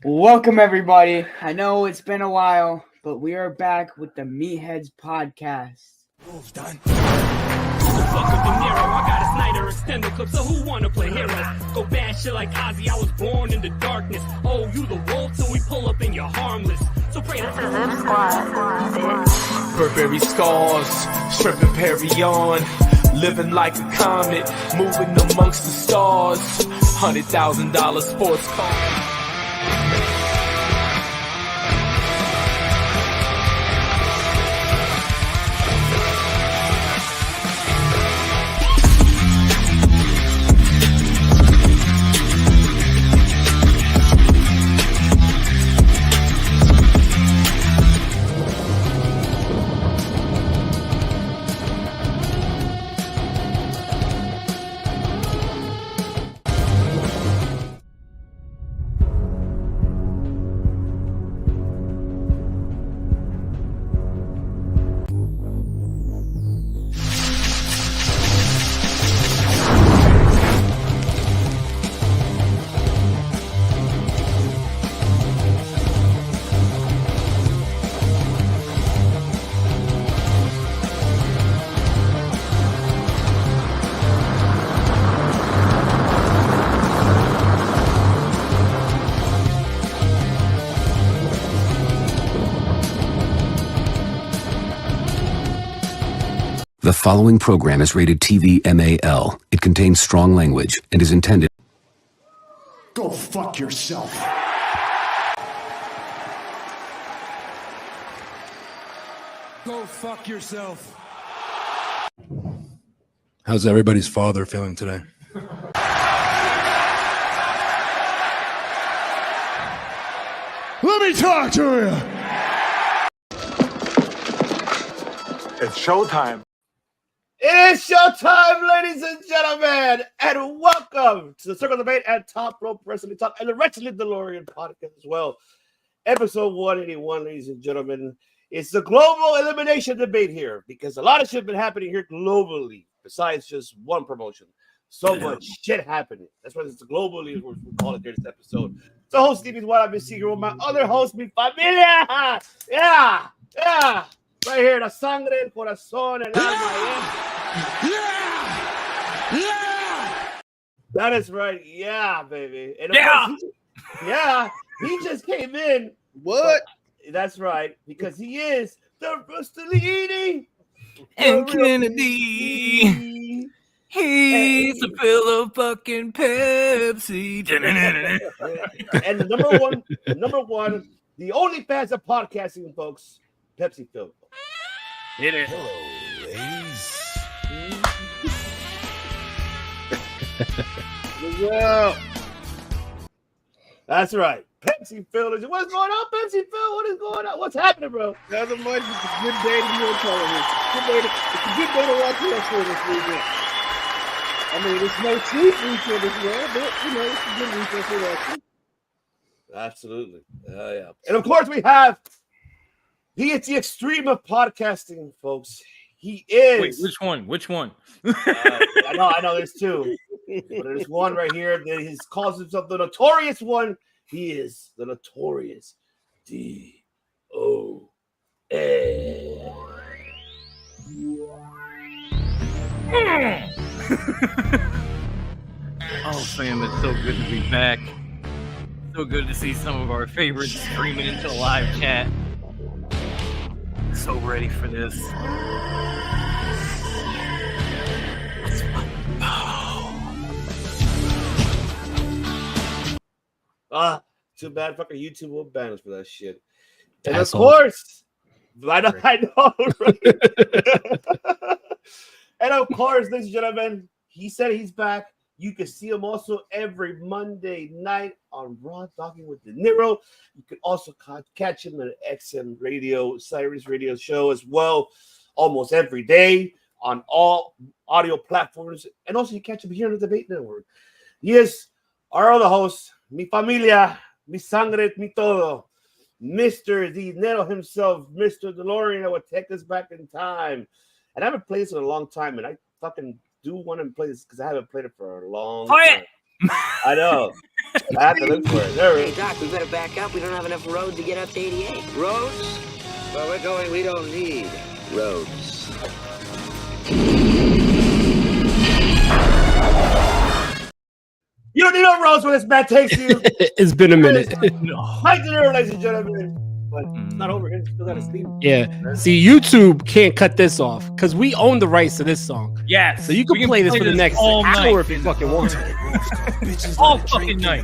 Welcome, everybody. I know it's been a while, but we are back with the Meatheads podcast. Move done. Fuck up De Niro, I got a Snyder extended clip, so who wanna play hero? Go bad shit like Ozzy, I was born in the darkness. Oh, you the wolf, so we pull up and you're harmless. So pray to Burberry scars, stripping Perry on, living like a comet, moving amongst the stars. $100,000 sports car. The following program is rated TV MAL. It contains strong language and is intended. Go fuck yourself. Go fuck yourself. How's everybody's father feeling today? Let me talk to you. It's showtime. It is showtime, ladies and gentlemen, and welcome to the Circle Debate and Top Rope Wrestling Talk and the Wrestling Delorean podcast as well. Episode 181, ladies and gentlemen. It's the global elimination debate here because a lot of shit has been happening here globally besides just one promotion. So much shit happening. That's why it's the globally, we call it here this episode. So, host Stevie's what I've been seeing with my other host, mi familia. Yeah. Right here, la sangre, el corazón, el alma. Yeah. That is right. Yeah, baby. And he just came in. What? That's right, because he is the Rustolini and Kennedy. He's a fill of fucking Pepsi. And number one, the only fans of podcasting, folks, Pepsi Phil. Hit it. Hello, ladies. That's right. Pepsi Phil. What's going on, Pepsi Phil? What is going on? What's happening, bro? Nothing much. It's a good day to be on television. It's a good day to watch wrestling this weekend. I mean, it's no cheap weekend as well, but, it's a good weekend for wrestling. Absolutely. Yeah. And, of course, we have it's the extreme of podcasting, folks. He is. Wait, which one? I know. There's two, but there's one right here that he calls himself the notorious one. He is the notorious DOA. Oh, fam, it's so good to be back. So good to see some of our favorites streaming into the live chat. So ready for this. Too bad fucking YouTube will ban us for that shit. And of course, I know, right? And of course, ladies and gentlemen, he said he's back. You can see him also every Monday night on Raw Talking with De Niro. You can also catch him at XM Radio, Cyrus Radio show as well, almost every day on all audio platforms. And also you catch him here on the Debate Network. He is our other host, mi familia, mi sangre, mi todo, Mr. Dinero himself, Mr. Delorean that would take us back in time. And I haven't played this in a long time, and I fucking do want to play this because I haven't played it for a long time. I know. I have to look for it. There Hey, it Doc, we better back up. We don't have enough road to get up to 88. Roads? Well, we're going. We don't need roads. You don't need no roads when this man takes you. It's been a minute. Mike De Niro, ladies and gentlemen. But it's not over here. It's still got his theme. Yeah. See, YouTube can't cut this off because we own the rights to this song. Yes. So you can play this for the next all hour night. if you fucking want. All fucking night.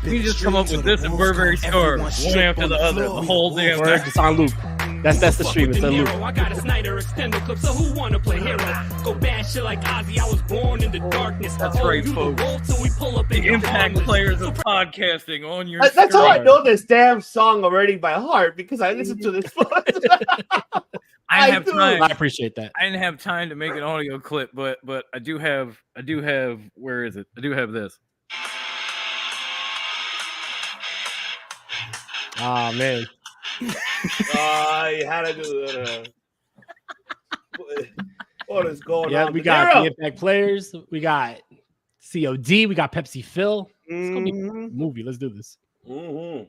You just come up with this and Burberry score one after the other, the whole damn Word, night. it's on loop. That's the stream. It's on loop. I got a Snyder extender clip, so who wanna play hero? Go bad shit like Ozzy, I was born in the darkness. That's right, you the folks. wolf, so we pull up in The your impact harmless. players of podcasting on your That's how I screen. know this damn song already by heart because I listened to this. I have do. time. I appreciate that. I didn't have time to make an audio clip, but I do have where is it? I do have this. Ah, man. I had to do that. What is going Yeah, on? we De got Niro. the Impact players. We got COD. We got Pepsi Phil. It's gonna be a movie. Let's do this. And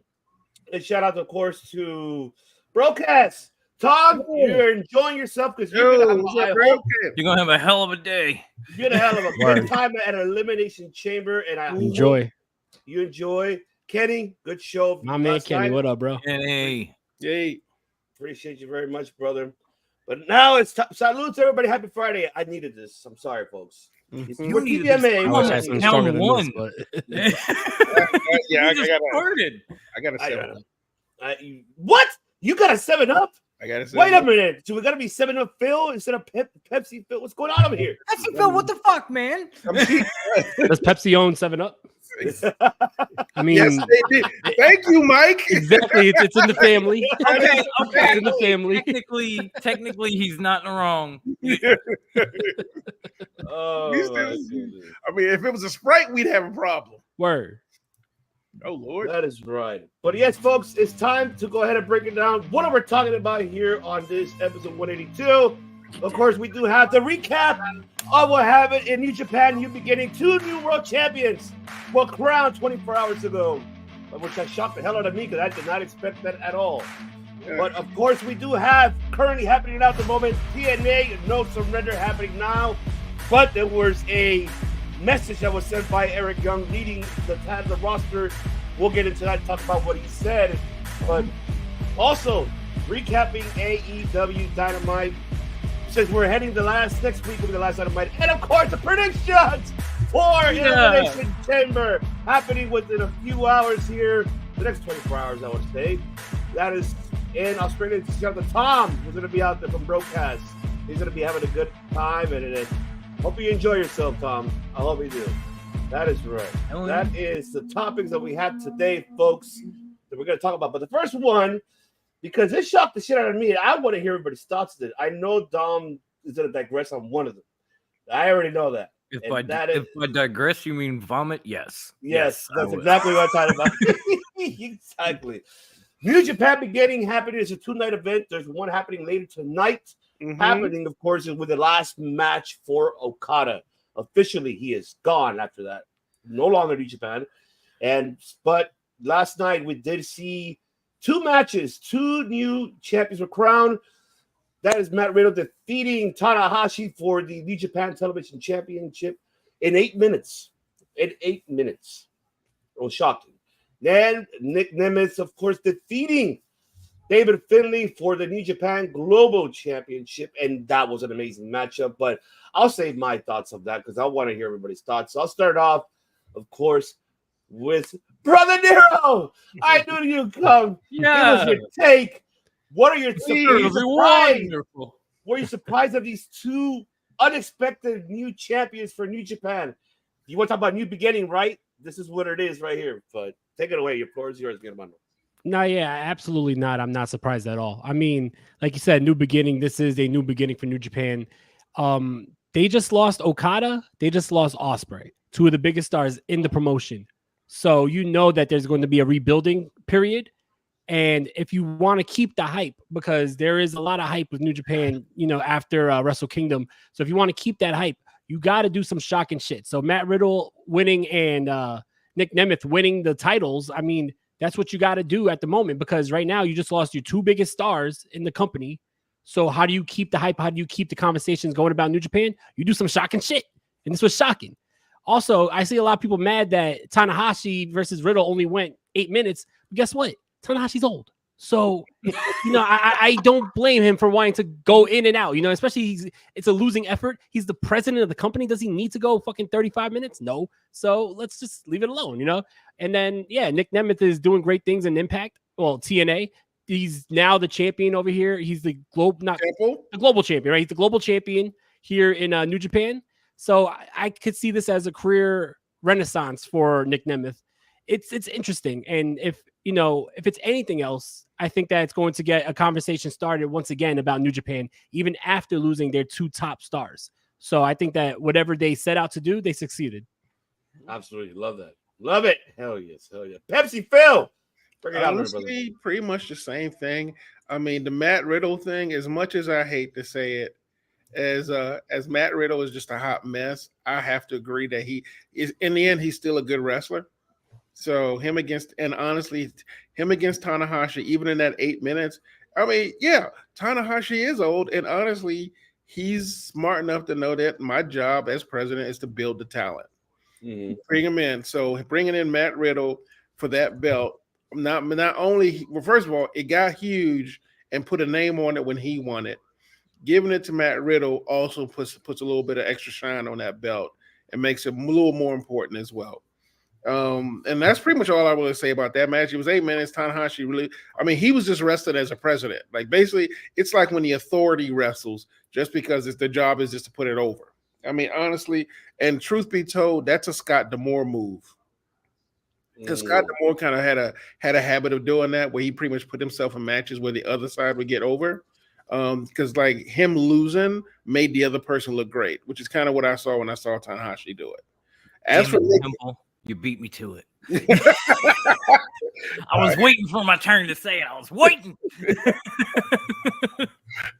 shout out, of course, to Broadcast. Tom, you're enjoying yourself because you're gonna have a hell of a day. You're gonna have a Word. good time at an elimination chamber, and I Enjoy. hope you enjoy. Kenny, good show. My man last Kenny, night. what up, bro? Yay. Appreciate you very much, brother. But now it's time. Salute to everybody. Happy Friday. I needed this. I'm sorry, folks. It's You for needed TVMA. this. I wish I had something stronger than one. this, but Yeah, I just got started. I got a 7 up. What? You got a 7-Up? I got a 7 Wait a up. minute. So we got to be 7-Up Phil instead of Pepsi Phil? What's going on over here? Pepsi Phil, what the fuck, man? does Pepsi own 7-Up? I mean, Yes, they did. Thank you, Mike. exactly. It's in the family. Okay. It's in the family. Technically, he's not in the wrong. Oh, These my things- goodness. I mean, if it was a Sprite, we'd have a problem. Word. Oh Lord. That is right. But yes, folks, it's time to go ahead and break it down. What are we talking about here on this episode 182? Of course, we do have the recap of what happened in New Japan, New Beginning. 2 new world champions were crowned 24 hours ago, which has shocked the hell out of me because I did not expect that at all. Yeah. But of course, we do have currently happening at the moment TNA No Surrender happening now. But there was a message that was sent by Eric Young leading the roster. We'll get into that, talk about what he said. But also, recapping AEW Dynamite. Since we're heading next week will be the last Dynamite. And of course, the predictions for Elimination Chamber happening within a few hours here. The next 24 hours, I would say. That is in Australia. Tom, who's going to be out there from Broadcast. He's going to be having a good time. And hope you enjoy yourself, Tom. I hope you do. That is right. That is the topics that we have today, folks, that we're going to talk about. But the first one, because it shocked the shit out of me, I want to hear everybody's thoughts on it. I know Dom is going to digress on one of them. I already know that. If I digress, you mean vomit? Yes. Yes, I that's would. exactly what I'm talking about. Exactly. New Japan beginning happening. It's a 2-night event. There's one happening later tonight. Happening, of course, is with the last match for Okada. Officially, he is gone after that. No longer New Japan. But last night we did see 2 matches. 2 new champions were crowned. That is Matt Riddle defeating Tanahashi for the New Japan Television Championship in 8 minutes. In 8 minutes. It was shocking. Then Nick Nemeth, of course, defeating David Finlay for the New Japan Global Championship, and that was an amazing matchup. But I'll save my thoughts of that because I want to hear everybody's thoughts. So I'll start off, of course, with Brother Nero. I knew you'd come. Yeah. Give us your take. What are your Wonderful. Were you surprised of these 2 unexpected new champions for New Japan? You want to talk about New Beginning, right? This is what it is right here. But take it away. Your floor is yours, Germano. No, yeah, absolutely not. I'm not surprised at all. I mean, like you said, new beginning. This is a new beginning for New Japan. They just lost Okada. They just lost Ospreay, 2 of the biggest stars in the promotion. So you know that there's going to be a rebuilding period. And if you want to keep the hype, because there is a lot of hype with New Japan, after Wrestle Kingdom. So if you want to keep that hype, you got to do some shocking shit. So Matt Riddle winning and Nick Nemeth winning the titles, I mean, that's what you got to do at the moment, because right now you just lost your two biggest stars in the company. So how do you keep the hype? How do you keep the conversations going about New Japan? You do some shocking shit. And this was shocking. Also, I see a lot of people mad that Tanahashi versus Riddle only went 8 minutes. But guess what? Tanahashi's old. So, I don't blame him for wanting to go in and out, especially it's a losing effort. He's the president of the company. Does he need to go fucking 35 minutes? No. So let's just leave it alone, And then, Nick Nemeth is doing great things in Impact. Well, TNA. He's now the champion over here. He's the global champion, right? He's the global champion here in New Japan. So I could see this as a career renaissance for Nick Nemeth. It's interesting. And if it's anything else, I think that it's going to get a conversation started once again about New Japan, even after losing their two top stars. So I think that whatever they set out to do, they succeeded. Absolutely. Love that. Love it. Hell yes. Hell yeah. Pepsi Phil. Bring it out, Honestly, pretty much the same thing. I mean, the Matt Riddle thing, as much as I hate to say it, as Matt Riddle is just a hot mess, I have to agree that he is, in the end, he's still a good wrestler. So him against Tanahashi, even in that 8 minutes, I mean, yeah, Tanahashi is old, and honestly, he's smart enough to know that my job as president is to build the talent. Mm-hmm. Bring him in. So bringing in Matt Riddle for that belt, not only, well, first of all, it got huge and put a name on it when he won it. Giving it to Matt Riddle also puts a little bit of extra shine on that belt and makes it a little more important as well. And that's pretty much all I want to say about that match. It was 8 minutes. Tanahashi really, I mean, he was just wrestling as a president. Like, basically, it's like when the authority wrestles just because the job is just to put it over. I mean, honestly, and truth be told, that's a Scott D'Amore move. Because Scott D'Amore kind of had a habit of doing that, where he pretty much put himself in matches where the other side would get over. Because like him losing made the other person look great, which is kind of what I saw when I saw Tanahashi do it. As for Nick, Temple, you beat me to it. I was waiting for my turn to say it. I was waiting.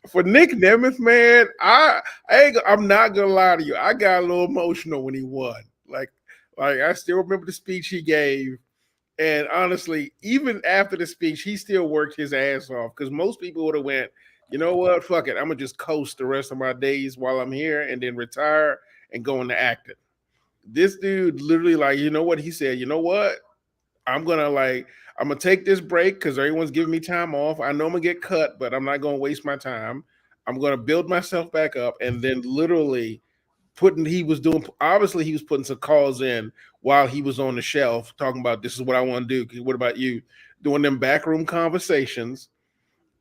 For Nick Nemeth, man, I'm not gonna lie to you. I got a little emotional when he won. Like I still remember the speech he gave. And honestly, even after the speech, he still worked his ass off, because most people would have went, you know what, fuck it, I'm gonna just coast the rest of my days while I'm here and then retire and go into acting. This dude literally, like, you know what he said? You know what? I'm gonna take this break because everyone's giving me time off. I know I'm gonna get cut, but I'm not gonna waste my time. I'm gonna build myself back up, and then literally he was putting some calls in while he was on the shelf talking about, this is what I want to do. What about you? Doing them backroom conversations.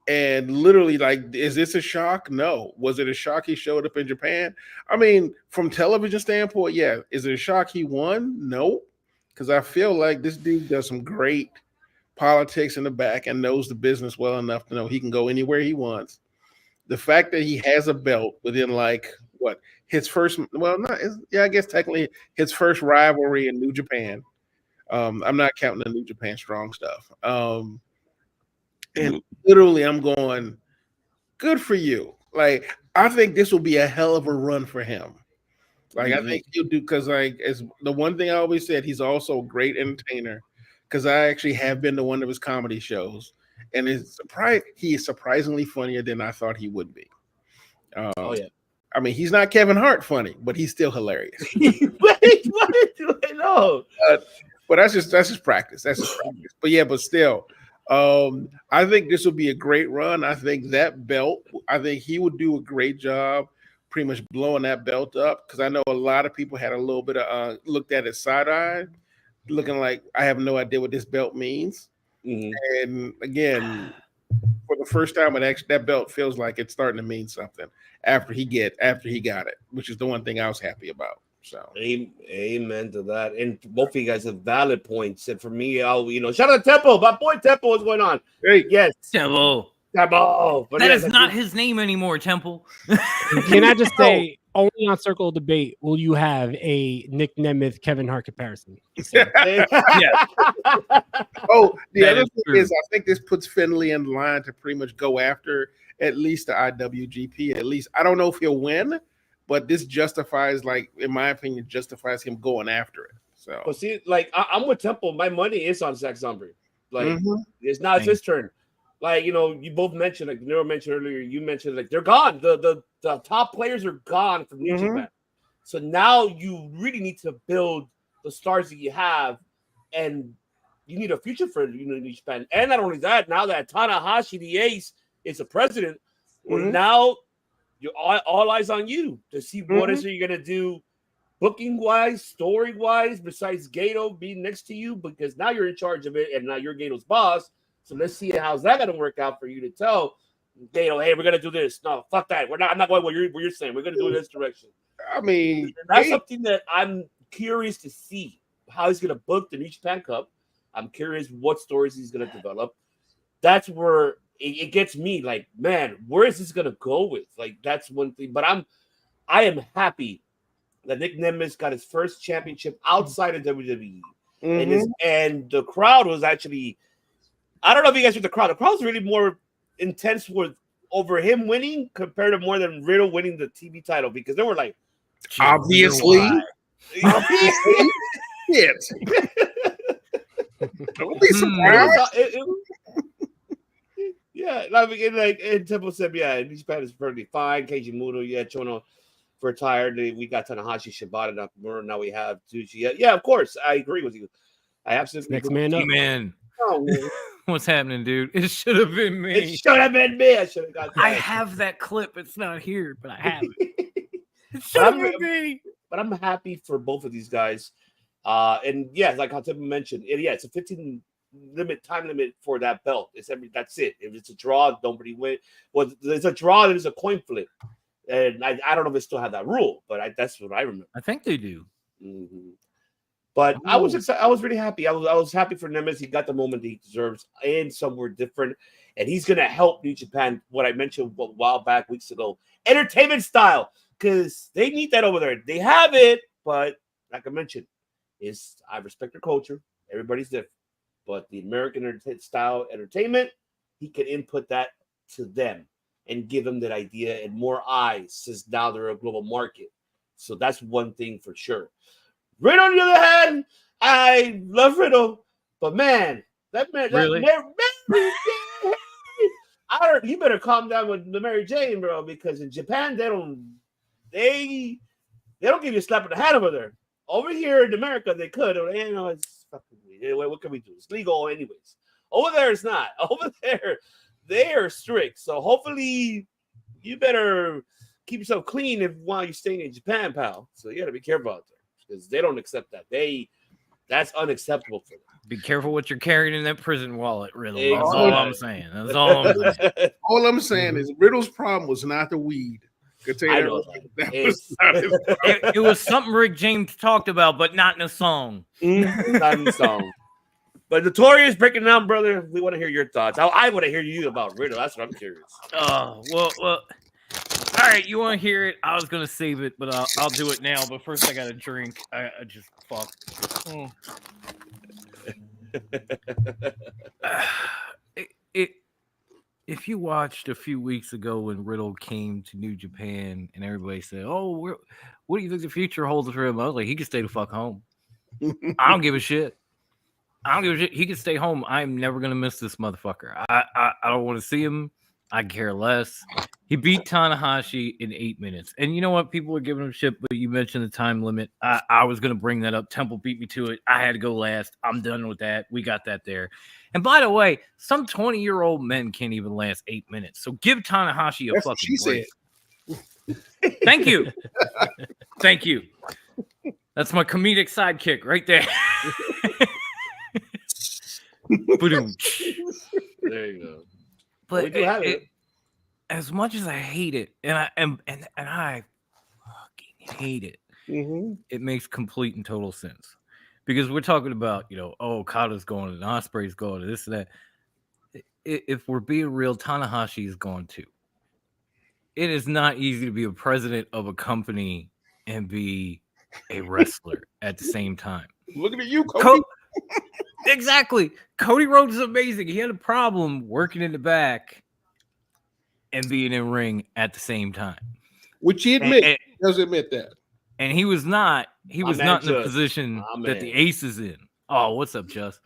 And literally, like, is this a shock? No. Was it a shock he showed up in Japan? I mean, from television standpoint, yeah. Is it a shock he won? No. Because I feel like this dude does some great politics in the back and knows the business well enough to know he can go anywhere he wants. The fact that he has a belt within, like, his first, I guess technically his first rivalry in New Japan. I'm not counting the New Japan Strong stuff. And literally, I'm going, good for you. Like, I think this will be a hell of a run for him. Like, I think he'll do, because, like, as the one thing I always said, he's also a great entertainer, because I actually have been to one of his comedy shows, and he is surprisingly funnier than I thought he would be. I mean, he's not Kevin Hart funny, but he's still hilarious. Wait, what do I know? But that's just practice. That's just practice. But yeah, but still, I think this will be a great run. I think that belt, I think he would do a great job pretty much blowing that belt up, because I know a lot of people had a little bit of looked at it side-eyed, looking like, I have no idea what this belt means. And again, for the first time, that belt feels like it's starting to mean something after he got it, which is the one thing I was happy about. So amen to that. And both of you guys have valid points. And for me, shout out to Temple. My boy Temple, what's going on? Hey, yes, Temple. But that is not his name anymore, Temple. Can I just say, only on Circle of Debate will you have a Nick Nemeth Kevin Hart comparison. Yeah. Oh, the other thing is, I think this puts Finley in line to pretty much go after at least the IWGP. At least, I don't know if he'll win, but this justifies, like, in my opinion, justifies him going after it. So, but see, like I'm with Temple. My money is on Zack Zombie. Like it's now it's his turn. Like, you know, you both mentioned, like Nero mentioned earlier, you mentioned, like, they're gone. The top players are gone from New Japan. So now you really need to build the stars that you have, and you need a future for New Japan. And not only that, now that Tanahashi, the ace, is the president, well, now you're all eyes on you to see what is it you're gonna do, booking wise, story wise, besides Gato being next to you, because now you're in charge of it, and now you're Gato's boss. So let's see how's that gonna work out for you to tell Gato, hey, we're gonna do this. No, fuck that. I'm not going where you're saying. We're gonna do it this direction. I mean, that's something that I'm curious to see how he's gonna book the New Japan Cup. I'm curious what stories he's gonna develop. That's where it gets me. Like, man, where is this gonna go with? Like, that's one thing. But I am happy that Nick Nemeth got his first championship outside of WWE, and the crowd was actually. I don't know if you guys with the crowd. The crowd was really more intense over him winning compared to more than Riddle winning the TV title, because they were like, obviously, shit. Don't be surprised. Yeah, like and Temple said, yeah, New Japan is perfectly fine. Keiji Muto, Chono retired. We got Tanahashi, Shibata, Nakamura. Now we have Tsuchi. Yeah, of course, I agree with you. I absolutely next man up. Man. What's happening, dude? It should have been me. It should have been me. I should have got that. I have that clip. It's not here, but I have it. It should have been me. But I'm happy for both of these guys. And yeah, like how Tim mentioned, it's a 15 time limit for that belt. That's it. If it's a draw, nobody win. Well, there's a draw, there's a coin flip. And I don't know if they still have that rule, but that's what I remember. I think they do. But I was excited. I was really happy. I was happy for Nemeth. He got the moment he deserves and somewhere different. And he's going to help New Japan, what I mentioned a while back, weeks ago, entertainment style, because they need that over there. They have it, but like I mentioned, I respect their culture. Everybody's different. But the American style entertainment, he can input that to them and give them that idea and more eyes, since now they're a global market. So that's one thing for sure. Riddle, on the other hand, I love Riddle, but man, that man, really? You better calm down with the Mary Jane, bro, because in Japan they don't give you a slap in the hand over there. Over here in America, they could. It's fucking weird. Anyway, what can we do? It's legal anyways. Over there, it's not. Over there, they are strict. So hopefully, you better keep yourself clean while you're staying in Japan, pal. So you got to be careful out there, because they don't accept that. That's unacceptable for them. Be careful what you're carrying in that prison wallet, Riddle. Exactly. That's all I'm saying. That's all I'm saying. All I'm saying is Riddle's problem was not the weed. I know it was something Rick James talked about, but not in a song. Not in a song. But Notorious, breaking down, brother. We want to hear your thoughts. I want to hear you about Riddle. That's what I'm curious. Oh, well. All right, you want to hear it? I was gonna save it, but I'll do it now. But first, I got to drink. I just fuck. If you watched a few weeks ago when Riddle came to New Japan and everybody said, "Oh, what do you think the future holds for him?" I was like, he can stay the fuck home. I don't give a shit. He can stay home. I'm never gonna miss this motherfucker. I don't want to see him. I care less. He beat Tanahashi in 8 minutes. And you know what? People are giving him shit, but you mentioned the time limit. I was going to bring that up. Temple beat me to it. I had to go last. I'm done with that. We got that there. And by the way, some 20-year-old men can't even last 8 minutes. So give Tanahashi a fucking break. Thank you. Thank you. That's my comedic sidekick right there. There you go. But as much as I hate it, and I fucking hate it, it makes complete and total sense, because we're talking about, Okada's going and Ospreay's going to this and that. If we're being real, Tanahashi is going too. It is not easy to be a president of a company and be a wrestler at the same time. Looking at you, Cody. Exactly. Cody Rhodes is amazing. He had a problem working in the back and being in ring at the same time. Which he admits. does admit that. And he was not in the Just. position My that the man. ace is in. Oh, what's up, Just?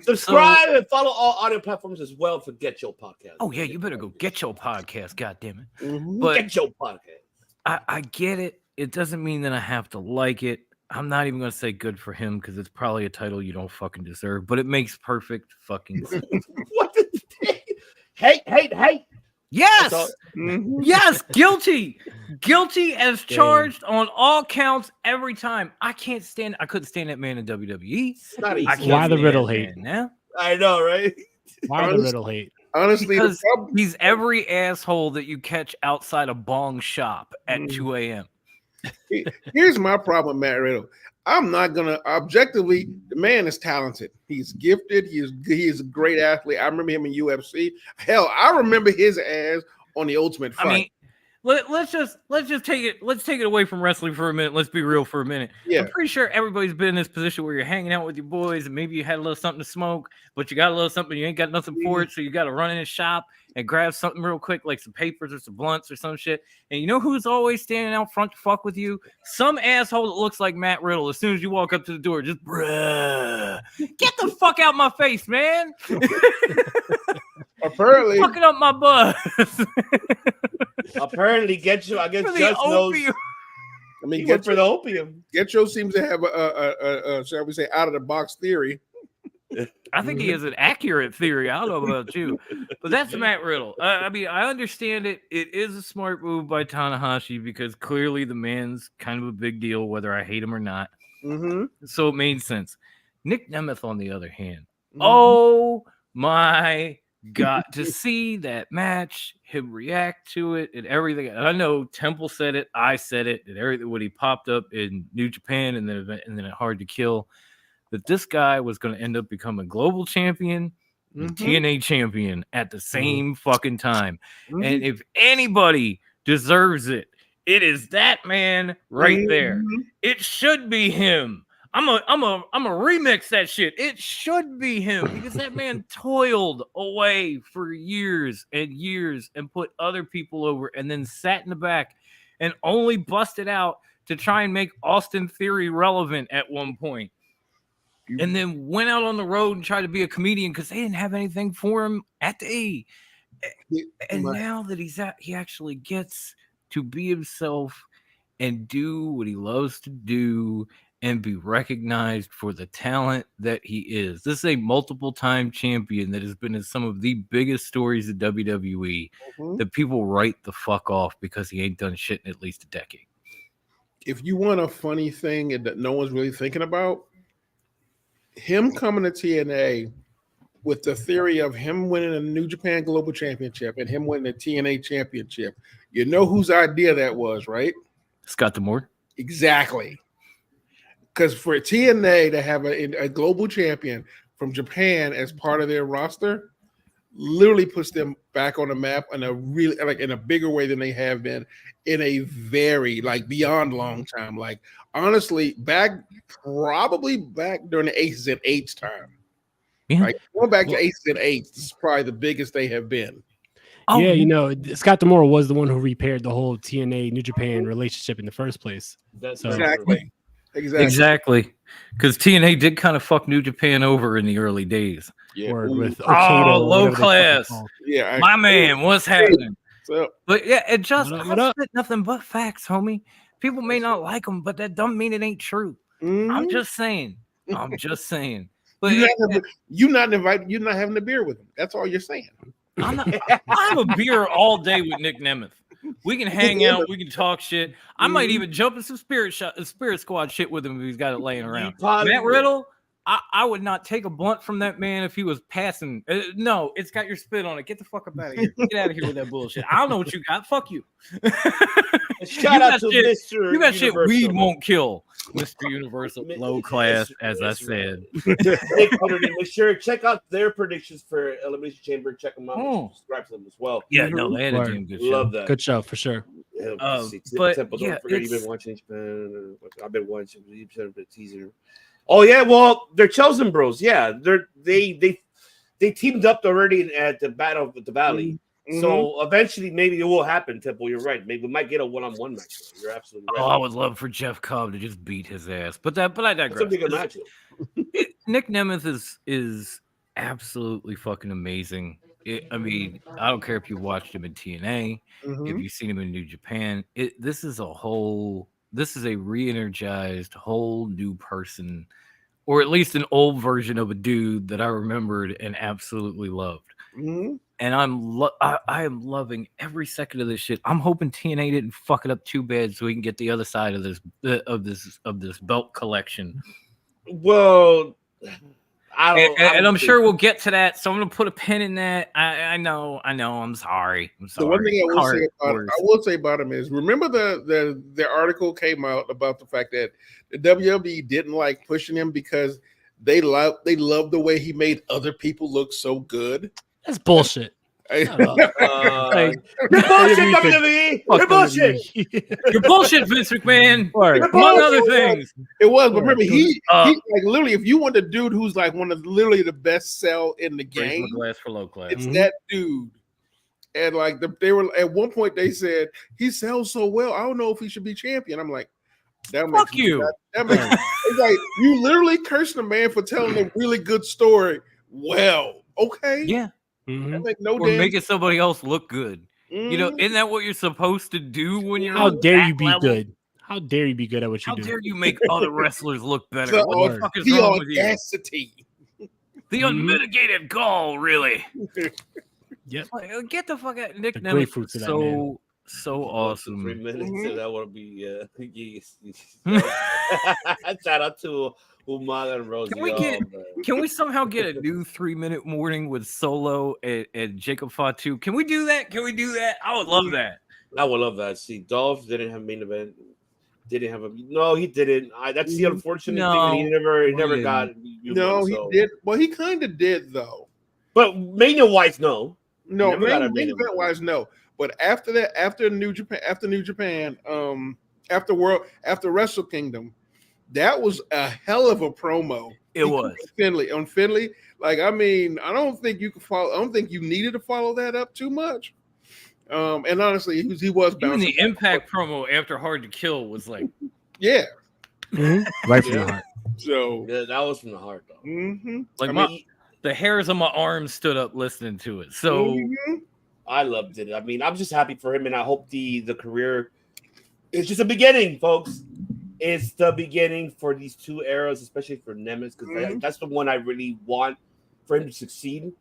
Subscribe and follow all audio platforms as well for Get Your Podcast. Oh yeah, you better go get your podcast, goddammit. Mm-hmm. But Get Your Podcast. I get it. It doesn't mean that I have to like it. I'm not even going to say good for him because it's probably a title you don't fucking deserve, but it makes perfect fucking sense. What the hate. Yes. Mm-hmm. Yes, guilty as charged on all counts every time. I couldn't stand that man in WWE. Not easy. I can't Why the stand Riddle that hate? man now? I know, right? Why the Riddle hate? Honestly, Because he's every asshole that you catch outside a bong shop at 2 a.m. Here's my problem, Matt Riddle. I'm not gonna objectively. The man is talented. He's gifted. He is a great athlete. I remember him in UFC. Hell, I remember his ass on the Ultimate Fight. I mean, let's just take it away from wrestling for a minute. Let's be real for a minute. Yeah. I'm pretty sure everybody's been in this position where you're hanging out with your boys and maybe you had a little something to smoke, but you got a little something, you ain't got nothing for it, so you got to run in the shop and grab something real quick, like some papers or some blunts or some shit. And you know who's always standing out front to fuck with you? Some asshole that looks like Matt Riddle. As soon as you walk up to the door, just bruh, get the fuck out my face, man. Apparently, fucking up my buzz. Apparently, Get Your. I guess For the Just knows. opium. I mean, He went for the opium. Getcho seems to have a shall we say, out of the box theory. I think he has an accurate theory. I don't know about you, but that's Matt Riddle. I mean, I understand it. It is a smart move by Tanahashi because clearly the man's kind of a big deal, whether I hate him or not. Mm-hmm. So it made sense. Nick Nemeth, on the other hand, oh my God, to see that match, him react to it and everything. And I know Temple said it, I said it, and everything when he popped up in New Japan and then at Hard to Kill, that this guy was going to end up becoming global champion and TNA champion at the same fucking time. And if anybody deserves it, it is that man right there. It should be him. I'm a remix that shit. It should be him because that man toiled away for years and years and put other people over and then sat in the back and only busted out to try and make Austin Theory relevant at one point. And then went out on the road and tried to be a comedian because they didn't have anything for him at the E. And now that he actually gets to be himself and do what he loves to do and be recognized for the talent that he is. This is a multiple-time champion that has been in some of the biggest stories of WWE that people write the fuck off because he ain't done shit in at least a decade. If you want a funny thing that no one's really thinking about, him coming to TNA with the theory of him winning a New Japan Global Championship and him winning a TNA Championship, you know whose idea that was, right? Scott D'Amore. Exactly. Because for TNA to have a global champion from Japan as part of their roster literally puts them back on the map in a really, like, in a bigger way than they have been in a very, like, beyond long time. Like, honestly, probably back during the Aces and Eights time. Yeah. Like, going back to Aces and Eights, this is probably the biggest they have been. Yeah, you know, Scott D'Amore was the one who repaired the whole TNA New Japan relationship in the first place. That's Exactly. Because TNA did kind of fuck New Japan over in the early days. Yeah. With Okada, low class. Yeah, my man, what's happening? So, but yeah, it just what up? nothing but facts, homie. People may not like them, but that don't mean it ain't true. I'm just saying. But you're not having a beer with him. That's all you're saying. I have a beer all day with Nick Nemeth. We can hang out. We can talk shit. I might even jump in some Spirit Squad shit with him if he's got it laying around. Matt Riddle, I would not take a blunt from that man if he was passing. No, it's got your spit on it. Get the fuck up out of here. Get out of here with that bullshit. I don't know what you got. Fuck you. Shout out to Mr. You got shit Universal. weed won't kill. Mr. Universal, low class, as I said. Make sure check out their predictions for Elimination Chamber. Check them out. Subscribe to them as well. Yeah, no, they had a damn good show. Love that. Good show for sure. Yeah, but Temple, yeah, don't forget you've been watching Japan. I've been watching the teaser. Oh yeah, well they're Chosen Bros. Yeah, they teamed up already at the Battle of the Valley. So eventually, maybe it will happen. Temple, you're right. Maybe we might get a one-on-one match. Though. You're absolutely right. Oh, I would love for Jeff Cobb to just beat his ass, but I digress. That's a big match. Nick Nemeth is absolutely fucking amazing. I mean, I don't care if you watched him in TNA, if you've seen him in New Japan. This is a re-energized whole new person, or at least an old version of a dude that I remembered and absolutely loved. And I am loving every second of this shit. I'm hoping TNA didn't fuck it up too bad, so we can get the other side of this belt collection. Well, I'm sure we'll get to that. So I'm gonna put a pin in that. I know. I'm sorry. The one thing I will say about him is, remember the article came out about the fact that the WWE didn't like pushing him because they love the way he made other people look so good. That's bullshit. You're bullshit, WWE. You're bullshit. You're bullshit, Vince McMahon. Among other things. It was, but remember, he like literally, if you want a dude who's like one of literally the best sell in the game, glass for low class. it's that dude. And like they were at one point, they said he sells so well. I don't know if he should be champion. I'm like, fuck you. That makes it's like you literally cursed the man for telling a really good story. Well, okay, yeah. That make no or making somebody else look good. You know, isn't that what you're supposed to do when you're? How dare you be good? How dare you be good at what you do? How dare you make other wrestlers look better? The, what the fuck is wrong with you? Audacity. The unmitigated gall, really. Yep. Get the fuck out, Nick Nemeth. So awesome. 3 minutes. That would be shout out to Umaga and Rosie. Can we somehow get a new 3-minute warning with Solo and Jacob Fatu? Can we do that? I would love that. I would love that. See, Dolph didn't have main event. Didn't have no, he didn't. That's the unfortunate thing. He never got. No, he did. Well, he kind of did though. But Mania wise, no. No, main event wise, no. But after that, after New Japan, after Wrestle Kingdom, that was a hell of a promo. It was on Finley. Like, I mean, I don't think you could follow. I don't think you needed to follow that up too much. And honestly, he was even the Impact promo after Hard to Kill was like, yeah, right from the heart. So yeah, that was from the heart, though. Like the hairs on my arms stood up listening to it. So I loved it. I mean, I'm just happy for him, and I hope the career is just a beginning, folks. It's the beginning for these two eras, especially for Nemeth, because that's the one I really want for him to succeed.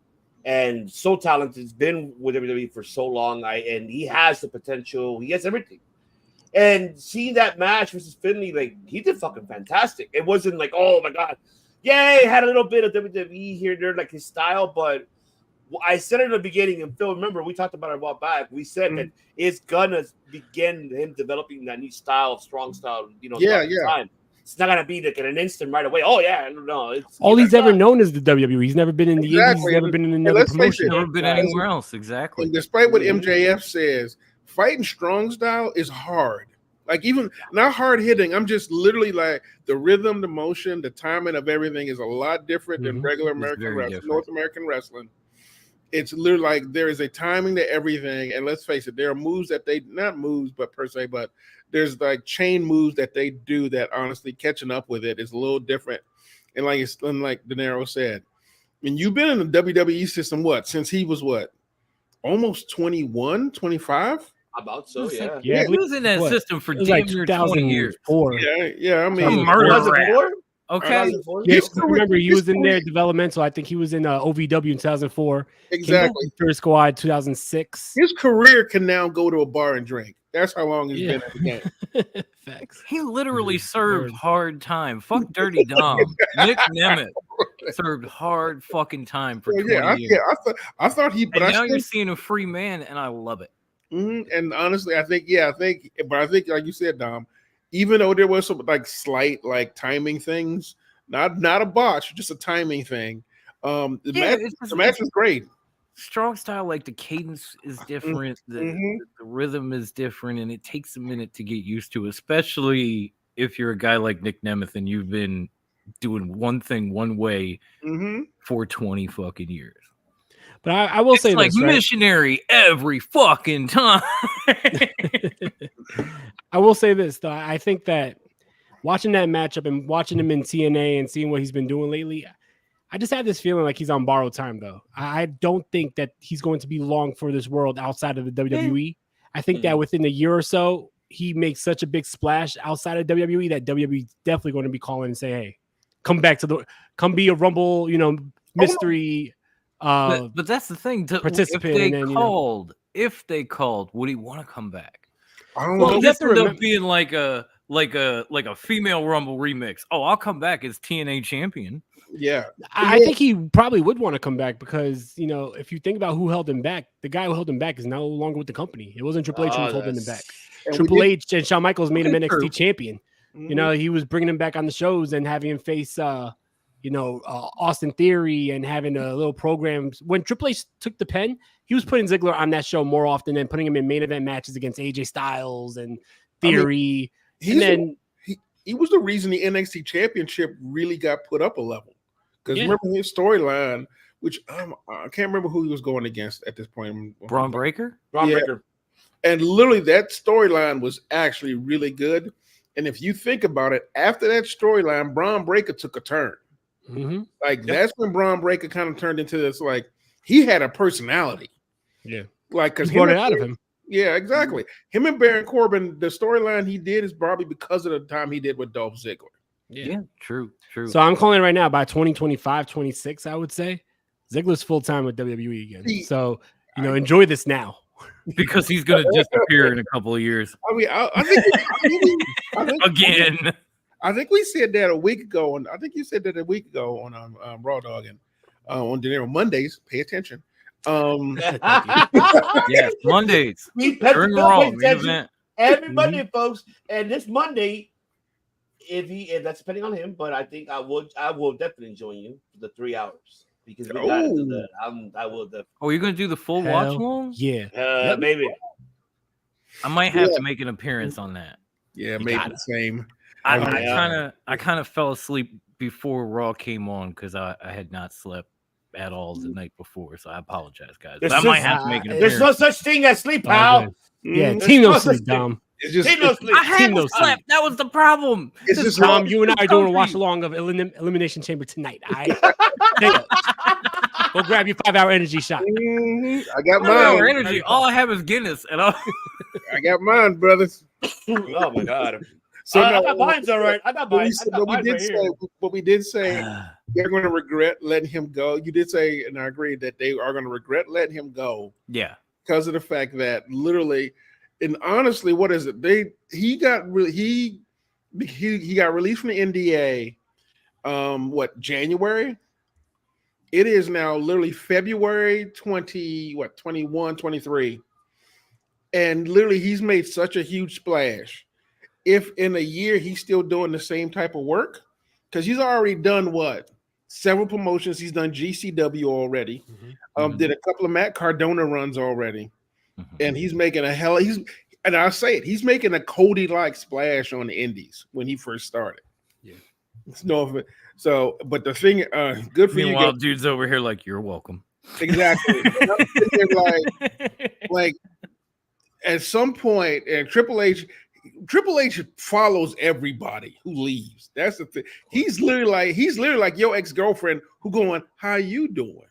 And so talented, he's been with WWE for so long. And he has the potential. He has everything. And seeing that match versus Finley, like, he did fucking fantastic. It wasn't like, oh my god, yay, had a little bit of WWE here and there, like his style, but I said it in the beginning, and Phil, remember, we talked about it a while back. We said that it's gonna begin him developing that new style, strong style, time. It's not gonna be like in an instant right away. Oh yeah, no. All he's ever known is the WWE. He's never been in the Indies. He's never been in another promotion. Never been anywhere else. Exactly. And despite what MJF says, fighting strong style is hard. Like, even not hard hitting. I'm just literally like the rhythm, the motion, the timing of everything is a lot different than regular American wrestling, North American wrestling. It's literally like there is a timing to everything. And let's face it, there are moves that not moves, but per se, but there's like chain moves that they do that honestly catching up with it is a little different. And like De Niro said, when you've been in the WWE system, since he was almost 21, 25? About so, yeah. Yeah, he was in that system for damn near 20 years. Yeah, I mean, okay. Yes, remember he was in there developmental. I think he was in OVW in 2004. Exactly. Third Squad 2006. His career can now go to a bar and drink. That's how long he's been at the game. Facts. He literally served hard time. Fuck Dirty Dom. Nick Nemeth served hard fucking time for 20 years. Yeah, I thought he. But now you're seeing a free man, and I love it. And honestly, I think, like you said, Dom, even though there was some like slight like timing things, not a botch, just a timing thing. The match was great. Strong style, like the cadence is different, the rhythm is different, and it takes a minute to get used to, especially if you're a guy like Nick Nemeth and you've been doing one thing one way for 20 fucking years. But I will say like this, right? missionary every fucking time. I will say this though. I think that watching that matchup and watching him in TNA and seeing what he's been doing lately, I just have this feeling like he's on borrowed time though. I don't think that he's going to be long for this world outside of the WWE. I think that within a year or so, he makes such a big splash outside of WWE that WWE is definitely going to be calling and say, "Hey, come be a Rumble, mystery." But that's the thing. Participant. If they called, would he want to come back? I don't Well, know. this ended up being like a female Rumble remix. Oh, I'll come back as TNA champion. Yeah, I think he probably would want to come back because if you think about who held him back, the guy who held him back is no longer with the company. It wasn't Triple H who was holding him back. Triple H and Shawn Michaels made him NXT champion. He was bringing him back on the shows and having him face Austin Theory and having a little programs. When Triple H took the pen, he was putting Ziggler on that show more often than putting him in main event matches against AJ Styles and Theory. He was the reason the NXT championship really got put up a level. Because remember his storyline, which I can't remember who he was going against at this point. Braun Breaker? Breaker. And literally that storyline was actually really good. And if you think about it, after that storyline, Braun Breaker took a turn. That's when Braun Breaker kind of turned into this, he had a personality. Yeah. Because he brought it out of him. Yeah, exactly. Him and Baron Corbin, the storyline he did is probably because of the time he did with Dolph Ziggler. Yeah, true. So I'm calling it right now by 2025, 26, I would say. Ziggler's full-time with WWE again. So, enjoy this now. Because he's going to disappear in a couple of years. I mean, I think again. I think we said that a week ago, and I think you said that a week ago on Raw Dog and on De Niro Mondays. Pay attention. Yes, Mondays. Every Monday, folks. And this Monday, if that's depending on him, but I think I will definitely join you for the 3 hours because we got into the. I will definitely. Oh, you're gonna do the full watch along? Yeah, maybe. I might have to make an appearance on that. Yeah, maybe the same. I kind of fell asleep before Raw came on because I had not slept at all the night before, so I apologize, guys. But I might have to make an appearance. There's no such thing as sleep, pal. Yeah, team no sleep, Dom. It's just team no sleep. I hadn't slept. That was the problem. It's just Dom, you and I are doing a watch along of Elimination Chamber tonight. Go grab your 5-hour energy shot. I got 5-hour mine. energy. All I have is Guinness, and I got mine, brothers. Oh my god. So I got mine's all right. I got mine. But we did say they're going to regret letting him go. You did say, and I agree that they are going to regret letting him go. Yeah, because of the fact that literally, and honestly, what is it? He got released from the NDA. January? It is now literally February 21, 23. And literally he's made such a huge splash. If in a year he's still doing the same type of work, because he's already done several promotions. He's done GCW already. Did a couple of Matt Cardona runs already. And he's making and I'll say it, he's making a Cody-like splash on the indies when he first started. Yeah. So, but the thing, good for you. Meanwhile, dude's over here like, you're welcome. Exactly. like at some point, and Triple H follows everybody who leaves. That's the thing. He's literally like your ex-girlfriend who going, how you doing?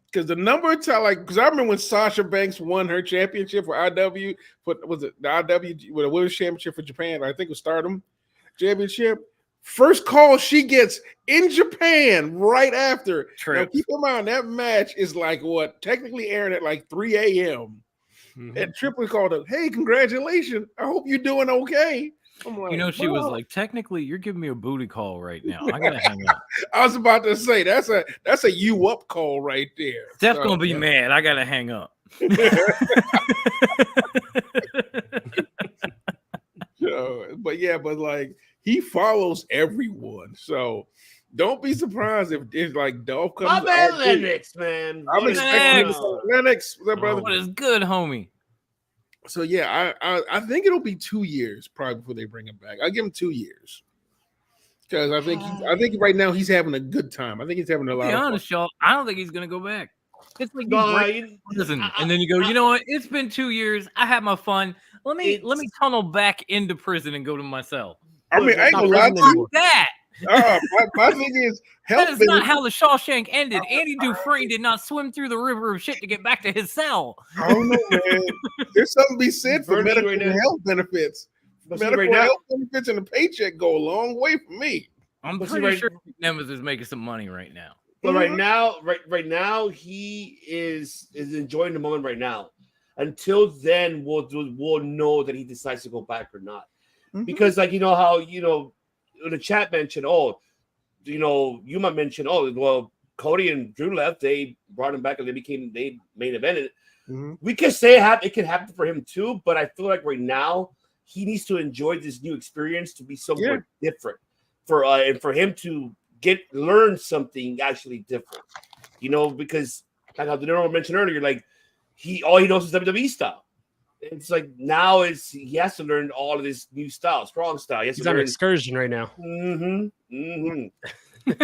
Because the number of time, because I remember when Sasha Banks won her championship for IW, was it the IW with a women's championship for Japan? I think it was Stardom championship. First call she gets in Japan right after. True. Now keep in mind that match is technically airing at 3 a.m. And Triple called up, hey, congratulations. I hope you're doing okay. I'm like, she was like, technically, you're giving me a booty call right now. I gotta hang up. I was about to say that's a you up call right there. Steph's gonna be mad. I gotta hang up. But he follows everyone. So don't be surprised if Dolph comes. My man Lennox, man. I'm expecting Lennox, brother. What is good, homie? So yeah, I think it'll be 2 years probably before they bring him back. I'll give him 2 years because I think right now he's having a good time. I think he's having a lot. To be of honest, fun. y'all, I don't think he's gonna go back. It's like No, prison, and then you go, you know what? It's been 2 years. I had my fun. Let me tunnel back into prison and go to my cell. I mean, I ain't gonna lie to you. That. My thing is, that is not how the Shawshank ended. Andy Dufresne did not swim through the river of shit to get back to his cell. I don't know, man. There's something to be said for medical and health benefits. Medical health benefits and a paycheck go a long way for me. I'm pretty sure Nemesis is making some money right now. But right now, he is enjoying the moment right now. Until then, we'll know that he decides to go back or not. Because like you know how the chat mentioned, you might mention, well, Cody and Drew left, they brought him back and they main evented. We can say it can happen for him too, but I feel like right now he needs to enjoy this new experience to be somewhat different and for him to learn something actually different, because like how Delorean mentioned earlier, like all he knows is WWE style. It's like now he has to learn all of this new style, strong style. He's on an excursion right now.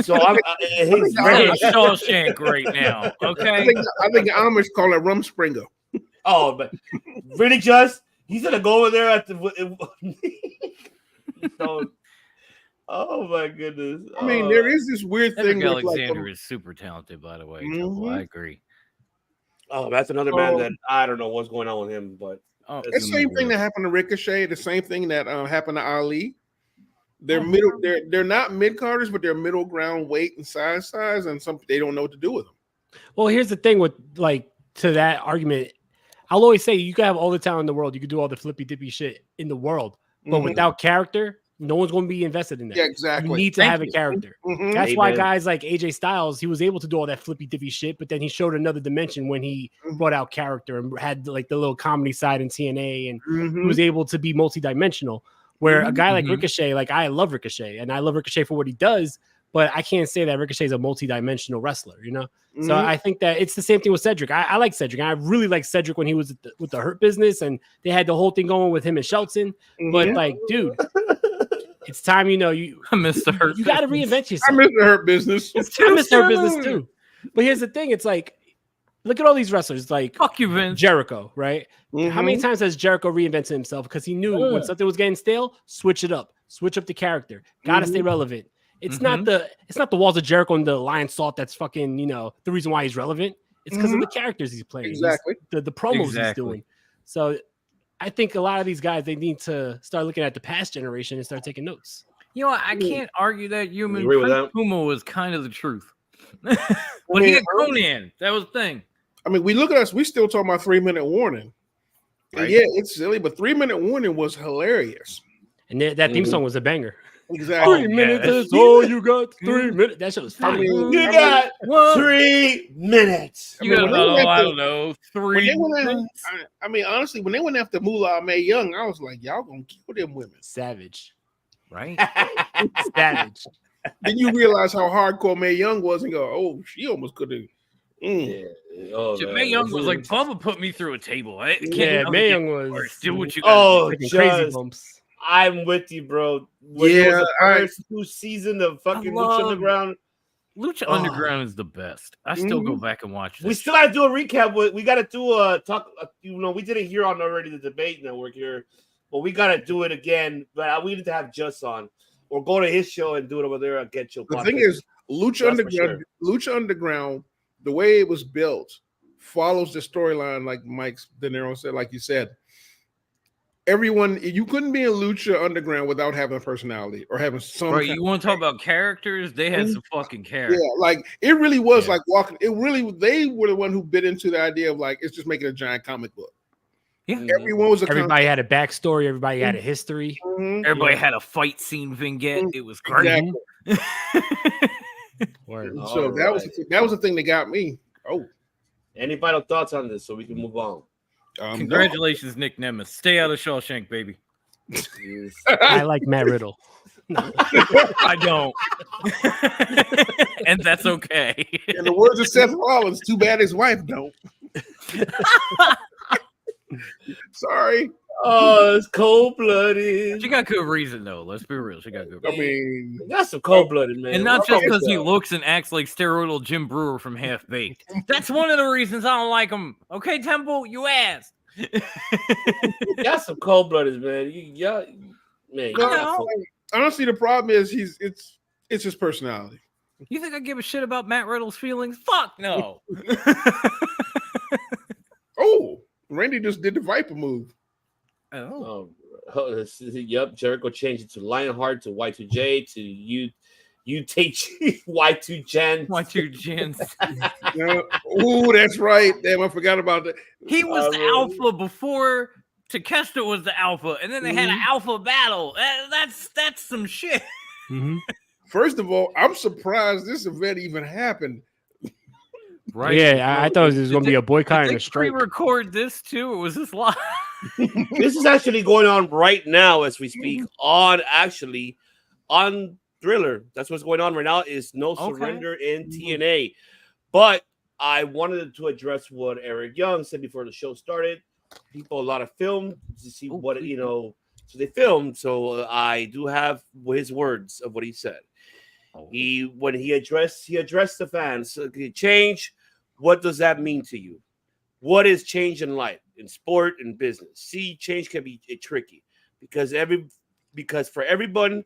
So I'm he's very Shawshank right now. Okay, I think the Amish call it Rumspringer. Oh, but really, he's gonna go over there at the. So, oh my goodness! I mean, there is this weird thing. Alexander is super talented, by the way. I agree. Oh, that's another man that I don't know what's going on with him, but it's the same thing that happened to Ricochet. The same thing that happened to Ali. They're they're not mid carders, but they're middle ground weight and size, and they don't know what to do with them. Well, here's the thing with to that argument. I'll always say you can have all the talent in the world. You can do all the flippy dippy shit in the world, but without character, no one's going to be invested in that. Yeah, exactly. You need to have a character. That's why guys like AJ Styles, he was able to do all that flippy dippy shit, but then he showed another dimension when he brought out character and had like the little comedy side in TNA, and he was able to be multidimensional. Where a guy like Ricochet, like I love Ricochet, and I love Ricochet for what he does, but I can't say that Ricochet is a multidimensional wrestler, So I think that it's the same thing with Cedric. I like Cedric. I really like Cedric when he was with the Hurt Business, and they had the whole thing going with him and Shelton. But like, dude, it's time. You I miss the Hurt. You got to reinvent yourself. I miss the Hurt Business. I miss the Hurt Business too. But here's the thing: it's like, look at all these wrestlers, like fuck you, Vince. Jericho, right? How many times has Jericho reinvented himself? Because he knew when something was getting stale, switch it up, switch up the character. Gotta stay relevant. It's not the Walls of Jericho and the Lion Salt that's fucking the reason why he's relevant. It's because of the characters he's playing, exactly the promos he's doing. So I think a lot of these guys, they need to start looking at the past generation and start taking notes. I can't argue that human. Puma was kind of the truth. But he had Conan. That was the thing. I mean, we look at us, we still talking about 3-minute warning. Right? Yeah, it's silly, but 3-minute warning was hilarious. And that theme song was a banger. Exactly. 3 minutes is all you got. 3 minutes. That shit was fun. You got 3 minutes. You got I don't know, 3 minutes. I mean, honestly, when they went after Moolah Mae Young, I was like, y'all gonna kill them women. Savage. Right? Savage. Then you realize how hardcore Mae Young was and go, oh, she almost could have. Mae Young was like, Bubba put me through a table. Mae Young was. Do what you crazy bumps. I'm with you, bro. First 2 seasons of fucking Lucha Underground. Lucha Underground is the best. I still go back and watch this. We still got to do a recap. We got to do a talk. We did it here on already the debate network here, but we got to do it again. But we need to have Just on or go to his show and do it over there at Get Your. The thing is, Lucha Underground, the way it was built, follows the storyline like Mike De Niro said, like you said. Everyone, you couldn't be in Lucha Underground without having a personality or having some. Right, you want to talk about characters? They had some fucking characters. Yeah, like it really was like walking. They were the one who bit into the idea of like it's just making a giant comic book. Yeah, everyone was. Everybody had a backstory. Everybody had a history. Everybody had a fight scene vignette. It was great. Exactly. So that was the thing that got me. Oh, any final thoughts on this so we can move on? Congratulations, Nick Nemeth. Stay out of Shawshank, baby. I like Matt Riddle. No, I don't. And that's okay. In the words of Seth Rollins, too bad his wife don't. Sorry. Oh, it's cold-blooded. She got good reason though. Let's be real. She got good reason. I mean, That's some cold-blooded, man. And not What's just wrong with because he that? looks and acts like steroidal Jim Brewer from Half Baked. That's one of the reasons I don't like him. Okay, Temple, you asked. That's some cold-blooded, man. Man. No, honestly, the problem is it's his personality. You think I give a shit about Matt Riddle's feelings? Fuck no. Oh, Randy just did the Viper move. Oh. Yep, Jericho changed it to Lionheart to Y2J to UTG Y2Jan. Y2Jan. Ooh, that's right. Damn, I forgot about that. He was the alpha before Takeshita was the alpha, and then they had an alpha battle. That's some shit. First of all, I'm surprised this event even happened. Right? Yeah, I thought it was going to be a boycott and a strike. Pre-record this too, or was this live? This is actually going on right now as we speak on Thriller. That's what's going on right now. Is no surrender in TNA. But I wanted to address what Eric Young said before the show started. People a lot of film to see what so they filmed. So I do have his words of what he said. When he addressed the fans. Change. What does that mean to you? What is change in life, in sport, and business? See, change can be tricky because for everyone,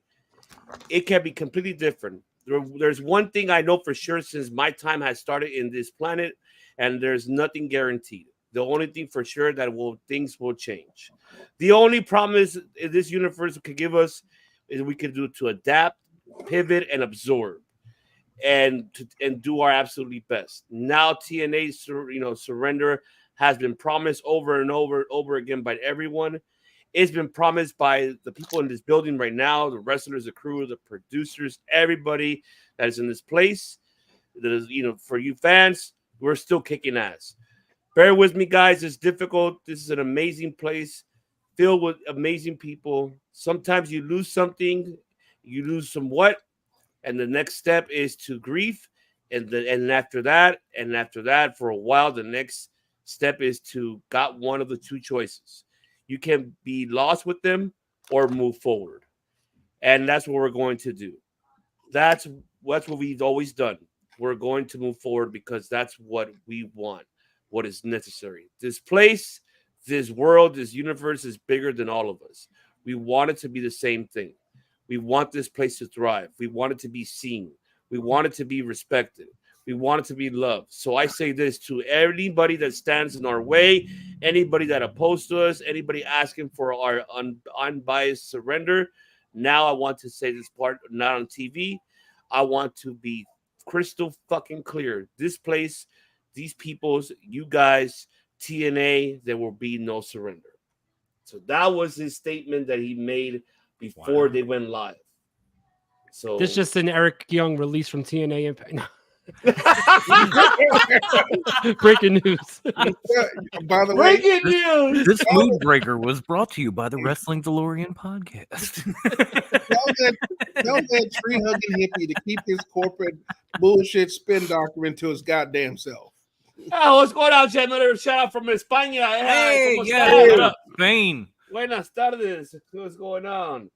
it can be completely different. There's one thing I know for sure since my time has started in this planet, and there's nothing guaranteed. The only thing for sure that things will change. The only promise this universe could give us is we can do to adapt, pivot, and absorb, and do our absolutely best. Now TNA, surrender has been promised over and over again by everyone. It's been promised by the people in this building right now, the wrestlers, the crew, the producers, everybody that is in this place. That is, for you fans, we're still kicking ass. Bear with me, guys. It's difficult. This is an amazing place filled with amazing people. Sometimes you lose something, you lose somewhat, and the next step is to grief. And after that, for a while, the next step is to got one of the two choices. You can be lost with them or move forward. And that's what we're going to do. That's what we've always done. We're going to move forward because that's what we want, what is necessary. This place, this world, this universe is bigger than all of us. We want it to be the same thing. We want this place to thrive. We want it to be seen. We want it to be respected. We want it to be loved. So I say this to anybody that stands in our way, anybody that opposed to us, anybody asking for our unbiased surrender. Now I want to say this part, not on TV. I want to be crystal fucking clear. This place, these peoples, you guys, TNA, there will be no surrender. So that was his statement that he made before they went live. So this is just an Eric Young release from TNA Impact. No. Breaking news. By the way, breaking news. This mood breaker was brought to you by the Wrestling Delorean podcast. Tell that tree hugging hippie to keep his corporate bullshit spin doctor into his goddamn self. Oh, what's going on, gentlemen? Shout out from España. Hey, Spain. Buenas tardes. What's going on?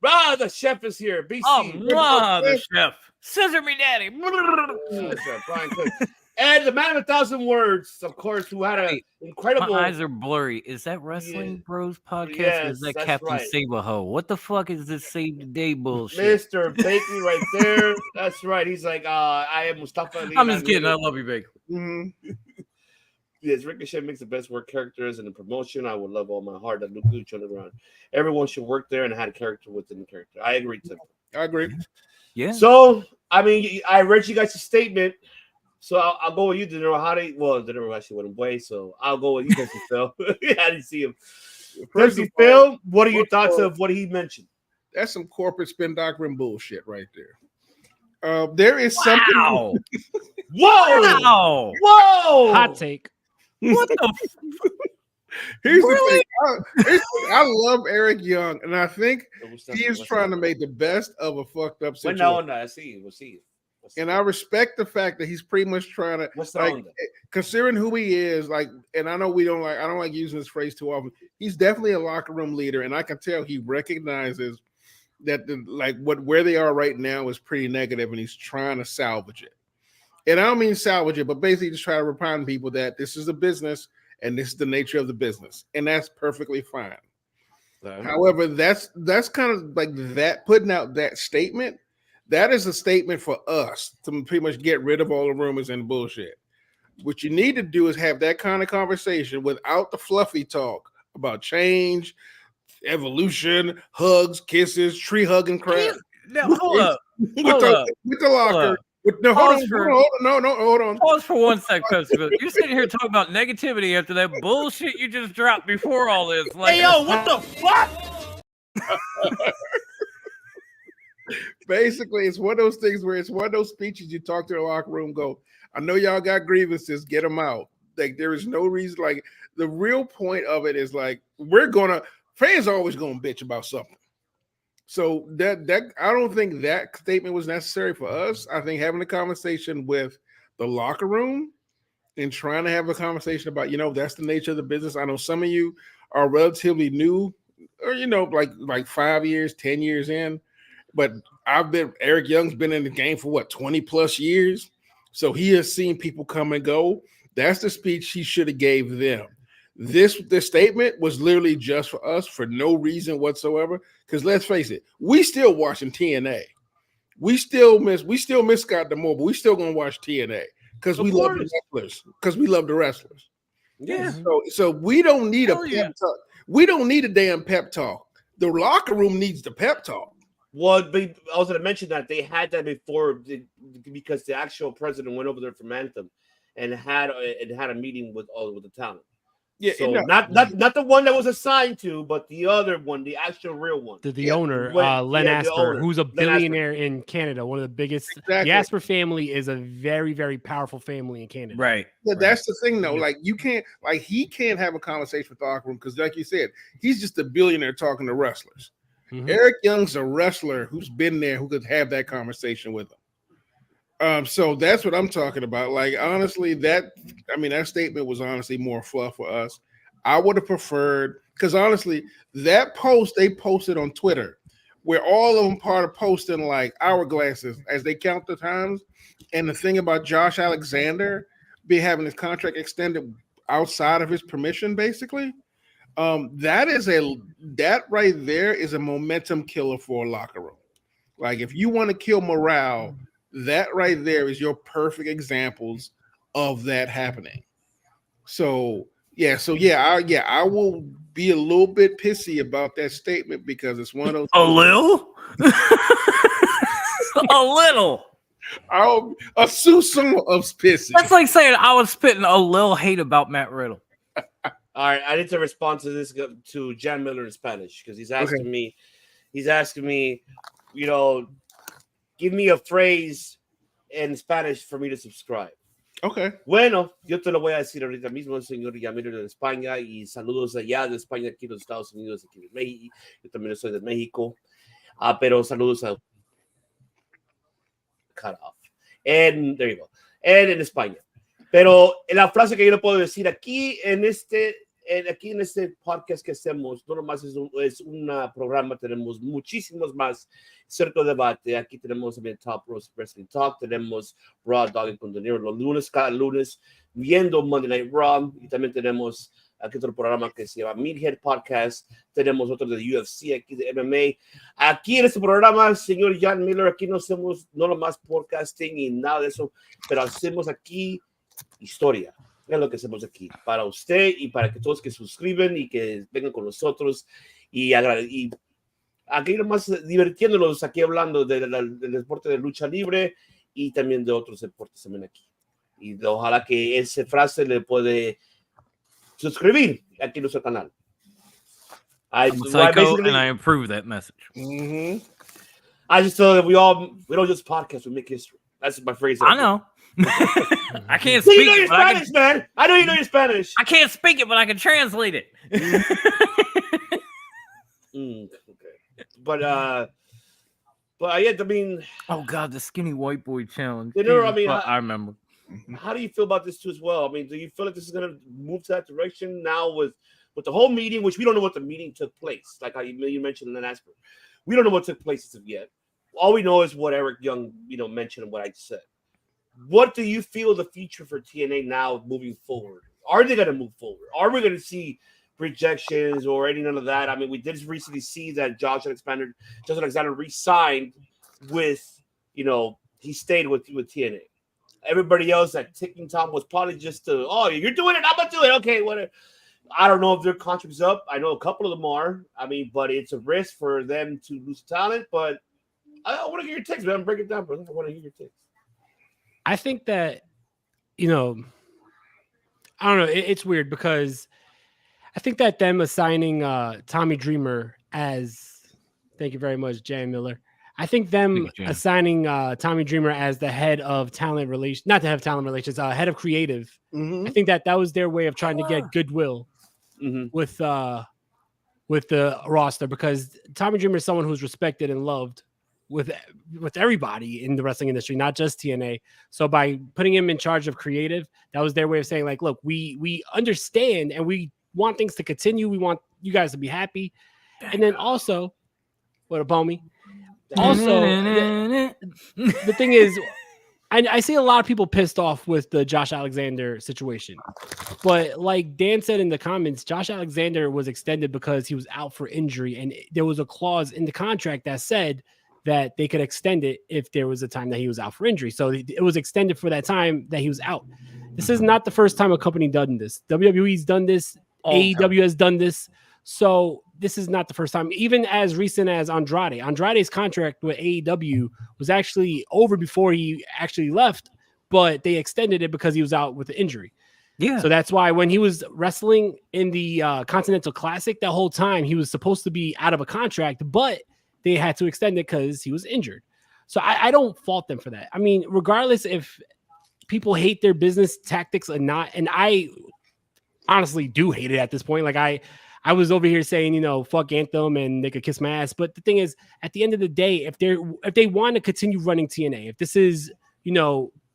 Ah, the chef is here. BC. Oh, the chef. Scissor me, daddy. That's right, Brian Cook. And the man of 1,000 words, of course, who had an incredible. My eyes are blurry. Is that Wrestling Bros podcast? Or is that Captain Saberho? What the fuck is this Save the Day bullshit? Mr. Bakery right there. That's right. He's like, I am Mustafa Ali. I'm just kidding. I love you, Bakery. Mm-hmm. Yes, Ricochet makes the best work characters in the promotion. I would love all my heart that Luke Gooch turned around. Everyone should work there and had a character within the character. I agree, Tim. I agree. Yeah. So, I mean, I read you guys' statement. So I'll go with you, De Niro. De Niro actually went away, so I'll go with you, Dusty Phil. I didn't see him. Dusty Phil, what are your thoughts of what he mentioned? That's some corporate spin doctrine bullshit right there. There is something. Whoa! Wow! Whoa! Hot take. What the? Here's the thing. I love Eric Young, and I think he is trying to make the best of a fucked up situation. No, I see. We'll see. And I respect the fact that he's pretty much trying to, like, considering who he is, like, and I know I don't like using this phrase too often. He's definitely a locker room leader, and I can tell he recognizes that where they are right now is pretty negative, and he's trying to salvage it. And I don't mean salvage it, but basically just try to remind people that this is a business and this is the nature of the business, and that's perfectly fine. However, that's kind of like that, putting out that statement. That is a statement for us to pretty much get rid of all the rumors and bullshit. What you need to do is have that kind of conversation without the fluffy talk about change, evolution, hugs, kisses, tree hugging crap. Now, hold up. With the locker. Hold on. Pause for 1 sec, Pepsi. You're sitting here talking about negativity after that bullshit you just dropped before all this. Like, hey, yo, what the fuck? Basically, it's one of those things where it's one of those speeches you talk to the locker room, go, I know y'all got grievances, get them out. Like, there is no reason. Like, the real point of it is like, fans are always gonna bitch about something. So that I don't think that statement was necessary for us. I think having a conversation with the locker room and trying to have a conversation about, that's the nature of the business. I know some of you are relatively new, or like 5 years, 10 years in. But Eric Young's been in the game for 20 plus years. So he has seen people come and go. That's the speech he should have gave them. This statement was literally just for us for no reason whatsoever. Because let's face it, we still watching TNA. We still miss Scott D'Amore, but we still gonna watch TNA because we love the wrestlers. Because we love the wrestlers. Yeah. So we don't need a pep talk. We don't need a damn pep talk. The locker room needs the pep talk. Well, I was going to mention that they had that before because the actual president went over there from Anthem and had a meeting with the talent. Yeah, so not the one that was assigned to, but the other one, the actual real one. The owner, Len Asper, who's a billionaire in Canada, one of the biggest. Exactly. The Asper family is a very, very powerful family in Canada. Right. Yeah, that's the thing, though. Like, he can't have a conversation with the locker room because, like you said, he's just a billionaire talking to wrestlers. Mm-hmm. Eric Young's a wrestler who's been there, who could have that conversation with him. So that's what I'm talking about. Like, honestly, that statement was honestly more fluff for us. I would have preferred, because honestly, that post they posted on Twitter, where all of them part of posting like hourglasses as they count the times, and the thing about Josh Alexander having his contract extended outside of his permission, basically. That right there is a momentum killer for a locker room. Like, if you want to kill morale, that right there is your perfect examples of that happening. I will be a little bit pissy about that statement because it's one of those. A little. A little. A sousson of pissy. That's like saying I was spitting a little hate about Matt Riddle. All right, I need to respond to this to Jan Miller in Spanish because he's asking me, give me a phrase in Spanish for me to subscribe. Okay. Bueno, yo te lo voy a decir ahorita mismo, señor Jan Miller de España, y saludos allá de España, aquí en los Estados Unidos, aquí de México. Yo también soy de México, pero saludos a cut off. And there you go. And en España. Pero la frase que yo le puedo decir aquí en este podcast que hacemos, no nomás es un programa, tenemos muchísimos más cierto debate. Aquí tenemos también Top Roast Wrestling Talk, tenemos Raw Dogging con De Niro los lunes, cada lunes, viendo Monday Night Raw, y también tenemos aquí otro programa que se llama Meathead Podcast, tenemos otro de UFC, aquí de MMA. Aquí en este programa, señor Jan Miller, aquí no hacemos no nomás podcasting y nada de eso, pero hacemos aquí historia. Es lo que hacemos aquí para usted y para que todos que suscriben y que vengan con nosotros y aquí nomás divirtiéndonos aquí hablando del deporte de lucha libre y también de otros deportes también aquí. Y ojalá que esa frase le puede suscribir aquí en nuestro canal. I'm a psycho and I approve that message. Mm-hmm. I just thought that we don't just podcast, we make history. That's my phrase. I know. I can't speak you know your Spanish, man. I know you know your Spanish. I can't speak it, but I can translate it. Okay. But But yeah, I mean, oh god, the skinny white boy challenge. You know, I Jesus mean, fuck, I remember. How do you feel about this too as well? I mean, do you feel like this is going to move to that direction now with the whole meeting, which we don't know what the meeting took place, like how you mentioned in the last group. We don't know what took place as of yet. All we know is what Eric Young, mentioned and what I said. What do you feel the future for TNA now moving forward? Are they going to move forward? Are we going to see projections or any none of that? I mean, we did recently see that Josh Alexander re-signed with, he stayed with TNA. Everybody else at ticking time was probably just you're doing it, I'm gonna do it. Okay, whatever. I don't know if their contract's up. I know a couple of them are. I mean, but it's a risk for them to lose talent. But I want to hear your takes, man. Break it down, brother. I want to hear your takes. I think that, I don't know. It's weird because I think that them assigning Tommy Dreamer as, thank you very much, Jan Miller. I think them assigning Tommy Dreamer as the head of talent relations, not the head of talent relations, head of creative. I think that was their way of trying to get goodwill with the roster, because Tommy Dreamer is someone who's respected and loved with everybody in the wrestling industry, not just TNA. So by putting him in charge of creative, that was their way of saying, like, look, we understand and we want things to continue. We want you guys to be happy. And then also, what about me? Also, the thing is, I see a lot of people pissed off with the Josh Alexander situation. But like Dan said in the comments, Josh Alexander was extended because he was out for injury. And there was a clause in the contract that said that they could extend it if there was a time that he was out for injury. So it was extended for that time that he was out. This is not the first time a company done this. WWE's done this. AEW has done this. So this is not the first time. Even as recent as Andrade. Andrade's contract with AEW was actually over before he actually left, but they extended it because he was out with the injury. Yeah. So that's why when he was wrestling in the Continental Classic, that whole time he was supposed to be out of a contract, but they had to extend it because he was injured. So I don't fault them for that. I mean, regardless if people hate their business tactics or not, and I honestly do hate it at this point. Like I was over here saying, fuck Anthem and they could kiss my ass. But the thing is, at the end of the day, if they want to continue running TNA, if this is,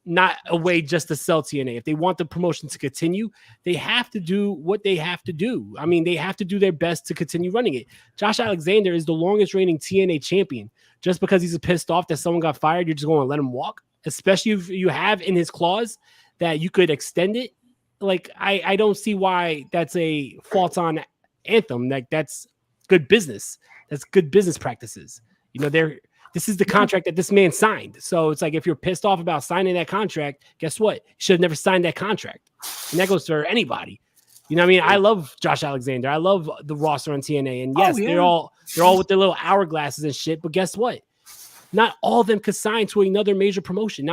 not a way just to sell TNA, if they want the promotion to continue, they have to do what they have to do. I mean, they have to do their best to continue running it. Josh Alexander is the longest reigning TNA champion. Just because he's pissed off that someone got fired, you're just going to let him walk? Especially if you have in his clause that you could extend it. Like, I don't see why that's a fault on Anthem. Like, that's good business. That's good business practices. This is the contract that this man signed. So it's like, if you're pissed off about signing that contract, guess what? You should have never signed that contract. And that goes for anybody. You know what I mean? I love Josh Alexander. I love the roster on TNA. And yes, they're all with their little hourglasses and shit. But guess what? Not all of them could sign to another major promotion.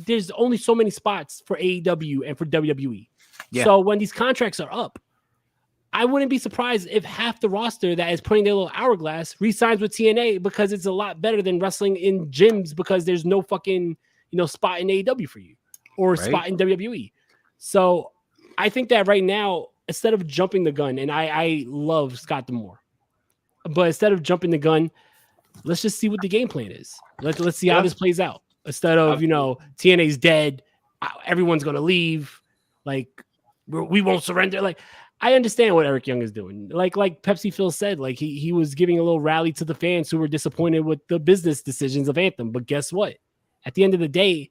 There's only so many spots for AEW and for WWE. Yeah. So when these contracts are up, I wouldn't be surprised if half the roster that is putting their little hourglass re-signs with TNA, because it's a lot better than wrestling in gyms, because there's no fucking, spot in AEW for you or spot in WWE. So I think that right now, instead of jumping the gun, and I love Scott D'Amore, but instead of jumping the gun, let's just see what the game plan is. Let's see how this plays out. Instead of, TNA's dead, everyone's going to leave. Like, we won't surrender. Like, I understand what Eric Young is doing. Like Pepsi Phil said, like he was giving a little rally to the fans who were disappointed with the business decisions of Anthem. But guess what? At the end of the day,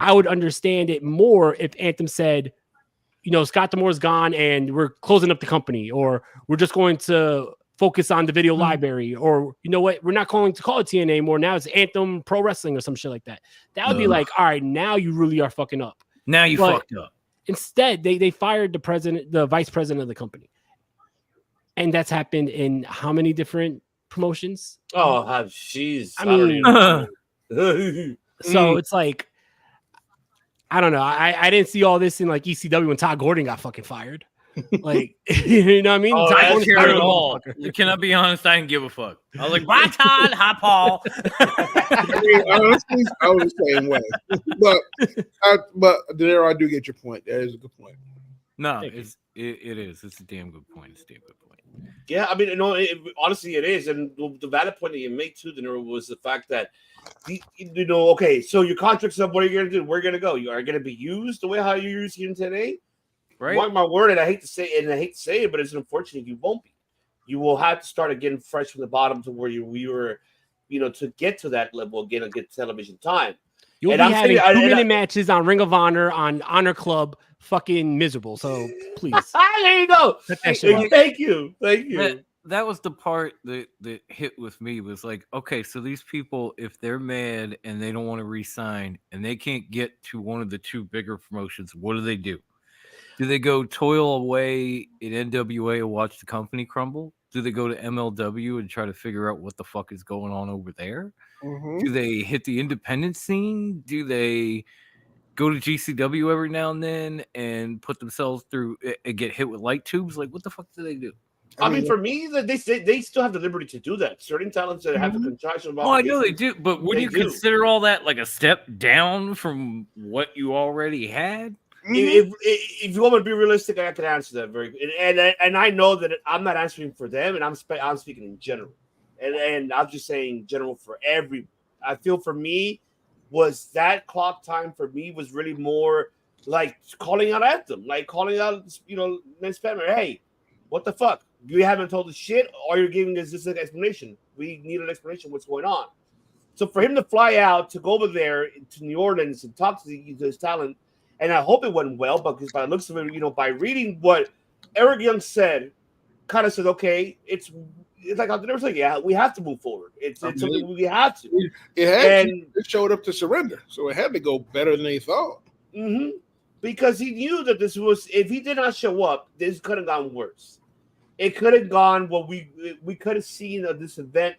I would understand it more if Anthem said, Scott D'Amore's gone and we're closing up the company, or we're just going to focus on the video library, or what, we're not going to call it TNA anymore. Now it's Anthem Pro Wrestling or some shit like that. That would be like, all right, now you really are fucking up. Now you fucked up. Instead, they fired the vice president of the company. And that's happened in how many different promotions? Oh, jeez. I mean, so it's like, I don't know. I didn't see all this in like ECW when Todd Gordon got fucking fired. Like, you know what I mean? Oh, I care at all. Can I be honest? I didn't give a fuck. I was like, bye, Todd. Hi, Paul. I mean, honestly, I was the same way. But there, I do get your point. That is a good point. No, it is. It's a damn good point. It's a damn good point. Yeah, I mean, honestly, it is. And the valid point that you made too, Deniro, was the fact that okay, so your contract's up. What are you gonna do? Where are you gonna go? You are gonna be used the way how you're used here today. Right. Mark my word, and I hate to say it, but it's unfortunate you won't be. You will have to start again fresh from the bottom to where we were, to get to that level again and get television time. You'll be having 2-minute matches on Ring of Honor, on Honor Club, fucking miserable. So please. There you go. Thank you. That was the part that hit with me, was like, okay, so these people, if they're mad and they don't want to re-sign and they can't get to one of the two bigger promotions, what do? Do they go toil away in NWA and watch the company crumble? Do they go to MLW and try to figure out what the fuck is going on over there? Mm-hmm. Do they hit the independent scene? Do they go to GCW every now and then and put themselves through and get hit with light tubes? Like, what the fuck do they do? I mean, for me, they still have the liberty to do that. Certain talents that have a contractual. Oh, I know they do, but would you consider all that like a step down from what you already had? If you want me to be realistic, I can answer that very good. And I know that I'm not answering for them, and I'm speaking in general, and I'm just saying general for every. I feel for me was that clock time for me was really more like calling out at them, like calling out Vince McMahon. Hey, what the fuck? You haven't told us shit, or you're giving us this explanation. We need an explanation. What's going on? So for him to fly out to go over there to New Orleans and talk to his talent. And I hope it went well, because by the looks of it, by reading what Eric Young said, kind of said, okay, it's like I'll never say, yeah, we have to move forward. It's something we have to. It showed up to surrender, so it had to go better than they thought. Mm-hmm. Because he knew that this was, if he did not show up, this could have gone worse. It could have gone what we could have seen of this event,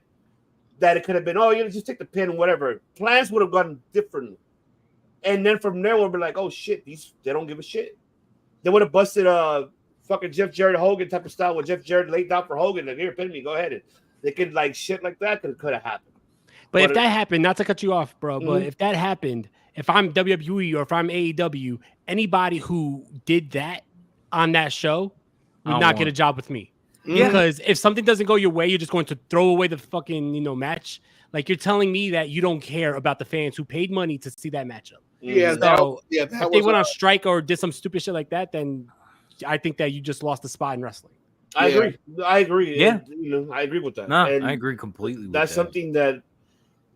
that it could have been, just take the pin, whatever. Plans would have gone differently. And then from there, we'll be like, oh, shit, they don't give a shit. They would have busted fucking Jeff Jarrett Hogan type of style where Jeff Jarrett laid down for Hogan. Like, here, pin me, go ahead. And they could, like, shit like that could have happened. But if that happened, not to cut you off, bro, but if that happened, if I'm WWE or if I'm AEW, anybody who did that on that show would not get a job with me. Yeah. Because if something doesn't go your way, you're just going to throw away the fucking, match. Like, you're telling me that you don't care about the fans who paid money to see that matchup. Yeah, so if they went on strike or did some stupid shit like that, then I think that you just lost the spot in wrestling. I agree. Yeah, I agree with that. No, I agree completely. That's something that,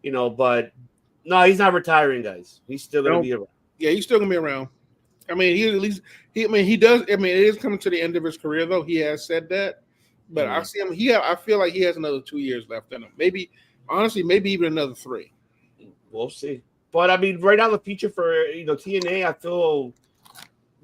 but no, he's not retiring, guys. He's still gonna be around. Yeah, he's still gonna be around. I mean, he does. I mean, it is coming to the end of his career, though. He has said that, but I see him. I feel like he has another 2 years left in him. Maybe, honestly, maybe even another 3. We'll see. But I mean, right now the future for TNA, I feel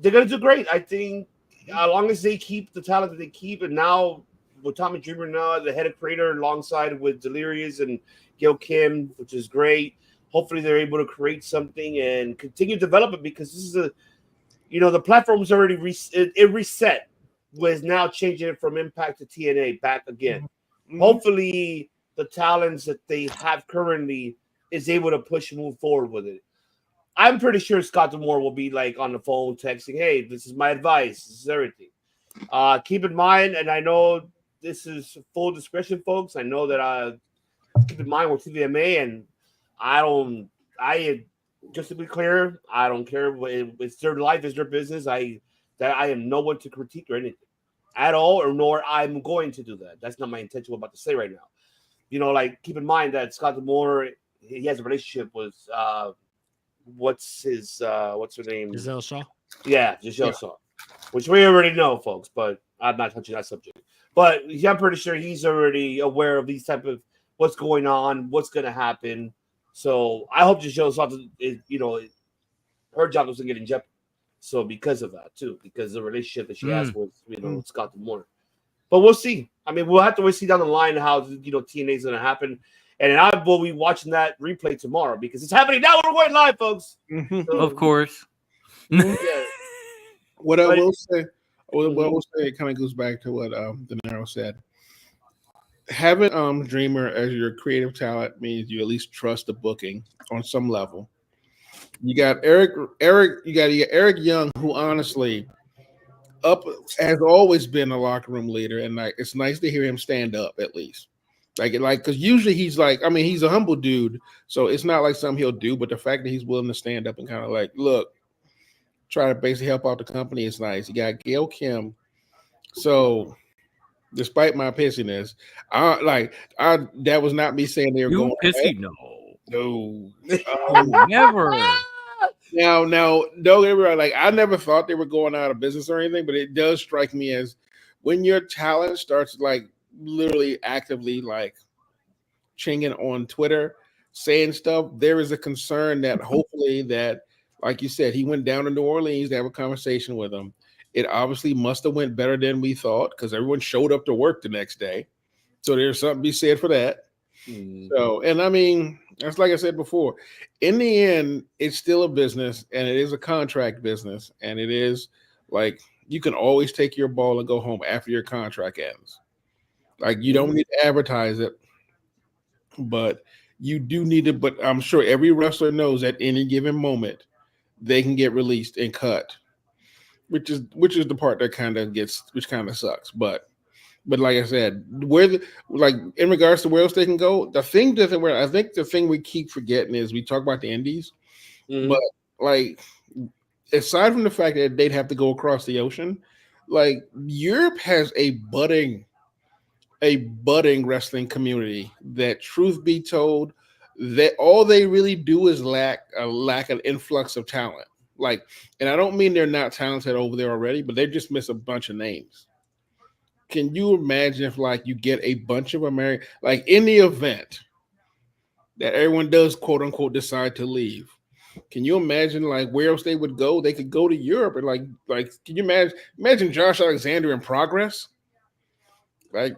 they're gonna do great. I think as long as they keep the talent that they keep, and now with Tommy Dreamer now the head of creator alongside with Delirious and Gil Kim, which is great. Hopefully they're able to create something and continue development, because this is the platform's already reset. Was now changing it from Impact to TNA back again. Mm-hmm. Hopefully the talents that they have currently is able to push and move forward with it. I'm pretty sure Scott D'Amore will be like on the phone texting, hey, this is my advice. This is everything. Keep in mind, and I know this is full discretion, folks. I know that keep in mind with TVMA, and just to be clear, I don't care. It's their life, it's their business. I am no one to critique or anything at all, or nor I'm going to do that. That's not my intention. What I'm about to say right now. Keep in mind that Scott D'Amore, he has a relationship with what's her name? Giselle Shaw. Yeah, Giselle Shaw, which we already know, folks. But I'm not touching that subject. But I'm pretty sure he's already aware of these type of what's going on, what's going to happen. So I hope Giselle Shaw, her job doesn't get in jeopardy. So because of that too, because the relationship that she has with Scott D'Amore. But we'll see. I mean, we'll have to see down the line how TNA is going to happen. And I will be watching that replay tomorrow because it's happening now. We're going live, folks. So, of course. Yeah. What I will say, it kind of goes back to what De Niro said. Having Dreamer as your creative talent means you at least trust the booking on some level. You got Eric Young, who honestly, up has always been a locker room leader, and like it's nice to hear him stand up at least. Like because usually he's like, I mean, he's a humble dude, so it's not like something he'll do. But the fact that he's willing to stand up and kind of like, look, try to basically help out the company is nice. You got Gail Kim, so despite my pissiness, that was not me saying they were going pissy. No, never. Now, don't get me wrong. Like, I never thought they were going out of business or anything, but it does strike me as when your talent starts like literally actively like chinging on Twitter, saying stuff. There is a concern that hopefully that, like you said, he went down to New Orleans to have a conversation with him. It obviously must have went better than we thought because everyone showed up to work the next day. So there's something to be said for that. So, and I mean, that's like I said before, in the end, it's still a business and it is a contract business. And it is like you can always take your ball and go home after your contract ends. Like you don't need to advertise it, but you do need to. But I'm sure every wrestler knows at any given moment they can get released and cut, which is the part that kind of sucks. But like I said, in regards to where else they can go, I think the thing we keep forgetting is we talk about the indies, but like aside from the fact that they'd have to go across the ocean, like Europe has a budding wrestling community that, truth be told, that all they really do is lack an influx of talent. Like, and I don't mean they're not talented over there already, but they just miss a bunch of names. Can you imagine if like you get a bunch of American, like in the event that everyone does quote unquote decide to leave? Can you imagine like where else they would go? They could go to Europe and like can you imagine Josh Alexander in Progress? Like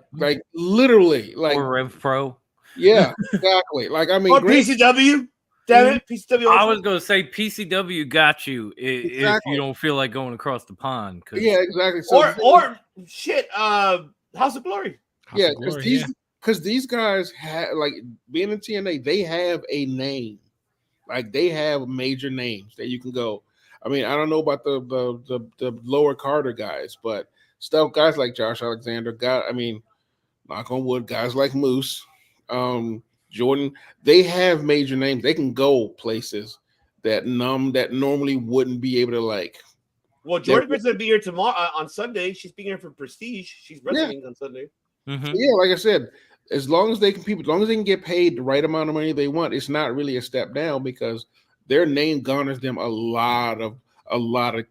literally like or Rev Pro. Yeah, exactly. Like I mean, or PCW. Damn it, PCW. I was gonna say PCW got you if you don't feel like going across the pond. Yeah, exactly. So or shit, House of Glory. Because these guys have like being in TNA, they have a name. Like they have major names that you can go. I mean, I don't know about the lower Carter guys, but guys like Josh Alexander, knock on wood, guys like Moose, Jordan, they have major names. They can go places that normally wouldn't be able to like. Well, Jordan Pitt's gonna be here tomorrow on Sunday. She's being here for Prestige. She's wrestling on Sunday. Mm-hmm. Yeah, like I said, as long as they can get paid the right amount of money they want, it's not really a step down because their name garners them a lot of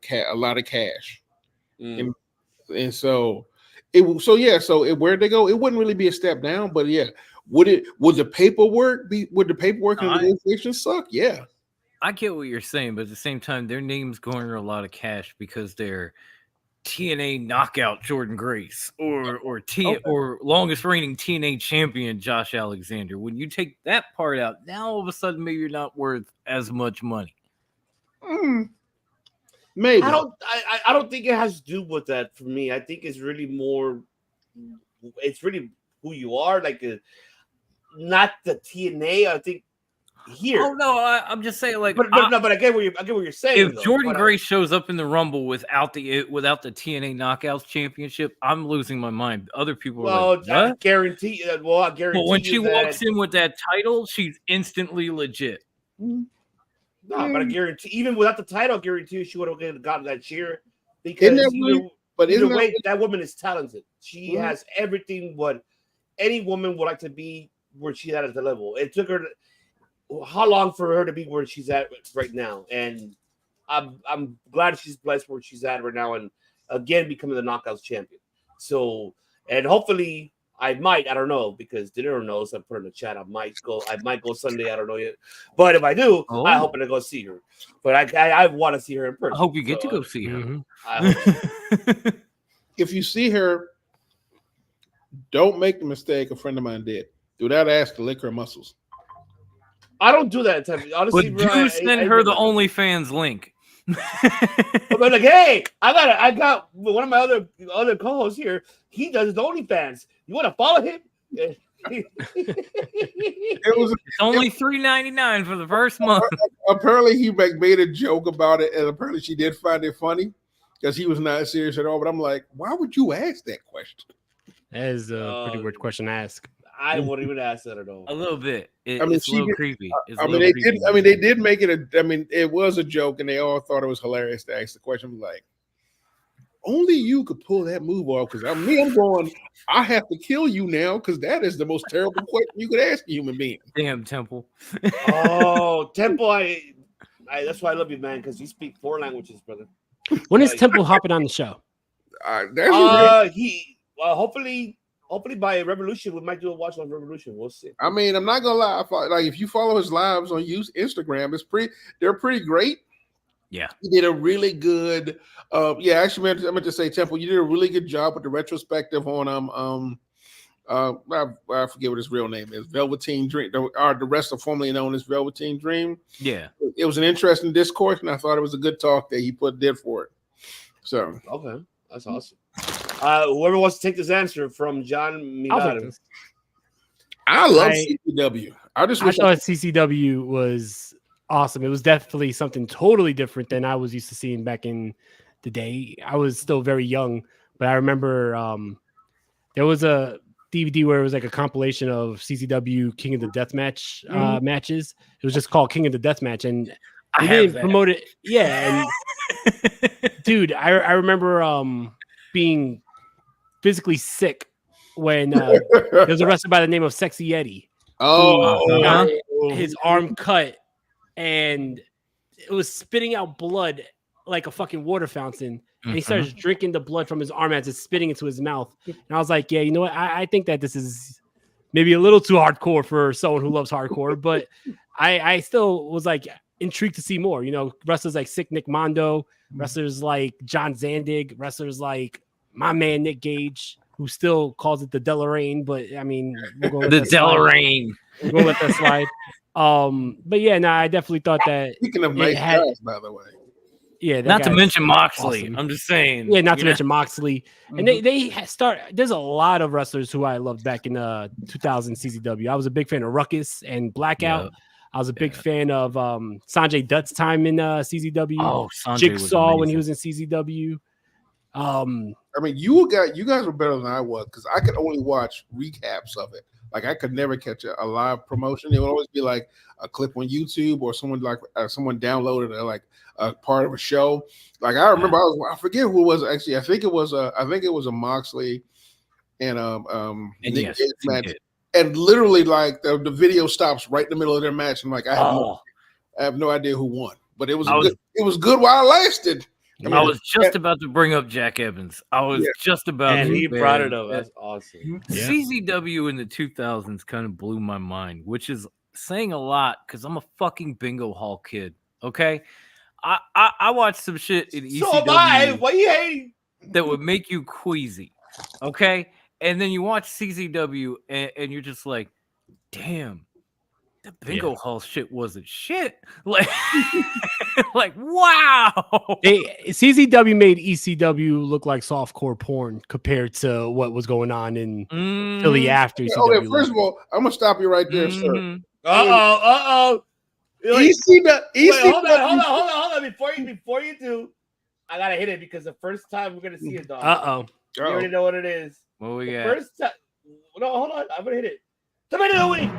cash. And so where'd they go? It wouldn't really be a step down, but yeah. Would the paperwork and the negotiation suck? Yeah. I get what you're saying, but at the same time, their names garner a lot of cash because they're TNA knockout Jordan Grace or longest reigning TNA champion Josh Alexander. When you take that part out, now all of a sudden maybe you're not worth as much money. Maybe I don't think it has to do with that for me. I think it's really who you are, like not the TNA. I think here. Oh no, I'm just saying, like, but I get what you're saying. If Jordan Grace shows up in the Rumble without the TNA Knockouts Championship, I'm losing my mind. Other people are like, I guarantee. Well, I guarantee. But when she walks in with that title, she's instantly legit. No, but I guarantee, even without the title, I guarantee she would have gotten that cheer because that woman is talented. She has everything what any woman would like to be where she's at the level. It took her how long for her to be where she's at right now, and I'm glad she's blessed where she's at right now, and again becoming the Knockouts champion. So, and hopefully, I don't know because Delorean knows. I put in the chat. I might go Sunday. I don't know yet, but if I do, I hope to go see her. But I want to see her in person. I hope you get to go see her. If you see her, don't make the mistake a friend of mine did. Do not ask to lick her muscles. I don't do that. Honestly, but do send her the OnlyFans link. But like, hey, I got one of my other co-hosts here. He does his OnlyFans. You want to follow him? It's only $3.99 for the first month. Apparently, he made a joke about it, and apparently she did find it funny. because he was not serious at all. But I'm like, why would you ask that question? That is a pretty weird question to ask. I wouldn't even ask that at all. A little bit. I mean, It's a little creepy. They did make it I mean, it was a joke, and they all thought it was hilarious to ask the question. Like, only you could pull that move off. Because I'm going, I have to kill you now because that is the most terrible question you could ask a human being. Damn, Temple. Oh, Temple, that's why I love you, man, because you speak 4 languages, brother. When is Temple hopping on the show? Hopefully by Revolution, we might do a watch on Revolution. We'll see. I mean, I'm not gonna lie. Like, if you follow his lives on Instagram, they're pretty great. Yeah, he did a really good. Actually, I meant to say, Temple, you did a really good job with the retrospective on I forget what his real name is. Velveteen Dream, the rest of formerly known as Velveteen Dream. Yeah, it was an interesting discourse, and I thought it was a good talk that he did for it. So okay, that's awesome. Whoever wants to take this answer from John Milano. I love CCW. I thought CCW was awesome. It was definitely something totally different than I was used to seeing back in the day. I was still very young, but I remember there was a DVD where it was like a compilation of CCW King of the Deathmatch matches. It was just called King of the Deathmatch, and they didn't promote it. Yeah, and dude, I remember being physically sick when he was arrested by the name of Sexy Eddie. His arm cut, and it was spitting out blood like a fucking water fountain. And he starts drinking the blood from his arm as it's spitting into his mouth. And I was like, yeah, you know what? I think that this is maybe a little too hardcore for someone who loves hardcore, but I still was like intrigued to see more. You know, wrestlers like Sick Nick Mondo, wrestlers like John Zandig, wrestlers like my man Nick Gage, who still calls it the Delorean, but I mean, we'll go with the Delorean. We'll go let that slide. But yeah, no, I definitely thought that. Speaking of nice guys, by the way. Yeah, not to mention Moxley. Awesome. I'm just saying. Yeah, not to mention Moxley. And they start. There's a lot of wrestlers who I loved back in 2000 CZW. I was a big fan of Ruckus and Blackout. Yep. I was a big fan of Sanjay Dutt's time in CZW. Oh, Jigsaw when he was in CZW. I mean, you guys were better than I was because I could only watch recaps of it. Like I could never catch a live promotion. It would always be like a clip on YouTube or someone downloaded a part of a show. Like I remember, I forget who it was actually. I think it was a Moxley and Nick Gage match. And literally, like the video stops right in the middle of their match. I'm like, I have no idea who won, but it was good while it lasted. I was just about to bring up Jack Evans. I was just about and to. He brought it up. That's awesome. Yeah. CZW in the 2000s kind of blew my mind, which is saying a lot because I'm a fucking bingo hall kid. Okay, I watched some shit in ECW. So am I. Why you hating? That would make you queasy. Okay, and then you watch CZW and you're just like, damn. The bingo hall shit wasn't shit. Like, like wow. CZW made ECW look like softcore porn compared to what was going on in Philly after ECW. Okay, first of all, I'm gonna stop you right there, sir. ECW. Hold on. Before you do, I gotta hit it because the first time we're gonna see it, dog. You already know what it is. What we got? First time. No, hold on. I'm gonna hit it. Tomato of the week.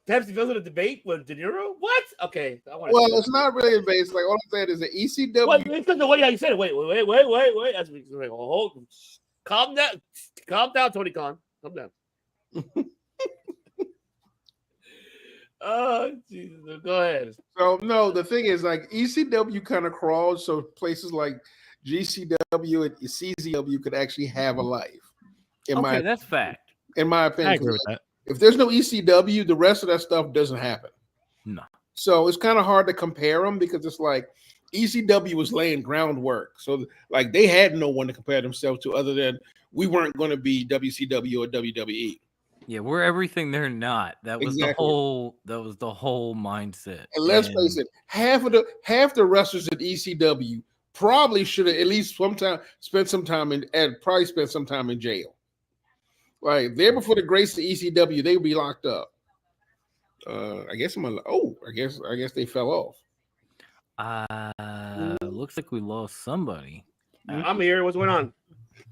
Pepsi fills in a debate with De Niro? What? Okay. It's not really a debate. It's like all I'm saying is the ECW. What? It's because the way you said it. Wait. That's hold. Calm down, Tony Khan. Calm down. Oh, Jesus. Go ahead. So, no, the thing is, like, ECW kind of crawled so places like GCW and CZW could actually have a life. That's fact. In my opinion. I agree with that. If there's no ECW, the rest of that stuff doesn't happen. No. So it's kind of hard to compare them because it's like ECW was laying groundwork. So like they had no one to compare themselves to other than we weren't going to be WCW or WWE. Yeah, we're everything they're not. That was the whole mindset. And let's face it, half the wrestlers at ECW probably should have at least spent some time in jail. Like there before the grace of ECW, they would be locked up. I guess I guess they fell off. Looks like we lost somebody. I'm here. What's going on?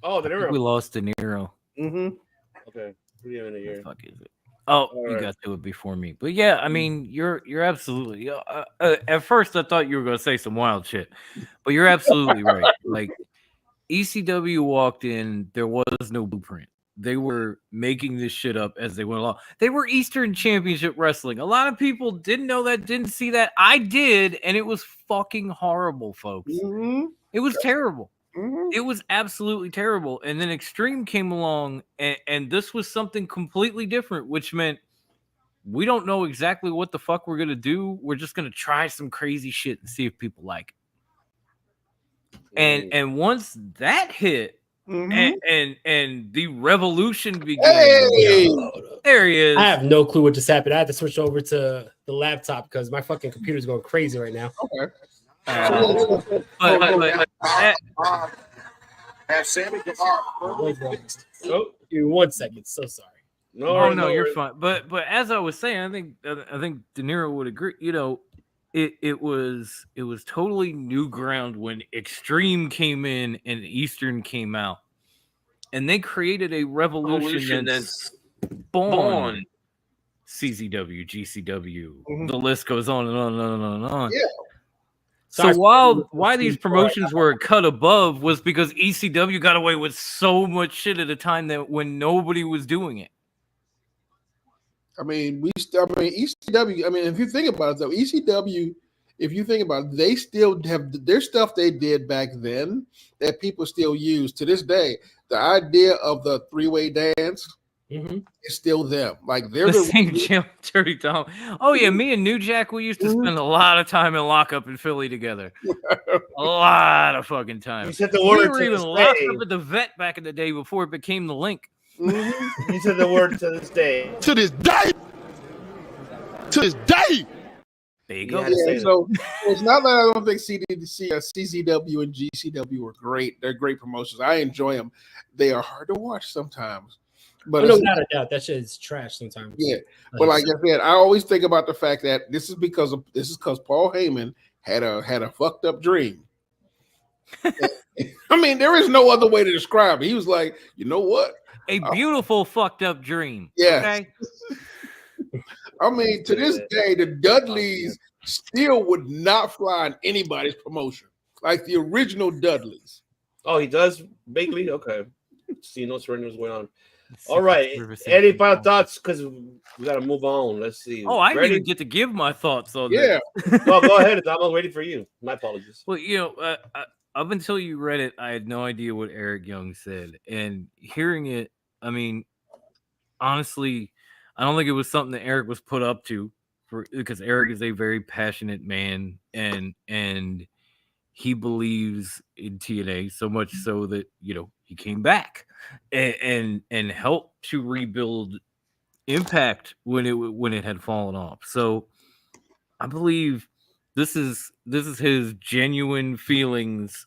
Oh, De Niro. We lost De Niro. Mm-hmm. Okay. What are you in here? Fuck is it? Oh, All you right. got to it before me. But yeah, I mean, you're absolutely. At first, I thought you were gonna say some wild shit, but you're absolutely right. Like ECW walked in, there was no blueprint. They were making this shit up as they went along. They were Eastern Championship Wrestling. A lot of people didn't know that, didn't see that. I did, and it was fucking horrible, folks. Mm-hmm. It was terrible. Mm-hmm. It was absolutely terrible. And then Extreme came along, and this was something completely different, which meant we don't know exactly what the fuck we're going to do. We're just going to try some crazy shit and see if people like it. And once that hit, and the revolution began. Hey! There he is. I have no clue what just happened. I had to switch over to the laptop because my fucking computer's going crazy right now. Okay. Sammy give me 1 second. So sorry. No, you're fine. But as I was saying, I think De Niro would agree. You know, it was totally new ground when Extreme came in and Eastern came out, and they created a revolution that's born CZW, GCW. The list goes on and on and on and on. Yeah. So why these promotions were cut above was because ECW got away with so much shit at a time that when nobody was doing it. I mean, ECW. I mean, if you think about it, though, ECW. If you think about it, they still have their stuff they did back then that people still use to this day. The idea of the three-way dance is still them. Like they're the same Jim Dirty Tom. Oh yeah, me and New Jack, we used to spend a lot of time in lockup in Philly together. A lot of fucking time. You said the word. We were even locked up at the vet back in the day before it became the Link. You said the word to this day. To this day. To this day. There you go. Yeah, so it's not that I don't think CZW and GCW are great. They're great promotions. I enjoy them. They are hard to watch sometimes. But no, without a doubt, that shit is trash sometimes. Yeah, but like I said, I always think about the fact that this is because Paul Heyman had a fucked up dream. I mean, there is no other way to describe it. He was like, you know what? A beautiful fucked up dream. Yes. Okay? I mean, to this day, the Dudleys still would not fly in anybody's promotion, like the original Dudleys. Oh, he does vaguely. Okay, see, no surrenders going on. All right, any final thoughts? Because we got to move on. Let's see. Oh, I didn't even get to give my thoughts on this. Well, go ahead. I'm waiting for you. My apologies. Well, you know, up until you read it, I had no idea what Eric Young said, and hearing it, I mean, honestly, I don't think it was something that Eric was put up to, because Eric is a very passionate man, and he believes in TNA so much so that, you know, he came back and helped to rebuild Impact when it had fallen off. So I believe this is his genuine feelings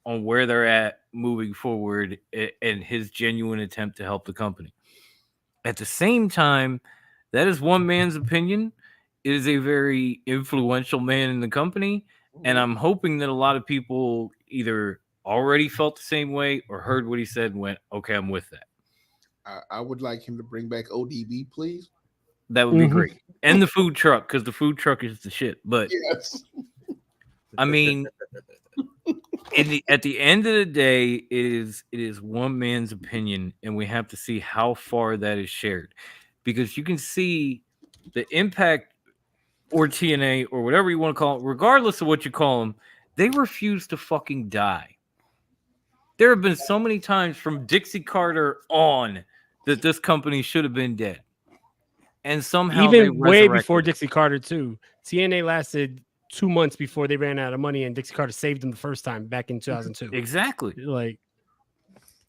on where they're at moving forward, and his genuine attempt to help the company. At the same time, that is one man's opinion. It is a very influential man in the company, and I'm hoping that a lot of people either already felt the same way or heard what he said and went, okay, I'm with that. I would like him to bring back ODB, please. That would be great. And the food truck, because the food truck is the shit. But yes. I mean, at the end of the day, it is one man's opinion, and we have to see how far that is shared, because you can see the Impact or TNA or whatever you want to call it, regardless of what you call them, they refuse to fucking die. There have been so many times from Dixie Carter on that this company should have been dead, and somehow even way before Dixie Carter too. TNA lasted 2 months before they ran out of money, and Dixie Carter saved them the first time back in 2002. Exactly. Like,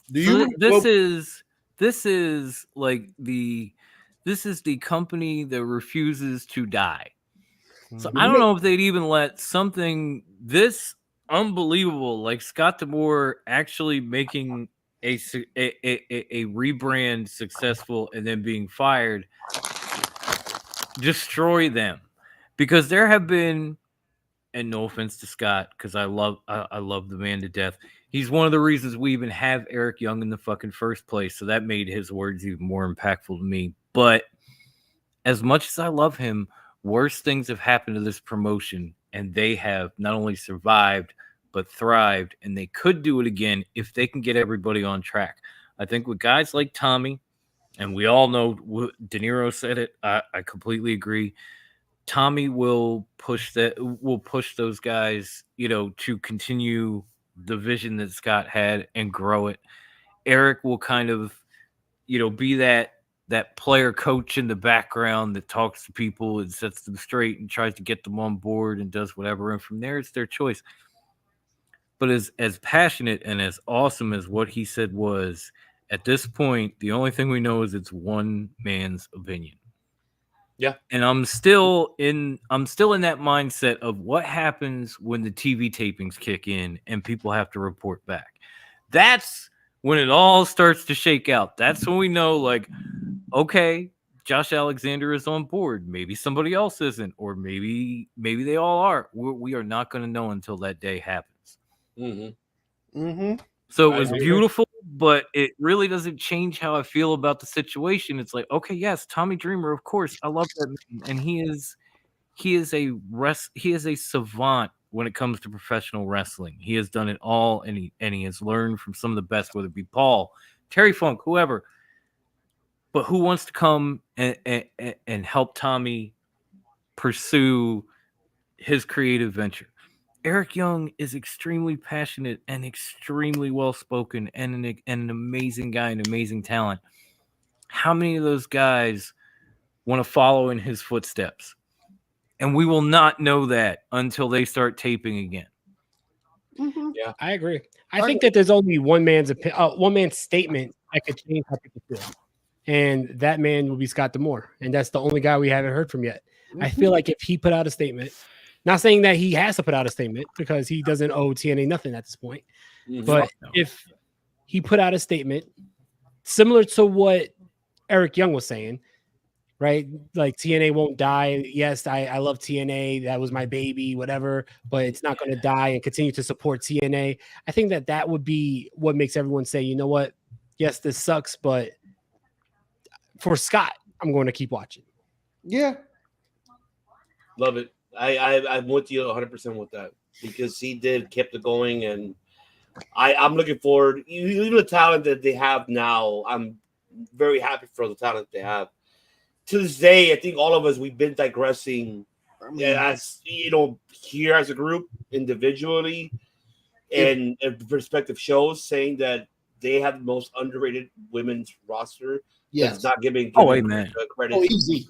this is the company that refuses to die. So I don't know if they'd even let something this unbelievable like Scott D'Amore actually making a rebrand successful and then being fired destroy them, because there have been, and no offense to Scott, because I love the man to death. He's one of the reasons we even have Eric Young in the fucking first place. So that made his words even more impactful to me. But as much as I love him, worse things have happened to this promotion, and they have not only survived but thrived, and they could do it again if they can get everybody on track. I think with guys like Tommy, and we all know De Niro said it, I completely agree. Tommy will push those guys, to continue the vision that Scott had and grow it. Eric will kind of, be that player coach in the background that talks to people and sets them straight and tries to get them on board and does whatever. And from there, it's their choice. But as passionate and as awesome as what he said was, at this point, the only thing we know is it's one man's opinion. Yeah. And I'm still in that mindset of what happens when the TV tapings kick in and people have to report back. That's when it all starts to shake out. That's when we know, like, okay, Josh Alexander is on board. Maybe somebody else isn't, or maybe they all are. We are not going to know until that day happens. Mm-hmm. Mm-hmm. So it was beautiful, but it really doesn't change how I feel about the situation. It's like, okay, yes, Tommy Dreamer, of course, I love that man, and he is a savant when it comes to professional wrestling. He has done it all, and he has learned from some of the best, whether it be Paul, Terry Funk, whoever. But who wants to come and help Tommy pursue his creative venture? Eric Young is extremely passionate and extremely well-spoken and an amazing guy, an amazing talent. How many of those guys want to follow in his footsteps? And we will not know that until they start taping again. Mm-hmm. Yeah, I agree. I think that there's only one man's statement that could change how people feel. And that man will be Scott D'Amore. And that's the only guy we haven't heard from yet. Mm-hmm. I feel like if he put out a statement, not saying that he has to put out a statement because he doesn't owe TNA nothing at this point. Mm-hmm. But if he put out a statement similar to what Eric Young was saying, right? Like TNA won't die. Yes, I love TNA. That was my baby, whatever, but it's not going to die, and continue to support TNA. I think that would be what makes everyone say, you know what? Yes, this sucks, but for Scott, I'm going to keep watching. Yeah. Love it. I'm with you 100% with that, because he kept it going, and I'm looking forward. Even the talent that they have now, I'm very happy for the talent they have. To this day, I think all of us, we've been digressing, as here as a group, individually, and perspective shows, saying that they have the most underrated women's roster. Yes, that's not giving amen. Credit. Oh, easy.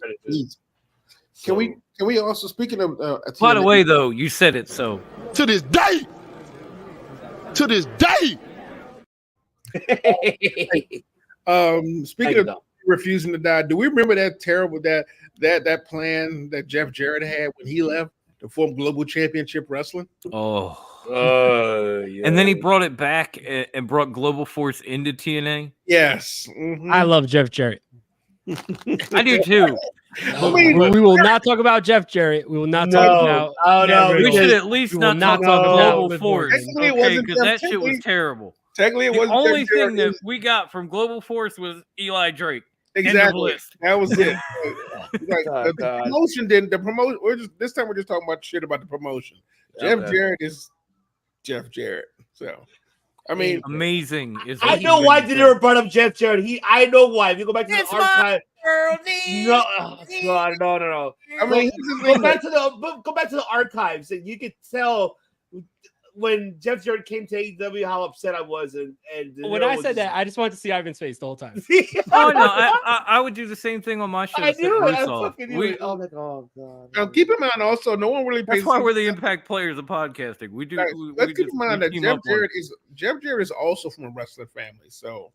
So, can we also, speaking of by the way, though, you said it, so to this day speaking of refusing to die, do we remember that terrible that plan that Jeff Jarrett had when he left to form Global Championship Wrestling? Yeah. And then he brought it back and brought Global Force into TNA. Yes. Mm-hmm. I love Jeff Jarrett. I do too. We will not talk about Jeff Jarrett. We will not talk about. Oh no, we should at least not talk about Global Force. Okay, because that shit was terrible. Technically, it the wasn't only thing that we got from Global Force was Eli Drake. Exactly. That was it. The promotion didn't. The promotion. This time we're just talking about shit about the promotion. Jeff Jarrett is Jeff Jarrett. So, I mean, amazing. I know why they never brought up Jeff Jarrett. I know why. If you go back to the archive. No, God, no. I mean, go back to the archives, and you could tell when Jeff Jarrett came to AEW how upset I was. And when I said that, I just wanted to see Ivan's face the whole time. Oh no, I would do the same thing on my show. I do. I fucking do. Oh God. Now keep in mind also, no one really pays. That's why we're the Impact players of podcasting. We do. Let's keep in mind that Jeff Jarrett is also from a wrestling family, so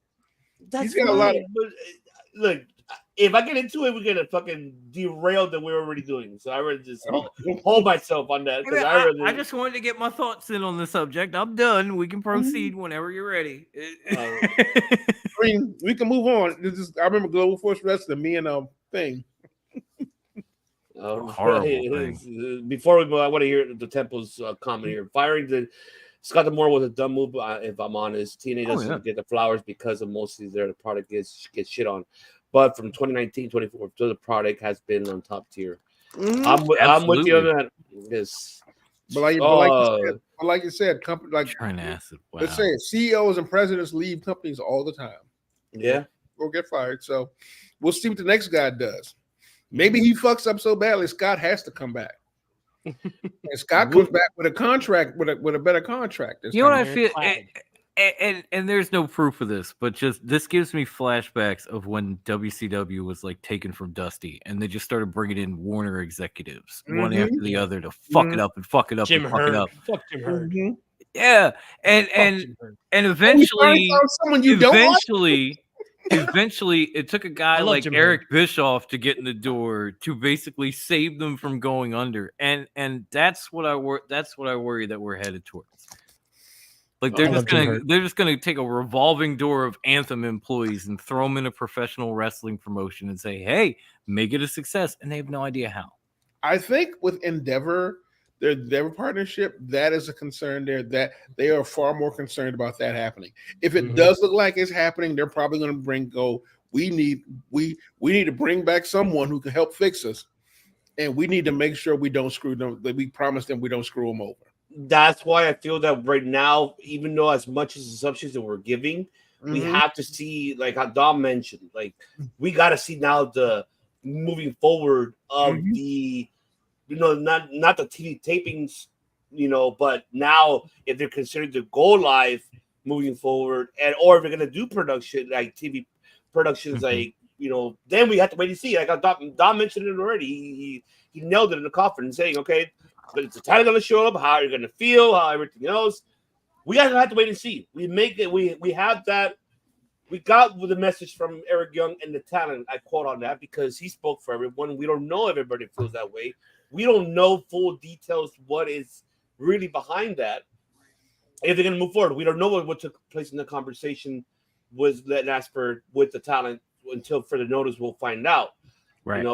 he's got a lot of. Look, if I get into it, we're gonna fucking derail that we're already doing. So I rather just hold myself on that because I just wanted to get my thoughts in on the subject. I'm done. We can proceed whenever you're ready. I mean, we can move on. I remember Global Force Wrestling, me and thing. Horrible thing. Before we go, I want to hear the Temple's comment here. Firing Scott D'Amore was a dumb move, if I'm honest. TNA doesn't get the flowers because of mostly the product gets shit on. But from 2019, 24, the product has been on top tier. I'm with you on that. Yes. But like you said, company like trying to acid. Wow. Let's say it, CEOs and presidents leave companies all the time. Yeah. Or get fired. So we'll see what the next guy does. Maybe he fucks up so badly, Scott has to come back. And Scott comes back with a contract, with a better contract. You know what I feel? And there's no proof of this, but just this gives me flashbacks of when WCW was like taken from Dusty, and they just started bringing in Warner executives one after the other to fuck it up and fuck it up and fuck it up. Fuck Jim Herd. Yeah, and eventually, eventually, it took a guy like Eric Bischoff to get in the door to basically save them from going under, and that's what I worry that we're headed towards. Like they're just gonna take a revolving door of Anthem employees and throw them in a professional wrestling promotion and say, "Hey, make it a success," and they have no idea how. I think with Endeavor, their Endeavor partnership, that is a concern there. That they are far more concerned about that happening. If it does look like it's happening, they're probably going to we need to bring back someone who can help fix us, and we need to make sure we don't screw them. That we promise them we don't screw them over. That's why I feel that right now, even though as much as assumptions that we're giving, we have to see, like how Dom mentioned, like we got to see now the moving forward of the, not the TV tapings, but now if they're considered to go live moving forward, and or if they're gonna do production like TV productions, like then we have to wait and see. Like Dom mentioned it already. He nailed it in the coffin and saying, okay. But it's the talent going to show up, how you're going to feel, how everything else. We guys have to wait and see. We make it. We have that. We got the message from Eric Young and the talent. I quote on that because he spoke for everyone. We don't know if everybody feels that way. We don't know full details what is really behind that. If they're going to move forward, we don't know what took place in the conversation was let Asper with the talent until further notice. We'll find out. Right.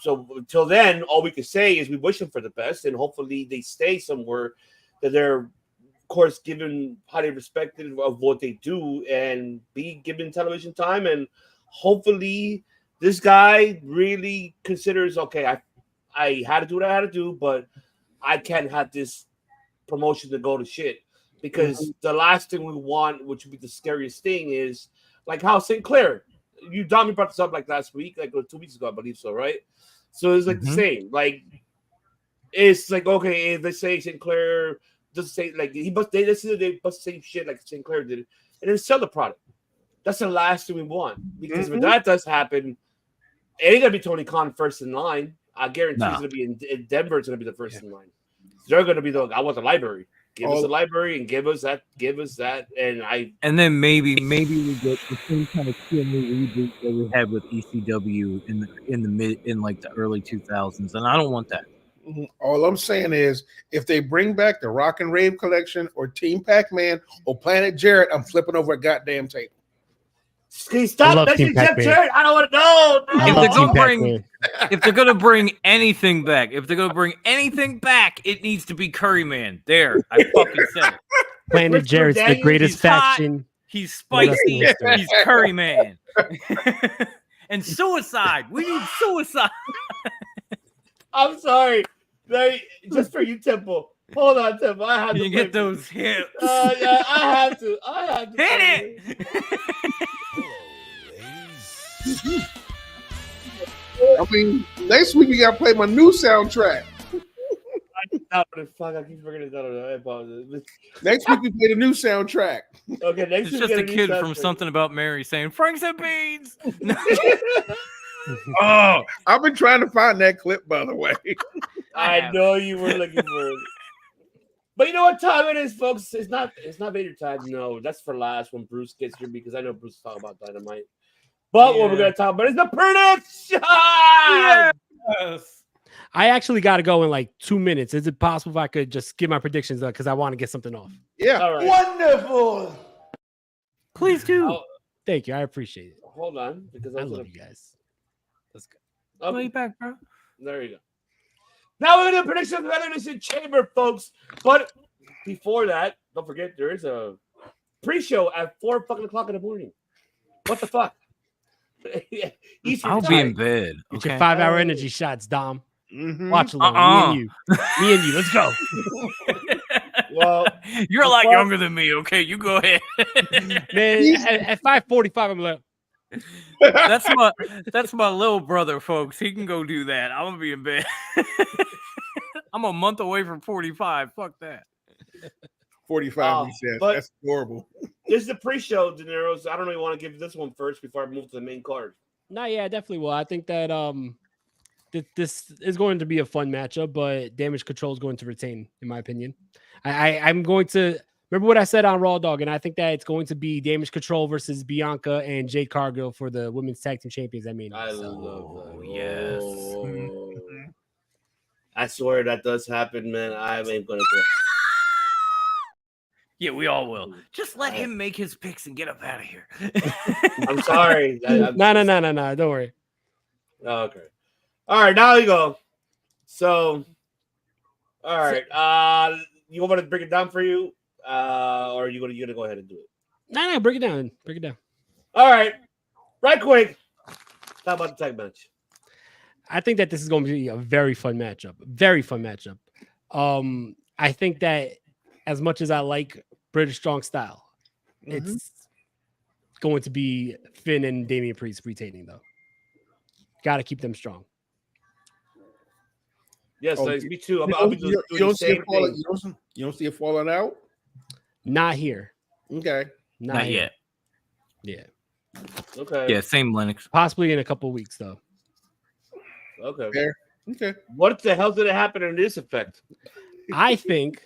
So until then, all we can say is we wish them for the best, and hopefully they stay somewhere that they're, of course, given highly respected of what they do and be given television time. And hopefully this guy really considers, okay, I had to do what I had to do, but I can't have this promotion to go to shit. Because the last thing we want, which would be the scariest thing, is like how Sinclair, Dom brought this up like last week, like 2 weeks ago, I believe so, right? So it's like the same. Like it's like, okay, if they say Sinclair doesn't say like they bust the same shit like Sinclair did, and then sell the product. That's the last thing we want. Because if that does happen, it ain't gonna be Tony Khan first in line. I guarantee it's gonna be in Denver. It's gonna be the first in line. They're gonna be I want the library. Give us a library and give us that, and then maybe we get the same kind of TNA reboot that we had with ECW in like the early 2000s, and I don't want that. All I'm saying is, if they bring back the Rock and Rave collection or Team Pac-Man or Planet Jarrett, I'm flipping over a goddamn table. Can you stop mentioning Jeff Jarrett? I don't want to know. If they're gonna bring anything back, it needs to be Curryman. There, I fucking said it. Planet Jarrett's the greatest faction. He's spicy. He's Curryman. And Suicide. We need Suicide. I'm sorry. Just for you, Temple. Hold on, Temple. I have to get those hips. Yeah, I have to hit it. I mean, next week we got to play my new soundtrack. I keep forgetting that. I apologize. Next week we play the new soundtrack. Okay, it's just a kid from Something About Mary saying Franks and Beans. Oh, I've been trying to find that clip, by the way. I know you were looking for it. But you know what time it is, folks? It's not Vader time. No, that's for last when Bruce gets here because I know Bruce is talking about Dynamite. But what we're going to talk about is the prediction. Yes. I actually got to go in like 2 minutes. Is it possible if I could just give my predictions because I want to get something off? Yeah. All right. Wonderful. Please do. Oh, Thank you. I appreciate it. hold on, because I love you guys. Let's go. Okay. Play back, bro. There you go. Now we're going to do predictions of the Elimination Chamber, folks. But before that, don't forget there is a pre-show at 4 fucking o'clock in the morning. What the fuck? Eastern I'll time. be in bed. Get Okay. your 5-hour energy shots, Dom. Mhm. Watch along. Me and you. Let's go. Well, You're a lot younger than me. Okay, you go ahead. Man, at 5:45, I'm like, That's my little brother, folks. He can go do that. I'm gonna be in bed. I'm a month away from 45. Fuck that. 45, he says. but- That's adorable. This is the pre-show, De Niro's. I don't really want to give this one first before I move to the main card. no, yeah, I definitely will. I think that this is going to be a fun matchup, but Damage Control is going to retain, in my opinion. I'm going to remember what I said on Raw Dog, and I think that it's going to be Damage Control versus Bianca and Jade Cargill for the Women's Tag Team Champions. I mean, I love that. Yes. Oh. I swear that does happen, man. I ain't gonna do it. Yeah, we all will. Just let him make his picks and get up out of here. I'm sorry. no. Don't worry. Okay. All right, now you go. So, all right. You want me to break it down for you, or are you gonna go ahead and do it? No, break it down. Break it down. All right, right quick. How about the tag match? I think that this is going to be a very fun matchup. Very fun matchup. I think that as much as I like British Strong Style, it's going to be Finn and Damian Priest retaining, though. Got to keep them strong. Yes, me too. You don't see it falling out? Not here. Okay. Not here. yet. Yeah. Okay. Yeah, same Lennox. Possibly in a couple weeks, though. Okay. Fair. Okay. What the hell did it happen in this effect? I think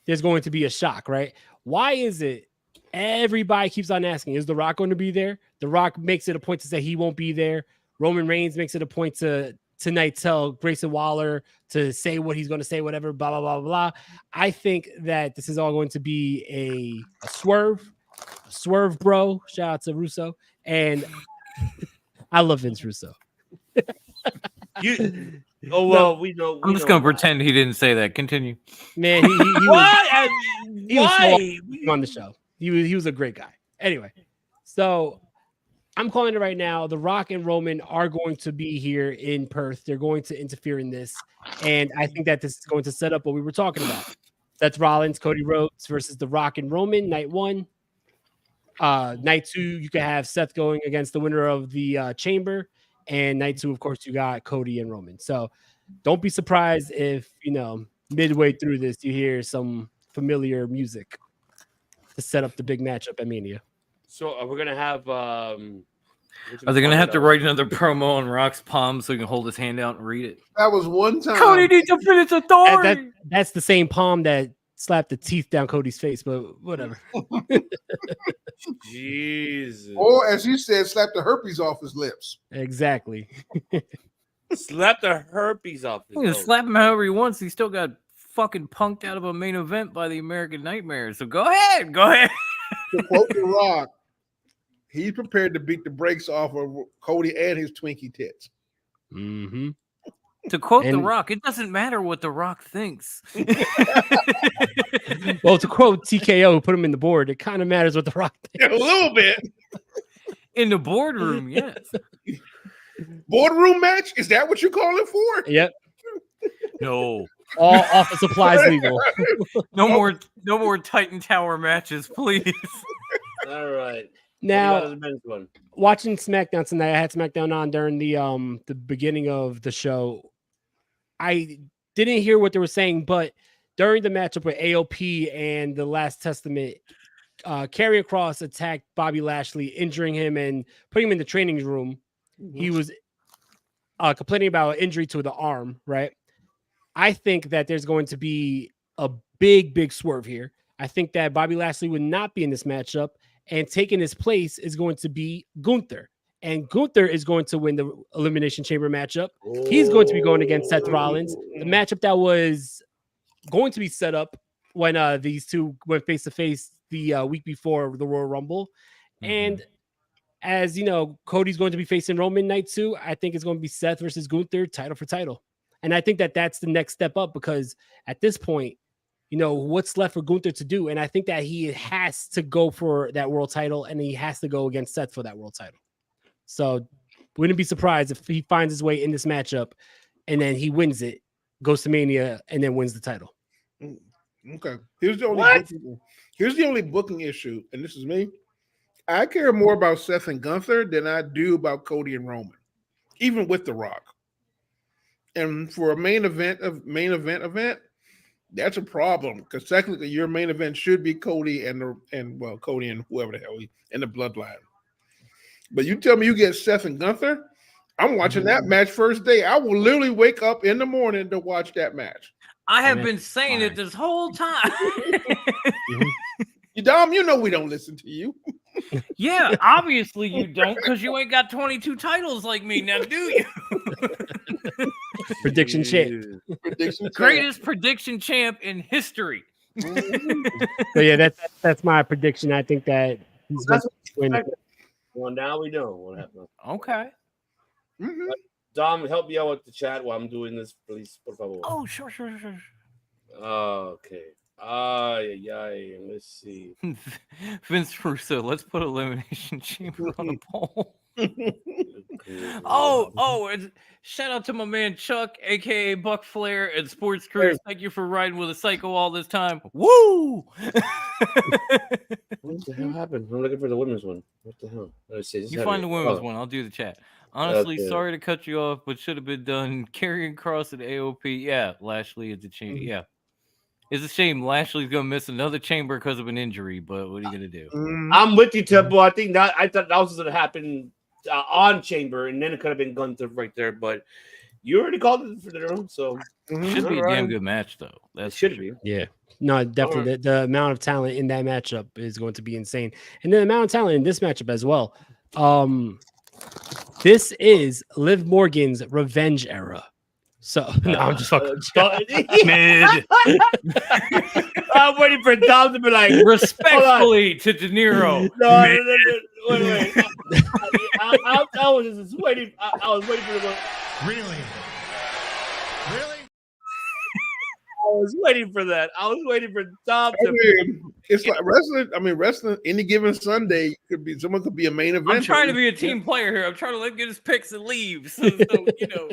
there's going to be a shock, right? Why is it everybody keeps on asking, is The Rock going to be there? The Rock makes it a point to say he won't be there. Roman Reigns makes it a point to tonight tell Grayson Waller to say what he's going to say, whatever, blah, blah, blah, blah. I think that this is all going to be a swerve, bro. Shout out to Russo. And I love Vince Russo. We know. I'm just gonna pretend he didn't say that. Continue. Man, he Why? was on the show. He was a great guy. Anyway, so I'm calling it right now. The Rock and Roman are going to be here in Perth. They're going to interfere in this, and I think that this is going to set up what we were talking about. Seth Rollins, Cody Rhodes versus The Rock and Roman. Night 1. Night 2, you could have Seth going against the winner of the Chamber. And night 2, of course, you got Cody and Roman. So don't be surprised if, midway through this, you hear some familiar music to set up the big matchup at Mania. So we're going to have... Are they going to have to write another promo on Rock's palm so he can hold his hand out and read it? That was one time. Cody needs to finish authority. That's the same palm that slapped the teeth down Cody's face, but whatever. Jesus. Or, as you said, slap the herpes off his lips. Exactly. Slap the herpes off his You can lips. slap him however he wants. He still got fucking punked out of a main event by the American Nightmare. So go ahead. To quote The Rock, he's prepared to beat the brakes off of Cody and his Twinkie tits. Mm-hmm. To quote The Rock, it doesn't matter what The Rock thinks. Well, to quote TKO, who put him in the board, it kind of matters what The Rock thinks. A little bit. In the boardroom, yes. Boardroom match? Is that what you call it for? Yep. No. All office supplies legal. No more Titan Tower matches, please. All right. Now, watching SmackDown tonight, I had SmackDown on during the beginning of the show. I didn't hear what they were saying, but during the matchup with AOP and the Last Testament, Karrion Kross attacked Bobby Lashley, injuring him and putting him in the training room. He was complaining about injury to the arm, right? I think that there's going to be a big swerve here. I think that Bobby Lashley would not be in this matchup, and taking his place is going to be Gunther. and Gunther is going to win the Elimination Chamber matchup. He's going to be going against Seth Rollins, the matchup that was going to be set up when these two went face to face the week before the Royal Rumble. And as you know, Cody's going to be facing Roman night 2. I think it's going to be Seth versus Gunther, title for title. And I think that that's the next step up, because at this point, you know, what's left for Gunther to do? And I think that he has to go for that world title, and he has to go against Seth for that world title. So wouldn't be surprised if he finds his way in this matchup and then he wins it, goes to Mania, and then wins the title. Okay. Here's the only booking issue, and this is me. I care more about Seth and Gunther than I do about Cody and Roman, even with The Rock. And for a main event, that's a problem, because technically your main event should be Cody and Cody and whoever the hell in the bloodline. But you tell me you get Seth and Gunther, I'm watching that match first day. I will literally wake up in the morning to watch that match. I have been saying it this whole time. Dom, you know we don't listen to you. Yeah, obviously you don't, because you ain't got 22 titles like me now, do you? Prediction champ. Greatest prediction champ in history. So yeah, that's my prediction. I think that he's going to win. Well, now we know what happened. Okay. Dom, help me out with the chat while I'm doing this, please. Por favor. Oh, sure. Okay. Let's see. Vince Russo, let's put Elimination Chamber on a poll. Shout out to my man Chuck, aka Buck Flair, and Sports Crew. Thank you for riding with a psycho all this time. Woo! What the hell happened? I'm looking for the women's one. What the hell? Let's see. You find the women's one. I'll do the chat. Honestly, sorry to cut you off, but should have been done. Karrion Kross at AOP. Yeah, Lashley is the chamber. Yeah. It's a shame Lashley's gonna miss another chamber because of an injury, but what are you gonna do? I'm with you, Temple. I thought that was gonna happen on Chamber, and then it could have been Gunther right there. But you already called it for their own, so should be a damn good match, though. That should be. Yeah, no, definitely. Right. The amount of talent in that matchup is going to be insane, and the amount of talent in this matchup as well. This is Liv Morgan's revenge era. So no, I'm just fucking mid. I'm waiting for Dom to be like, respectfully to De Niro. No, wait. I was just waiting. I was waiting for the Really? I was waiting for that. I was waiting for Dom to. It's like wrestling. Wrestling. Any given Sunday someone could be a main event. I'm trying to be a team player here. I'm trying to let him get his picks and leave. So you know.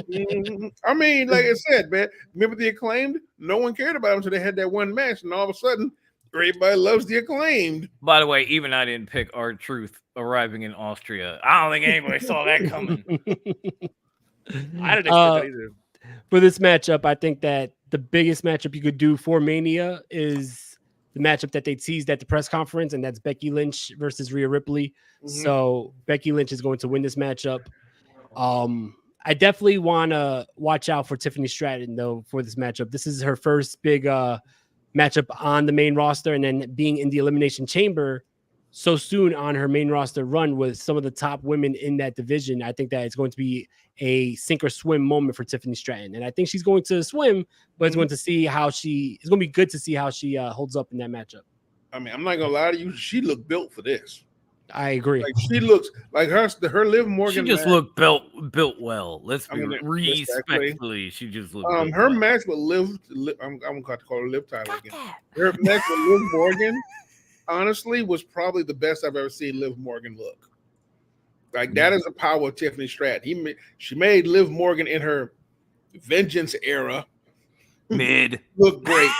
Like I said, man. Remember the Acclaimed? No one cared about them until they had that one match, and all of a sudden, everybody loves the Acclaimed. By the way, even I didn't pick R-Truth arriving in Austria. I don't think anybody saw that coming. I didn't expect that either. For this matchup, I think that the biggest matchup you could do for Mania is the matchup that they teased at the press conference, and that's Becky Lynch versus Rhea Ripley. So Becky Lynch is going to win this matchup. I definitely want to watch out for Tiffany Stratton, though, for this matchup. This is her first big matchup on the main roster, and then being in the Elimination Chamber so soon on her main roster run with some of the top women in that division. I think that it's going to be a sink or swim moment for Tiffany Stratton. And I think she's going to swim, but it's going to see how it's going to be good to see how she holds up in that matchup. I mean, I'm not going to lie to you. She looked built for this. I agree. Like she looks like her Liv Morgan. She just looked built well. Let's be respectfully. She just looked. Her match with Liv. I'm going to call her Liv Tyler again. Her match with Liv Morgan, honestly, was probably the best I've ever seen Liv Morgan look. Like that is the power of Tiffany Stratton. She made Liv Morgan in her Vengeance era mid look great.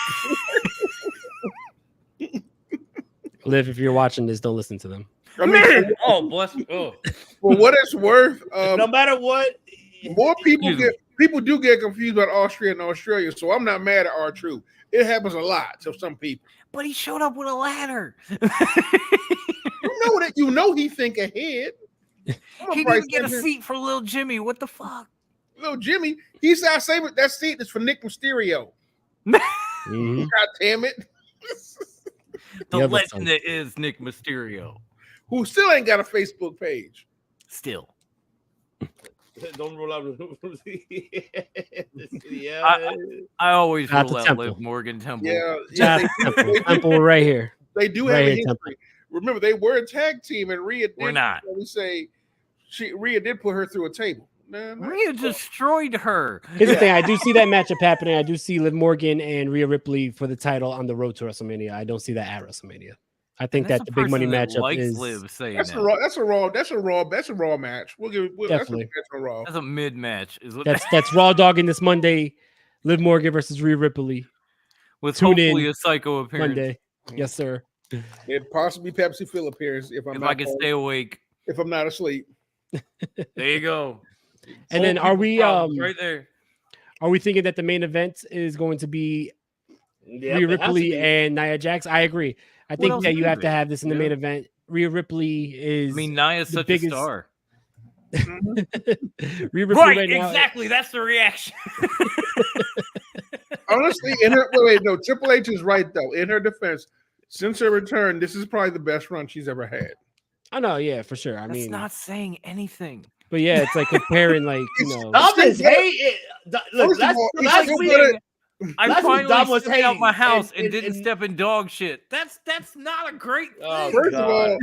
Liv, if you're watching this, don't listen to them. I mean, bless me. Oh. For what it's worth, no matter what, more people do get confused about Austria and Australia. So I'm not mad at R-Truth. It happens a lot to some people. But he showed up with a ladder. You know he think ahead. He didn't get a seat for Lil Jimmy. What the fuck? Lil Jimmy, he's not saying that seat is for Nick Mysterio. God damn it. The legend that is Nick Mysterio. Who still ain't got a Facebook page. Still. Don't roll out. I always Not rule the out Temple. Liv Morgan Temple. Yeah, Temple right here. They do Right have a here, history. Temple. Remember, they were a tag team, and Rhea did. We're not. We say Rhea did put her through a table. Rhea destroyed her. Here's the thing: I do see that matchup happening. I do see Liv Morgan and Rhea Ripley for the title on the road to WrestleMania. I don't see that at WrestleMania. I think that's that a the big money person that matchup likes is Liv saying That's that. a raw match. Definitely. That's a raw. That's a mid match. Is what That's Raw dogging this Monday. Liv Morgan versus Rhea Ripley. with Tune hopefully in a psycho appearance. Monday. Yes, sir. It possibly Pepsi Phil appears if I'm If not I can stay awake. if I'm not asleep. There you go. And then are we right there? Are we thinking that the main event is going to be Yep, Rhea it has to Ripley be. and Nia Jax? I agree. I think else that you is have to there? have this in the main event. Rhea Ripley is I mean, Nia's the such biggest a star. Rhea Ripley Right, right now. exactly. That's the reaction. Honestly, no, Triple H is right though. In her defense, since her return, this is probably the best run she's ever had. I know, yeah, for sure. I That's mean, not saying anything. but yeah, it's like comparing, like Dom is hating. Look, First of all, it's last still week. better- I Last week, Dom finally was stepped out hating, my house and- and didn't and- step in dog shit. That's not a great thing. Oh, First of God.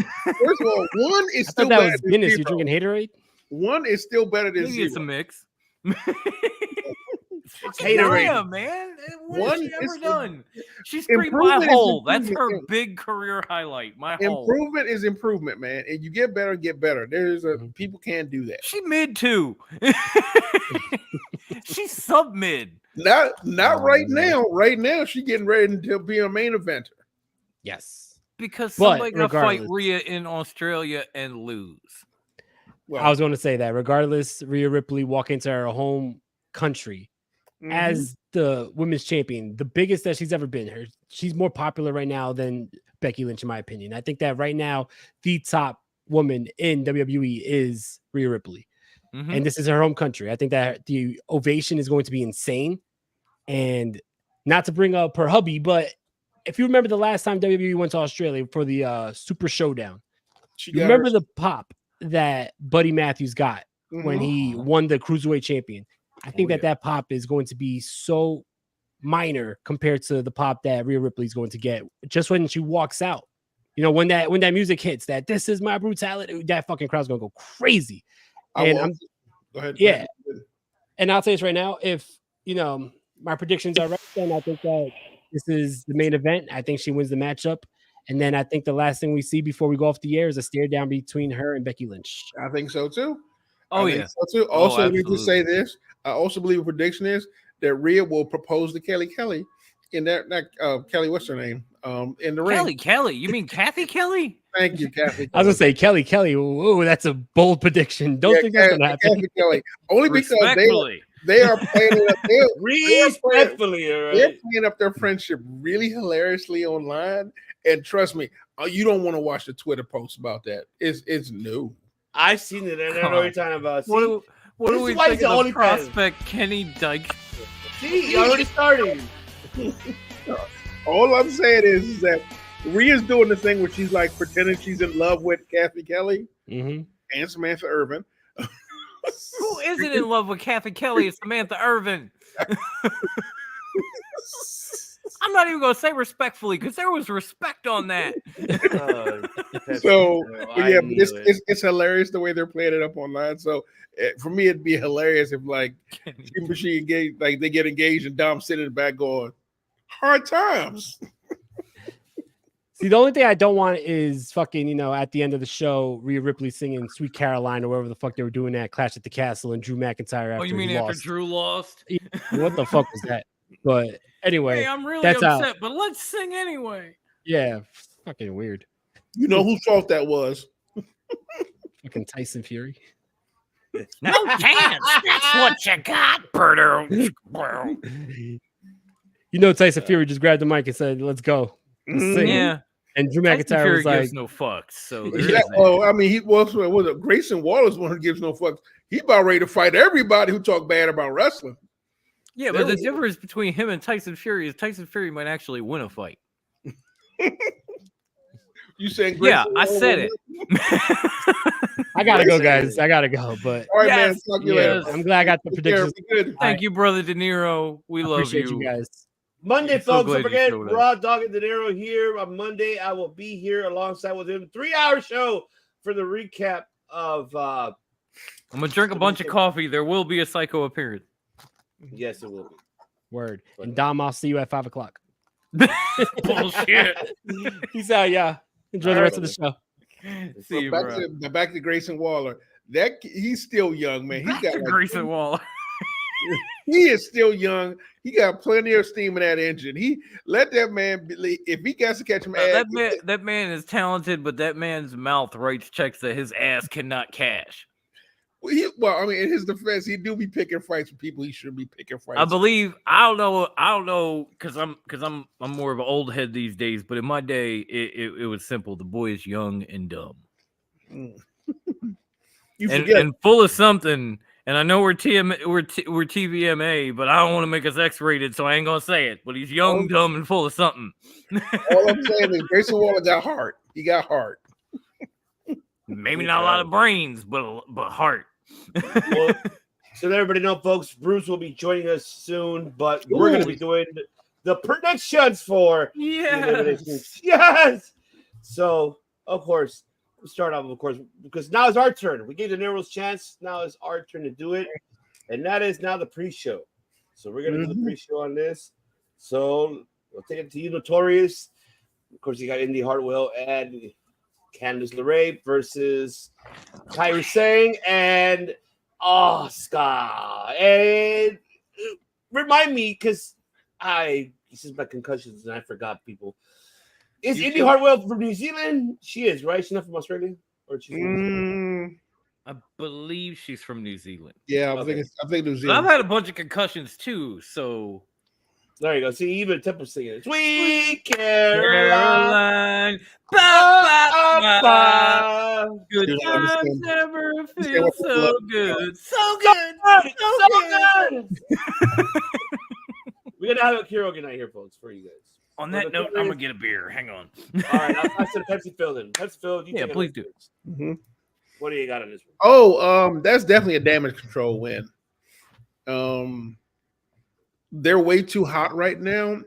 all, one is I still thought that better was than Guinness. zero. You're drinking Haterade? One is still better than Maybe zero. it's a mix. It's Haterade, haterade. man. What One has she ever is- done? She's screamed my Improvement is hole. That's her improvement. big career highlight. My hole. Improvement is improvement, man. And you get better and get better. There's a people can't do that. She mid too. She's sub mid. Not Oh, right man. now. Right now, she's getting ready to be a main eventer. Yes. Because But somebody gonna fight regardless- Rhea in Australia and lose. Well, I was going to say that regardless, Rhea Ripley walk into her home country mhm. as the women's champion, the biggest that she's ever been. She's more popular right now than Becky Lynch, in my opinion. I think that right now, the top woman in WWE is Rhea Ripley. Mhm. And this is her home country. I think that the ovation is going to be insane. And not to bring up her hubby, but if you remember the last time WWE went to Australia for the Super Showdown, She you got remember her- the pop that Buddy Matthews got when Mhm. he won the Cruiserweight champion. I think Oh, that pop is going to be so minor compared to the pop that Rhea Ripley is going to get just when she walks out. You know, when that music hits, that this is my brutality, that fucking crowd's gonna go crazy. And I'm Go ahead. yeah. And I'll say this right now, if you know my predictions are right, then I think that this is the main event. I think she wins the matchup. And then I think the last thing we see before we go off the air is a stare down between her and Becky Lynch. I think so too. Oh, I think yeah. So too. Also, let me just say absolutely. this. I also believe a prediction is that Rhea will propose to Kelly in that Kelly, what's her name? In the ring. Kelly. You mean Kathy Kelly? Thank you, Kathy. I was gonna say Kelly. Ooh, that's a bold prediction. Don't think that's gonna happen. Kathy Kelly. Only because Respectfully. they are playing it up. Respectfully, all They're right. playing up their friendship really hilariously online. And trust me, you don't want to watch the Twitter posts about that. It's new. I've seen it, and I know what you're talking about. See, What do this we is why think he's the of only the prospect Kenny Dyke? see, you already started. All I'm saying is that Rhea's doing the thing where she's like pretending she's in love with Kathy Kelly Mm-hmm. and Samantha Irvin. Who isn't in love with Kathy Kelly? It's Samantha Irvin. I'm not even gonna say respectfully because there was respect on that. So I yeah, knew but it. it's hilarious the way they're playing it up online. So for me, it'd be hilarious if like she engaged, like they get engaged and Dom sitting in the back going, "Hard times." See, the only thing I don't want is fucking, you know, at the end of the show, Rhea Ripley singing "Sweet Caroline" or whatever the fuck they were doing at Clash at the Castle and Drew McIntyre. After Oh, you mean he after lost. Drew lost? What the fuck was that? But anyway, Hey, I'm really that's upset, out. but let's sing anyway. Yeah, fucking weird. You know whose fault that was? Fucking Tyson Fury. No chance. That's what you got, Berto. You know, Tyson Fury just grabbed the mic and said, "Let's go." Let's sing. Yeah. And Drew Tyson McIntyre Fury was like, gives no fucks. So there Yeah, is that. oh, I mean, he was Grayson Waller's one who gives no fucks. He about ready to fight everybody who talk bad about wrestling. Yeah, but the difference between him and Tyson Fury is Tyson Fury might actually win a fight. You saying? Yeah, Grayson I Waller said won't it. I gotta go, guys. I gotta go. But all right, man. Talk to you later. I'm glad I got the Take care. predictions. Be good. Thank you, brother De Niro. We love Appreciate you. you guys. Monday, I'm so folks. glad Don't you forget, showed up. Raw Dog and De Niro here on Monday. I will be here alongside with him. 3-hour show for the recap of. I'm gonna drink a bunch of coffee. There will be a psycho appearance. Yes, it will be. Word. And Dom, I'll see you at 5 o'clock. Bullshit. Peace out, yeah. Enjoy the rest of the show. See you, back, bro. back to Grayson Waller. He's still young, man. He's got like, Grayson Waller. He is still young. He got plenty of steam in that engine. He let that man believe if he gets to catch him. That man is talented, but that man's mouth writes checks that his ass cannot cash. Well, I mean, in his defense, he do be picking fights with people he should be picking fights. I believe I don't know because I'm more of an old head these days. But in my day, it was simple. The boy is young and dumb, and full of something. And I know we're TVMA, but I don't want to make us X-rated, so I ain't gonna say it. But he's young, dumb, and full of something. All I'm saying is Grayson Waller got heart. He got heart. Maybe not a lot of brains, but heart. Well, so let everybody know, folks, Bruce will be joining us soon, but we're going to be doing the predictions for yes. So, of course, we'll start off, because now is our turn. We gave the Nero's chance. Now it's our turn to do it, and that is now the pre-show. So we're going to do the pre-show on this. So we'll take it to you, Notorious. Of course, you got Indy Hartwell and Candice LeRae versus Kairi Sane and Oscar. And remind me, because this is my concussions and I forgot people. Is Indy Hartwell from New Zealand? She is, right? She's not from Australia? Or she's I believe she's from New Zealand. Yeah, I think New Zealand. I've had a bunch of concussions too, so there you go. See, even Temple singing it. Sweet Caroline. Good times never feel so good. So good. So good. We're gonna have a karaoke night here, folks, for you guys. On that note, I'm gonna get a beer. Hang on. All right, I'll pass it to Pepsi Phil then. Pepsi Phil, you please do. Mm-hmm. What do you got on this one? That's definitely a damage control win. They're way too hot right now.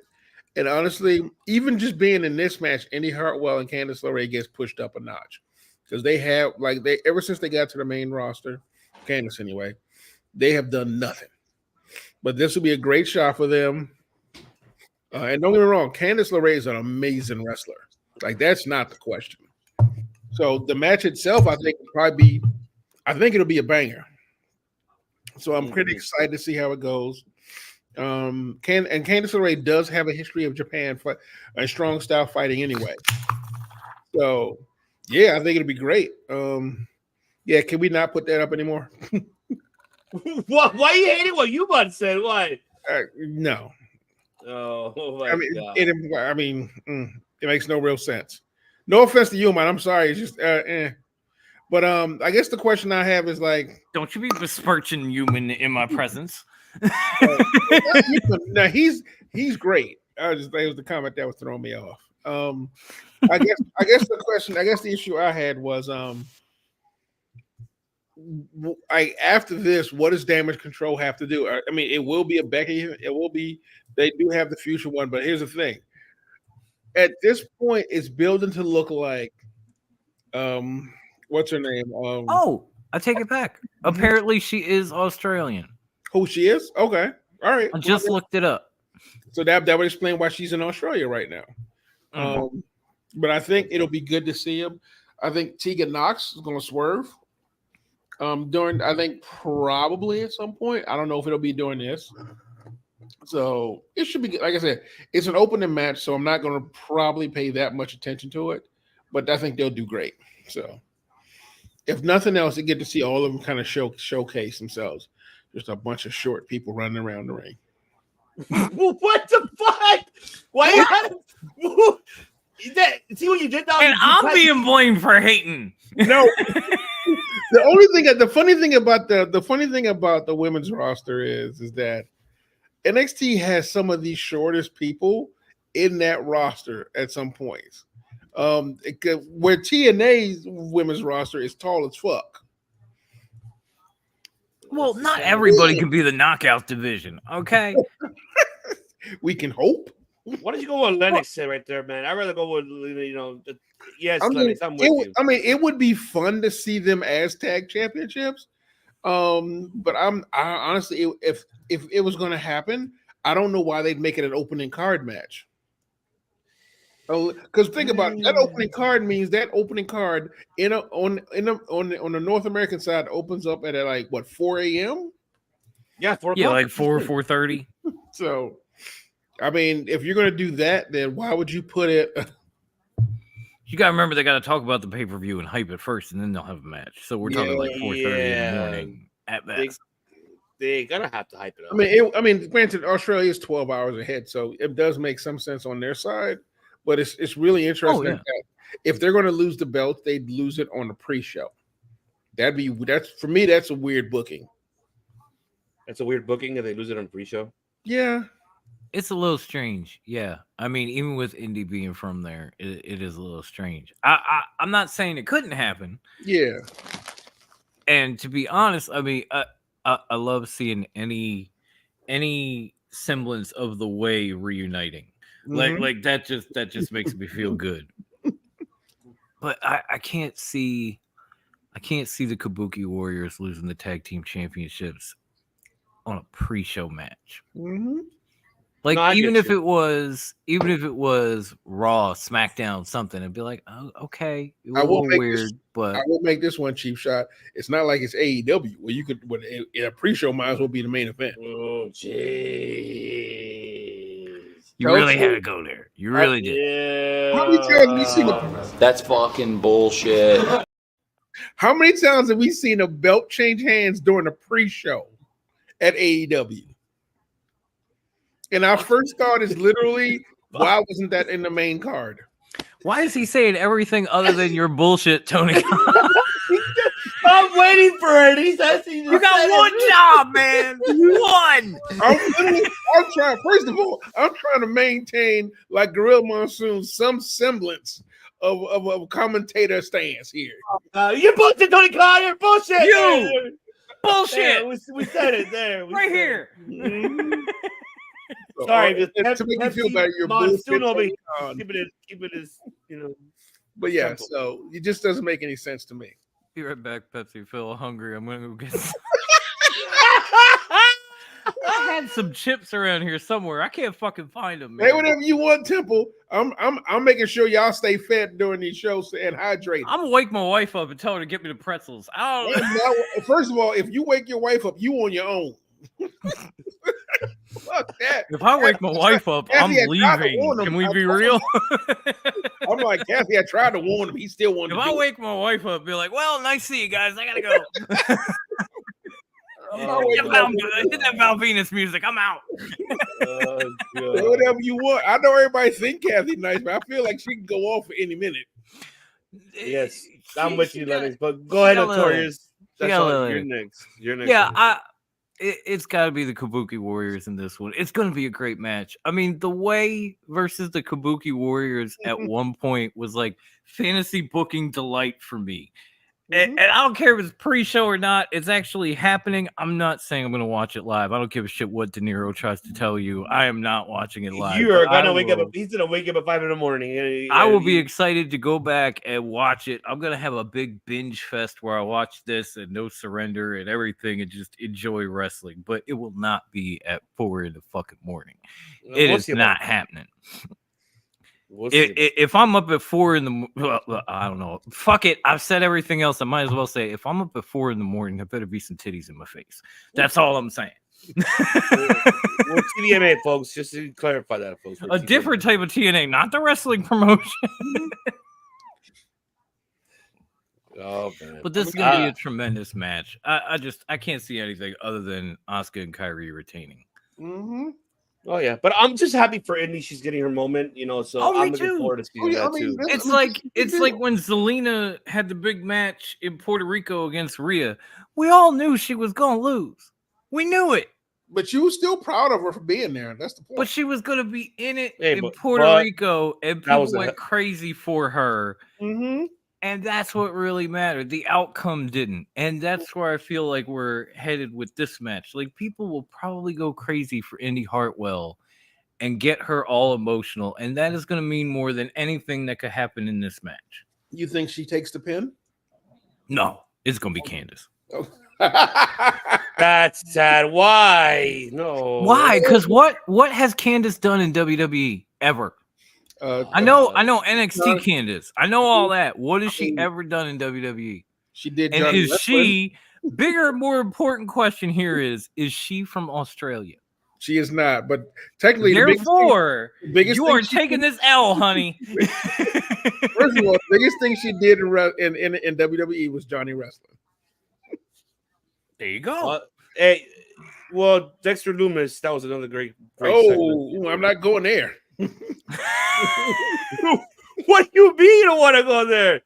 And honestly, even just being in this match, Indy Hartwell and Candice LeRae gets pushed up a notch. Because they have, ever since they got to the main roster, Candice anyway, they have done nothing. But this will be a great shot for them. And don't get me wrong, Candice LeRae is an amazing wrestler. That's not the question. So the match itself, I think, it'll be a banger. So I'm pretty excited to see how it goes. Candice LeRae does have a history of Japan and strong style fighting anyway. So yeah, I think it'll be great. Can we not put that up anymore? Why you hating what you about to say? Why? No. Oh my God. It makes no real sense. No offense to you, man. I'm sorry. It's just But I guess the question I have is don't you be besmirching human in my presence? No, he's great. That was the comment that was throwing me off. I guess the issue I had was after this, what does Damage Control have to do? I mean, it will be a Becky. It will be. They do have the future one, but here's the thing. At this point, it's building to look like what's her name? I take it back. Apparently, she is Australian. Who she is? Okay, all right. I just looked it up. So that would explain why she's in Australia right now. But I think it'll be good to see him. I think Tegan Knox is going to swerve. I think probably at some point. I don't know if it'll be during this. So it should be, like I said, it's an opening match, so I'm not going to probably pay that much attention to it. But I think they'll do great. So if nothing else, you get to see all of them kind of showcase themselves. Just a bunch of short people running around the ring. What the fuck? Why see what you did now? And I'm being blamed for hating. No. The funny thing about the women's roster is that NXT has some of the shortest people in that roster at some points. Where TNA's women's roster is tall as fuck. Well, not everybody can be the knockout division, okay? We can hope. Why don't you go with Lennox right there, man? I'd rather go with yes, Lennox. I'm with you. I mean, it would be fun to see them as tag championships. But I honestly, if it was going to happen, I don't know why they'd make it an opening card match. Because think about it, that opening card means that opening card on the North American side opens up at like what 4 a.m. Yeah, 4 o'clock. Yeah, like 4:30. So, I mean, if you're going to do that, then why would you put it? You got to remember they got to talk about the pay-per-view and hype it first, and then they'll have a match. So we're talking like 4:30 in the morning at best. They gotta have to hype it up. I mean, granted, Australia is 12 hours ahead, so it does make some sense on their side. But it's really interesting that if they're going to lose the belt, they'd lose it on the pre-show. That's for me. That's a weird booking. That's a weird booking if they lose it on pre-show. Yeah, it's a little strange. Yeah, I mean, even with Indy being from there, it is a little strange. I'm not saying it couldn't happen. Yeah, and to be honest, I mean, I love seeing any semblance of the way reuniting. Like that just makes me feel good. But I can't see the Kabuki Warriors losing the tag team championships on a pre-show match. Mm-hmm. Like no, even if it was Raw, SmackDown, something, it'd be like, oh, okay, it was weird, but I will make this one cheap shot. It's not like it's AEW where you could in a pre-show might as well be the main event. Oh, jeez. You really had to go there. You really did. Yeah. How many times have we seen That's fucking bullshit. How many times have we seen a belt change hands during a pre-show at AEW? And our first thought is literally, why wasn't that in the main card? Why is he saying everything other than your bullshit, Tony? I'm waiting for it. He says you got one job, man. One. I'm trying. First of all, I'm trying to maintain, like Gorilla Monsoon, some semblance of a commentator stance here. You're bullshit, Tony Khan. You're bullshit. You bullshit. Yeah, we said it there. Right here. Sorry, to make you feel better, you're bullshit. Keep it as But yeah, simple. so it just doesn't make any sense to me. Be right back, Pepsi. Feel hungry. I'm gonna go get. I had some chips around here somewhere. I can't fucking find them. Man. Hey, whatever you want, Temple. I'm making sure y'all stay fed during these shows and hydrated. I'm gonna wake my wife up and tell her to get me the pretzels. First of all, if you wake your wife up, you on your own. Fuck that. If I wake my wife up, Kathy, I'm leaving. Can we be real? I'm like, Kathy, I tried to warn him. He still wanted to do it. If I wake my wife up, be like, well, nice to see you guys. I gotta go. Hit that Val Venus music. I'm out. Whatever you want. I know everybody think Kathy nice, but I feel like she can go off at any minute. Yes, I'm with you, Lennox. But go ahead, Notorious. That's all. You're next. You're next. Yeah, it's got to be the Kabuki Warriors in this one. It's going to be a great match. I mean, the way versus the Kabuki Warriors at one point was like fantasy booking delight for me. And I don't care if it's pre-show or not. It's actually happening. I'm not saying I'm going to watch it live. I don't give a shit what De Niro tries to tell you. I am not watching it live. You are going to wake up. He's going to wake up at 5 a.m. I will be excited to go back and watch it. I'm going to have a big binge fest where I watch this and No Surrender and everything and just enjoy wrestling. But it will not be at 4 in the fucking morning. It is not happening. If I'm up at 4 in the I don't know. Fuck it. I've said everything else. I might as well say if I'm up at 4 in the morning, there better be some titties in my face. That's all I'm saying. We're TVMA, folks. Just to clarify that, folks. A different type of TNA, not the wrestling promotion. Oh man! But this is gonna be a tremendous match. I can't see anything other than Asuka and Kyrie retaining. Mm-hmm. Oh yeah, but I'm just happy for Indy. She's getting her moment, you know. So I'm looking forward to seeing that too. It's like when Zelina had the big match in Puerto Rico against Rhea. We all knew she was gonna lose. We knew it. But you were still proud of her for being there. That's the point. But she was gonna be in it in Puerto Rico, and people went crazy for her. Mm-hmm. And that's what really mattered. The outcome didn't. And that's where I feel like we're headed with this match. Like, people will probably go crazy for Indy Hartwell and get her all emotional. And that is going to mean more than anything that could happen in this match. You think she takes the pin? No, it's going to be Candice. Oh. That's sad. Why? No. Why? Because what has Candice done in WWE ever? I know NXT Candice. I know all that. What has she ever done in WWE? She did. And is she bigger, more important question here is she from Australia? She is not, but technically, therefore, biggest you are taking this L, honey. First of all, the biggest thing she did in WWE was Johnny wrestling. There you go. Hey, well, Dexter Lumis, that was another great segment. I'm not going there. What do you mean you don't want to go there?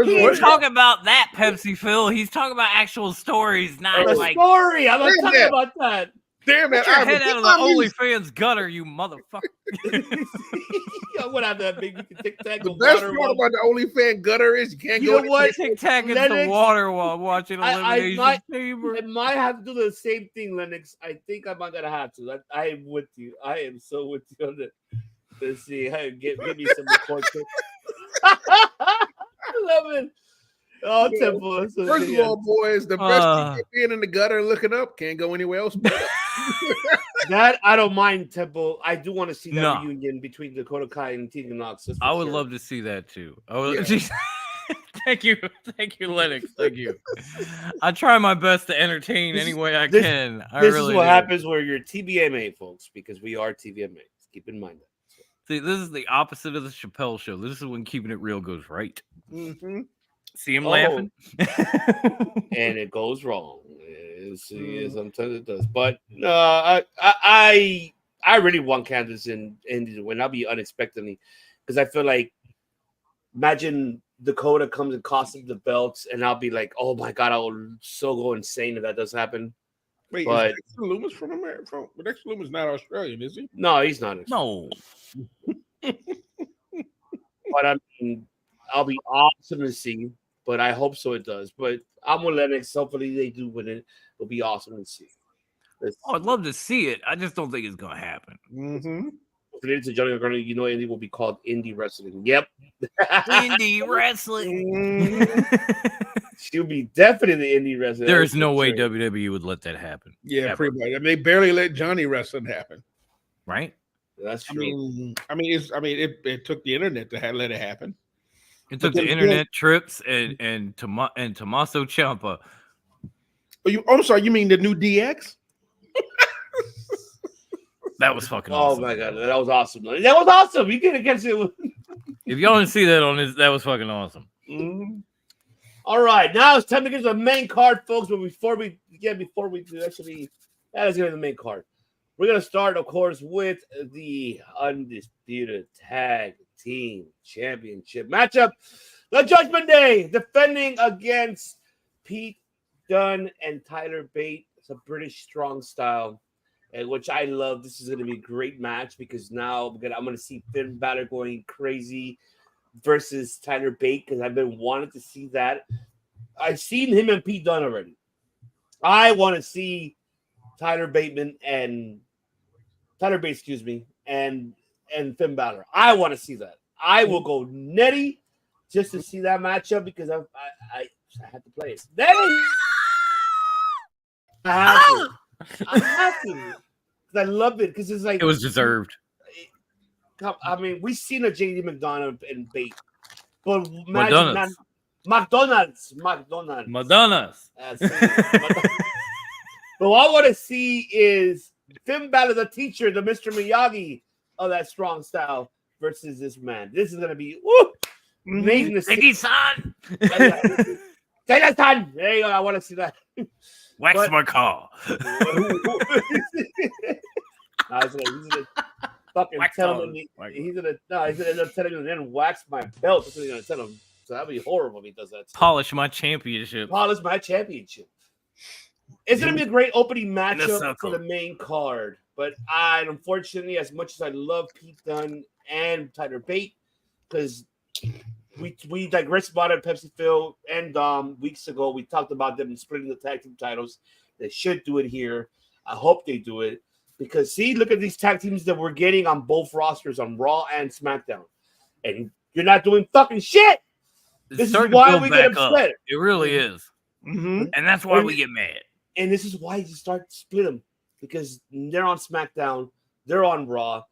He ain't talking about that, Pepsi Phil. He's talking about actual stories, not like story. I'm not talking about that. Damn it! Get your head out of the OnlyFans gutter, you motherfucker. What have that big tic-tac? The best part about the OnlyFans gutter is you can't go. You know what? Tic-tac into water while watching Elimination Chamber. I might have to do the same thing, Lennox. I think I'm not gonna have to. I am with you. I am so with you on that. Let's see. Hey, give me some record. I love it. Oh, Temple. First of all, boys, the best thing being in the gutter and looking up, can't go anywhere else. That I don't mind, Temple. I do want to see that reunion between Dakota Kai and Tegan Knox. I would love to see that too. Thank you, Lennox. Thank you. I try my best to entertain any way I can. This is what happens where you're TVMA, folks, because we are TVMA. Keep in mind that. See, this is the opposite of the Chappelle show. This is when keeping it real goes right. Mm-hmm. See him laughing, and it goes wrong. Sometimes it does, but I really want Candice and to win. I'll be unexpectedly, because I feel like, imagine Dakota comes and costs him the belts, and I'll be like, oh my god, I will so go insane if that does happen. Wait, but is Dexter Lumis from America? But Dexter Lumis not Australian, is he? No, he's not. No. But I mean, I'll be awesome to see. But I hope so. It does. But I'm with Lennox. Hopefully they do win it. It'll be awesome to see. I'd love to see it. I just don't think it's gonna happen. Mm-hmm. Ladies and gentlemen, you know, Indy will be called indie wrestling. Yep, indie wrestling. She'll be definitely indie wrestling. There's no way WWE would let that happen. Yeah, ever. pretty much. I mean, they barely let Johnny wrestling happen. Right. That's true. It took the internet to let it happen. It took the internet, trips, and Tommaso Ciampa. I'm sorry. You mean the new DX? That was fucking awesome. Oh my god, that was awesome. That was awesome. You get against it. If y'all didn't see that on this, that was fucking awesome. Mm-hmm. All right, now it's time to get to the main card, folks. But before we do actually, that is going to be the main card. We're going to start, of course, with the Undisputed Tag Team Championship matchup. The Judgment Day defending against Pete Dunne and Tyler Bate. It's a British strong style, which I love. This is going to be a great match because now I'm going to see Finn Balor going crazy versus Tyler Bate, because I've been wanting to see that. I've seen him and Pete Dunne already. I want to see Tyler Bate, and Finn Balor. I want to see that. I will go nutty just to see that matchup because I had to play it. I have to. Because I love it. Because it's like it was deserved. I mean, we've seen a JD McDonough and Bate, but McDonald's. But what I want to see is Finn Balor, the teacher, the Mr. Miyagi of that strong style, versus this man. This is gonna be amazing to see. Son. Son. There you go. I want to see that. Wax my car. He's gonna fucking tell him. He's gonna end up telling him then wax my belt. That's what he's gonna tell him. So that'd be horrible if he does that. Polish my championship. It's gonna be a great opening matchup for the main card. But unfortunately, as much as I love Pete Dunne and Tyler Bate, because we digressed about it. Pepsi Phil and weeks ago we talked about them splitting the tag team titles. They should do it here. I hope they do it because see, look at these tag teams that we're getting on both rosters on Raw and SmackDown, and you're not doing fucking shit. This is why we get upset. Up. It really is, and that's why we get mad. And this is why you start to split them because they're on SmackDown, they're on Raw.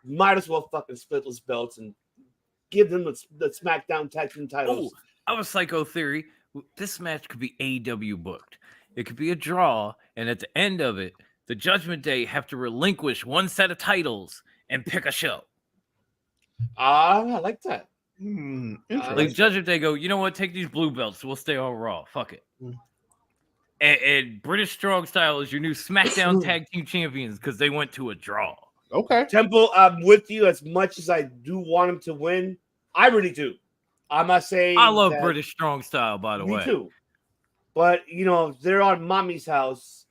Might as well fucking split those belts and give them the SmackDown tag team titles. Oh, I have a psycho theory. This match could be AEW booked. It could be a draw, and at the end of it, the Judgment Day have to relinquish one set of titles and pick a show. I like that. Like Judgment Day go, you know what? Take these blue belts. We'll stay on Raw. Fuck it. And British Strong Style is your new SmackDown Tag Team Champions because they went to a draw. Okay. Temple, I'm with you as much as I do want him to win. I really do. I'm not saying I love British Strong Style, by the way. Me too. But, you know, they're on Mommy's house,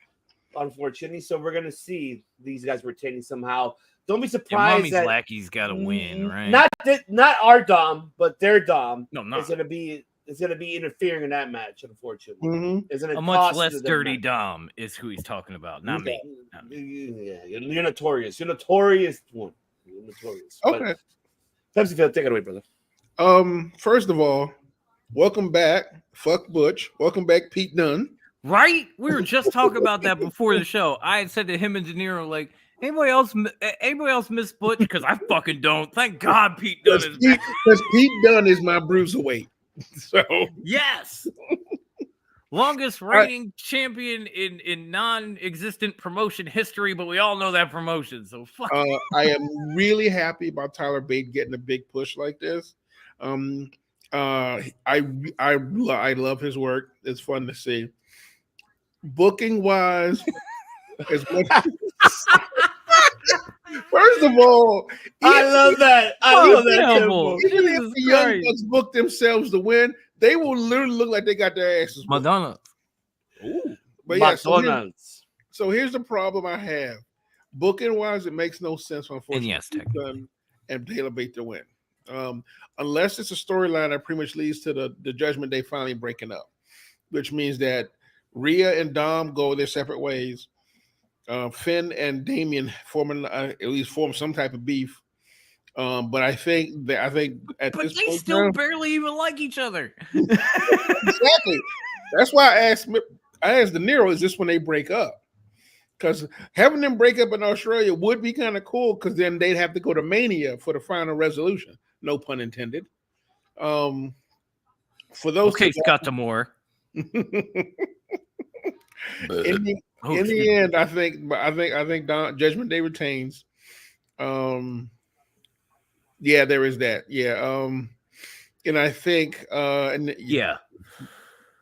unfortunately. So we're going to see these guys retaining somehow. Don't be surprised Mommy's that lackey's got to win, right? Not our Dom, but their Dom. No, not. It's gonna be interfering in that match, unfortunately. A much less dirty Dom is who he's talking about, not me. Yeah, you're notorious. You're notorious one. You're notorious. Okay. Pepsi Phil, take it away, brother. First of all, welcome back. Fuck Butch. Welcome back, Pete Dunne. Right? We were just talking about that before the show. I had said to him and De Niro, like, anybody else miss Butch? Because I fucking don't. Thank God Pete Dunne is back. Because Pete Dunne is my bruiserweight. So yes. Longest reigning champion in non-existent promotion history, but we all know that promotion. So fuck. I am really happy about Tyler Bate getting a big push like this. I love his work. It's fun to see. Booking wise, as much. First of all, I love that. Even if the Young Bucks book themselves to win, they will literally look like they got their asses. Madonna. Ooh. But yeah, so here's the problem I have. Booking wise, it makes no sense for unfortunately and Taylor Bate to win. Unless it's a storyline that pretty much leads to the Judgment Day finally breaking up, which means that Rhea and Dom go their separate ways. Finn and Damian at least form some type of beef. But I think at but this they point still now, barely even like each other. Exactly. That's why I asked De Niro, is this when they break up? Because having them break up in Australia would be kind of cool, because then they'd have to go to Mania for the final resolution. No pun intended. For those Scott D'Amore. In the end, I think Judgment Day retains. Yeah, there is that. Yeah. And I think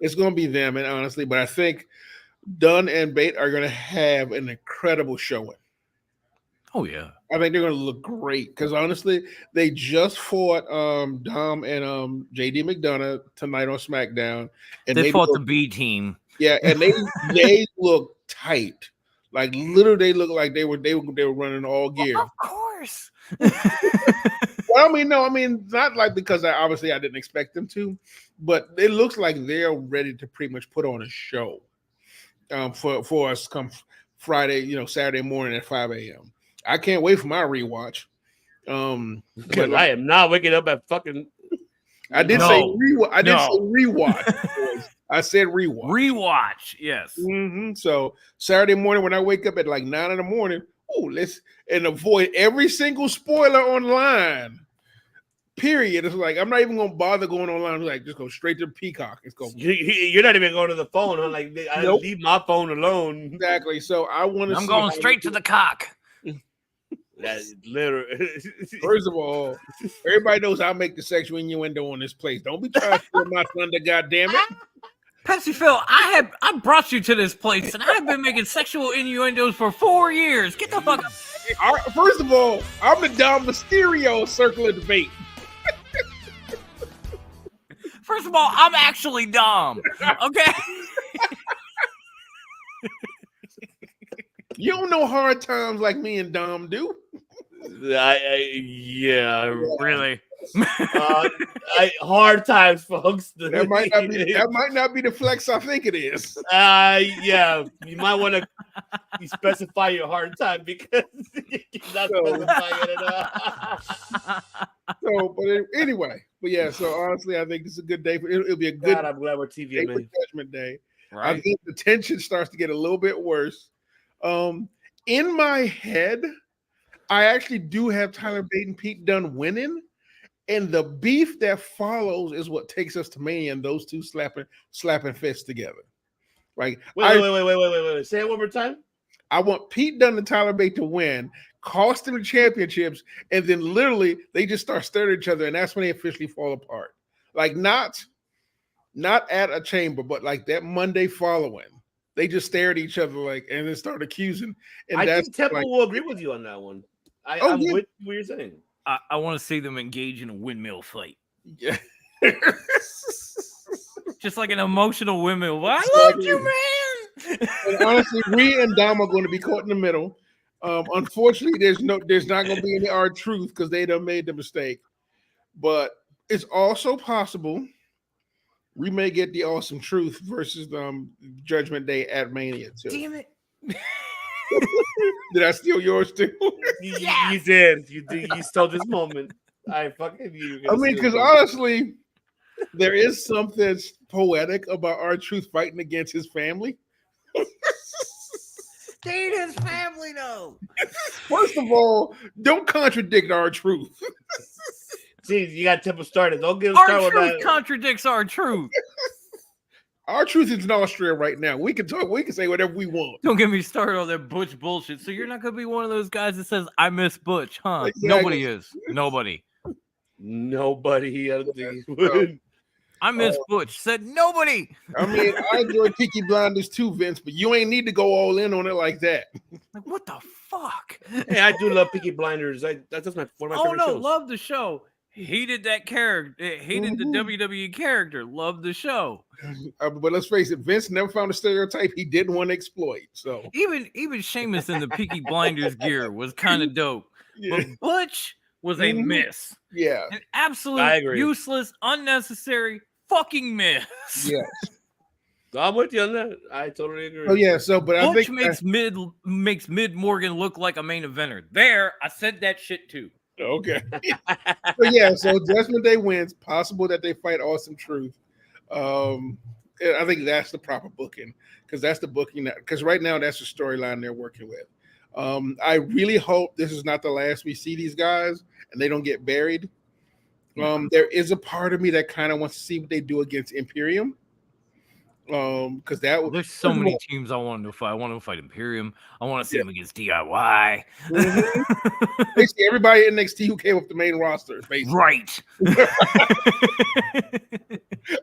it's gonna be them, and honestly, but I think Dunn and Bate are gonna have an incredible showing. Oh yeah. I think they're gonna look great because honestly, they just fought Dom and JD McDonough tonight on SmackDown, and they fought the B team. Yeah, and they look tight. Like literally, they look like they were running all gear. Well, of course. Well, I mean, not like because I didn't expect them to, but it looks like they're ready to pretty much put on a show for us come Friday, Saturday morning at 5 a.m. I can't wait for my rewatch. But I am not waking up at fucking. I did say rewatch. I didn't say rewatch. I said rewatch. Rewatch, yes. Mm-hmm. So Saturday morning when I wake up at like 9 a.m, let's avoid every single spoiler online. Period. It's like I'm not even gonna bother going online. Like just go straight to Peacock. It's go. You're not even going to the phone. Huh? Like I leave my phone alone. Exactly. So I'm going straight to the cock. That's literally. First of all, everybody knows I make the sexual innuendo on this place. Don't be trying to steal my thunder, goddammit. Pepsi Phil, I brought you to this place, and I've been making sexual innuendos for 4 years. Get the fuck out. First of all, I'm the Dom Mysterio circle of debate. First of all, I'm actually Dom. Okay. You don't know hard times like me and Dom do. Yeah, really. Hard times, folks. That might not be the flex I think it is. Yeah, you might want to specify your hard time because you're not specifying it at all. Anyway, so honestly, I think this is a good day. It'll be a good. God, I'm glad we're TV, for Judgment Day. Right. I think the tension starts to get a little bit worse. In my head, I actually do have Tyler Bate and Pete Dunne winning, and the beef that follows is what takes us to Mania, and those two slapping fists together. Like, wait. Say it one more time. I want Pete Dunne and Tyler Bate to win, cost them the championships, and then literally they just start staring at each other, and that's when they officially fall apart. Like, not at a chamber, but like that Monday following, they just stare at each other like, and then start accusing. And I that's think Temple will agree with you on that one. I'm with what you're saying. I want to see them engage in a windmill fight. Yeah. Just like an emotional windmill. I love you, man. And honestly, Rhea and Dom are going to be caught in the middle. Unfortunately, there's not going to be any R-Truth because they done made the mistake. But it's also possible we may get the Awesome Truth versus Judgment Day at Mania too. Damn it. Did I steal yours too? You did. You stole this moment. I fucking you. I mean, because honestly, there is something poetic about R-Truth fighting against his family. Date his family, though. First of all, don't contradict R-Truth. See, you got Temple started. Don't get started with that. R-Truth contradicts R-Truth. R-Truth is in Austria right now. We can talk. We can say whatever we want. Don't get me started on that Butch bullshit. So you're not going to be one of those guys that says, I miss Butch, huh? Exactly. Nobody is. Nobody. I don't think he would. I miss Butch. Said nobody. I mean, I enjoy Peaky Blinders too, Vince, but you ain't need to go all in on it like that. Like, what the fuck? Hey, I do love Peaky Blinders. That's one of my favorite shows. Love the show. Hated that character. Hated the WWE character. Loved the show. But let's face it, Vince never found a stereotype he didn't want to exploit. So even Sheamus in the Peaky Blinders gear was kind of dope. Yeah. But Butch was a miss. Yeah. An absolute useless, unnecessary fucking miss. Yes. I'm with you on that. I totally agree. Oh yeah, but I Butch think makes Mid Morgan look like a main eventer. There, I said that shit too. Okay. So Judgment Day wins. Possible that they fight Awesome Truth. I think that's the proper booking because that's the booking because right now that's the storyline they're working with. I really hope this is not the last we see these guys and they don't get buried. There is a part of me that kind of wants to see what they do against Imperium. Because there's so many teams I want to fight. I want to fight Imperium. I want to see them against DIY. Basically, everybody in NXT who came up the main roster, basically. Right.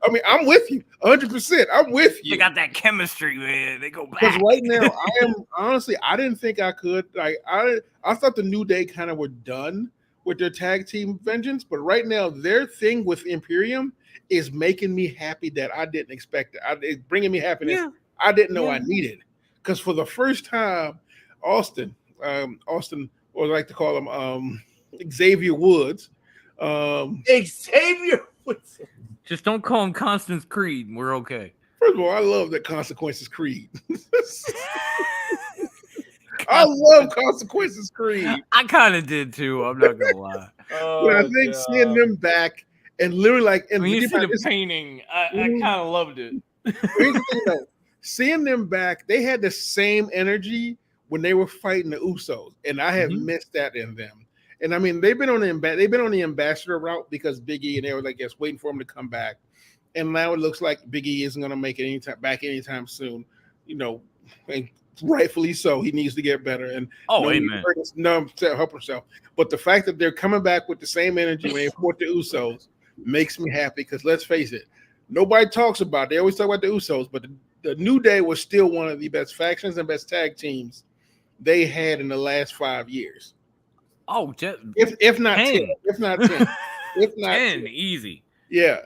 I mean, I'm with you 100%. I'm with you. They got that chemistry, man. They go back. Because right now, I didn't think I could. Like, I thought the New Day kind of were done with their tag team vengeance, but right now, their thing with Imperium is making me happy that I didn't expect it. It's bringing me happiness I didn't know I needed. Because for the first time, Austin, or I like to call him Xavier Woods. Xavier Woods. Just don't call him Constance Creed. We're okay. First of all, I love that Consequences Creed. I love Consequences Creed. I kind of did too. I'm not gonna lie. But I think seeing them back and literally like, and when you see the painting, I kind of loved it. Here's the thing, though. Seeing them back, they had the same energy when they were fighting the Usos, and I have missed that in them. And I mean, they've been on the ambassador route because Big E and they were like, yes, waiting for him to come back. And now it looks like Big E isn't going to make it anytime soon. You know, and rightfully so. He needs to get better. And amen. Help himself. But the fact that they're coming back with the same energy when they fought the Usos makes me happy because let's face it, nobody talks about it. They always talk about the Usos, but the New Day was still one of the best factions and best tag teams they had in the last 5 years. Oh, if not 10, if not 10, easy. Yeah.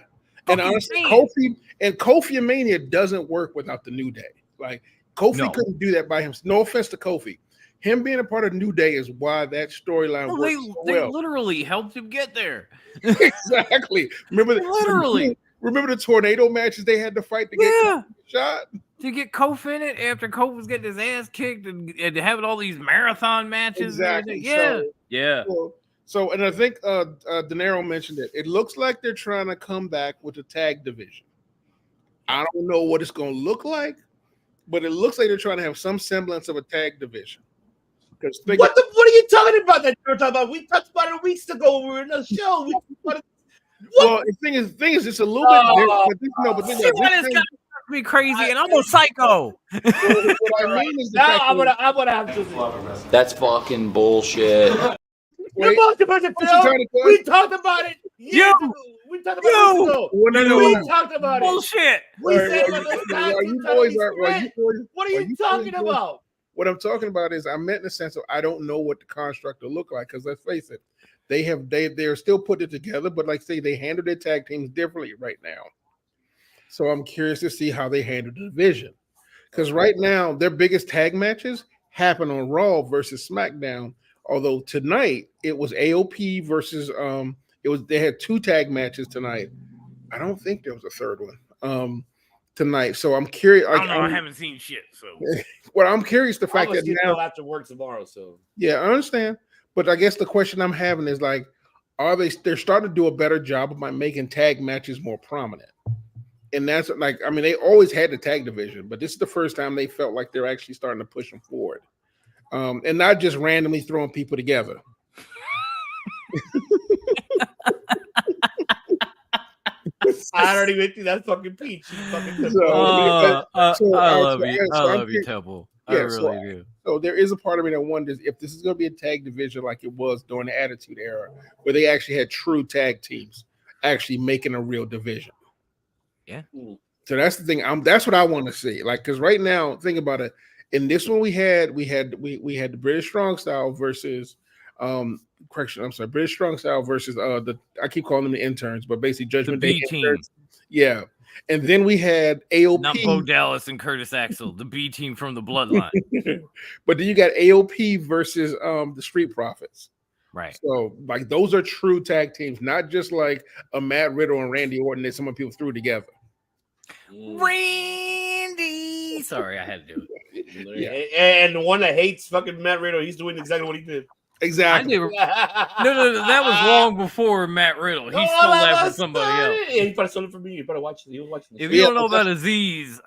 And honestly, Kofi Mania doesn't work without the New Day. Like Kofi couldn't do that by himself. No offense to Kofi. him being a part of New Day is why that storyline Well, works so they well. literally helped him get there. Exactly. Remember Literally. Remember the tornado matches they had to fight to get shot? To get Kofi in it after Kofi was getting his ass kicked and having all these marathon matches. Exactly. And everything. Yeah. So, and I think De Niro mentioned it. It looks like they're trying to come back with a tag division. I don't know what it's going to look like, but it looks like they're trying to have some semblance of a tag division. What are you talking about? That you're talking about? We talked about it weeks ago when we were in the show. Well, the thing is, it's a little bit different. But See why this guy me crazy, and I'm a psycho. What I mean is I'm gonna have to. That's fucking bullshit. We talked about it. We talked about it. We talked about it. We talked about it. Bullshit. We said what are you talking about? What I'm talking about is I meant in the sense of I don't know what the construct will look like because let's face it, they're still putting it together, but like say they handle their tag teams differently right now. So I'm curious to see how they handle the division because right now their biggest tag matches happen on Raw versus SmackDown. Although tonight it was AOP versus they had 2 tag matches tonight. I don't think there was a third one tonight. So I'm curious. I don't know. I haven't seen shit. So well, I'm curious the fact that now after work tomorrow. So yeah, I understand. But I guess the question I'm having is like, they're starting to do a better job of making tag matches more prominent. And that's like, I mean, they always had the tag division, but this is the first time they felt like they're actually starting to push them forward. And not just randomly throwing people together. I don't even think that's fucking peachy. I love you. I love you, Temple. I really do. So there is a part of me that wonders if this is going to be a tag division like it was during the Attitude Era, where they actually had true tag teams actually making a real division. Yeah. So that's the thing. That's what I want to see. Like, because right now, think about it. In this one, we had the British Strong Style versus British Strong Style versus I keep calling them the interns, but basically Judgment Day interns. Yeah. And then we had AOP. Not Bo Dallas and Curtis Axel, the B team from the Bloodline. But then you got AOP versus the Street Profits. Right. So like those are true tag teams, not just like a Matt Riddle and Randy Orton that some people threw together. Randy. Sorry, I had to do it. Yeah. And the one that hates fucking Matt Riddle, he's doing exactly what he did. Exactly. No, that was long before Matt Riddle. He stole that from somebody else. Yeah, he probably stole it from me. You better watch it. He was watching this. If you don't know about Aziz,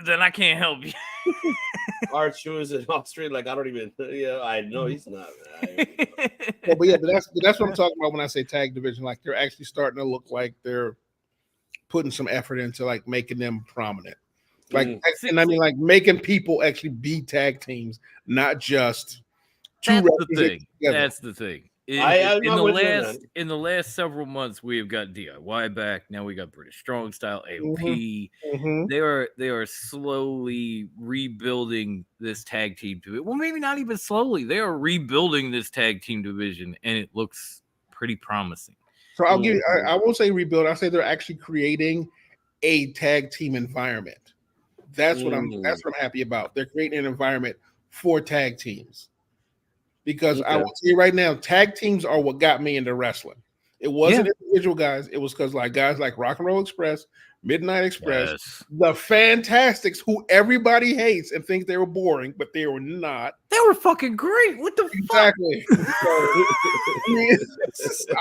then I can't help you. Our shoes in Australia, like I don't even. Yeah, I know he's not. But that's what I'm talking about when I say tag division. Like they're actually starting to look like they're putting some effort into like making them prominent. Like, and I mean, like making people actually be tag teams, not just. That's the thing. That's the thing. In the last several months, we have got DIY back. Now we got British Strong Style, AOP. Mm-hmm. They are slowly rebuilding this tag team division. Well, maybe not even slowly. They are rebuilding this tag team division, and it looks pretty promising. So I'll give. I won't say rebuild. I'll say they're actually creating a tag team environment. That's what I'm happy about. They're creating an environment for tag teams. Because I will tell you right now, tag teams are what got me into wrestling. It wasn't individual guys. It was because like guys like Rock and Roll Express, Midnight Express, the Fantastics, who everybody hates and thinks they were boring, but they were not. They were fucking great. What the fuck?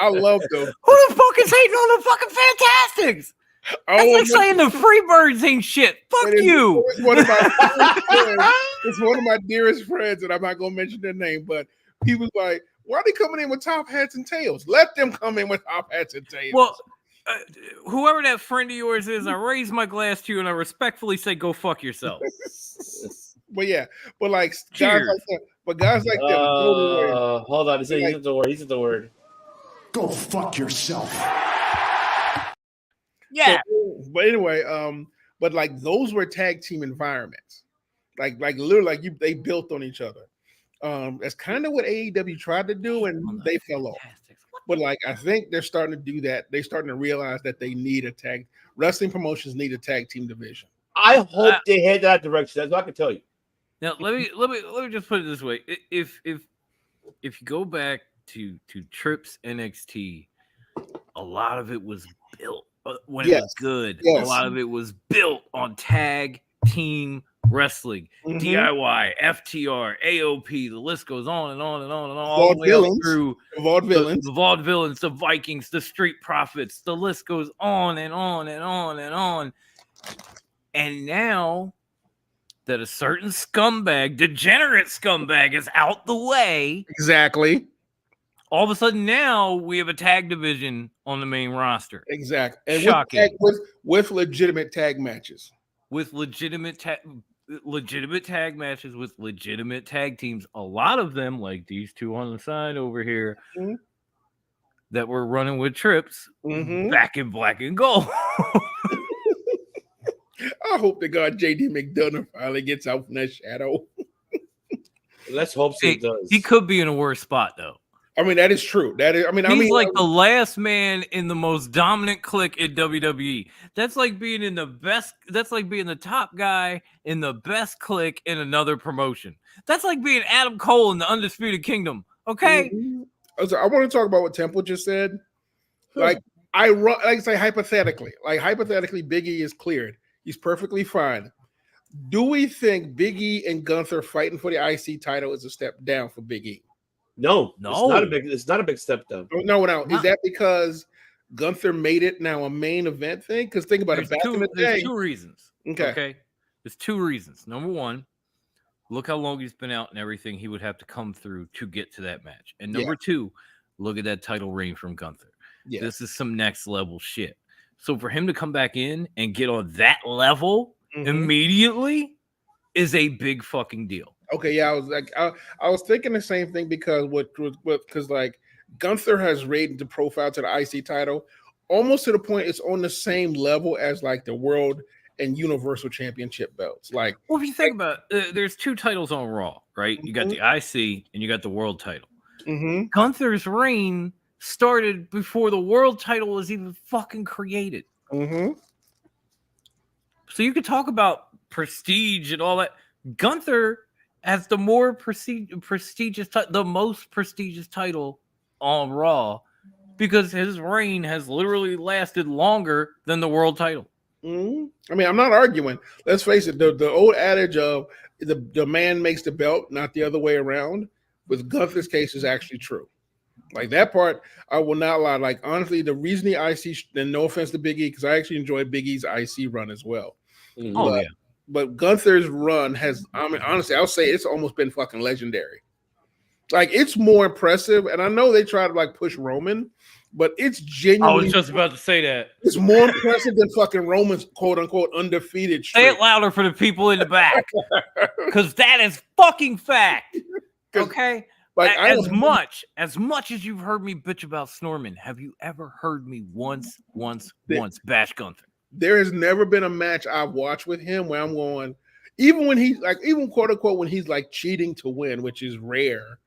I love them. Who the fuck is hating on the fucking Fantastics? That's like saying the Freebirds ain't shit. Fuck you. It's one of my dearest friends, and I'm not going to mention their name, but he was like, why are they coming in with top hats and tails? Let them come in with top hats and tails. Well, whoever that friend of yours is, I raise my glass to you and I respectfully say, go fuck yourself. But yeah, but like guys like that, hold on, he's at the word. Go fuck yourself. Yeah. So, but anyway, but like those were tag team environments. Like literally, like they built on each other. That's kind of what AEW tried to do, and they fell off. But like I think they're starting to do that. They're starting to realize that they need wrestling promotions need a tag team division. I hope they head that direction. That's what I can tell you. Now let me just put it this way: if you go back to Trips NXT, a lot of it was built when it was good. A lot of it was built on tag team wrestling, DIY, FTR, AOP. The list goes on and on and on and on, all the way up through the Vaudevillains, the Vikings, the Street Profits. The list goes on and on and on and on. And now that a certain degenerate scumbag is out the way. Exactly. All of a sudden now we have a tag division on the main roster. Exactly. And shocking. With legitimate tag matches. With legitimate tag matches with legitimate tag teams. A lot of them, like these two on the side over here, that were running with Trips back in black and gold. I hope to God JD McDonough finally gets out from that shadow. Let's hope he does. He could be in a worse spot though. I mean, that is true. He's like the last man in the most dominant clique in WWE. That's like being in the best. That's like being the top guy in the best clique in another promotion. That's like being Adam Cole in the Undisputed Kingdom. Okay. So I want to talk about what Temple just said. Like I say hypothetically, Big E is cleared. He's perfectly fine. Do we think Big E and Gunther fighting for the IC title is a step down for Big E? No. It's not a big step down. No. Is that because Gunther made it now a main event thing? Because think about it. Back in the day, there's two reasons. Okay. There's two reasons. Number one, look how long he's been out and everything he would have to come through to get to that match. And number two, look at that title reign from Gunther. Yeah. This is some next level shit. So for him to come back in and get on that level immediately is a big fucking deal. Okay, yeah, I was thinking the same thing because like Gunther has raised the profile to the IC title almost to the point it's on the same level as like the World and Universal Championship belts. Like, well, if you think about it, there's two titles on Raw, right? You got the IC and you got the World title. Gunther's reign started before the World title was even fucking created. So you could talk about prestige and all that. Gunther has the more prestigious, the most prestigious title on Raw because his reign has literally lasted longer than the World title. I mean, I'm not arguing. Let's face it, the old adage of the man makes the belt, not the other way around, with Gunther's case is actually true. Like that part, I will not lie. Like honestly, the reason the IC, and no offense to Big E, because I actually enjoyed Big E's IC run as well. But Gunther's run has, I mean, honestly, I'll say it's almost been fucking legendary. Like it's more impressive, and I know they try to like push Roman, but it's genuinely. I was just about to say that it's more impressive than fucking Roman's quote unquote undefeated streak. Say it louder for the people in the back, because that is fucking fact. Okay. Like as much as you've heard me bitch about Snorman, have you ever heard me once bash Gunther? There has never been a match I've watched with him where I'm going, even when he's like, even quote unquote, when he's like cheating to win, which is rare.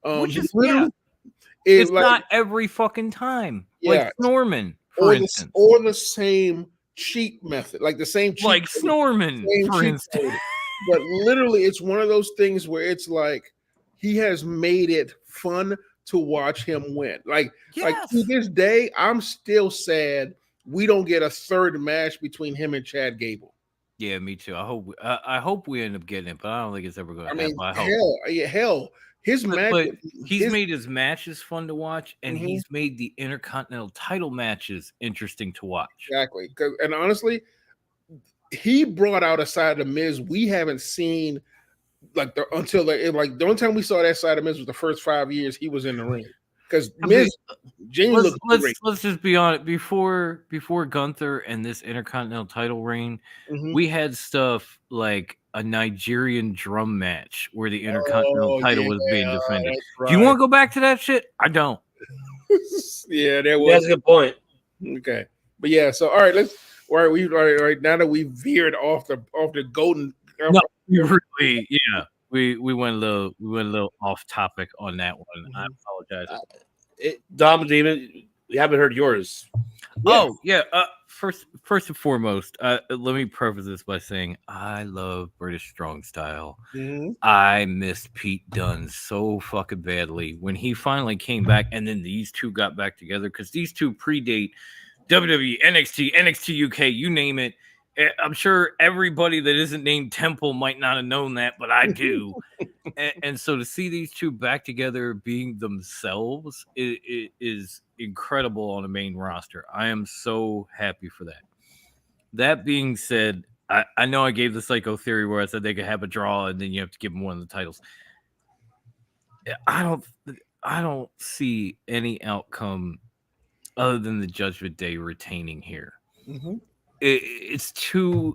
Which is it's like, not every fucking time. Like Snorman, for instance. Or the same cheat method, like the same cheat like Snorman, for instance. But literally, it's one of those things where it's like he has made it fun to watch him win. Like to this day, I'm still sad we don't get a third match between him and Chad Gable. Yeah, me too. I hope we end up getting it, but I don't think it's ever going to happen. Hell, his match. But he's made his matches fun to watch, and he's made the Intercontinental title matches interesting to watch. Exactly, and honestly, he brought out a side of Miz we haven't seen the only time we saw that side of Miz was the first 5 years he was in the ring. Because let's just be honest. Before Gunther and this Intercontinental title reign, we had stuff like a Nigerian drum match where the Intercontinental title was being defended. Right. Do you want to go back to that shit? I don't. Yeah, there was. That's a good point. Okay, but yeah. So all right, now that we veered off the golden. No, really, yeah. We went a little off topic on that one. I apologize. Dom, David, we haven't heard yours. Oh yeah. First and foremost, let me preface this by saying I love British strong style. I missed Pete Dunne so fucking badly when he finally came back, and then these two got back together because these two predate WWE, NXT, NXT UK, you name it. I'm sure everybody that isn't named Temple might not have known that, but I do. and so to see these two back together being themselves is incredible on a main roster. I am so happy for that. That being said, I know I gave the Psycho theory where I said they could have a draw and then you have to give them one of the titles. I don't see any outcome other than the Judgment Day retaining here. It's too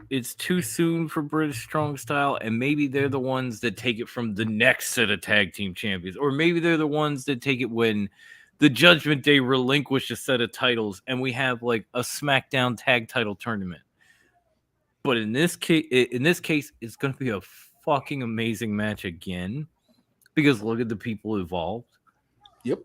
soon for British strong style, and maybe they're the ones that take it from the next set of tag team champions, or maybe they're the ones that take it when the Judgment Day relinquish a set of titles and we have like a SmackDown tag title tournament. But in this case, it's going to be a fucking amazing match again because look at the people involved. Yep.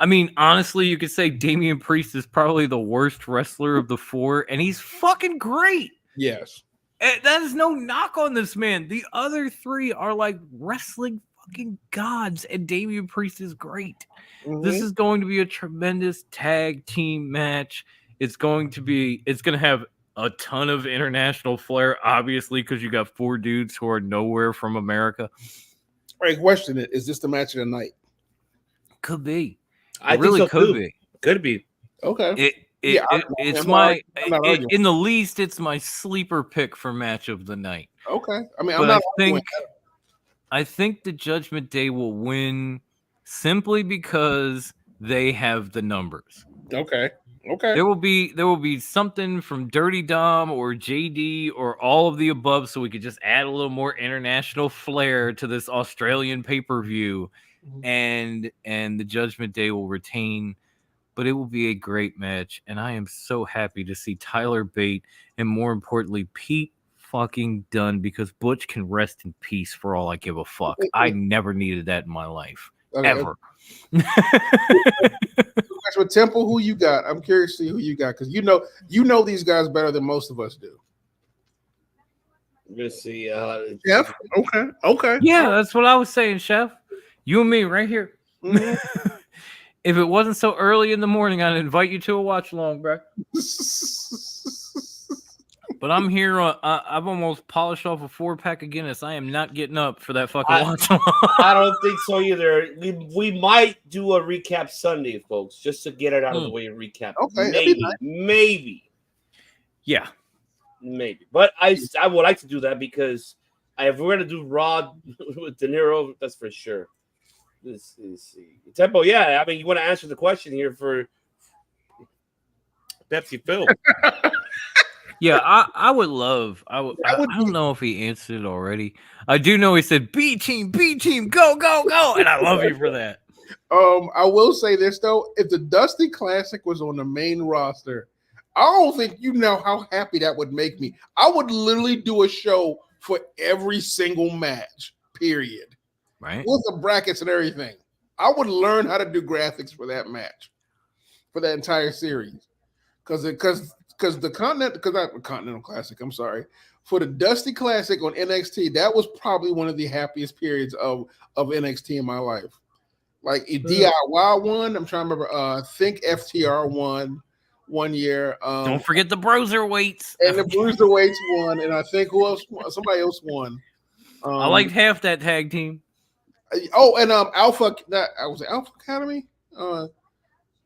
I mean, honestly, you could say Damian Priest is probably the worst wrestler of the four, and he's fucking great. Yes. And that is no knock on this man. The other three are like wrestling fucking gods, and Damian Priest is great. This is going to be a tremendous tag team match. It's going to have a ton of international flair, obviously, because you got four dudes who are nowhere from America. All right, question it. Is this the match of the night? Could be. I really think so could too. be. Could be. Okay. It's my in the least, it's my sleeper pick for match of the night. Okay. I mean, But I think the Judgment Day will win simply because they have the numbers. Okay. Okay. There will be something from Dirty Dom or JD or all of the above, so we could just add a little more international flair to this Australian pay-per-view, and the Judgment Day will retain. But it will be a great match, and I am so happy to see Tyler Bate and, more importantly, Pete fucking Dunne, because Butch can rest in peace for all I give a fuck. I never needed that in my life, ever. With Temple, who you got? I'm curious to see who you got, because you know these guys better than most of us do. I'm gonna see. Jeff? Okay. Yeah, that's what I was saying, Chef. You and me right here. If it wasn't so early in the morning, I'd invite you to a watch along, bro. But I'm here. I've almost polished off a 4-pack of Guinness. I am not getting up for that fucking watch along. I don't think so either. We might do a recap Sunday, folks, just to get it out of the way. A recap. Okay, maybe. Yeah, maybe. But I would like to do that because if we're gonna do Raw with De Niro, that's for sure. Let's see. Tempo, yeah. I mean, you want to answer the question here for Pepsi Phil. Yeah, I would love. I don't know if he answered it already. I do know he said B team, go, go, go, and I love you for that. I will say this though: if the Dusty Classic was on the main roster, I don't think you know how happy that would make me. I would literally do a show for every single match. Period. Right. With the brackets and everything. I would learn how to do graphics for that match, for that entire series, because the Continental Classic. I'm sorry, for the Dusty Classic on NXT, that was probably one of the happiest periods of NXT in my life. Like DIY won. I'm trying to remember. I think FTR won one year. Don't forget the Bruiserweights. And the Bruiserweights won, and I think who else? Somebody else won. I liked half that tag team. Oh, and Alpha. I was Alpha Academy.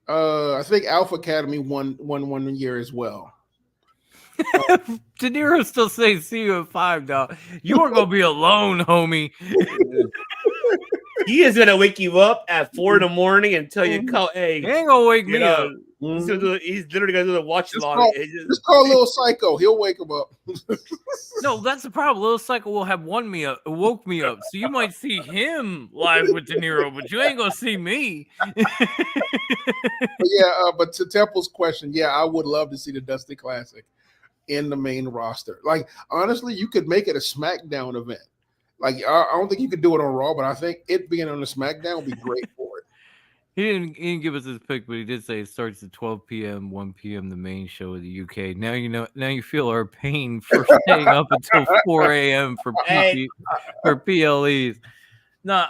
I think Alpha Academy won 1 year as well. De Niro still says, "See you at 5, dog. You are gonna be alone, homie." He is gonna wake you up at 4 a.m. and tell you, "Hey, he ain't gonna wake me up." He's literally gonna do the watch log. Just call Little Psycho. He'll wake him up. No, that's the problem. Little Psycho will have woke me up. So you might see him live with De Niro, but you ain't gonna see me. But to Temple's question, I would love to see the Dusty Classic in the main roster. Like, honestly, you could make it a SmackDown event. Like, I don't think you could do it on Raw, but I think it being on the SmackDown would be great for it. He didn't give us his pick, but he did say it starts at 12 p.m., 1 p.m. the main show of the UK. Now you know. Now you feel our pain for staying up until 4 a.m. for Hey. for PLEs. No,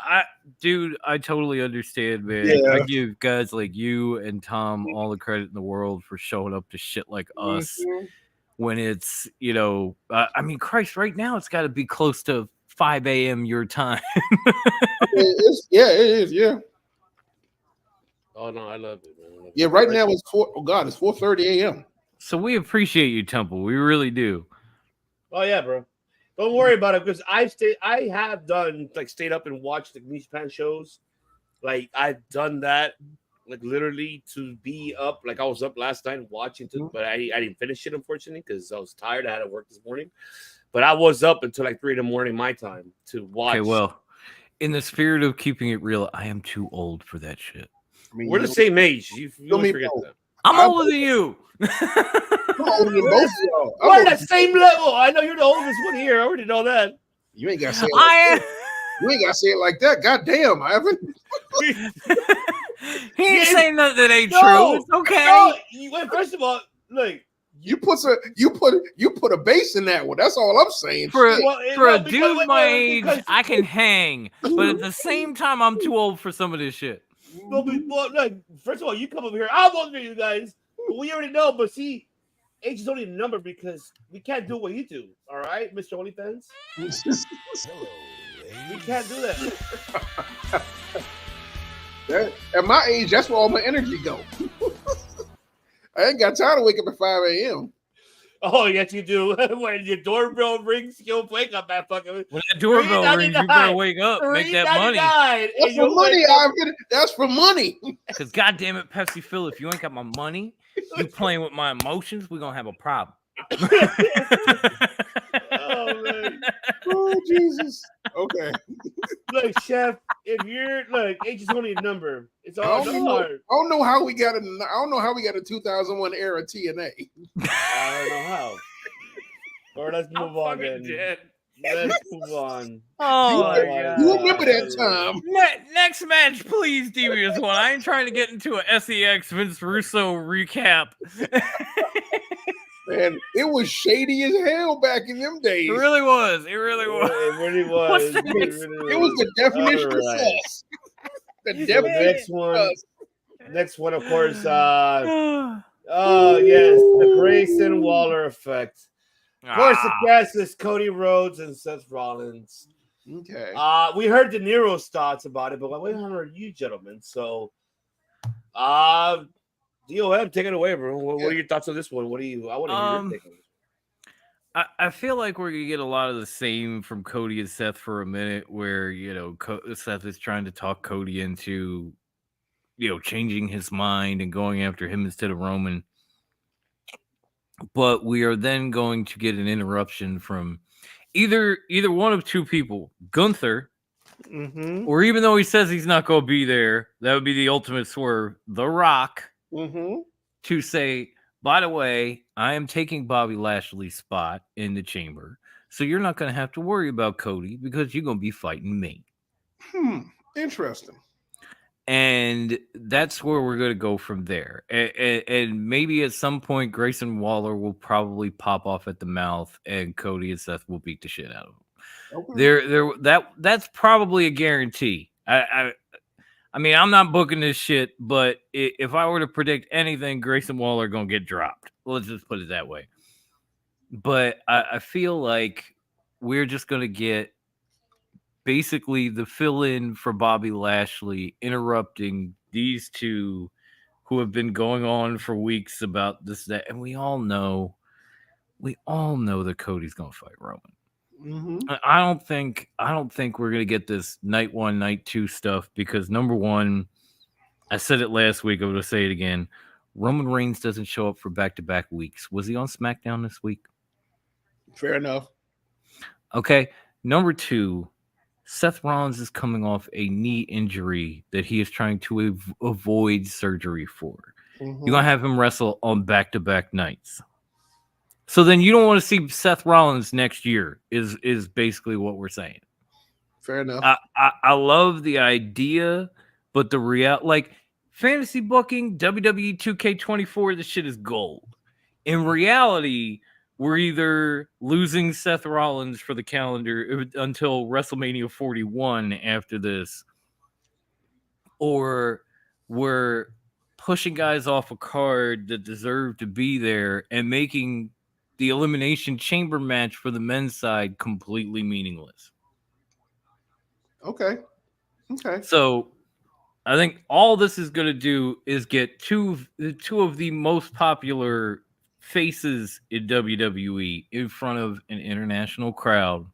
dude, I totally understand, man. Yeah. I give guys like you and Tom all the credit in the world for showing up to shit like us when it's, I mean, Christ, right now it's got to be close to 5 a.m. your time. It is. Yeah. Oh no, I love it, man. Yeah, right now it's 4:30 a.m. So we appreciate you, Temple. We really do. Oh yeah, bro. Don't worry about it because I have done stayed up and watched the New Japan shows. Like I've done that, like literally to be up. Like I was up last night watching, but I didn't finish it unfortunately because I was tired. I had to work this morning, but I was up until like 3 a.m. my time to watch. Okay, well, in the spirit of keeping it real, I am too old for that shit. I mean, we're the same age. You always forget that. I'm older than you. I'm older than both of y'all. We're at the same level. I know you're the oldest one here. I already know that. You ain't gotta say it. You ain't gotta say it like that. God damn, Ivan. He ain't saying nothing that ain't true. It's okay. No, first of all, look. You put a base in that one. That's all I'm saying. For a dude my age, I can hang, but at the same time, I'm too old for some of this shit. Well, look, first of all, you come over here. I'm older than you guys. We already know, but see, age is only a number because we can't do what you do. All right, Mr. OnlyFans? We can't do that. At my age, that's where all my energy go. I ain't got time to wake up at 5 a.m. Oh, yes, you do. When your doorbell rings, you'll wake up at fucking. When that doorbell rings, you better wake up, make that money. That's for money, Ivan. That's for money. Because goddamn it, Pepsi Phil, if you ain't got my money, you playing with my emotions, we're gonna have a problem. Oh man. Oh Jesus. Okay. Look, Chef, if you're age is only a number. It's all I don't know how we got a 2001 era TNA. I don't know how. Or let's move on then. Let's move on. Oh my God. You remember that time? Next match, please, Devious One. I ain't trying to get into a SEX Vince Russo recap. Man, it was shady as hell back in them days. It really was. It really was. It really was. It was the definition of sus. The definition. Next one, of course. Oh yes, the Grayson Waller effect. Of course, the guest is Cody Rhodes and Seth Rollins. Okay. We heard De Niro's thoughts about it, but we haven't heard you, gentlemen. So, DOM, take it away, bro. What are your thoughts on this one? I want to hear your take on it. I feel like we're gonna get a lot of the same from Cody and Seth for a minute, where Seth is trying to talk Cody into changing his mind and going after him instead of Roman. But we are then going to get an interruption from either one of two people, Gunther, or even though he says he's not going to be there, that would be the ultimate swerve, The Rock, to say, by the way, I am taking Bobby Lashley's spot in the chamber, so you're not going to have to worry about Cody because you're going to be fighting me. Interesting. And that's where we're going to go from there. And maybe at some point, Grayson Waller will probably pop off at the mouth, and Cody and Seth will beat the shit out of him. Okay. That's probably a guarantee. I mean, I'm not booking this shit, but if I were to predict anything, Grayson Waller going to get dropped. Let's just put it that way. But I feel like we're just going to get basically the fill-in for Bobby Lashley, interrupting these two who have been going on for weeks about this, that, and we all know that Cody's going to fight Roman. I don't think we're going to get this night 1, night 2 stuff because number one, I said it last week, I'm going to say it again. Roman Reigns doesn't show up for back-to-back weeks. Was he on SmackDown this week? Fair enough. Okay. Number two, Seth Rollins is coming off a knee injury that he is trying to avoid surgery for. You're going to have him wrestle on back-to-back nights. So then you don't want to see Seth Rollins next year is basically what we're saying. Fair enough. I love the idea, but the reality, like fantasy booking, WWE 2K24, this shit is gold. In reality, we're either losing Seth Rollins for the calendar until WrestleMania 41 after this, or we're pushing guys off a card that deserve to be there and making the Elimination Chamber match for the men's side completely meaningless. Okay. So I think all this is going to do is get two of the most popular faces in WWE in front of an international crowd,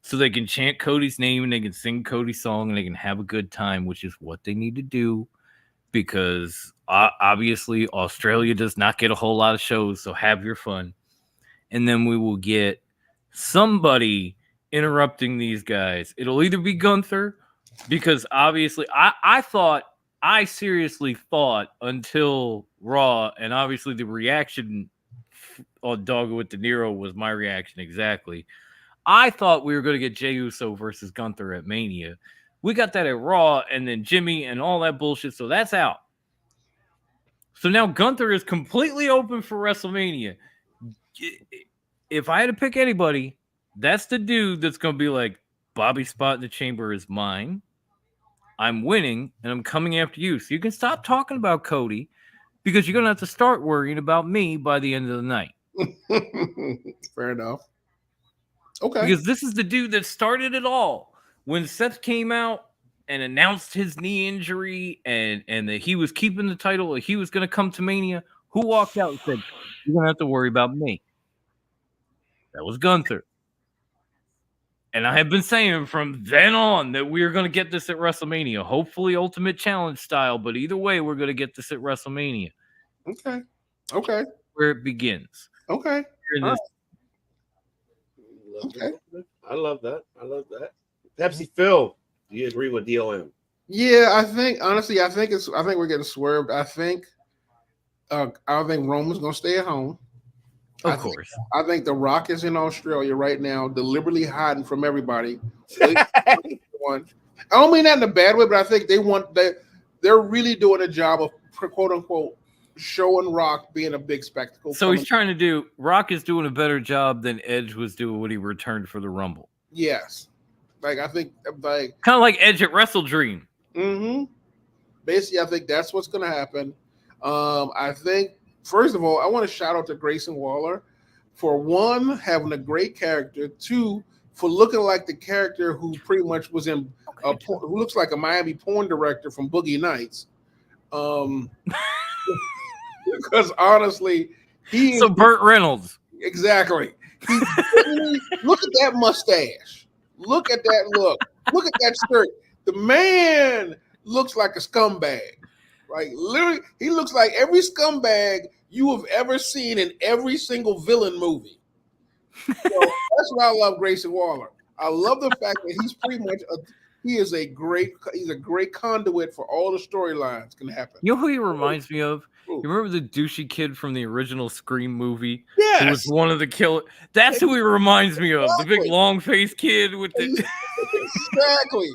so they can chant Cody's name and they can sing Cody's song and they can have a good time, which is what they need to do, because obviously Australia does not get a whole lot of shows, so have your fun. And then we will get somebody interrupting these guys. It'll either be Gunther, because obviously I seriously thought until Raw, and obviously the reaction on Doggo with De Niro was my reaction exactly. I thought we were going to get Jey Uso versus Gunther at Mania. We got that at Raw, and then Jimmy and all that bullshit, so that's out. So now Gunther is completely open for WrestleMania. If I had to pick anybody, that's the dude that's going to be like, Bobby's spot in the chamber is mine. I'm winning, and I'm coming after you. So you can stop talking about Cody, because you're going to have to start worrying about me by the end of the night. Fair enough. Okay. Because this is the dude that started it all. When Seth came out and announced his knee injury and that he was keeping the title, he was going to come to Mania, who walked out and said, you're going to have to worry about me? That was Gunther. And I have been saying from then on that we're going to get this at WrestleMania. Hopefully Ultimate Challenge style, but either way, we're going to get this at WrestleMania. Okay. Where it begins. Okay. Okay. I love that. Pepsi Phil, do you agree with DOM? Yeah, I think honestly, I think we're getting swerved. I think Roman's gonna stay at home. Of course. I think The Rock is in Australia right now, deliberately hiding from everybody. I don't mean that in a bad way, but I think they're really doing a job of quote unquote showing Rock being a big spectacle. So Rock is doing a better job than Edge was doing when he returned for the Rumble. Yes. I think kind of like Edge at Wrestle Dream. Mm-hmm. Basically, I think that's what's going to happen. I think, first of all, I want to shout out to Grayson Waller for one, having a great character, two, for looking like the character who pretty much was in who looks like a Miami porn director from Boogie Nights. Because honestly, so Burt Reynolds. Exactly. Look at that mustache. Look at that look. Look at that shirt. The man looks like a scumbag. Like literally, he looks like every scumbag you have ever seen in every single villain movie. So that's why I love Grayson Waller. I love the fact that he's pretty much he's a great conduit for all the storylines can happen. You know who he reminds me of? You remember the douchey kid from the original Scream movie? Yes. Who was one of the killers? That's who he reminds me of. Exactly. The big long-faced kid with the exactly.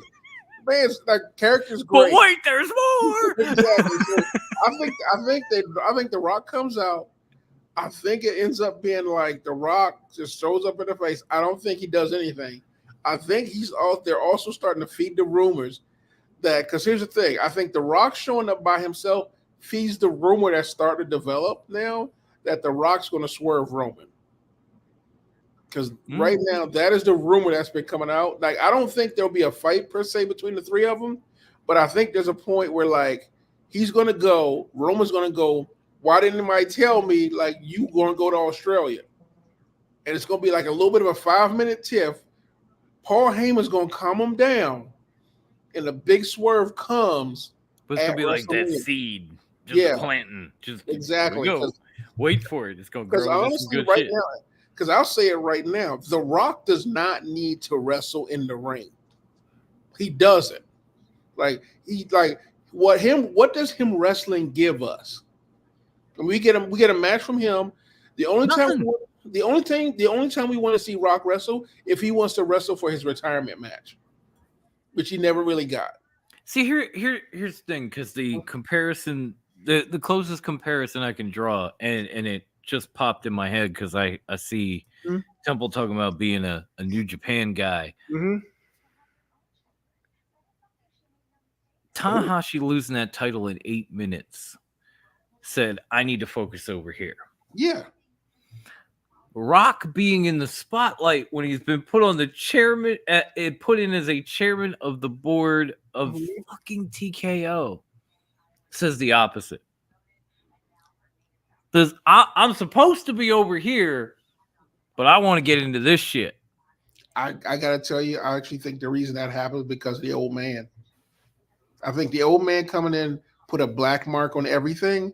Man, like character's great. But wait, there's more. Exactly. So I think The Rock comes out. I think it ends up being like The Rock just shows up in the face. I don't think he does anything. I think they're also starting to feed the rumors that, because here's the thing, I think The Rock showing up by himself feeds the rumor that's starting to develop now that The Rock's going to swerve Roman. Because right now, that is the rumor that's been coming out. Like, I don't think there'll be a fight per se between the three of them, but I think there's a point where, like, he's going to go, Roman's going to go, why didn't anybody tell me, like, you going to go to Australia? And it's going to be like a little bit of a 5-minute tiff. Paul Heyman's going to calm him down, and the big swerve comes. But it's going to be like that seed. Just planting. Just exactly. Go. Wait for it. It's going to grow. Because honestly, right now, because I'll say it right now, The Rock does not need to wrestle in the ring. He doesn't. What does him wrestling give us? And we get a match from him. The only time we want to see Rock wrestle if he wants to wrestle for his retirement match, which he never really got. See, here's the thing, because the comparison, the closest comparison I can draw, and it just popped in my head because I see Temple talking about being a New Japan guy. Tanahashi losing that title in 8 minutes said, I need to focus over here. Yeah. Rock being in the spotlight when he's been put on the chairman, put in as a chairman of the board of fucking TKO, says the opposite. Says, I'm supposed to be over here, but I want to get into this shit. I gotta tell you, I actually think the reason that happened is because of the old man. I think the old man coming in put a black mark on everything,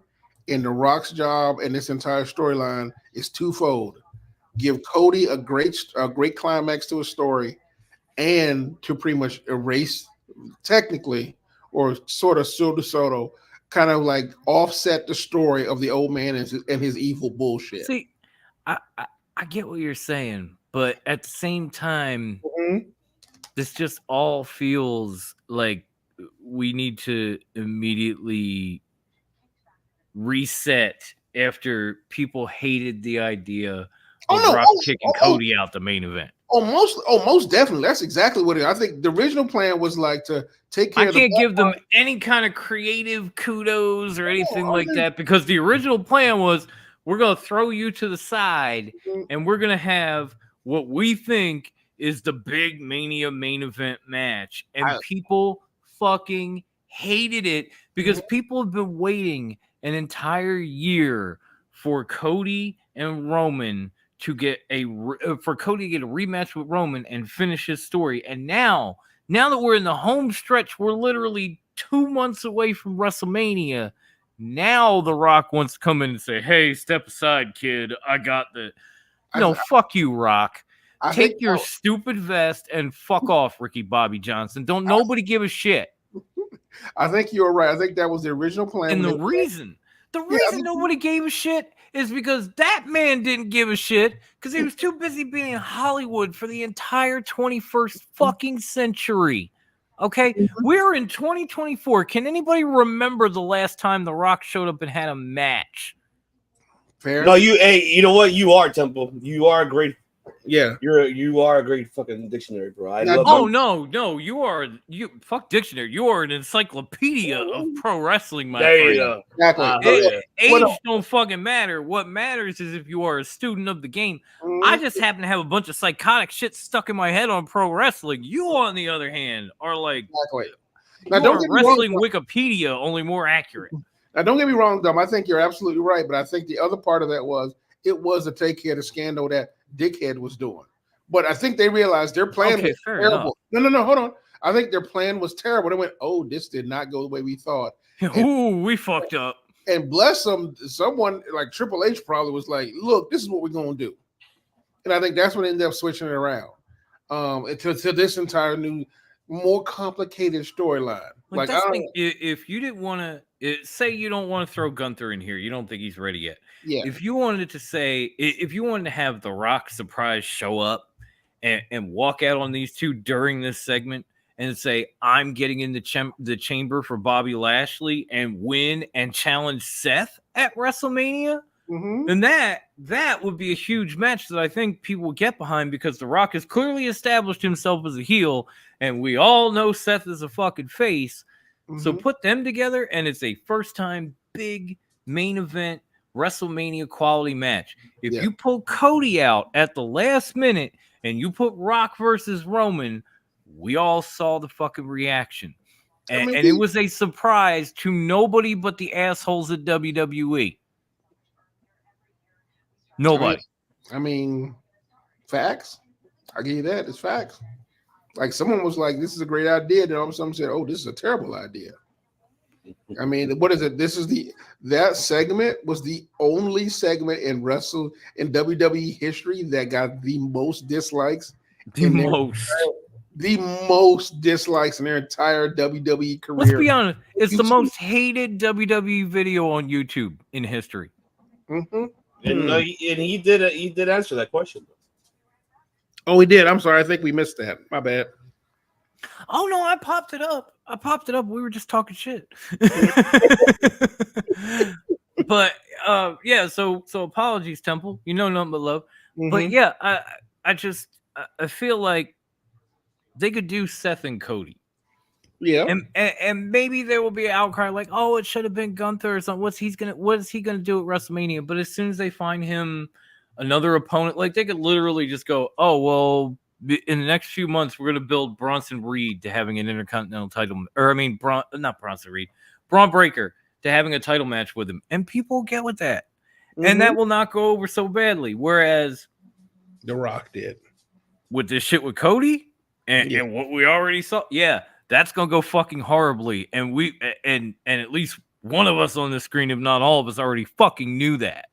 and The Rock's job and this entire storyline is twofold. Give Cody a great climax to a story, and to pretty much erase, technically, or sort of pseudo, kind of like offset the story of the old man and his evil bullshit. See, I get what you're saying, but at the same time, this just all feels like we need to immediately reset after people hated the idea of Rock kicking Cody out the main event. Most definitely. That's exactly what it is. I think the original plan was like to take care of I can't give them any kind of creative kudos or anything like that, because the original plan was, we're going to throw you to the side and we're going to have what we think is the big Mania main event match. And people fucking hated it because people have been waiting an entire year for Cody and Roman to get a rematch with Roman and finish his story. And now that we're in the home stretch, we're literally 2 months away from WrestleMania. Now The Rock wants to come in and say, hey, step aside, kid. I got the... No, fuck you, Rock. Take your stupid vest and fuck off, Ricky Bobby Johnson. Don't nobody give a shit. I think you're right. I think that was the original plan. And the reason nobody gave a shit is because that man didn't give a shit because he was too busy being in Hollywood for the entire 21st fucking century. Okay? We're in 2024. Can anybody remember the last time The Rock showed up and had a match? Fair. No, you know what? You are, Temple. You are a great. Yeah, you are a great fucking dictionary, bro. I love no, you fuck dictionary. You are an encyclopedia of pro wrestling, my there friend. You go. Exactly. Age don't fucking matter. What matters is if you are a student of the game. I just happen to have a bunch of psychotic shit stuck in my head on pro wrestling. You, on the other hand, are like now, don't get me wrestling wrong, Wikipedia, only more accurate. Now, don't get me wrong, Dom. I think you're absolutely right, but I think the other part of that was to take care of the scandal that Dickhead was doing. But I think they realized their plan was terrible. Enough. No, hold on. I think their plan was terrible. They went, oh, this did not go the way we thought. We fucked up. And bless them, someone like Triple H probably was like, look, this is what we're going to do. And I think that's what ended up switching it around to this entire new, more complicated storyline. Like that's thing, if you didn't want to say you don't want to throw Gunther in here, you don't think he's ready yet. Yeah. If you wanted to have The Rock surprise show up and walk out on these two during this segment and say, I'm getting in the chamber for Bobby Lashley and win and challenge Seth at WrestleMania, then that would be a huge match that I think people will get behind, because The Rock has clearly established himself as a heel, and we all know Seth is a fucking face. So put them together, and it's a first-time big main event WrestleMania quality match. If you pull Cody out at the last minute and you put Rock versus Roman, we all saw the fucking reaction. And it was a surprise to nobody but the assholes at WWE. Nobody. I mean, facts. I'll give you that. It's facts. Like someone was like, this is a great idea. Then all of a sudden said, oh, this is a terrible idea. I mean, what is it? That segment was the only segment in WWE history that got the most dislikes. The most dislikes in their entire WWE career. Let's be honest. It's the most hated WWE video on YouTube in history. And he did answer that question. Oh, he did. I'm sorry. I think we missed that. My bad. Oh no, I popped it up. We were just talking shit. But yeah, so apologies, Temple. You know nothing but love. But yeah, I feel like they could do Seth and Cody. Yeah. And maybe there will be an outcry like, oh, it should have been Gunther or something. What is he gonna do at WrestleMania? But as soon as they find him another opponent, like they could literally just go, oh well, in the next few months we're gonna build Bronson Reed to having an intercontinental title, or I mean, not Bronson Reed, Braun Breaker to having a title match with him, and people will get with that, and that will not go over so badly. Whereas The Rock did with this shit with Cody and what we already saw, yeah. That's gonna go fucking horribly, and and at least one of us on the screen, if not all of us, already fucking knew that.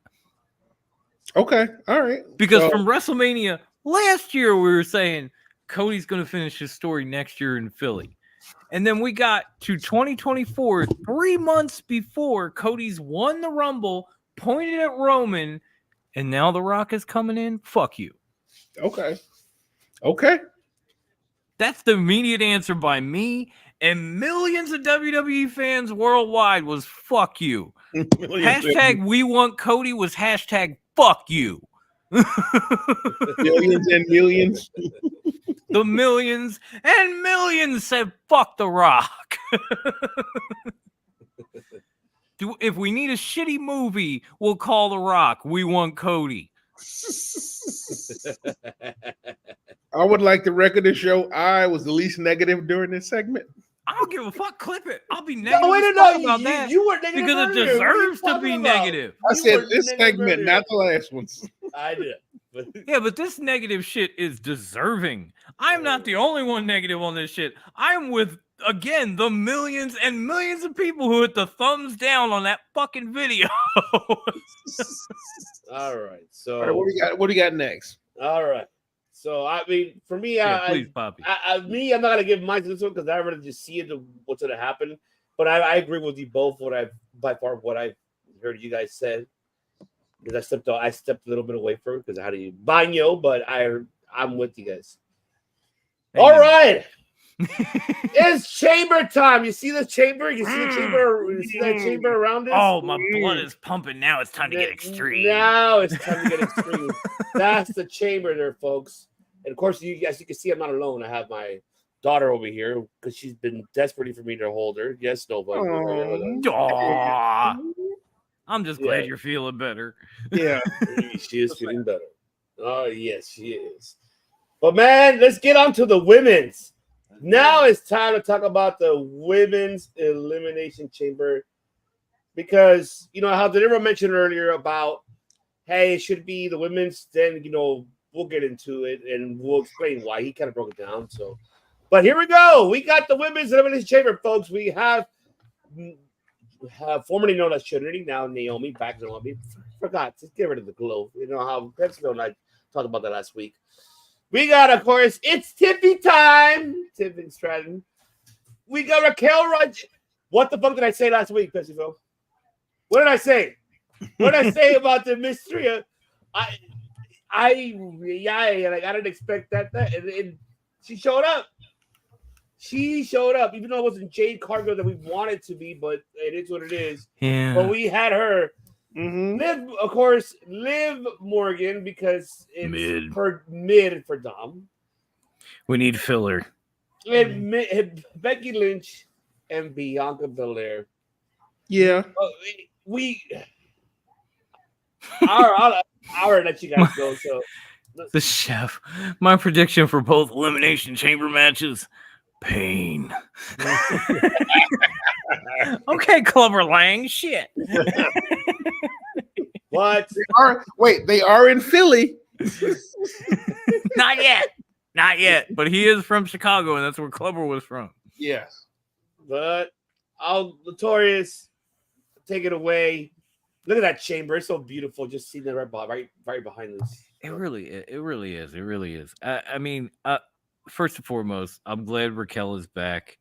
Okay, all right. Because from WrestleMania last year, we were saying Cody's gonna finish his story next year in Philly, and then we got to 2024, 3 months before Cody's won the Rumble, pointed at Roman, and now The Rock is coming in. Fuck you. Okay. That's the immediate answer by me and millions of WWE fans worldwide was fuck you. Hashtag we want Cody was hashtag fuck you. Millions and millions. The millions and millions said fuck The Rock. If we need a shitty movie, we'll call The Rock. We want Cody. I would like the record to show I was the least negative during this segment. I don't give a fuck. Clip it. I'll be negative. No, wait, about that. You were negative because earlier. it deserves to be negative. I said this segment, not the last ones. I did. Yeah, but this negative shit is deserving. I'm not the only one negative on this shit. I'm with, again, the millions and millions of people who hit the thumbs down on that fucking video. All right. So all right, what do you got next? All right. So I mean, for me, please, Poppy. I'm not gonna give mine to this one because I rather just see it what's gonna happen. But I agree with you both. What I've heard you guys said, because I stepped a little bit away from it because how do you baño? But I'm with you guys. All right. It's chamber time. You see the chamber? You see the chamber? You see that chamber around us? Oh, my blood is pumping now. It's time to get extreme. Now it's time to get extreme. That's the chamber there, folks. And of course, as you can see, I'm not alone. I have my daughter over here because she's been desperately for me to hold her. Yes, nobody. I'm just glad you're feeling better. Yeah, she is feeling better. Oh, yes, she is. But man, let's get on to the women's. Now it's time to talk about the women's elimination chamber because you know how Delorean mentioned earlier about hey, it should be the women's. Then we'll get into it and we'll explain why he kind of broke it down. So, but here we go. We got the women's elimination chamber, folks. We have formerly known as Trinity, now Naomi, back to Naomi. Forgot to get rid of the glow. You know how Pepsi and I talked about that last week. We got, of course, it's Tiffy time. Tiffany Stratton. We got Raquel Rodriguez. What the fuck did I say last week, Pepsi? What did I say? What did I say about the mystery? I didn't expect that. And she showed up. She showed up, even though it wasn't Jade Cargill that we wanted to be, but it is what it is. Yeah. But we had her. Liv, of course, Liv Morgan because it's mid for Dom. We need filler. And Becky Lynch and Bianca Belair. Yeah. I'll let you guys go. So the chef. My prediction for both elimination chamber matches: pain. Okay, Clubber Lang. Shit. What? They are in Philly. Not yet. But he is from Chicago, and that's where Clubber was from. Yes. But Notorious, take it away. Look at that chamber; it's so beautiful. Just seeing that right behind us. It really is. I mean, first and foremost, I'm glad Raquel is back.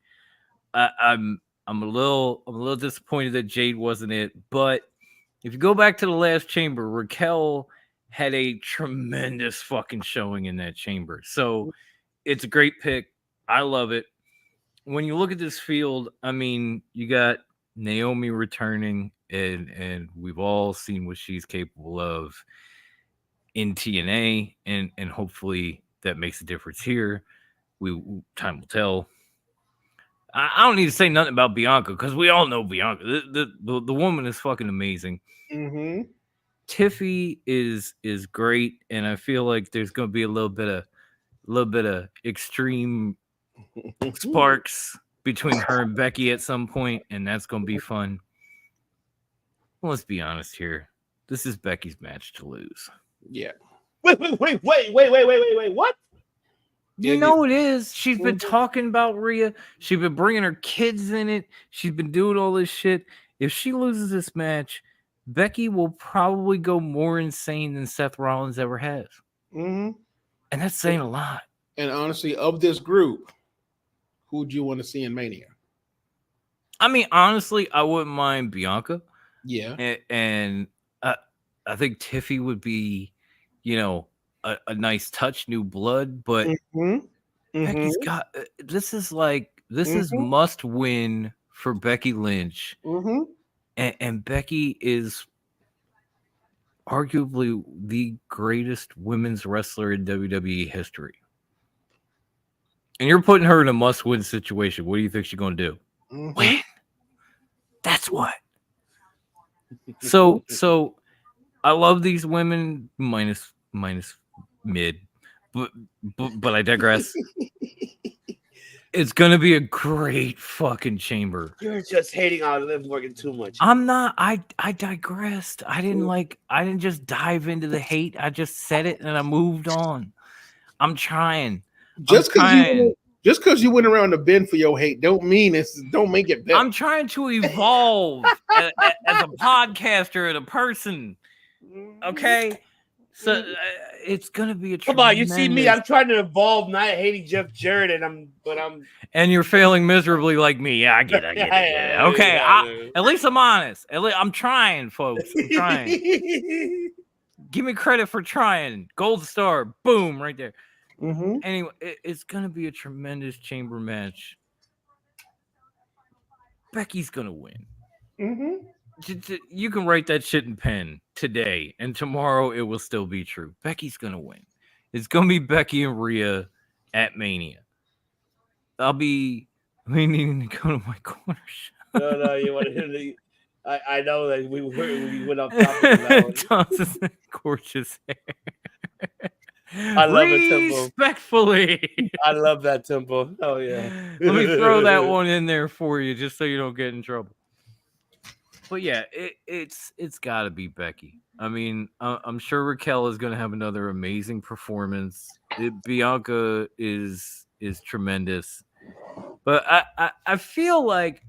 I'm a little disappointed that Jade wasn't it, but if you go back to the last chamber, Raquel had a tremendous fucking showing in that chamber. So it's a great pick. I love it. when you look at this field, I mean, you got Naomi returning, and we've all seen what she's capable of in TNA, and hopefully that makes a difference here. Time will tell. I don't need to say nothing about Bianca because we all know Bianca. The woman is fucking amazing. Mm-hmm. Tiffy is great, and I feel like there's going to be a little bit of extreme sparks between her and Becky at some point, and that's going to be fun. Well, let's be honest here. This is Becky's match to lose. Yeah. Wait. What? You know it is. She's been talking about Rhea. She's been bringing her kids in it. She's been doing all this shit. If she loses this match, Becky will probably go more insane than Seth Rollins ever has. Mm-hmm. And that's saying a lot. And honestly, of this group, who would you want to see in Mania? I mean, honestly, I wouldn't mind Bianca. Yeah. And I think Tiffy would be, a nice touch, new blood, but Becky's got this is must win for Becky Lynch. Mm-hmm. And Becky is arguably the greatest women's wrestler in WWE history. And you're putting her in a must-win situation. What do you think she's going to do? Mm-hmm. Win. That's what. So I love these women minus mid, but I digress. It's gonna be a great fucking chamber. You're just hating on Liv Morgan too much. I'm not. I digressed. I didn't just dive into the hate. I just said it and I moved on. I'm trying. Just because you went around the bend for your hate, don't make it better. I'm trying to evolve as a podcaster and a person. Okay. So it's gonna be a come on. You see me? I'm trying to evolve, not hating Jeff Jarrett, and you're failing miserably like me. Yeah, I get it. Okay, at least I'm honest. I'm trying, folks. I'm trying. Give me credit for trying. Gold star, boom, right there. Mm-hmm. Anyway, it's gonna be a tremendous chamber match. Becky's gonna win. Mm-hmm. You can write that shit in pen today, and tomorrow it will still be true. Becky's gonna win. It's gonna be Becky and Rhea at Mania. I'll be needing to go to my corner shop. No, you want to. I know that we went off topic of that one. Thompson's gorgeous hair. I love it, Temple. Respectfully. I love that, Temple. Oh yeah. Let me throw that one in there for you, just so you don't get in trouble. But yeah, it's got to be Becky. I mean, I'm sure Raquel is going to have another amazing performance. Bianca is tremendous, but I feel like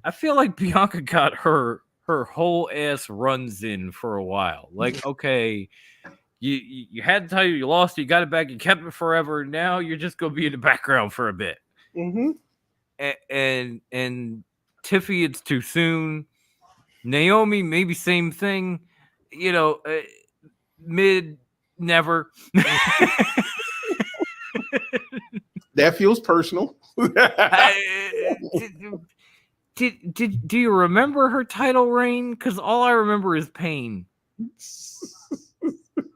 Bianca got her whole ass runs in for a while. Like, okay, you had the title, you lost it, you got it back, you kept it forever. Now you're just going to be in the background for a bit. Mm-hmm. And Tiffy, it's too soon. Naomi, maybe same thing. Mid, never. That feels personal. Do you remember her title reign? Because all I remember is pain.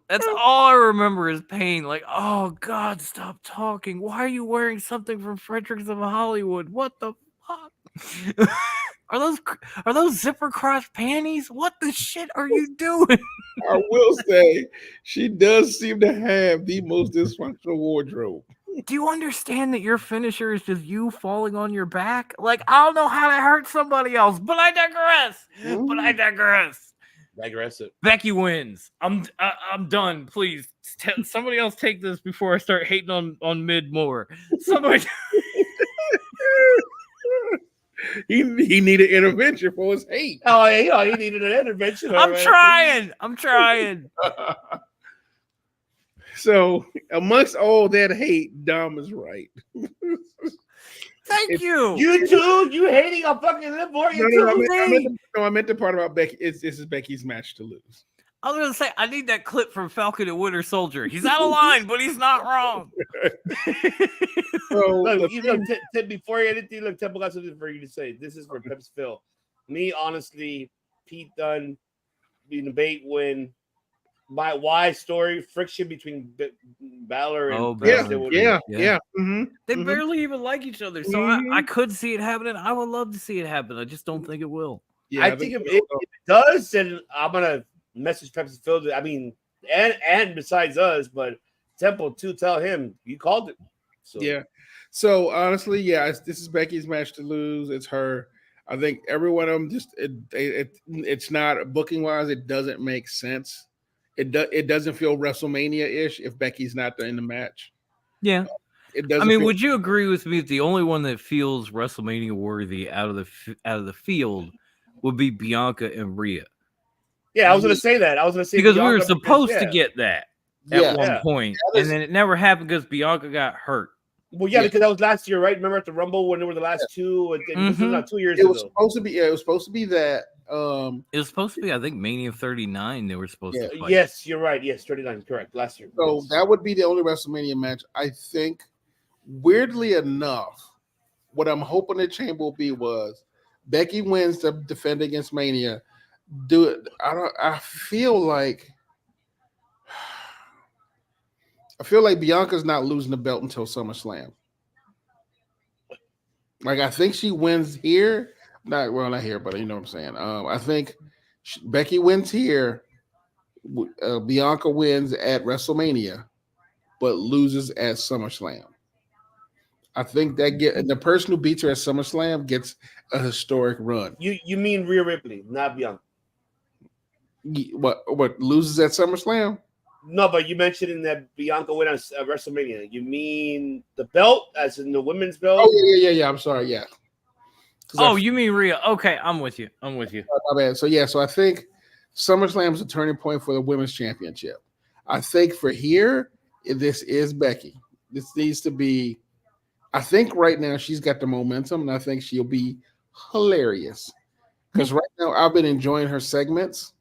That's all I remember is pain. Like, oh God, stop talking. Why are you wearing something from Fredericks of Hollywood? What the fuck? Are those zipper cross panties? What the shit are you doing? I will say she does seem to have the most dysfunctional wardrobe. Do you understand that your finisher is just you falling on your back? Like, I don't know how to hurt somebody else, but I digress. Digressive. Becky wins. I'm done. Please, somebody else take this before I start hating on mid more. Somebody. He needed intervention for his hate. Oh, yeah, he needed an intervention. I'm trying. So, amongst all that hate, Dom is right. Thank you. You too? You hating on fucking Liv Morgan? No, I meant the part about Becky. This is Becky's match to lose. I was gonna say I need that clip from Falcon and Winter Soldier. He's out of line, but he's not wrong. Look, before anything, look, Temple got something for you to say. This is for Peps Phil. Me, honestly, Pete Dunne, the debate when my why story friction between Balor and yeah. Mm-hmm. They barely even like each other, so I could see it happening. I would love to see it happen. I just don't think it will. Yeah, I think if it does, then I'm gonna message Pepsi Phil. I mean, and besides us, but Temple too. Tell him you called it. So. Yeah. So honestly, this is Becky's match to lose. It's her. I think every one of them just it's not booking wise. It doesn't make sense. It doesn't feel WrestleMania-ish if Becky's not in the match. Yeah. It doesn't. I mean, would you agree with me that the only one that feels WrestleMania worthy out of the field would be Bianca and Rhea? Yeah, I was going to say that. Because Bianca, we were supposed to get that at one point, and then it never happened because Bianca got hurt. Well, because that was last year, right? Remember at the Rumble when there were the last two? This was not 2 years ago. It was supposed to be that. It was supposed to be, I think, Mania 39. They were supposed to fight. Yes, you're right. Yes, 39, correct. Last year. So that would be the only WrestleMania match. I think, weirdly enough, what I'm hoping the chamber will be was Becky wins to defend against Mania. I feel like Bianca's not losing the belt until SummerSlam. Like, I think she wins here. Not here, but you know what I'm saying. I think Becky wins here. Bianca wins at WrestleMania, but loses at SummerSlam. I think the person who beats her at SummerSlam gets a historic run. You mean Rhea Ripley, not Bianca? What loses at SummerSlam? No, but you mentioned in that Bianca win at WrestleMania. You mean the belt, as in the women's belt? Oh yeah. I'm sorry, yeah. Oh, you mean Rhea? Okay, I'm with you. My bad. So I think SummerSlam is a turning point for the women's championship. I think for here, this is Becky. This needs to be. I think right now she's got the momentum, and I think she'll be hilarious. Because right now I've been enjoying her segments.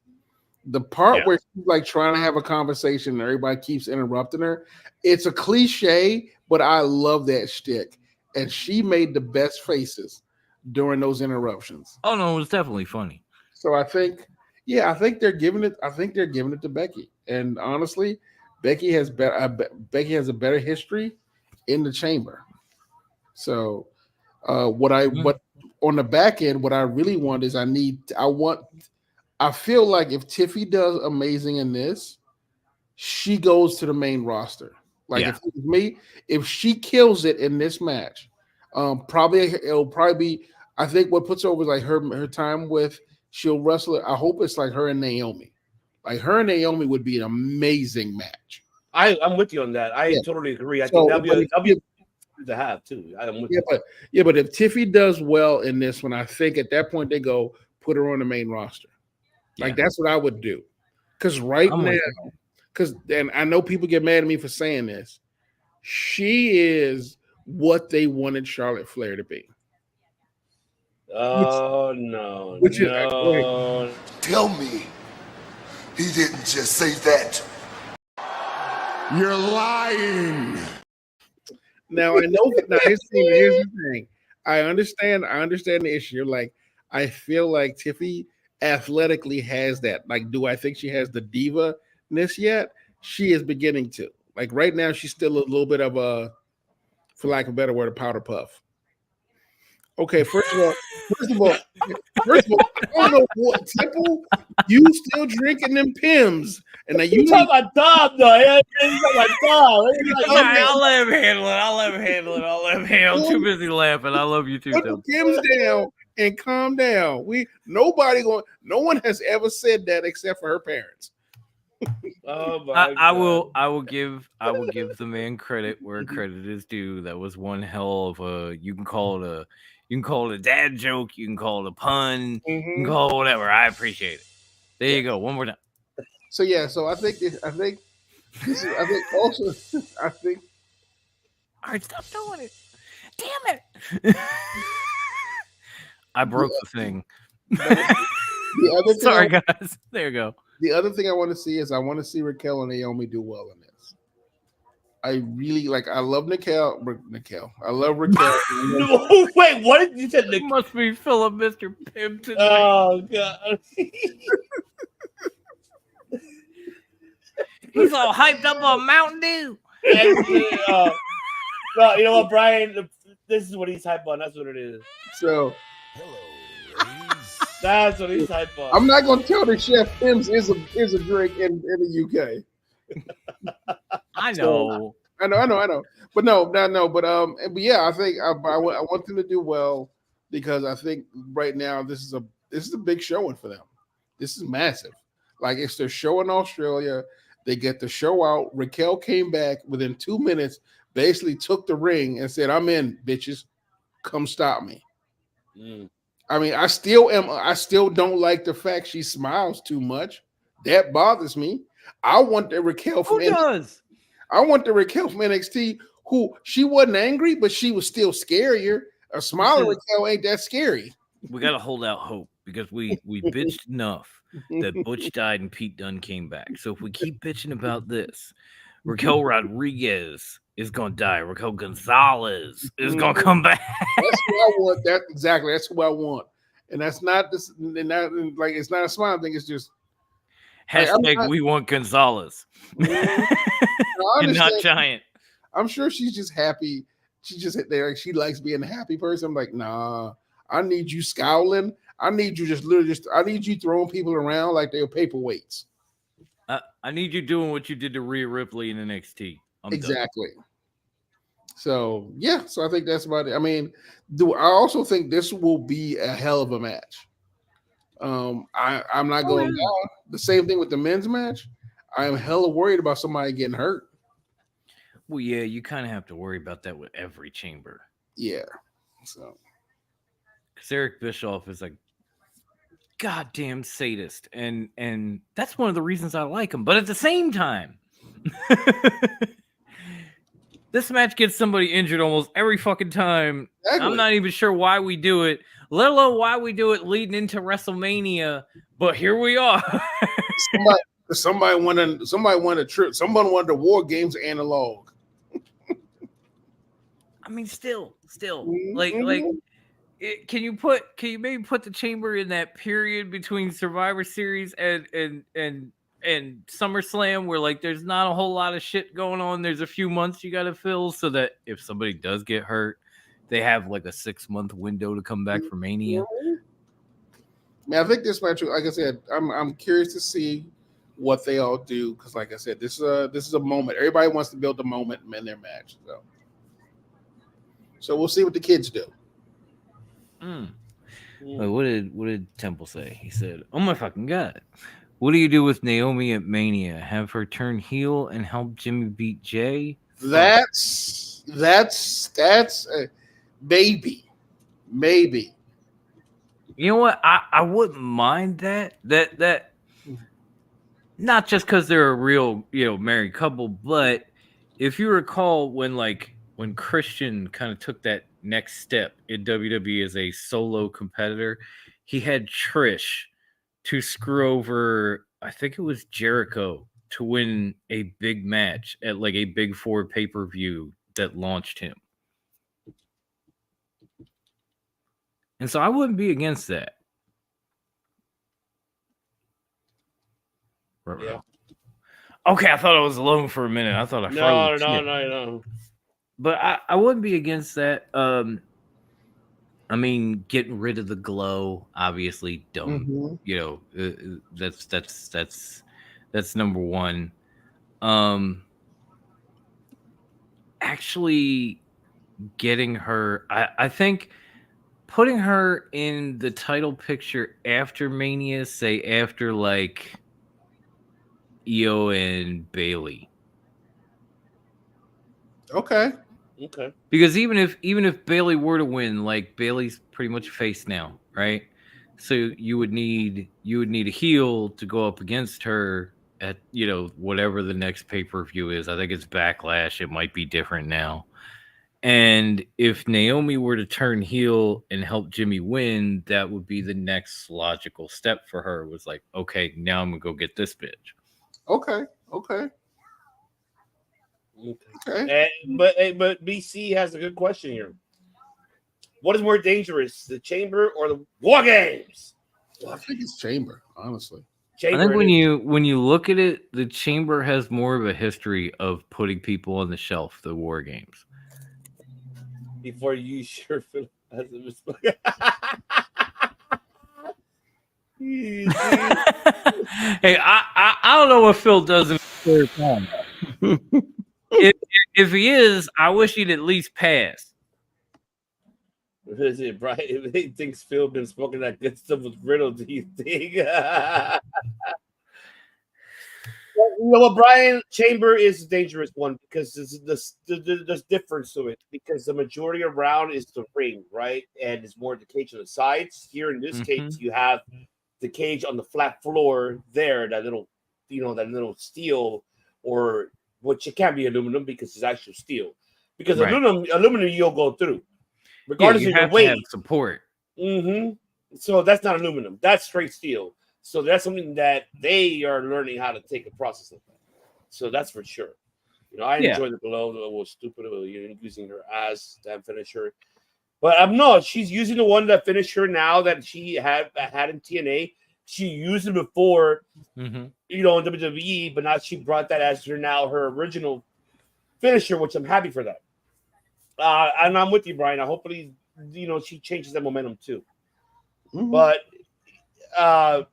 The part where she's like trying to have a conversation and everybody keeps interrupting her, it's a cliche, but I love that shtick. And she made the best faces during those interruptions. Oh no, it was definitely funny. So I think they're giving it. I think they're giving it to Becky. And honestly, Becky has a better history in the chamber. So what on the back end, what I really want is I feel like if Tiffy does amazing in this, she goes to the main roster. Like if it was me, if she kills it in this match, it'll probably be. I think what puts her over is like her time with she'll wrestle. I hope it's like her and Naomi. Like her and Naomi would be an amazing match. I'm with you on that. I totally agree. I think that'll be to have too. I'm with you. But if Tiffy does well in this one, I think at that point they go put her on the main roster. Like that's what I would do. Because and I know people get mad at me for saying this, she is what they wanted Charlotte Flair to be. Oh no! Tell me, he didn't just say that. You're lying. Now I know. Here's the thing. I understand the issue. You're like, I feel like Tiffy athletically has that. Like, do I think she has the diva-ness yet? She is beginning to. Like right now, she's still a little bit of a, for lack of a better word, a powder puff. Okay, first of all, I don't know what Temple. You still drinking them Pims, and now you talking about Dom though. I'll let him handle it. I'm too busy laughing. I love you too. Put the Pims down and calm down. No one has ever said that except for her parents. Oh my I will give the man credit where credit is due. That was one hell of a. You can call it a dad joke. You can call it a pun. You can call it whatever. I appreciate it. There you go. One more time. So I think. All right, stop doing it. Damn it. I broke the thing. Sorry, guys. There you go. The other thing I want to see is I want to see Raquel and Naomi do well in this. I really like. I love Raquel. I love Raquel. Wait, what did you say? It must be Philip, Mr. Pimpton. Oh god. He's all hyped up on Mountain Dew. No, you know what, Brian? This is what he's hyped on. That's what it is. So, that's what he's hyped on. I'm not going to tell the chef Pims is a drink in the UK. I know. I know. But no. But yeah, I think I want them to do well because I think right now this is a big showing for them. This is massive. Like it's their show in Australia. They get the show out. Raquel came back within 2 minutes, basically took the ring and said, "I'm in, bitches. Come stop me." I mean, I still don't like the fact she smiles too much. That bothers me. I want the Raquel from NXT. I want the Raquel from NXT who she wasn't angry, but she was still scarier. A smiling Raquel ain't that scary. We gotta hold out hope because we bitched enough that Butch died and Pete Dunne came back. So if we keep bitching about this, Raquel Rodriguez is gonna die. Raquel Gonzalez is gonna come back. That's who I want. That's who I want. And that's not this. And that, like it's not a smile thing. It's just hashtag we want Gonzalez. And not Giant. I'm sure she's just happy. She just there. She likes being a happy person. I'm like, nah. I need you scowling. I need you I need you throwing people around like they're paperweights. I need you doing what you did to Rhea Ripley in NXT. Exactly. Done. So yeah, so I think that's about it. I mean, I also think this will be a hell of a match. I'm not going down. The same thing with the men's match. I'm hella worried about somebody getting hurt. Well, yeah, you kind of have to worry about that with every chamber. Yeah. So because Eric Bischoff is like goddamn sadist, and that's one of the reasons I like him. But at the same time, this match gets somebody injured almost every fucking time. Exactly. I'm not even sure why we do it, let alone why we do it leading into WrestleMania. But here we are. Somebody won a trip. Someone won the War Games analog. I mean, still, like. Can you maybe put the chamber in that period between Survivor Series and SummerSlam where like there's not a whole lot of shit going on. There's a few months you got to fill so that if somebody does get hurt, they have like a 6-month window to come back for Mania. I mean, I think this match, like I said, I'm curious to see what they all do because, like I said, this is a moment. Everybody wants to build a moment in their match, so we'll see what the kids do. Wait, what did Temple say? He said, "Oh my fucking god, what do you do with Naomi at Mania? Have her turn heel and help Jimmy beat Jay?" That's maybe. You know what? I wouldn't mind that not just because they're a real married couple, but if you recall when Christian kind of took that next step in WWE as a solo competitor, he had Trish to screw over, I think it was Jericho, to win a big match at like a Big Four pay-per-view that launched him. And so I wouldn't be against that. Yeah. Okay, I thought I was alone for a minute. I thought I No. But I wouldn't be against that. I mean, getting rid of the glow, obviously, don't. That's number one. Actually, getting her, I think, putting her in the title picture after Mania, say after like Io and Bailey. Okay. Because even if Bailey were to win, like Bailey's pretty much a face now, right? So you would need a heel to go up against her at whatever the next pay-per-view is. I think it's Backlash. It might be different now. And if Naomi were to turn heel and help Jimmy win, that would be the next logical step for her. Was like, okay, now I'm gonna go get this bitch. Okay. But BC has a good question here. What is more dangerous, the Chamber or the War Games? I think it's Chamber, honestly. Chamber, I think when you look at it, the Chamber has more of a history of putting people on the shelf. The War Games. Before you sure feel as a mistake. Hey, I don't know what Phil does in third time. If he is, I wish he'd at least pass. Is it Brian? If he thinks Phil been smoking that good stuff with Riddle, do you think? You know what, Brian? Chamber is a dangerous one because there's difference to it because the majority around is the ring, right? And it's more the cage on the sides. Here in this case, you have the cage on the flat floor there, that little steel, or which it can't be aluminum because it's actual steel. Because aluminum you'll go through. Regardless of your weight, have support. So that's not aluminum. That's straight steel. So that's something that they are learning how to take a process of that. So that's for sure. You know, I enjoyed the blow. It was stupid. Using her as that finisher. But no, she's using the one that finished her now that she had in TNA. She used it before, in WWE, but now she brought that as her original finisher, which I'm happy for that. And I'm with you, Brian. Hopefully, she changes that momentum too. But I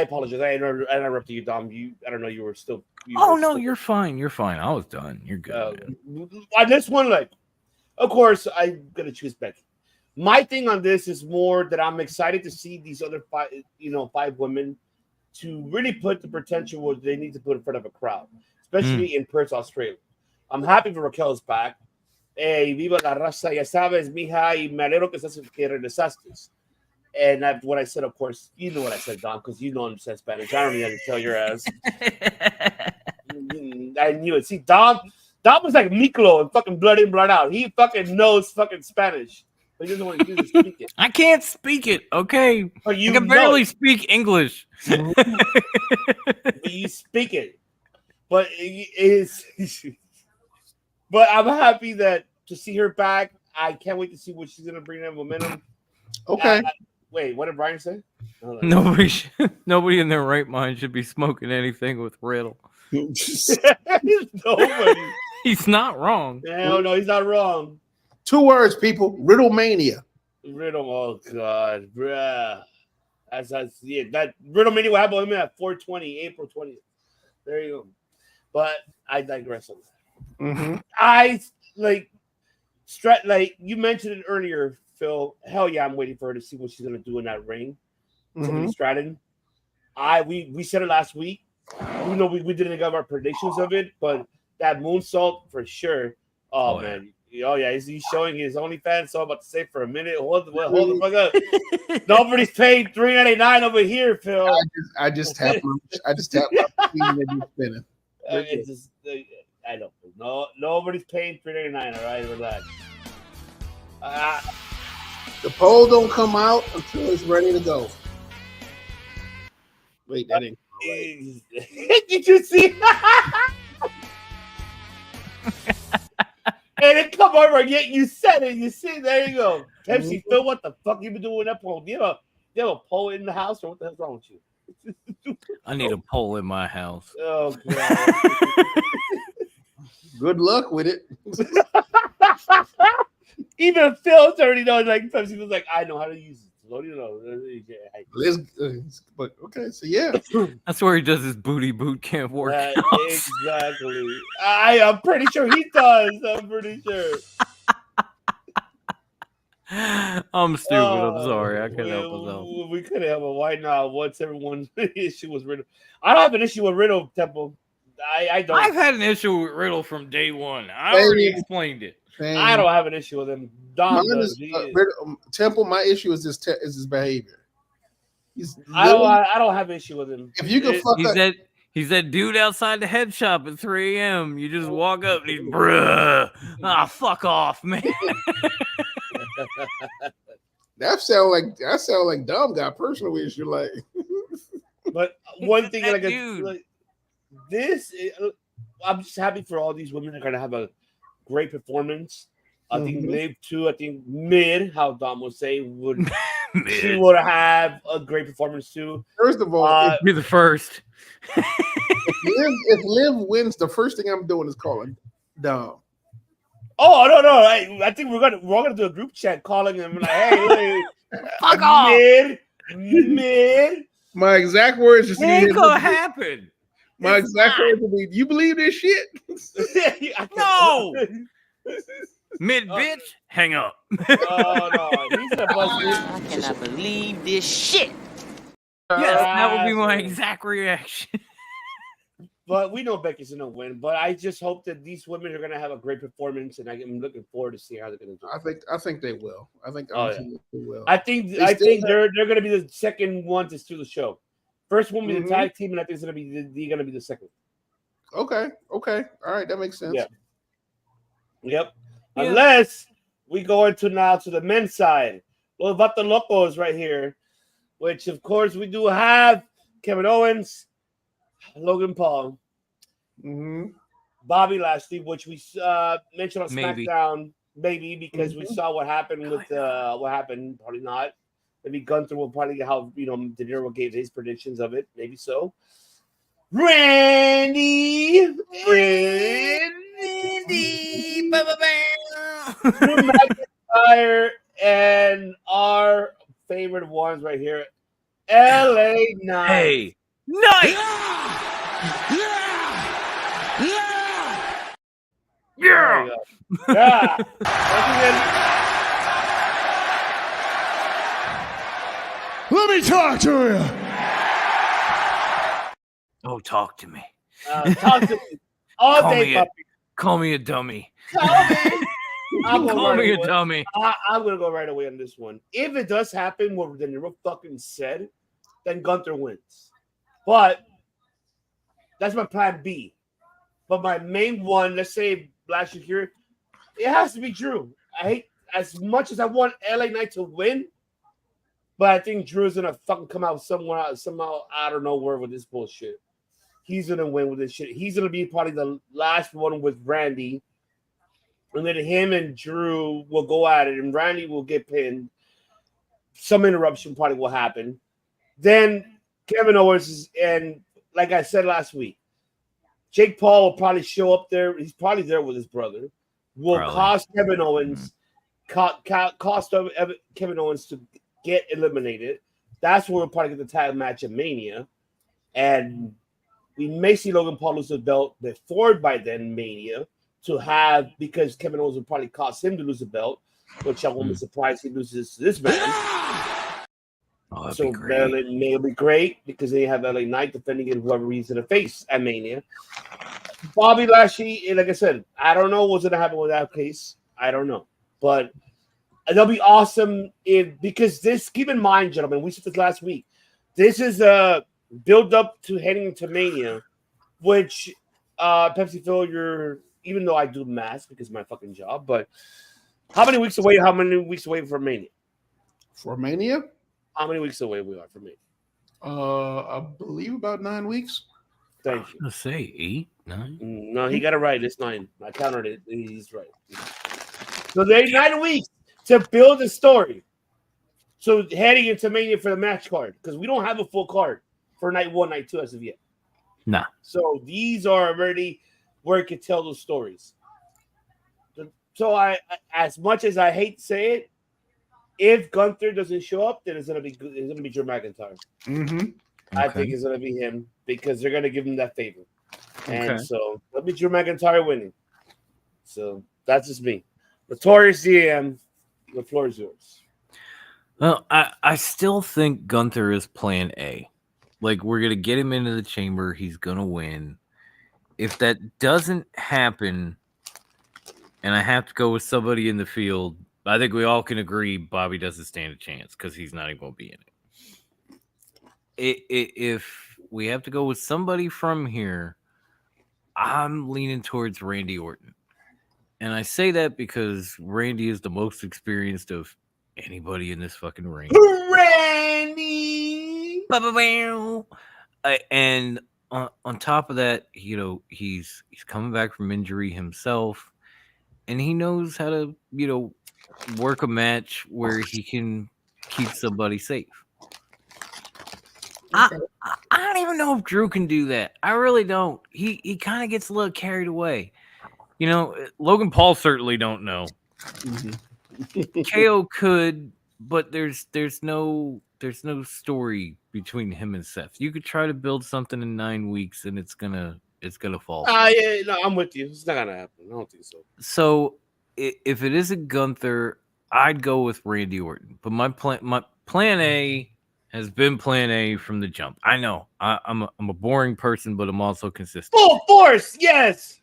apologize. I interrupted you, Dom. I don't know. You were still. You're fine. You're fine. I was done. You're good. On this one, of course, I'm gonna choose Becky. My thing on this is more that I'm excited to see these other five women to really put the potential what they need to put in front of a crowd, especially in Perth, Australia. I'm happy for Raquel's back. Hey, viva la raza, ya sabes, mija, y me alegro que regresaste. And what I said, of course, you know what I said, Dom, because you don't understand Spanish. I don't even have to tell your ass. I knew it. See, Dom was like Miklo and fucking blood in, blood out. He fucking knows fucking Spanish. But he doesn't want to speak it. I can't speak it, okay? But I can barely speak English. But you speak it. But it is... But I'm happy to see her back. I can't wait to see what she's going to bring that momentum. Okay. Wait, what did Brian say? Nobody in their right mind should be smoking anything with Riddle. Nobody. He's not wrong. No, he's not wrong. 2 words, people. Riddle mania. Riddle, oh God, bruh. That's it. That Riddle mania will happen at 420, April 20th. There you go. But I digress on that. I you mentioned it earlier, Phil. Hell yeah, I'm waiting for her to see what she's gonna do in that ring. Tiffany Stratton. We said it last week. We didn't give our predictions of it, but that moonsault for sure. Oh man. Oh yeah, he's showing his OnlyFans. So I'm about to say for a minute. Hold the fuck up. Nobody's paid $3.99 over here, Phil. I just tapped my spinning. I don't know. Nobody's paying $3.99. All right, relax. The poll don't come out until it's ready to go. Wait, that ain't right. Did you see? And it come over again. You said it. You see, there you go. Pepsi, Phil, what the fuck you been doing with that poll? You have a poll in the house, or what the hell's wrong with you? I need a pole in my house. Oh, God. Good luck with it. Even Phil's already knows. Like Pepsi was like, I know how to use it. What do you know? But okay, so yeah, that's where he does his booty boot camp workout. Exactly. I'm pretty sure he does. I'm pretty sure. I'm stupid. I'm sorry. I couldn't help myself. We couldn't help it. Why not? What's everyone's issue was Riddle? I don't have an issue with Riddle, Temple. I don't. I've had an issue with Riddle from day one. I already explained it. I don't have an issue with him. Dom does. Temple, my issue is his behavior. I don't have an issue with him. If you can fuck up, He's that dude outside the head shop at 3 a.m. You just walk up and he's, bruh. Ah, fuck off, man. That sound like Dom got personal issue. Like, but one thing, that like this, I'm just happy for all these women that are gonna have a great performance. I think Liv too. I think Mid, how Dom would say, would she would have a great performance too. First of all, be the first. if Liv wins, the first thing I'm doing is calling Dom. Oh no! I think we're gonna do a group chat calling him like, "Hey, fuck off, Mid." My exact words just ain't gonna happen. My exact words will be, "You believe this shit?" No. Mid bitch, hang up. Oh no, he's a busted. I cannot believe this shit. Yes, that would be my exact reaction. But we know Becky's gonna win. But I just hope that these women are gonna have a great performance, and I'm looking forward to see how they're gonna do. I think they will. I think they will. I think they're gonna be the second one to steal the show. First one will be the tag team, and I think it's gonna be the second. Okay. All right, that makes sense. Yeah. Yep. Yeah. Unless we go into now to the men's side. Los Vato Locos right here, which of course we do have Kevin Owens, Logan Paul, Bobby Lashley, which we mentioned on SmackDown, maybe because we saw what happened with what happened. Probably not. Maybe Gunther will probably how De Niro gave his predictions of it. Maybe so. Randy, Drew McIntyre, and our favorite ones right here, LA Knight. Hey, Knight! Yeah! Let me talk to you. Oh, talk to me. Talk to me all day, puppy. Call me a dummy. Call me a dummy. I'm going to go right away on this one. If it does happen what De Niro fucking said, then Gunther wins. But that's my plan B. But my main one, let's say last year, it has to be Drew. I hate as much as I want LA Knight to win, but I think Drew's going to fucking come out somehow out of nowhere with this bullshit. He's going to win with this shit. He's going to be probably the last one with Randy. And then him and Drew will go at it, and Randy will get pinned. Some interruption probably will happen. Then Kevin Owens and like I said last week, Jake Paul will probably show up there. He's probably there with his brother. Will cost Kevin Owens, cost Kevin Owens to get eliminated. That's where we'll probably get the tag match at Mania, and we may see Logan Paul lose the belt before by then Mania to have, because Kevin Owens will probably cost him to lose the belt, which I won't be surprised he loses to this man. Oh, so it may be great because they have LA Knight defending it whoever he's going to face at Mania. Bobby Lashley, like I said, I don't know what's going to happen with that case. I don't know. But that'll be awesome because this, keep in mind, gentlemen, we said this last week. This is a build up to heading into Mania, which Pepsi Phil, even though I do math because of my fucking job, but how many weeks away from Mania? For Mania? How many weeks away we are from Mania? I believe about 9 weeks. Thank you. Let's say 8, 9. No, he got it right. It's 9. I counted it. He's right. So there's 9 weeks to build a story. So heading into Mania for the match card, because we don't have a full card for night 1, night 2 as of yet. Nah. So these are already where it could tell those stories. So I, as much as I hate to say it, if Gunther doesn't show up, then it's gonna be Drew McIntyre. I think it's gonna be him because they're gonna give him that favor, and so it'll be Drew McIntyre winning. So that's just me. Notorious DM, the floor is yours. Well, I still think Gunther is plan A. Like, we're gonna get him into the chamber, he's gonna win. If that doesn't happen, and I have to go with somebody in the field, I think we all can agree Bobby doesn't stand a chance because he's not even going to be in it. If we have to go with somebody from here. I'm leaning towards Randy Orton. And I say that because Randy is the most experienced of anybody in this fucking ring. Randy! And on top of that, you know, he's coming back from injury himself, and he knows how to, you know, work a match where he can keep somebody safe. I don't even know if Drew can do that. I really don't. He kind of gets a little carried away. You know, Logan Paul certainly don't know. KO could, but there's no story between him and Seth. You could try to build something in 9 weeks, and it's gonna fall. Yeah, no, I'm with you. It's not gonna happen. I don't think so. So if it isn't Gunther, I'd go with Randy Orton. But my plan A has been plan A from the jump. I know I'm a boring person, but I'm also consistent. Full force, yes.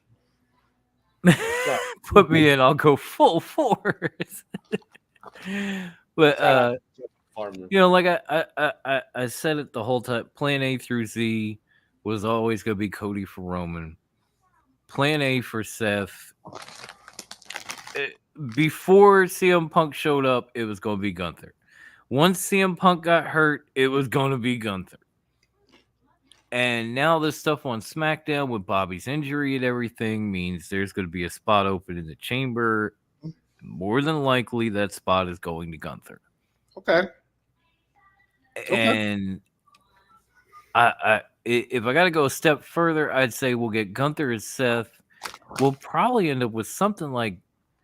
Put me in, I'll go full force. But you know, like I said it the whole time. Plan A through Z was always gonna be Cody for Roman. Plan A for Seth. Before CM Punk showed up, it was gonna be Gunther. Once CM Punk got hurt, it was gonna be Gunther. And now this stuff on SmackDown with Bobby's injury and everything means there's going to be a spot open in the chamber. More than likely, that spot is going to Gunther. Okay. And if I got to go a step further, I'd say we'll get Gunther as Seth. We'll probably end up with something like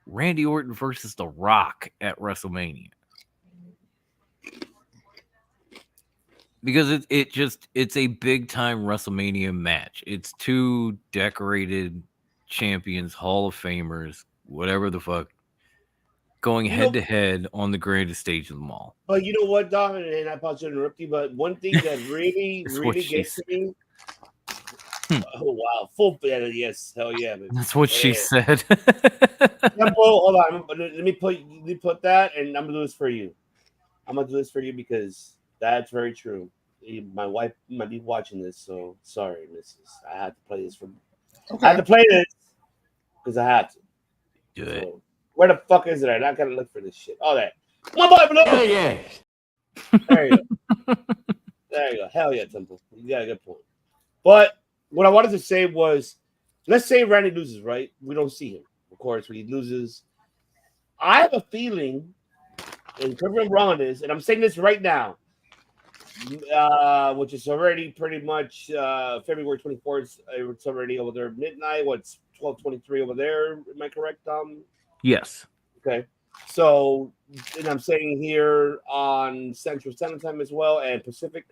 Randy Orton versus The Rock at WrestleMania. Because it's a big time WrestleMania match. It's two decorated champions, Hall of Famers, whatever the fuck, going head to head on the greatest stage of them all. But you know what, Dom, and I apologize to interrupt you, but one thing that really gets to me. Oh wow, full yes, hell yeah, man. That's what she said. Hold on, let me put that, and I'm gonna do this for you. I'm gonna do this for you because that's very true. My wife might be watching this, so sorry, missus. I had to play this for. Okay. I had to play this because I had to. Do it. So, where the fuck is it? I gotta look for this shit. Oh, that. My boy, hell yeah. There you go. There you go. Hell yeah, Temple. You got a good point. But what I wanted to say was, let's say Randy loses, right? We don't see him, of course, when he loses. I have a feeling, and correct me if I'm wrong on this, and I'm saying this right now. Which is already pretty much February 24th. It's already over there midnight. What's 12:23 over there? Am I correct, Tom? Yes. Okay. So, and I'm saying here on Central Standard Time as well and Pacific.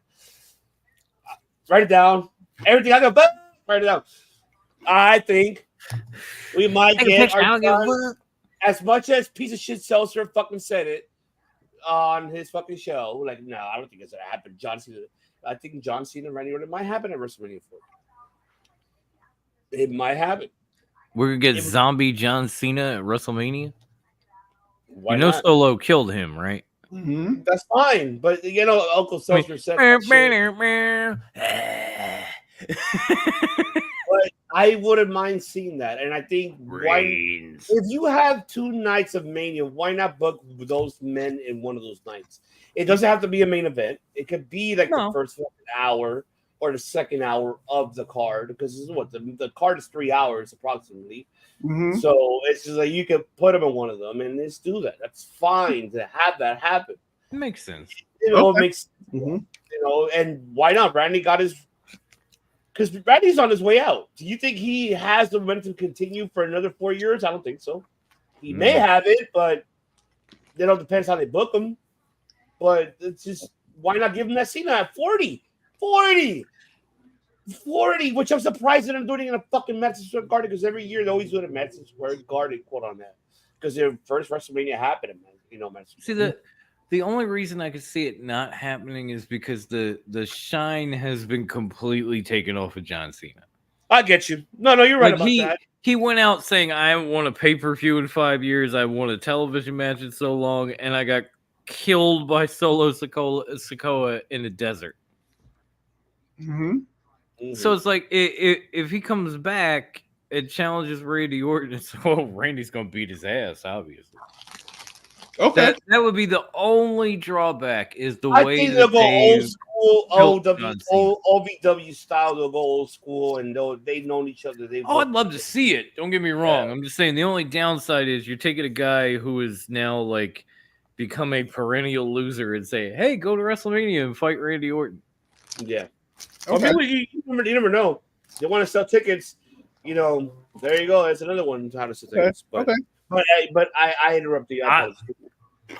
Write it down. Everything I go, write it down. I think we might get our time, as much as piece of shit Seltzer fucking said it on his fucking show. Like, no, I don't think it's gonna happen. John Cena. I think John Cena and Randy Orton might happen at WrestleMania 4. It might happen. We're gonna get zombie John Cena at WrestleMania. Why you know not? Solo killed him, right? Mm-hmm. That's fine, but you know, Uncle Seltzer said that shit. But I wouldn't mind seeing that, and I think if you have 2 nights of Mania, why not book those men in one of those nights? It doesn't have to be a main event. It could be like the first hour or the second hour of the card, because this is what the card is 3 hours approximately. Mm-hmm. So it's just like you could put them in one of them and just do that. That's fine to have that happen. It makes sense. You know, it makes you know, and why not? Randy got his. Because Randy's on his way out. Do you think he has the momentum to continue for another 4 years? I don't think so. He may have it, but it all depends how they book him. But it's just, why not give him that Cena at 40? 40, which I'm surprised that they're doing it in a fucking Madison Square Garden, because every year they always do it at Madison Square Garden, quote on that. Because their first WrestleMania happened in Madison Square. See, the only reason I could see it not happening is because the shine has been completely taken off of John Cena. I get you. No, you're right about that. He went out saying, I haven't won a pay-per-view in 5 years. I won a television match in so long, and I got killed by Solo Sikoa in the desert. So it's like if he comes back and challenges Randy Orton, it's well, Randy's gonna beat his ass, obviously. Okay, that would be the only drawback is the I way think that they'll go old they school, built OW, John Cena. OVW style. They'll go old school, and they've known each other. Oh, I'd love to see it. Don't get me wrong. I'm just saying the only downside is you're taking a guy who is now like become a perennial loser and say, "Hey, go to WrestleMania and fight Randy Orton." Yeah. Okay. I mean, you never know. They want to sell tickets. You know, there you go. That's another one how to sell tickets. But I interrupted you.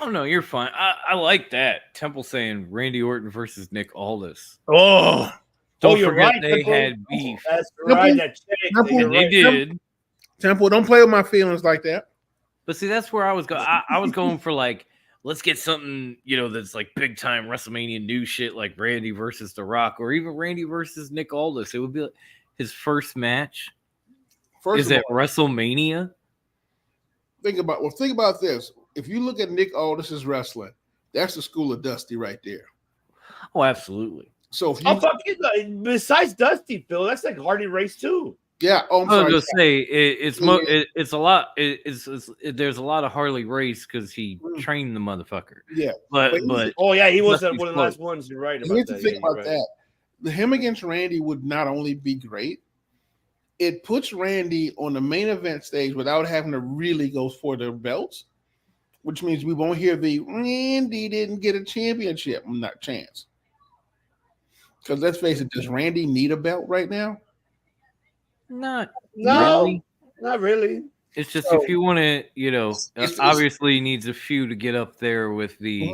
Oh no, you're fine. I like that. Temple saying Randy Orton versus Nick Aldis. Oh, don't you're forget right, they Temple. had beef. That's right. That chick. Temple, They did. Temple, don't play with my feelings like that. But see, that's where I was going. I was going for like, let's get something, that's like big time WrestleMania new shit, like Randy versus The Rock, or even Randy versus Nick Aldis. It would be like his first match. Is at WrestleMania. Think about this. If you look at Nick Aldis's wrestling, that's the school of Dusty right there. Oh, absolutely. So if you besides Dusty, Phil, that's like Hardy Race too. Yeah. Oh, I'm I was sorry. gonna say it's a lot. There's a lot of Harley Race because he trained the motherfucker. Yeah, but oh yeah, he was one Dusty's of the close. last ones. You're right about Here's that. the thing Yeah, about that: the him against Randy would not only be great, it puts Randy on the main event stage without having to really go for the belts, which means we won't hear the Randy didn't get a championship. Not chance. Because let's face it, does Randy need a belt right now? Not really. It's just if you want to, obviously he needs a few to get up there with the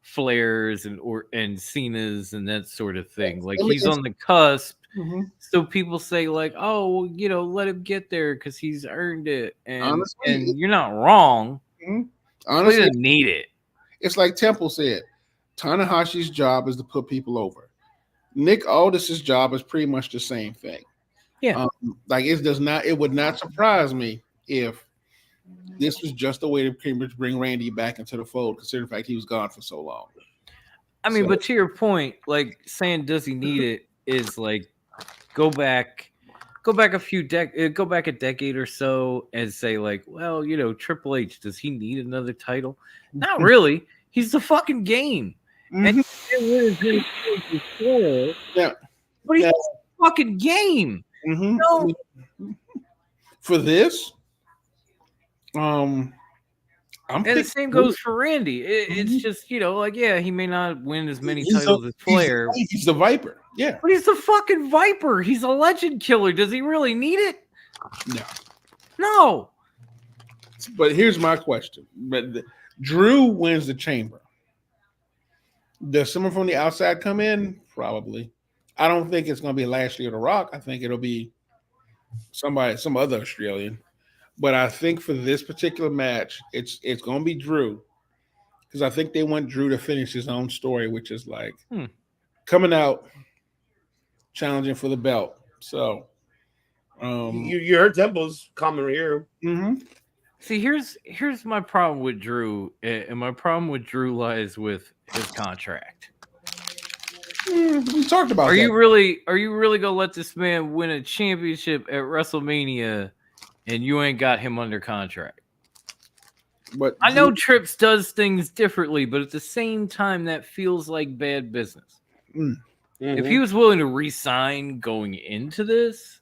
Flairs and Cena's and that sort of thing. Like he's on the cusp. So people say like, oh, let him get there because he's earned it, and Honestly, and you're not wrong. Honestly, he doesn't need it. It's like Temple said, Tanahashi's job is to put people over. Nick Aldis's job is pretty much the same thing. Yeah. It would not surprise me if this was just a way to pretty much bring Randy back into the fold, considering the fact he was gone for so long. I mean, but to your point, like saying does he need it is like go back a decade or so and say like, well, Triple H, does he need another title? Not really. He's the fucking game. And yeah, but he's the fucking game. No. For this, and the same goes for Randy. It's just he may not win as many titles as Flair. He's the Viper, yeah, but he's the fucking Viper. He's a legend killer. Does he really need it? No. But here's my question: Drew wins the Chamber. Does someone from the outside come in? Probably. I don't think it's going to be Lashley or The Rock. I think it'll be some other Australian. But I think for this particular match, it's going to be Drew, because I think they want Drew to finish his own story, which is like coming out, challenging for the belt. So you heard Temple's comment here. See, here's my problem with Drew, and my problem with Drew lies with his contract. We talked about. Are you really gonna let this man win a championship at WrestleMania, and you ain't got him under contract? But I know Trips does things differently, but at the same time, that feels like bad business. If he was willing to re-sign going into this,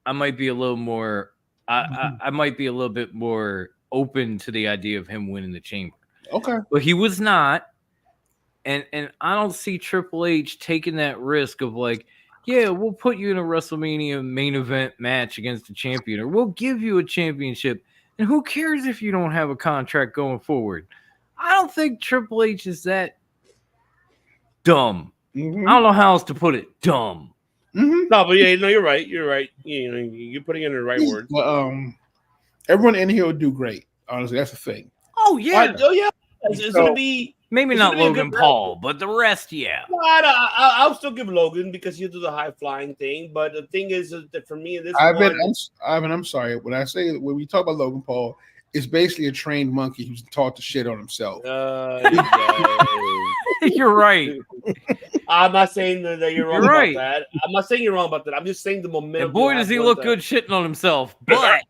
I might be a little more. I might be a little bit more open to the idea of him winning the Chamber. Okay, but he was not. And I don't see Triple H taking that risk of like, yeah, we'll put you in a WrestleMania main event match against the champion, or we'll give you a championship. And who cares if you don't have a contract going forward? I don't think Triple H is that dumb. I don't know how else to put it. Dumb. No, but you're right. You're right. You're putting in the right words. Everyone in here will do great. Honestly, that's the thing. Oh yeah. It's going to be. Maybe not Logan Paul, but the rest, yeah. I'll still give Logan because he'll do the high flying thing. But the thing is that for me, I'm sorry. When we talk about Logan Paul, it's basically a trained monkey who's taught to shit on himself. You're right. I'm not saying that you're wrong You're right. about that. I'm not saying you're wrong about that. I'm just saying the momentum. And boy, does he look good shitting on himself. But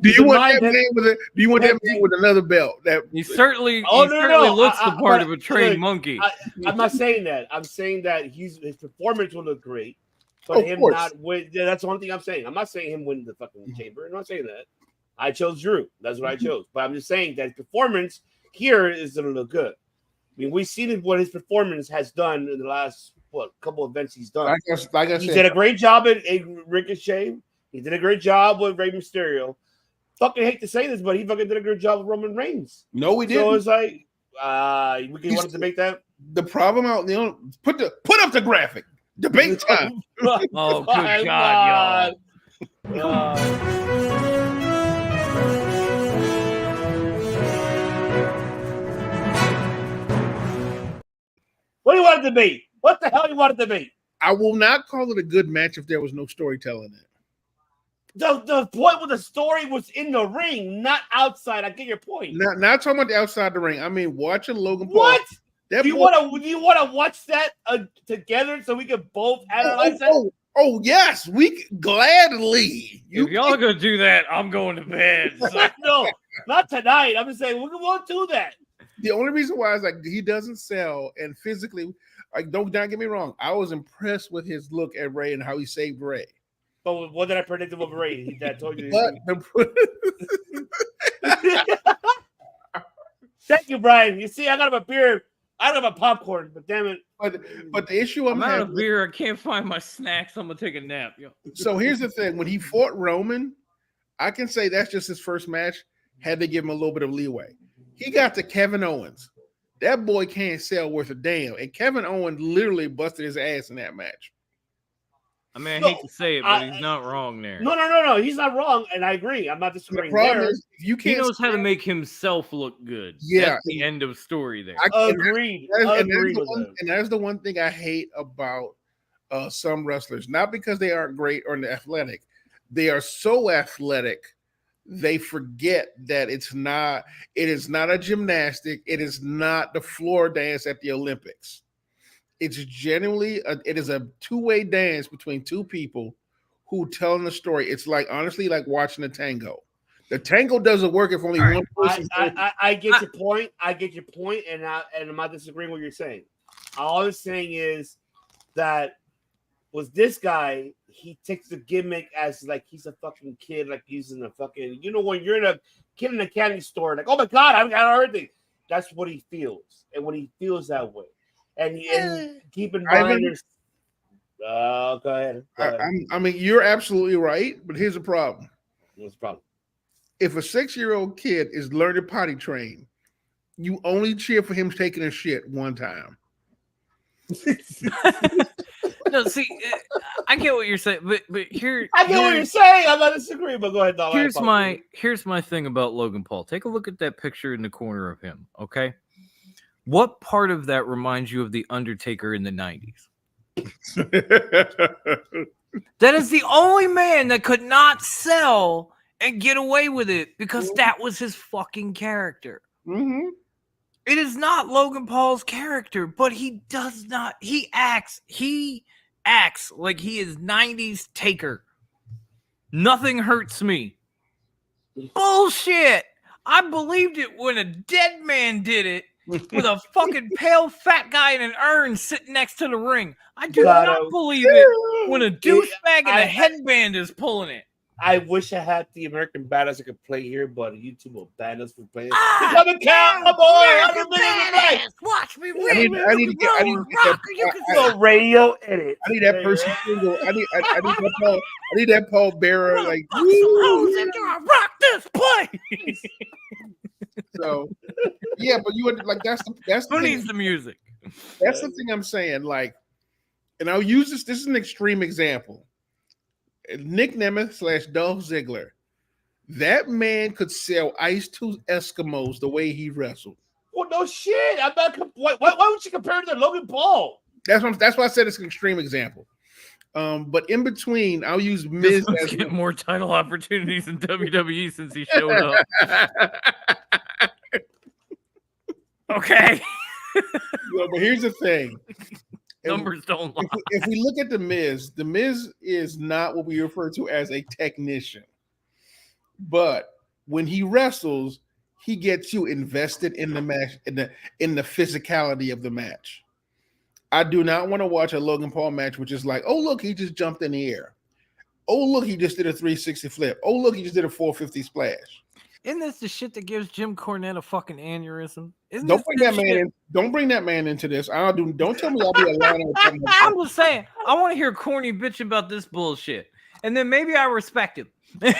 do you want that man with a? Do you want that man with another belt? That he certainly no. looks the part of a trained monkey. I'm not saying that. I'm saying that his performance will look great, but him not win. Yeah, that's the one thing I'm saying. I'm not saying him win the fucking chamber. I'm not saying that. I chose Drew. That's what I chose. But I'm just saying that his performance here is going to look good. I mean, we've seen what his performance has done in the last couple of events he's done. Like I he said, did a great job at Ricochet. He did a great job with Rey Mysterio. Fucking hate to say this, but he fucking did a good job with Roman Reigns. No, we didn't. So it's like we can want to debate that. The problem out, put up the graphic. Debate time. Oh, good God, y'all. What do you want to debate? What the hell do you want to debate? I will not call it a good match if there was no storytelling in it. The point with the story was in the ring, not outside. I get your point. Not talking about the outside the ring. I mean, watching Logan Paul. What? Do you want to watch that together so we can both analyze that? Oh yes, we gladly. If y'all are gonna do that, I'm going to bed. So. No, not tonight. I'm just saying we won't do that. The only reason why is like he doesn't sell, and physically, like don't get me wrong. I was impressed with his look at Ray and how he saved Ray. But what did I predict of Ray? I told you. Thank you, Brian. You see, I got him a beer. I don't have a popcorn, but damn it. But the issue I'm out of beer. I can't find my snacks. I'm gonna take a nap. Yo. So here's the thing: when he fought Roman, I can say that's just his first match. Had to give him a little bit of leeway. He got to Kevin Owens. That boy can't sell worth a damn. And Kevin Owens literally busted his ass in that match. I mean, I hate to say it, but he's not wrong there. No. He's not wrong, and I agree. I'm not disagreeing. The problem is, he knows how to make himself look good. Yeah, that's the end of story there. Agreed. And that's the one thing I hate about some wrestlers. Not because they aren't great or athletic. They are so athletic. They forget that it is not a gymnastic. It is not the floor dance at the Olympics. It's genuinely it is a two-way dance between two people who telling the story. It's like honestly like watching a tango. The tango doesn't work if only one person. I get your point. I get your point, and I'm not disagreeing with what you're saying. All I'm saying is that was this guy. He takes the gimmick as like he's a fucking kid, like he's in a fucking, when you're in a kid in a candy store, like, oh my God, I heard things. That's what he feels. And when he feels that way. And keep in mind, go ahead. I mean, you're absolutely right, but here's the problem. What's the problem? If a 6-year-old kid is learning potty train, you only cheer for him taking a shit one time. No, see, I get what you're saying, but here I get what you're saying. I'm not disagreeing, but go ahead. Dog. Here's my thing about Logan Paul. Take a look at that picture in the corner of him. Okay, what part of that reminds you of the Undertaker in the 90s? That is the only man that could not sell and get away with it because that was his fucking character. Mm-hmm. It is not Logan Paul's character, but he does not. He acts like he is 90s Taker. Nothing hurts me. Bullshit. I believed it when a dead man did it with a fucking pale fat guy in an urn sitting next to the ring. I do not believe it when a douchebag in a headband is pulling it. I wish I had the American Badass I could play here, but YouTube will ban us for playing. Doesn't count, my boy. Watch me I need to get radio edit. I need that person single. I need that Paul Bearer like rock this place. So yeah, but you would like that's who needs the music? That's the thing I'm saying. Like, and I'll use this. This is an extreme example. Nick Nemeth / Dolph Ziggler. That man could sell ice to Eskimos the way he wrestled. Well, no shit. I'm not. Why would you compare it to Logan Paul? That's why I said it's an extreme example. But in between, I'll use Miz as get more title opportunities in WWE since he showed up. Okay. But here's the thing. Numbers don't lie. If we look at The Miz is not what we refer to as a technician. But when he wrestles, he gets you invested in the match, in the physicality of the match. I do not want to watch a Logan Paul match, which is like, oh, look, he just jumped in the air. Oh, look, he just did a 360 flip. Oh, look, he just did a 450 splash. Isn't this the shit that gives Jim Cornette a fucking aneurysm? Don't bring that man in. Don't bring that man into this. Don't tell me I'll be alone. I'm just saying, I want to hear corny bitch about this bullshit. And then maybe I respect him. The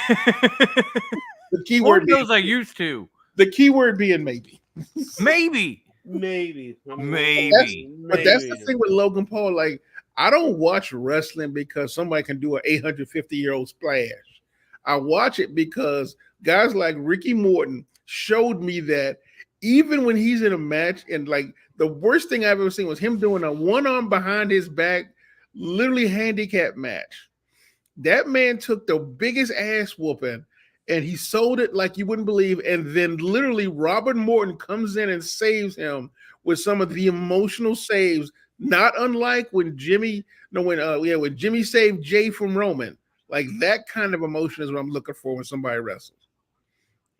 keyword those I used to. The keyword being maybe. Maybe. But that's the thing with Logan Paul. Like, I don't watch wrestling because somebody can do an 850-year-old splash. I watch it because guys like Ricky Morton showed me that even when he's in a match, and like the worst thing I've ever seen was him doing a one-arm behind his back, literally handicap match. That man took the biggest ass whooping and he sold it like you wouldn't believe. And then literally Robert Morton comes in and saves him with some of the emotional saves, not unlike when Jimmy saved Jay from Roman. Like that kind of emotion is what I'm looking for when somebody wrestles.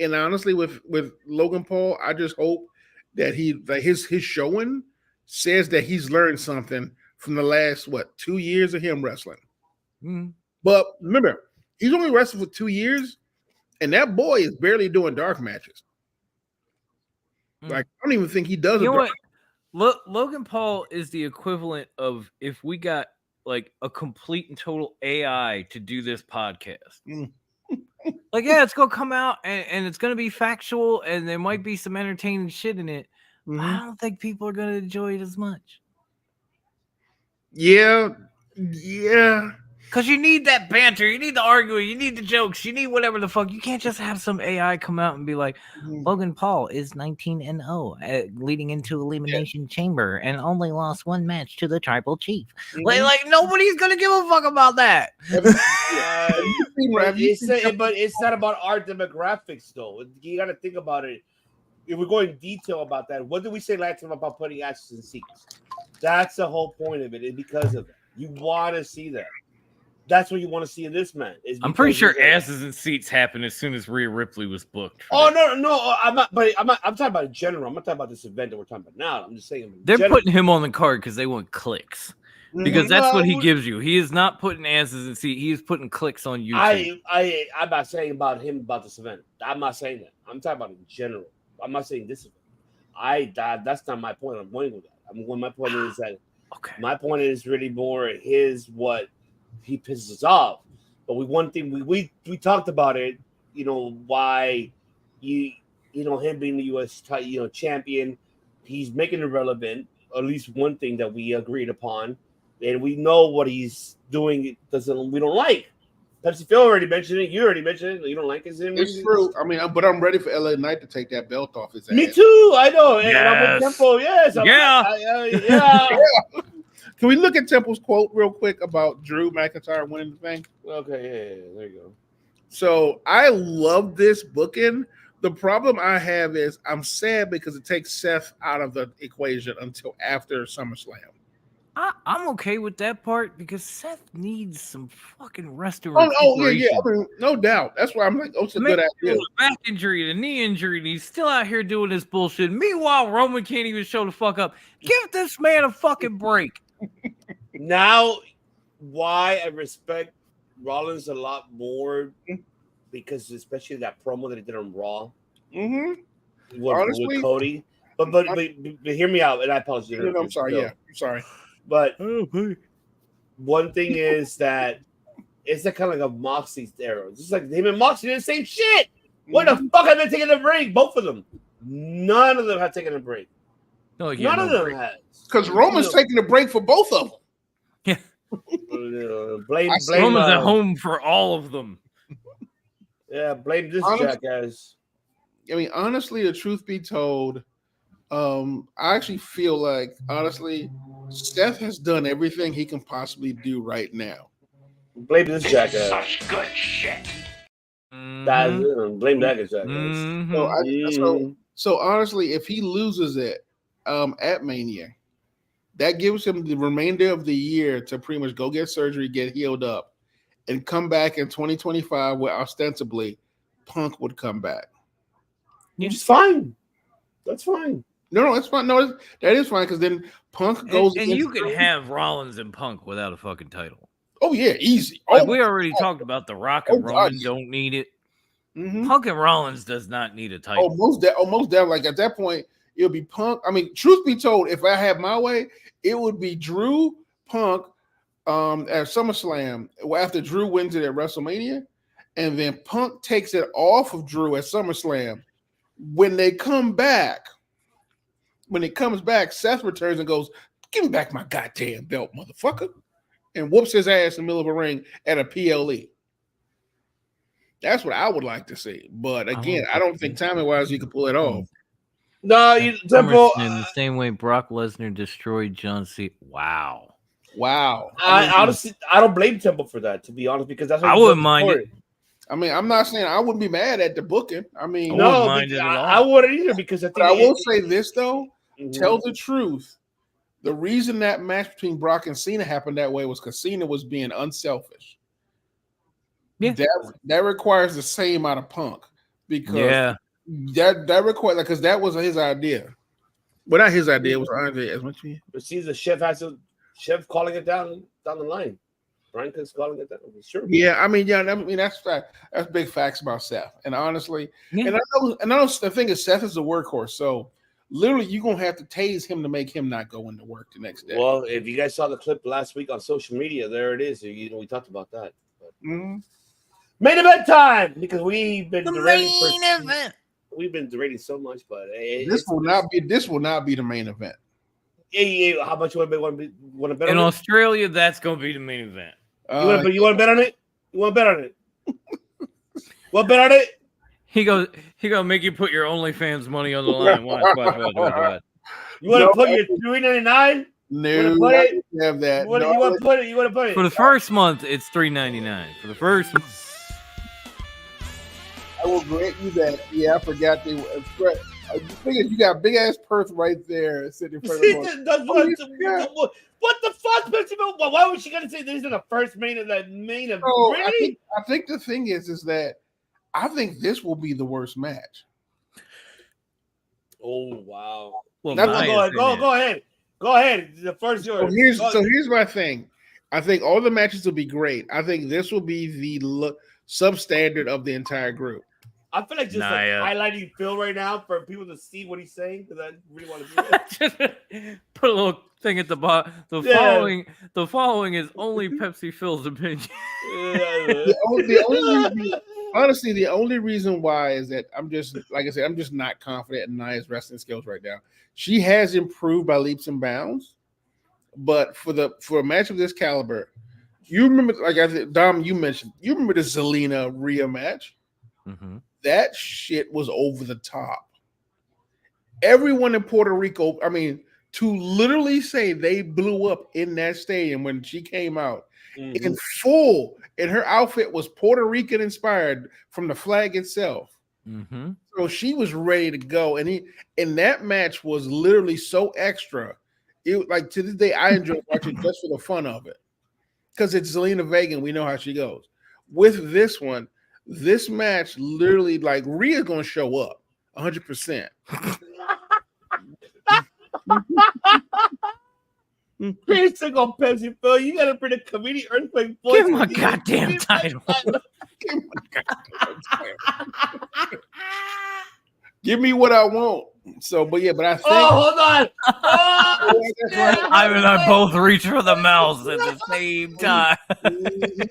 And honestly, with Logan Paul, I just hope that his showing says that he's learned something from the last 2 years of him wrestling. Mm-hmm. But remember, he's only wrestled for 2 years, and that boy is barely doing dark matches. Like, I don't even think he does. You know what? Logan Paul is the equivalent of if we got like a complete and total AI to do this podcast. Like, yeah, it's gonna come out and it's gonna be factual, and there might be some entertaining shit in it. But I don't think people are gonna enjoy it as much. Yeah. Because you need that banter, you need the arguing, you need the jokes, you need whatever the fuck. You can't just have some AI come out and be like, Logan Paul is 19-0, leading into Elimination Chamber, and only lost one match to the Tribal Chief. Like nobody's gonna give a fuck about that. But it's not about our demographics, though. You got to think about it. If we're going in detail about that, what did we say last time about putting asses in seats? That's the whole point of it. It's because of it. You want to see that. That's what you want to see in this man. I'm pretty sure asses in seats happened as soon as Rhea Ripley was booked. Oh no, I'm not. But I'm talking about in general. I'm not talking about this event that we're talking about now. I'm just saying they're putting him on the card because they want clicks. Because that's what he gives you. He is not putting asses in seats. He is putting clicks on YouTube. I'm not saying about him about this event. I'm not saying that. I'm talking about in general. I'm not saying this event. That's not my point. I'm going with that. My point is that. Okay. My point is really more what he pisses us off. But one thing we talked about it. You know why him being the U.S. champion, he's making it relevant. At least one thing that we agreed upon. And we know what he's doing. We don't like. Pepsi Phil already mentioned it. You already mentioned it. You don't like his image. It's true. I mean, but I'm ready for LA Knight to take that belt off his ass. Me too. I know. Yes. And I'm with Temple. Yes. Yeah. Can we look at Temple's quote real quick about Drew McIntyre winning the thing? Okay. Yeah. There you go. So I love this booking. The problem I have is I'm sad because it takes Seth out of the equation until after SummerSlam. I'm okay with that part because Seth needs some fucking rest. Oh yeah. I mean, no doubt. That's why I'm like, it's a good idea. Back injury, the knee injury, and he's still out here doing this bullshit. Meanwhile, Roman can't even show the fuck up. Give this man a fucking break. Now, why I respect Rollins a lot more because especially that promo that he did on Raw. With Cody. But hear me out, and I apologize. No, I'm sorry. Yeah, I'm sorry. But one thing is that it's that kind of like a Moxley era. Just like him and Moxley did the same shit. What the fuck have they taken a break? Both of them. None of them have taken a break. None of them has. Because Roman's taking a break for both of them. Yeah. Blame Roman's at home for all of them. Yeah, blame this jackass. I mean, honestly, the truth be told, I actually feel like, honestly, Seth has done everything he can possibly do right now. Blame this jackass. Such good shit. Blame that jackass. So honestly, if he loses it, at Mania. That gives him the remainder of the year to pretty much go get surgery, get healed up, and come back in 2025 where ostensibly Punk would come back. Which is fine. That's fine. No, it's fine. No, that is fine because then Punk goes and you can have Rollins and Punk without a fucking title. Oh yeah, easy. Like we already talked about the Rock and Roman God. don't need it. Mm-hmm. Punk and Rollins does not need a title. Most definitely. Like at that point, it'll be Punk. I mean, truth be told, if I had my way, it would be Drew, Punk, at SummerSlam after Drew wins it at WrestleMania, and then Punk takes it off of Drew at SummerSlam. When they come back, Seth returns and goes, "Give me back my goddamn belt, motherfucker," and whoops his ass in the middle of a ring at a PLE. That's what I would like to see. But again, I don't think timing-wise you can pull it off. No, Temple. In the same way Brock Lesnar destroyed John Cena. Wow. I honestly, I don't blame Temple for that, to be honest, because that's what I wouldn't mind it. I mean, I'm not saying I wouldn't be mad at the booking. I mean, no, I wouldn't either because I think. But I will say this though: tell the truth. The reason that match between Brock and Cena happened that way was because Cena was being unselfish. Yeah, that requires the same out of Punk because that requires because that was his idea. Well, not his idea. It was Andre as much. But see, the chef calling it down the line. Brian Cook's calling it down. Sure. Yeah, I mean, that's big facts about Seth. And honestly, and I know the thing is Seth is a workhorse, so literally you're gonna have to tase him to make him not go into work the next day. Well, if you guys saw the clip last week on social media, there it is. We talked about that. Main event time because we've been We've been derating so much, but this will not be the main event. Yeah. How much you want to bet on in it? Australia? That's going to be the main event. You want to bet on it? You want to bet on it? Want to bet on it? He gonna make you put your OnlyFans money on the line. Watch. You want to put your $3.99? No, put it? Have that. You want to put it? You want to put it? For the first month, it's $3.99. For the first month. I will grant you that. Yeah, I forgot they were. The thing is, you got a big ass Perth right there sitting in front of What the fuck, Pepsi? Why was she gonna say this is the first main event? Oh, really? I think the thing is that I think this will be the worst match. Oh wow! Well, go ahead. The first yours. So here's my thing. I think all the matches will be great. I think this will be the substandard of the entire group. I feel like just highlighting Phil right now for people to see what he's saying because I really want to do that. Put a little thing at the bottom. The following is only Pepsi Phil's opinion. Honestly, the only reason why is that I'm just not confident in Nia's wrestling skills right now. She has improved by leaps and bounds, but for a match of this caliber, you remember, like Dom, you remember the Zelina Rhea match? Mm-hmm. That shit was over the top. Everyone in Puerto Rico, I mean, to literally say they blew up in that stadium when she came out in full, and her outfit was Puerto Rican inspired from the flag itself. Mm-hmm. So she was ready to go, and that match was literally so extra. It like to this day I enjoy watching just for the fun of it because it's Zelina Vega and we know how she goes. With this one. This match literally, like, Rhea's gonna show up 100%. Here's single Pepsi Phil. You gotta bring a comedian earthquake voice. Give him a goddamn title. Give me what I want. So, but I think. Oh, hold on. Ivan and I both reach for the mouse at the same time.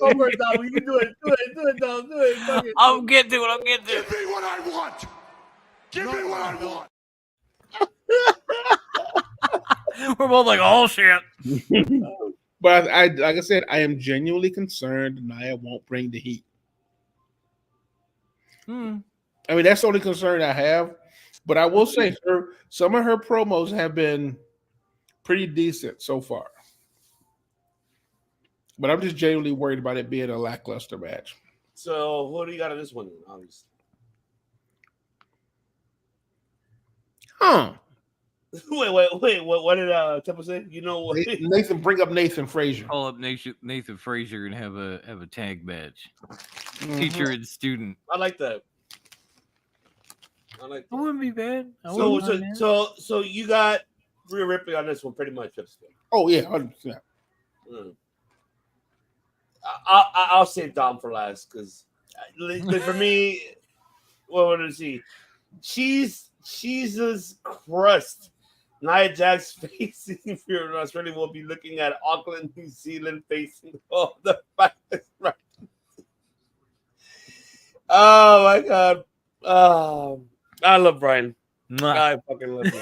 Over, Dom. You can do it. Do it, Dom. Do it. I'm getting to it. Give me what I want. Give me what I want. We're both like, oh shit. But like I said, I am genuinely concerned Nia won't bring the heat. I mean, that's the only concern I have. But I will say some of her promos have been pretty decent so far. But I'm just genuinely worried about it being a lackluster match. So, what do you got on this one, obviously? Wait. What did Temple say? You know what? Nathan, bring up Nathan Frazier. Call up Nathan Frazier and have a tag match. Teacher and student. I like that. It wouldn't be bad. So you got Rhea Ripley on this one, pretty much. Oh yeah, 100%. I'll save Dom for last because for me, what did she? She's Jesus Christ. Nia Jax facing here in Australia will be looking at Auckland, New Zealand facing all the fighters. Right. Oh my God. I love Brian. I fucking love you.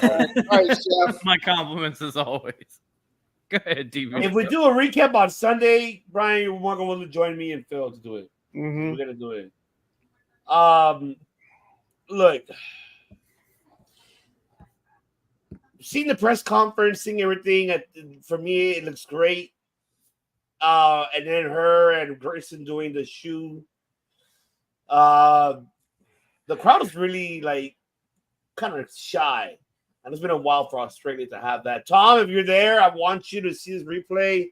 All right, Chef. My compliments as always. Go ahead, TV. If we do a recap on Sunday, Brian, you're more going to join me and Phil to do it. Mm-hmm. We're gonna do it. Look, seeing the press conference, seeing everything, for me, it looks great. And then her and Grayson doing the shoe. The crowd is really like kind of shy, and it's been a while for Australia to have that. Tom, if you're there, I want you to see this replay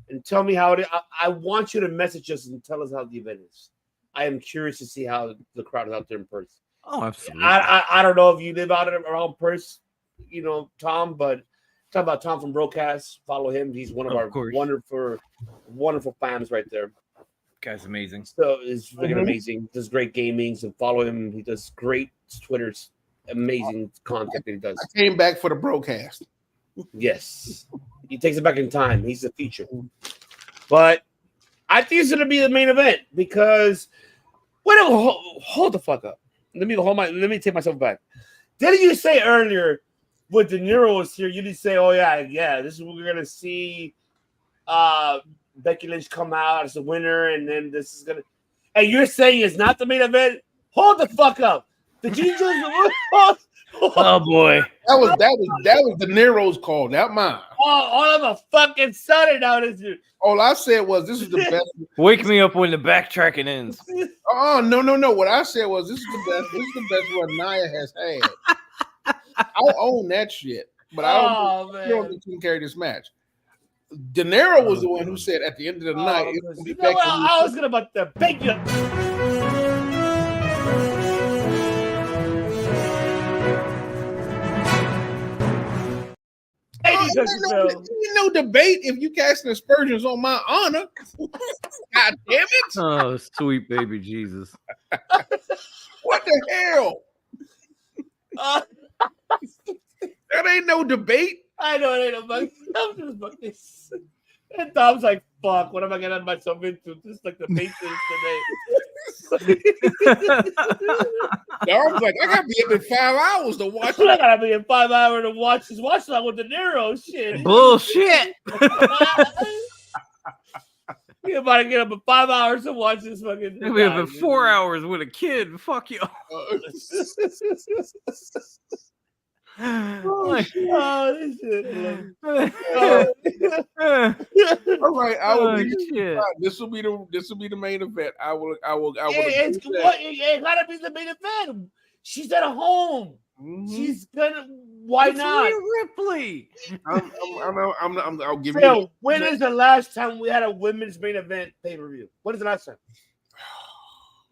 and tell me how it is. I want you to message us and tell us how the event is. I am curious to see how the crowd is out there in person. Oh, absolutely. I don't know if you live out around Perth, Tom, but talk about Tom from Broadcast. Follow him. He's one of our wonderful fans right there. Guy's amazing. So it's freaking amazing. Does great gaming. So follow him. He does great Twitter's amazing content that he does. I came back for the broadcast. Yes. He takes it back in time. He's the feature. But I think it's going to be the main event because hold the fuck up. Let me take myself back. Didn't you say earlier when De Niro was here, you didn't say, oh yeah, this is what we're going to see Becky Lynch come out as the winner, and then this is going to – and you're saying it's not the main event? Hold the fuck up. Did you just – oh, boy. That was De Niro's call, not mine. All of a fucking sudden now this dude. All I said was this is the best. Wake me up when the backtracking ends. Oh, no. What I said was this is the best run Nia has had. I'll own that shit. But I don't think he can carry this match. De Niro was the one who said at the end of the night, I was gonna about to beg you. Ain't no debate if you casting aspersions on my honor. God damn it! Oh, sweet baby Jesus! What the hell? That ain't no debate. I know it ain't no debate. And Tom's like, "Fuck! What am I getting myself into? Just like the Patriots today." Tom's like, "I gotta be up in 5 hours to watch." I gotta be in 5 hours to watch this. Watch that with De Niro shit. Bullshit. You're about to get up in 5 hours to watch this fucking. We have been 4 hours with a kid. Fuck you. This shit. All right, I will. This will be the main event. I will. It gotta be the main event. She's at home. Mm-hmm. She's gonna. Why not? Rhea Ripley. I'll give Phil, you. When is the last time we had a women's main event pay-per-view? When is the last time?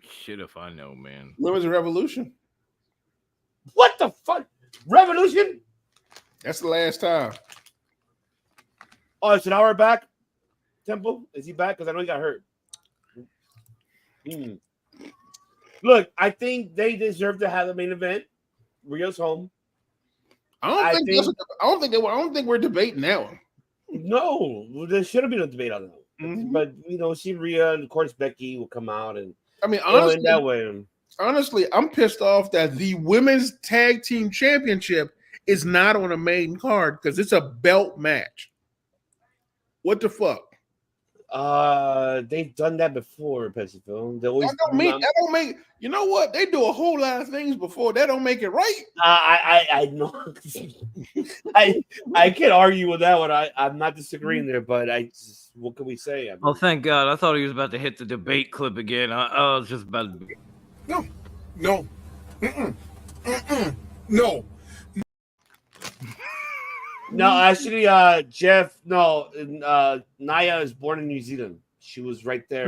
Shit, if I know, man. Women's Revolution. What the fuck? Revolution? That's the last time. Oh, so now we're back. Temple, is he back? Because I know he got hurt. Look, I think they deserve to have the main event. Rio's home. I don't think we're debating that one. No, there shouldn't be no debate on that one. Mm-hmm. But see Rhea and of course Becky will come out and honestly, that way. Honestly, I'm pissed off that the women's tag team championship is not on a main card because it's a belt match. What the fuck? They've done that before, Pensacola. That don't make. You know what? They do a whole lot of things before. That don't make it right. I know. I can't argue with that one. I'm not disagreeing there, but what can we say? Oh, thank God! I thought he was about to hit the debate clip again. I was just about to. No. No, actually, Jeff. No, Naya is born in New Zealand. She was right there,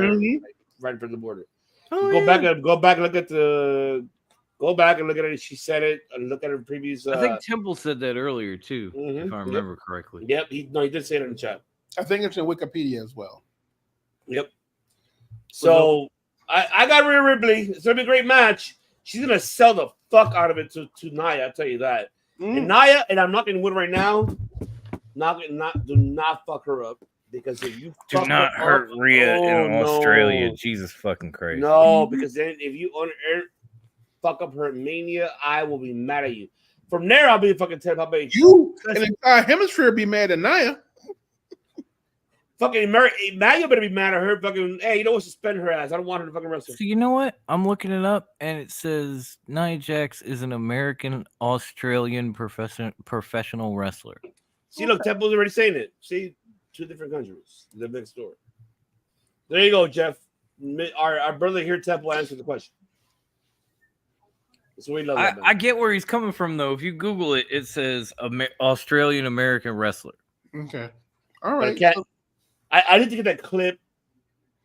right from the border. Go back and look at it. She said it. And look at her previous. I think Temple said that earlier too, if I remember correctly. Yep, he did say it in the chat. I think it's in Wikipedia as well. Yep. So I got Rhea Ripley. It's gonna be a great match. She's gonna sell the fuck out of it to Nia. I'll tell you that. And Nia, and I'm not gonna win right now. Do not fuck her up, because if you do not hurt Rhea in Australia. Jesus fucking Christ. No, because then if you fuck up her Mania, I will be mad at you. From there, I'll be fucking terrified. You and the entire hemisphere be mad at Nia. Fucking Nia better be mad at her. Fucking, hey, you know what? Suspend her ass. I don't want her to fucking wrestle. So you know what? I'm looking it up, and it says Nia Jax is an American Australian professional wrestler. See, look, Temple's already saying it. See, 2 different countries live next door. There you go, Jeff. Our brother here, Temple, answered the question. So we love that, I get where he's coming from, though. If you Google it, it says Australian American wrestler. Okay, all right. I need to get that clip.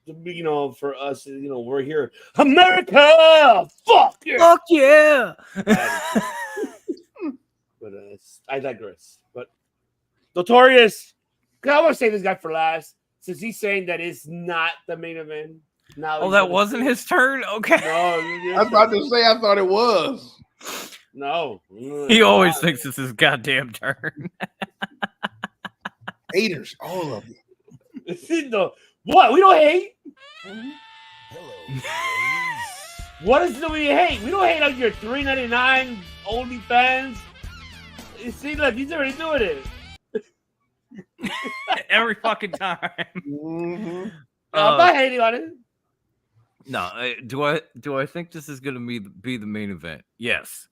You know, for us, you know, we're here, America. Fuck yeah. Fuck yeah. But I digress. But Notorious, I want to say this guy for last, since he's saying that it's not the main event. Now, that wasn't his turn. Okay. No, I was about to say I thought it was. No, he always thinks it's his goddamn turn. Haters, all of you. What? We don't hate. What is it we hate? We don't hate on your $3.99 OnlyFans. It seems like he's already doing it. Every fucking time. I'm not hating on it. No, do I think this is going to be the main event? Yes.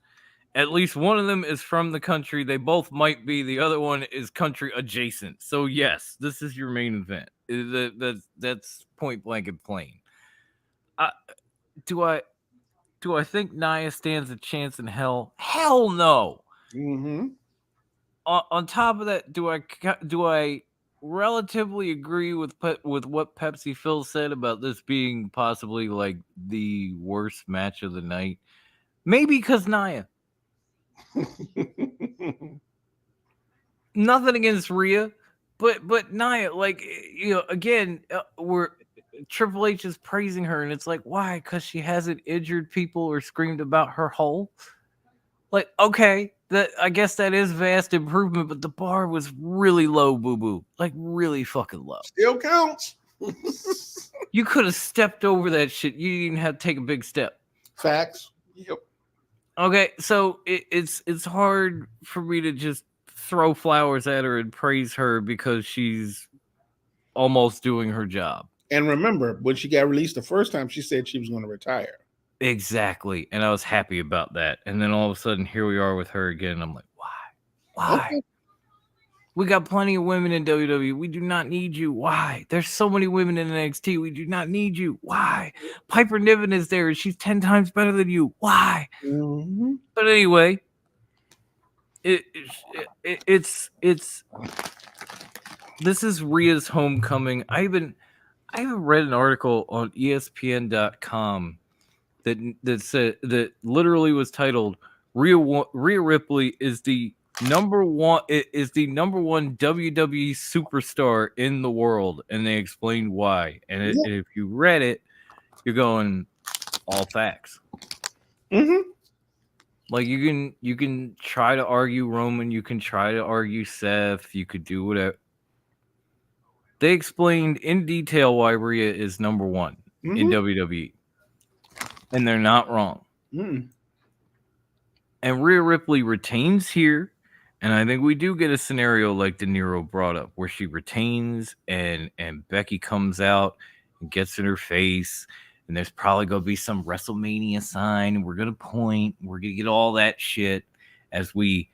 At least one of them is from the country. They both might be. The other one is country adjacent. So yes, this is your main event. That's point blank and plain. Do I think Nia stands a chance in hell? Hell no. On top of that, do I relatively agree with what Pepsi Phil said about this being possibly like the worst match of the night? Maybe because Nia. Nothing against Rhea, but Nia, like, you know, again, we're Triple H is praising her, and it's like, why? Because she hasn't injured people or screamed about her hole. Like, okay, that I guess that is vast improvement, but the bar was really low, boo boo, like really fucking low. Still counts. You could have stepped over that shit. You didn't have to take a big step. Facts. Yep. Okay, so it's hard for me to just throw flowers at her and praise her because she's almost doing her job. And remember, when she got released the first time, she said she was going to retire. Exactly, and I was happy about that. And then all of a sudden, here we are with her again. And I'm like, why? Okay. We got plenty of women in WWE. We do not need you. Why? There's so many women in NXT. We do not need you. Why? Piper Niven is there. She's 10 times better than you. Why? Mm-hmm. But anyway, it's this is Rhea's homecoming. I even read an article on ESPN.com that said that literally was titled Rhea Ripley is the number one WWE superstar in the world, and they explained why. And if you read it, you're going all facts. Mm-hmm. Like you can try to argue Roman, you can try to argue Seth, you could do whatever. They explained in detail why Rhea is number one in WWE, and they're not wrong. And Rhea Ripley retains here. And I think we do get a scenario like De Niro brought up where she retains and Becky comes out and gets in her face. And there's probably going to be some WrestleMania sign. And we're going to point. We're going to get all that shit as we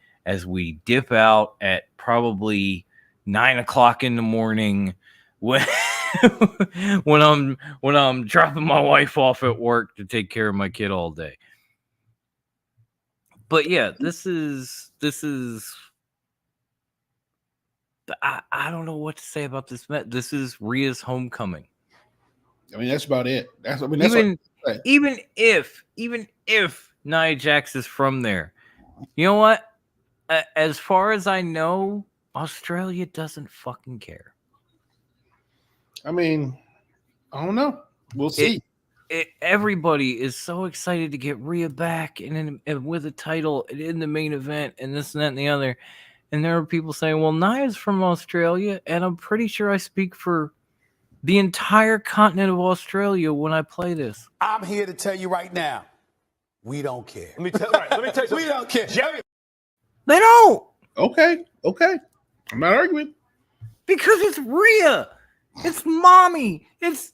dip out at probably 9:00 in the morning when when I'm dropping my wife off at work to take care of my kid all day. But yeah, this is I don't know what to say about this match. This is Rhea's homecoming. I mean, that's about it. That's even if Nia Jax is from there, you know what? As far as I know, Australia doesn't fucking care. I mean, I don't know. We'll see. Everybody is so excited to get Rhea back and with a title in the main event and this and that and the other. And there are people saying, well, Nia's from Australia, and I'm pretty sure I speak for the entire continent of Australia when I play this. I'm here to tell you right now, we don't care. Let me tell you, We don't care. Jerry. They don't. Okay. I'm not arguing. Because it's Rhea. It's mommy. It's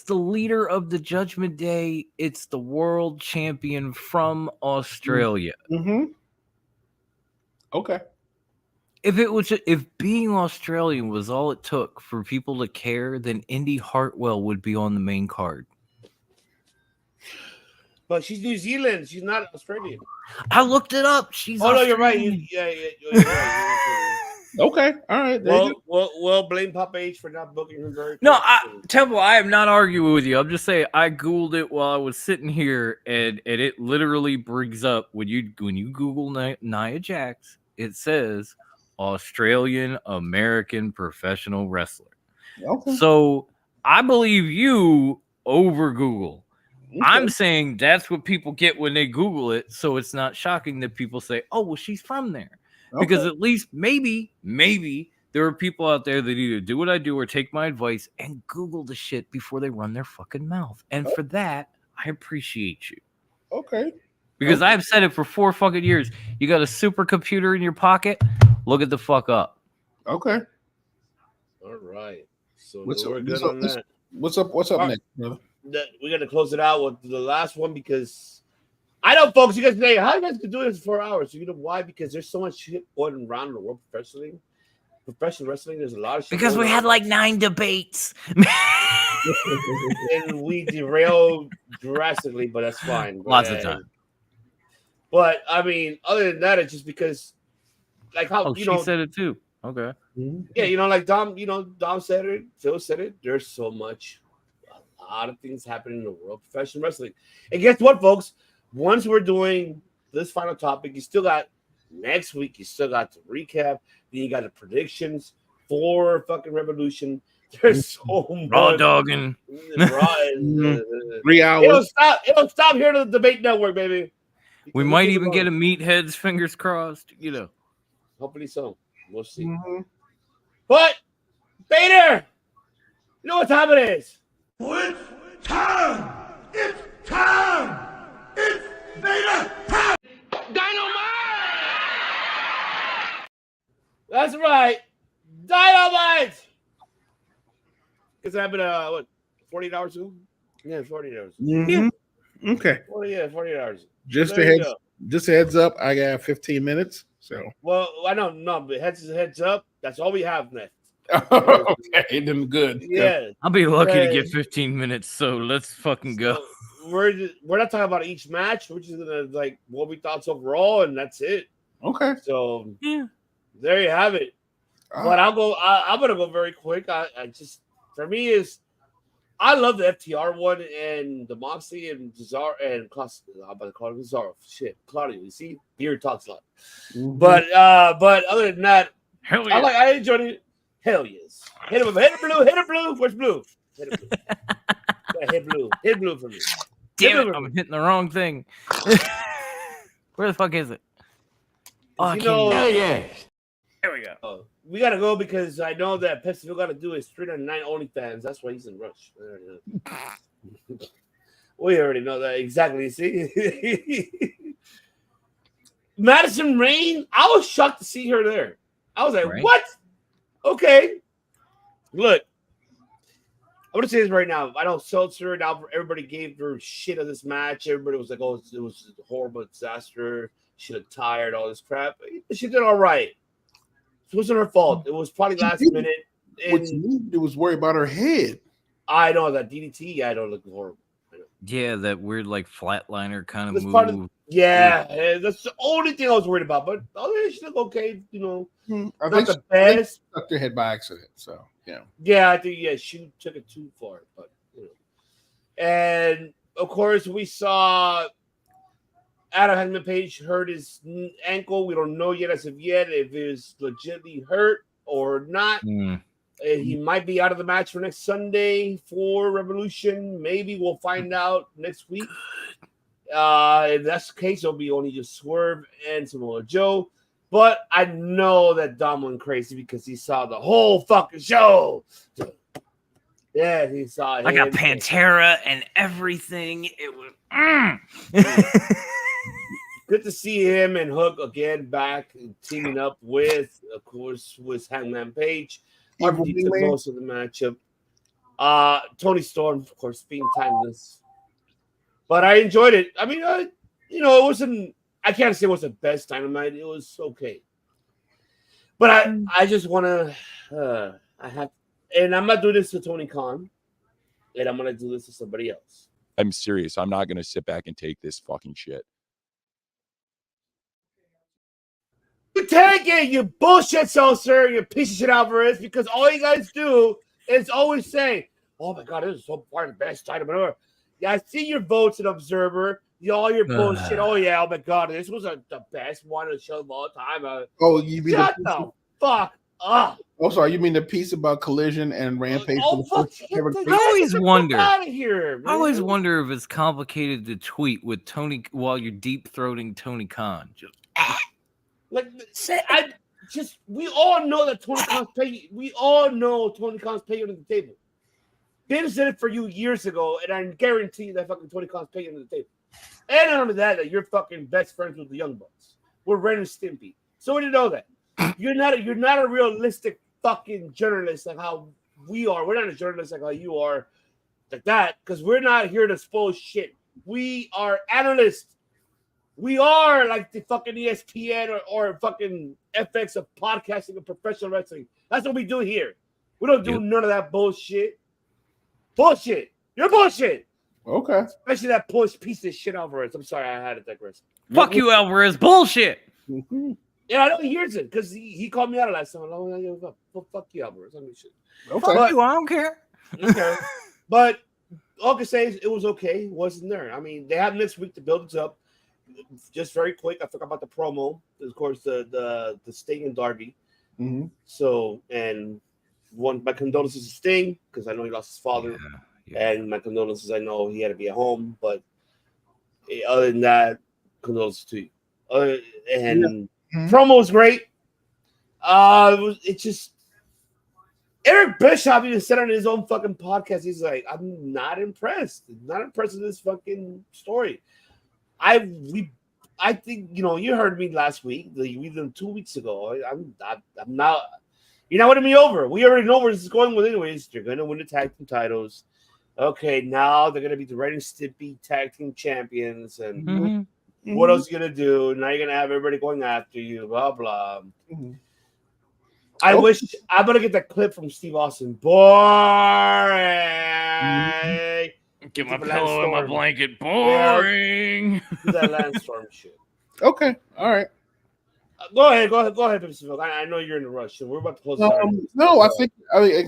the leader of the Judgment Day. It's the world champion from Australia. Mm-hmm. Okay. If being Australian was all it took for people to care, then Indy Hartwell would be on the main card. But she's New Zealand. She's not Australian. I looked it up. She's no, you're right. Australian. You're right. Okay. All right. Well, blame Papa H for not booking her very No, Temple, I am not arguing with you. I'm just saying I Googled it while I was sitting here, and it literally brings up when you Google Nia Jax, it says Australian American professional wrestler. Okay. So I believe you over Google. Okay. I'm saying that's what people get when they Google it, so it's not shocking that people say, "Oh, well, she's from there." Okay. Because at least maybe there are people out there that either do what I do or take my advice and Google the shit before they run their fucking mouth. And for that, I appreciate you. Okay. Because I've said it for 4 fucking years. You got a supercomputer in your pocket? Look it the fuck up. Okay. All right. So we're good on that. What's up next, brother? We got to close it out with the last one because I know, folks, you guys say, how you guys can do this for 4 hours? You know why? Because there's so much shit going around in the world professionally. Professional wrestling, there's a lot of shit. Because we had like 9 debates. And we derailed drastically, but that's fine. Lots of time. But I mean, other than that, it's just because, like how she said it too. Okay. Yeah, like Dom said it, Phil said it. There's so much, a lot of things happening in the world of professional wrestling. And guess what, folks? Once we're doing this final topic, you still got next week. You still got the recap. Then you got the predictions for fucking Revolution. There's so much. Raw dogging. 3 hours. It'll stop here to the Debate Network, baby. We might even get a meatheads, fingers crossed. Hopefully so. We'll see. Mm-hmm. But Bader, you know what time it is? It's time. It's time. It's Bader time. Dynamite. That's right. Dynamite. It's happened 48 hours ago? Yeah, 48 hours. Mm-hmm. Yeah. Okay. 48 hours. Just a heads up, I got 15 minutes. So I don't know, but heads up. That's all we have left. Okay, then good. Yeah. I'll be lucky to get 15 minutes, so let's fucking go. We're not talking about each match. We're just gonna like what we thought overall, and that's it. Okay. So there you have it. But I'm gonna go very quick. I just for me is I love the FTR one and the Moxley and Cesaro and I'm about to call him Cesaro. Shit, Claudio. You see, Beard talks a lot. Mm-hmm. But other than that, hell yeah. I enjoyed it. Hell yes. Hit him blue. Where's blue? Hit him blue. Yeah, hit blue for me. Damn it, I'm hitting the wrong thing. Where the fuck is it? Oh, yes. There we go. We gotta go because I know that Pestiville got to do his 309 OnlyFans. That's why he's in rush. We already know that exactly. See, Madison Rain. I was shocked to see her there. I was like, what? Okay. Look, I'm gonna say this right now. I know Seltzer and Albert, everybody gave her shit of this match. Everybody was like, "Oh, it was a horrible disaster. She looked tired, all this crap." She did all right. It wasn't her fault. It was probably last minute. It was worried about her head. I know that DDT. I don't look horrible. Yeah, that weird like flatliner kind of move. Yeah, that's the only thing I was worried about. But other shit look okay, you know. I Not think the best. Stuck their head by accident. So yeah. Yeah, I think she took it too far, but you know. And of course, we saw Adam Hangman Page hurt his ankle. We don't know yet as of yet if it's legitimately hurt or not. He might be out of the match for next Sunday for Revolution. Maybe we'll find out next week. If that's the case, it'll be only just Swerve and Samoa Joe. But I know that Dom went crazy because he saw the whole fucking show. Yeah, he saw it. I got Pantera and everything. It was good to see him and Hook again back teaming up with, of course, with Hangman Page. RVD took most of the matchup. Tony Storm, of course, being timeless. But I enjoyed it. I mean, you know, it wasn't. I can't say it was the best Dynamite. It was okay. But I just want to. I have, and I'm not doing this to Tony Khan, and I'm gonna do this to somebody else. I'm serious. I'm not gonna sit back and take this fucking shit. You take it, you bullshit sir, you piece of shit Alvarez, because all you guys do is always say, "Oh my god, this is so far the best Dynamite ever." Yeah, I see your votes in Observer. All your bullshit. Oh yeah, oh my god, this was the best one of the show of all time. You mean shut the fuck up? Oh, sorry, you mean the piece about Collision and Rampage? I always wonder. Out of here, I always wonder if it's complicated to tweet with Tony while you're deep throating Tony Khan. We all know that Tony Khan's paying. We all know Tony Khan's paying under the table. Vince did it for you years ago, and I guarantee you that fucking Tony Khan's paying under the table. And not only that you're fucking best friends with the Young Bucks. We're Ren and Stimpy. So we didn't know that. You're not a realistic fucking journalist like how we are. We're not a journalist like how you are, like that, because we're not here to expose shit. We are analysts. We are like the fucking ESPN or fucking FX of podcasting and professional wrestling. That's what we do here. We don't do none of that bullshit. Bullshit. You're bullshit. Okay. Especially that piece of shit Alvarez. I'm sorry, I had to digress. Fuck you, Alvarez. Bullshit. Yeah, I know he hears it because he called me out last time. Fuck you, Alvarez. I mean, shit. Okay. Fuck you, I don't care. Okay. But all I can say is it was okay. It wasn't there. I mean, they have next week to build it up. Just very quick, I forgot about the promo. Of course, the Sting and Darby. Mm-hmm. So, and my condolences to Sting because I know he lost his father. And my condolences, I know he had to be at home. But other than that, condolences to you. Promo was great. It just Eric Bischoff even said on his own fucking podcast, he's like, I'm not impressed. Not impressed with this fucking story. I think, you know, you heard me last week, even 2 weeks ago. I'm not. You're not winning me over. We already know where this is going with, anyways. You're gonna win the tag team titles. Okay, now they're gonna be the Ren and Stimpy tag team champions, and what else are you gonna do? Now you're gonna have everybody going after you. Blah blah. I wish I'm gonna get that clip from Steve Austin. Boring. Get my pillow and my blanket. Boring. Yeah, that Lance Storm shit. Okay. All right. Go ahead, Pacific. I know you're in a rush, so we're about to close. No, I think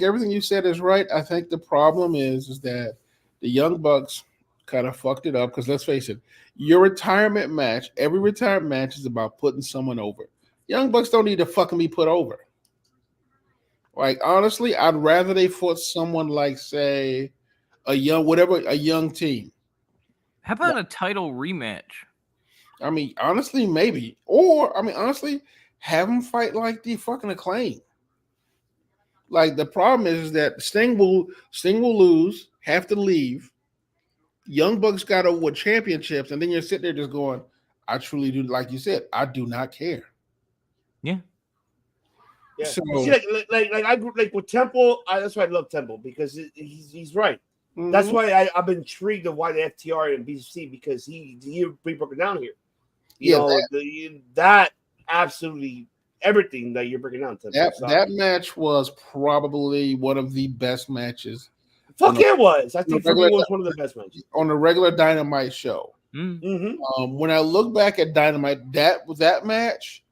everything you said is right. I think the problem is that the Young Bucks kind of fucked it up because let's face it, your retirement match, every retirement match is about putting someone over. Young Bucks don't need to fucking be put over. Like honestly, I'd rather they fought someone like, say, a young team. How about a title rematch? I mean, honestly, maybe. Or, I mean, honestly, have them fight like the fucking Acclaim. Like, the problem is that Sting will lose, have to leave. Young Bucks got over championships, and then you're sitting there just going, I truly do, like you said, I do not care. Yeah. Yeah. So, see, like with Temple, that's why I love Temple, because he's right. Mm-hmm. That's why I'm intrigued of why the FTR and BCC, because he broke it down here. You know, that absolutely everything that you're breaking down. That match was probably one of the best matches. Fuck it was. I think for me it was one of the best matches on a regular Dynamite show. When I look back at Dynamite, that match,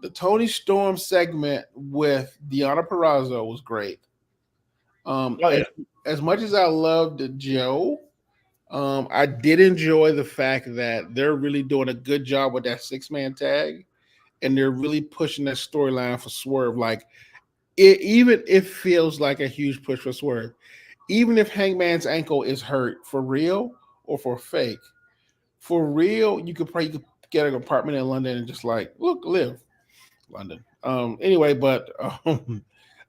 the Tony Storm segment with Deonna Purrazzo was great. As much as I loved Joe, I did enjoy the fact that they're really doing a good job with that 6-man tag, and they're really pushing that storyline for Swerve. Like, it feels like a huge push for Swerve. Even if Hangman's ankle is hurt for real or for fake, for real, you could get an apartment in London and just like live London. Anyway, but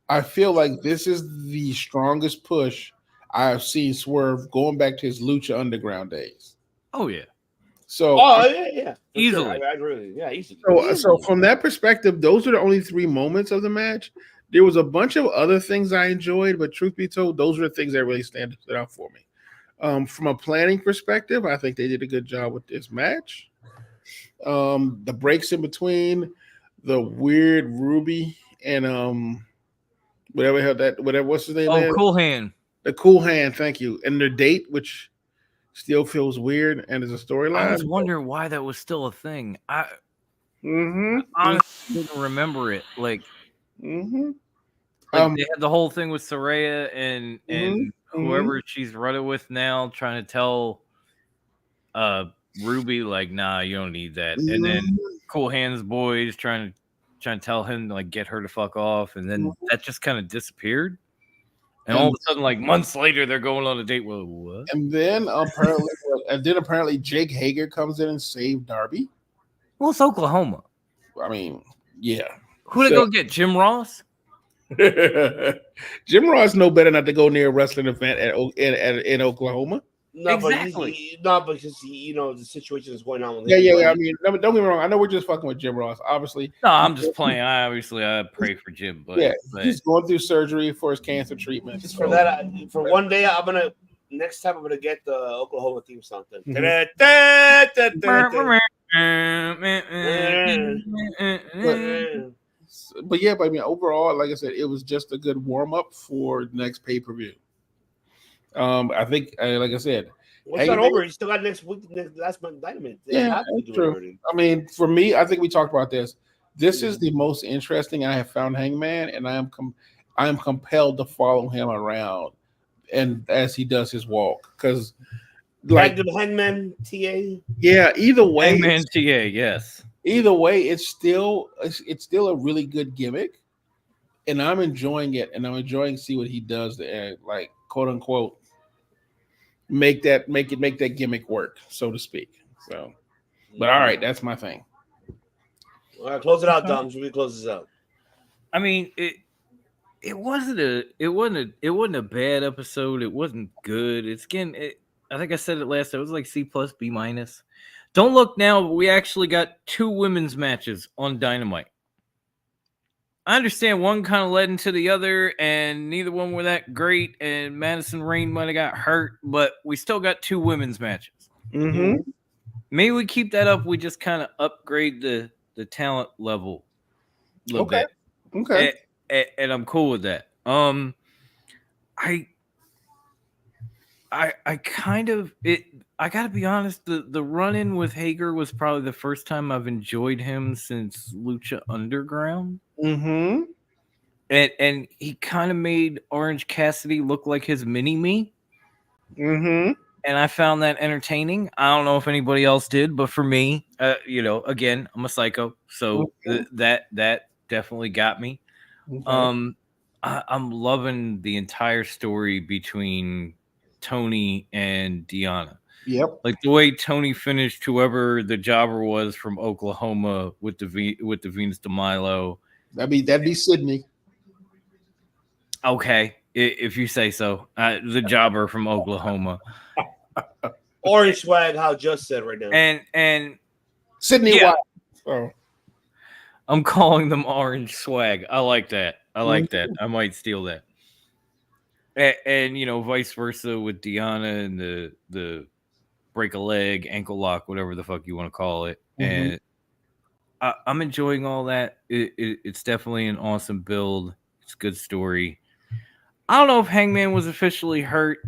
I feel like this is the strongest push I have seen Swerve going back to his Lucha Underground days. Oh yeah. So easily. I agree. Yeah, easily. So from that perspective, those are the only 3 moments of the match. There was a bunch of other things I enjoyed, but truth be told, those are the things that really stood out for me. From a planning perspective, I think they did a good job with this match. The breaks in between, the weird Ruby and what's his name? Oh, Cool Hand. The Cool Hand, thank you. And their date, which still feels weird and is a storyline. I was wondering why that was still a thing. I honestly didn't remember it. Like, they had the whole thing with Saraya and whoever she's running with now, trying to tell Ruby, like, nah, you don't need that. And then Cool Hands boys trying to tell him to, like, get her to fuck off, and then that just kind of disappeared. And all of a sudden, like, months later, they're going on a date. Well, what? And then apparently Jake Hager comes in and saved Darby. Well, it's Oklahoma. I mean, yeah. Who they go get? Jim Ross? Jim Ross no better not to go near a wrestling event in Oklahoma. No, exactly. because the situation is going on. With yeah. I mean, don't get me wrong. I know we're just fucking with Jim Ross, obviously. No, I'm just playing. I pray for Jim, but he's going through surgery for his cancer treatment. Just for that, for one day, next time I'm gonna get the Oklahoma theme song. But I mean, overall, like I said, it was just a good warm up for the next pay per view. I think, like I said, it's not over. You still got next week. Last month, Dynamite. Yeah, that's true. I mean, for me, I think we talked about this. This is the most interesting I have found Hangman, and I am compelled to follow him around, and as he does his walk, because like Hangman TA. Yeah, either way, Hangman TA. Yes. Either way, it's still a really good gimmick, and I'm enjoying it, and I'm enjoying to see what he does to like quote unquote make that gimmick work, so to speak. So, but all right, that's my thing. All right, close it out, Dom. Should we close this out? I mean, it wasn't a bad episode. It wasn't good. It's again, I think I said it last time. It was like C+, B-. Don't look now, but we actually got 2 women's matches on Dynamite. I understand one kind of led into the other, and neither one were that great, and Madison Rayne might have got hurt, but we still got 2 women's matches. Mm-hmm. Maybe we keep that up. We just kind of upgrade the talent level a little bit. Okay. And I'm cool with that. I kind of I gotta be honest, the run-in with Hager was probably the first time I've enjoyed him since Lucha Underground. Mm-hmm. And he kind of made Orange Cassidy look like his mini-me. Mm-hmm. And I found that entertaining. I don't know if anybody else did, but for me, again, I'm a psycho, so that definitely got me. Okay. I'm loving the entire story between Tony and Deonna. Yep. Like the way Tony finished whoever the jobber was from Oklahoma with the Venus de Milo. That'd be Sydney. Okay, if you say so. The jobber from Oklahoma. Orange swag, how just said right now. And Sydney White. Oh. I'm calling them orange swag. I like that. I might steal that. And vice versa with Deonna and the break a leg, ankle lock, whatever the fuck you want to call it. Mm-hmm. And I'm enjoying all that. It's definitely an awesome build. It's a good story. I don't know if Hangman was officially hurt.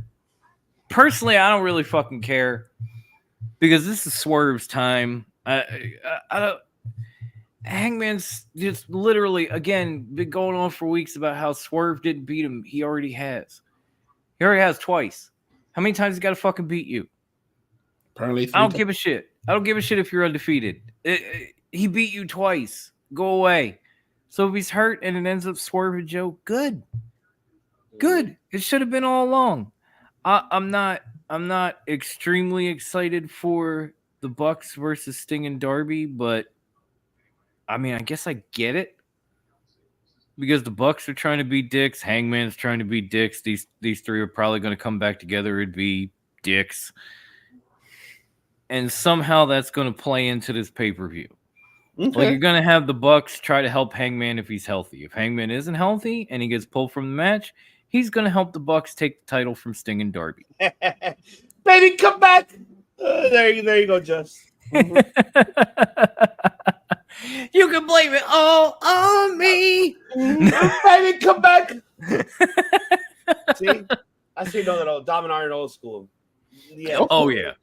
Personally, I don't really fucking care. because this is Swerve's time. I don't. Hangman's just literally again been going on for weeks about how Swerve didn't beat him. He already has. He already has twice. How many times he got to fucking beat you? Apparently, I don't give a shit. I don't give a shit if you're undefeated. He beat you twice. Go away. So if he's hurt and it ends up Swerve and Joe, good. Good. It should have been all along. I'm not extremely excited for the Bucks versus Sting and Darby, but I mean, I guess I get it. Because the Bucks are trying to be dicks, Hangman's trying to be dicks. These three are probably going to come back together and be dicks. And somehow that's going to play into this pay-per-view. Okay. Like, you're going to have the Bucks try to help Hangman if he's healthy. If Hangman isn't healthy and he gets pulled from the match, he's going to help the Bucks take the title from Sting and Darby. Baby, come back. There you go, Just. You can blame it all on me. Baby, come back. See? I see that old Dom and Iron old school. Yeah. Oh yeah,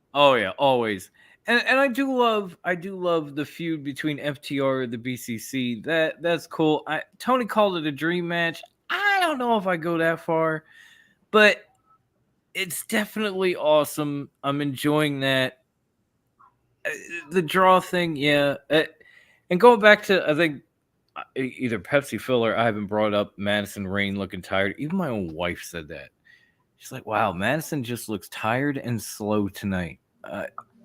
always. And I do love the feud between FTR and the BCC. That's cool. Tony called it a dream match. I don't know if I go that far, but it's definitely awesome. I'm enjoying that. The draw thing, yeah. And going back to, I think, either Pepsi Phil or I haven't brought up Madison Rain looking tired. Even my own wife said that. She's like, wow, Madison just looks tired and slow tonight.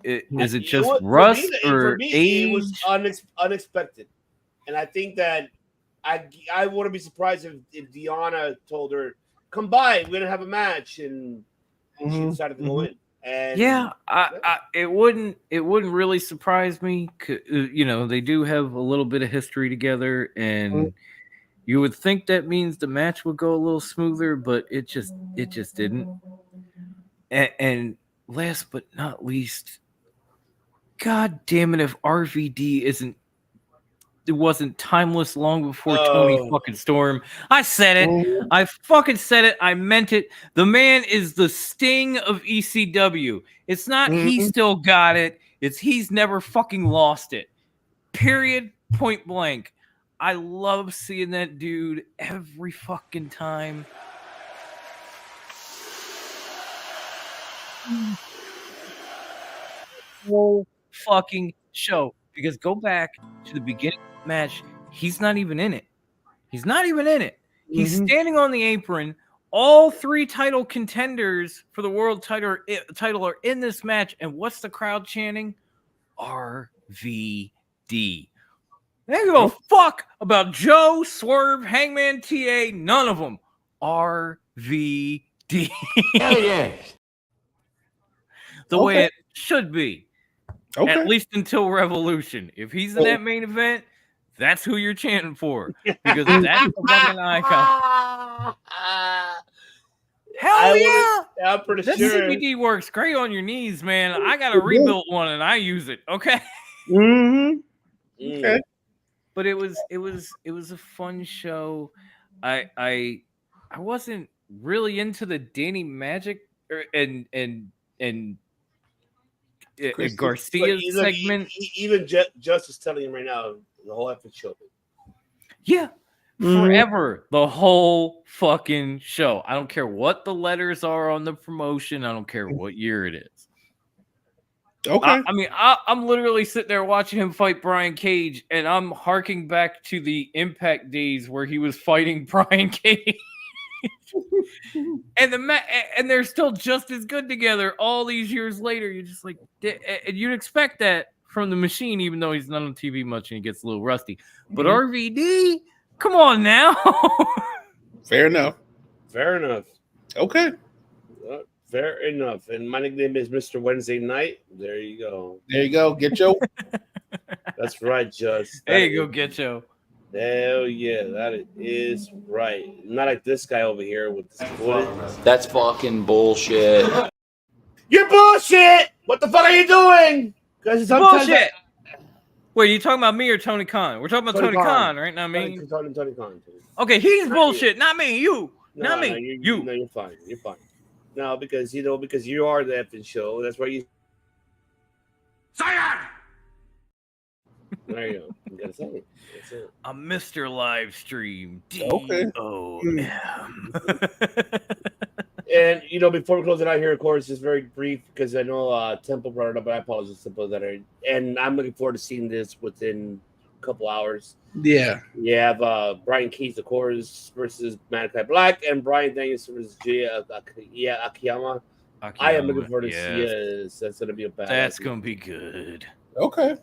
Is it just rust or age? It was unexpected. And I think that I wouldn't be surprised if Deanna told her, come by, we're going to have a match. And she decided to go in. And yeah, it wouldn't really surprise me. You know, they do have a little bit of history together, and you would think that means the match would go a little smoother, but it just didn't. And last but not least, God damn it, if RVD wasn't timeless long before Tony fucking Storm. I said it. I fucking said it. I meant it. The man is the Sting of ECW. It's not he still got it. It's he's never fucking lost it. Period. Point blank. I love seeing that dude every fucking time. Whole fucking show. Because go back to the beginning of the match, he's not even in it. He's not even in it. He's standing on the apron. All three title contenders for the world title are in this match. And what's the crowd chanting? RVD. They don't give a fuck about Joe, Swerve, Hangman, TA, none of them. RVD. Hell yeah. The way it should be. Okay. At least until Revolution. If he's in that main event, that's who you're chanting for. Because that's the fucking icon. Hell yeah! I'm pretty that sure. CBD works great on your knees, man. I got a rebuilt one and I use it. Okay. Okay. But it was a fun show. I wasn't really into the Danny Magic and Garcia's segment. Even Justice telling him right now, the whole effort show. Yeah. Forever. The whole fucking show. I don't care what the letters are on the promotion. I don't care what year it is. Okay. I mean, I'm literally sitting there watching him fight Brian Cage, and I'm harking back to the Impact days where he was fighting Brian Cage. And they're still just as good together all these years later. You're just like, and you'd expect that from the Machine, even though he's not on TV much and he gets a little rusty. But RVD, come on now. Fair enough. Okay. Fair enough. And my nickname is Mr. Wednesday Night. There you go. Get Joe. That's right, Just. There you go, Get Joe. Hell yeah, that is right. Not like this guy over here with this. That's fucking bullshit. You're bullshit. What the fuck are you doing? Because bullshit. Wait, you talking about me or Tony Khan? We're talking about Tony Khan, right? Not me. Tony Khan. Okay, he's bullshit. Not me. You. No, not me. No, you. No, you're fine. No, because you are the effing show. That's why you. There you go. You gotta say it. That's it. A Mr. Livestream. Okay. D-O-M. And before we close it out here, of course, just very brief because I know Temple brought it up, but I apologize, Temple. And I'm looking forward to seeing this within a couple hours. Yeah. You have Brian Keys, of course, versus Malachi Black, and Brian Daniels versus Akiyama. I am looking forward to see. Yes, that's gonna be a bad. That's gonna be good. Okay,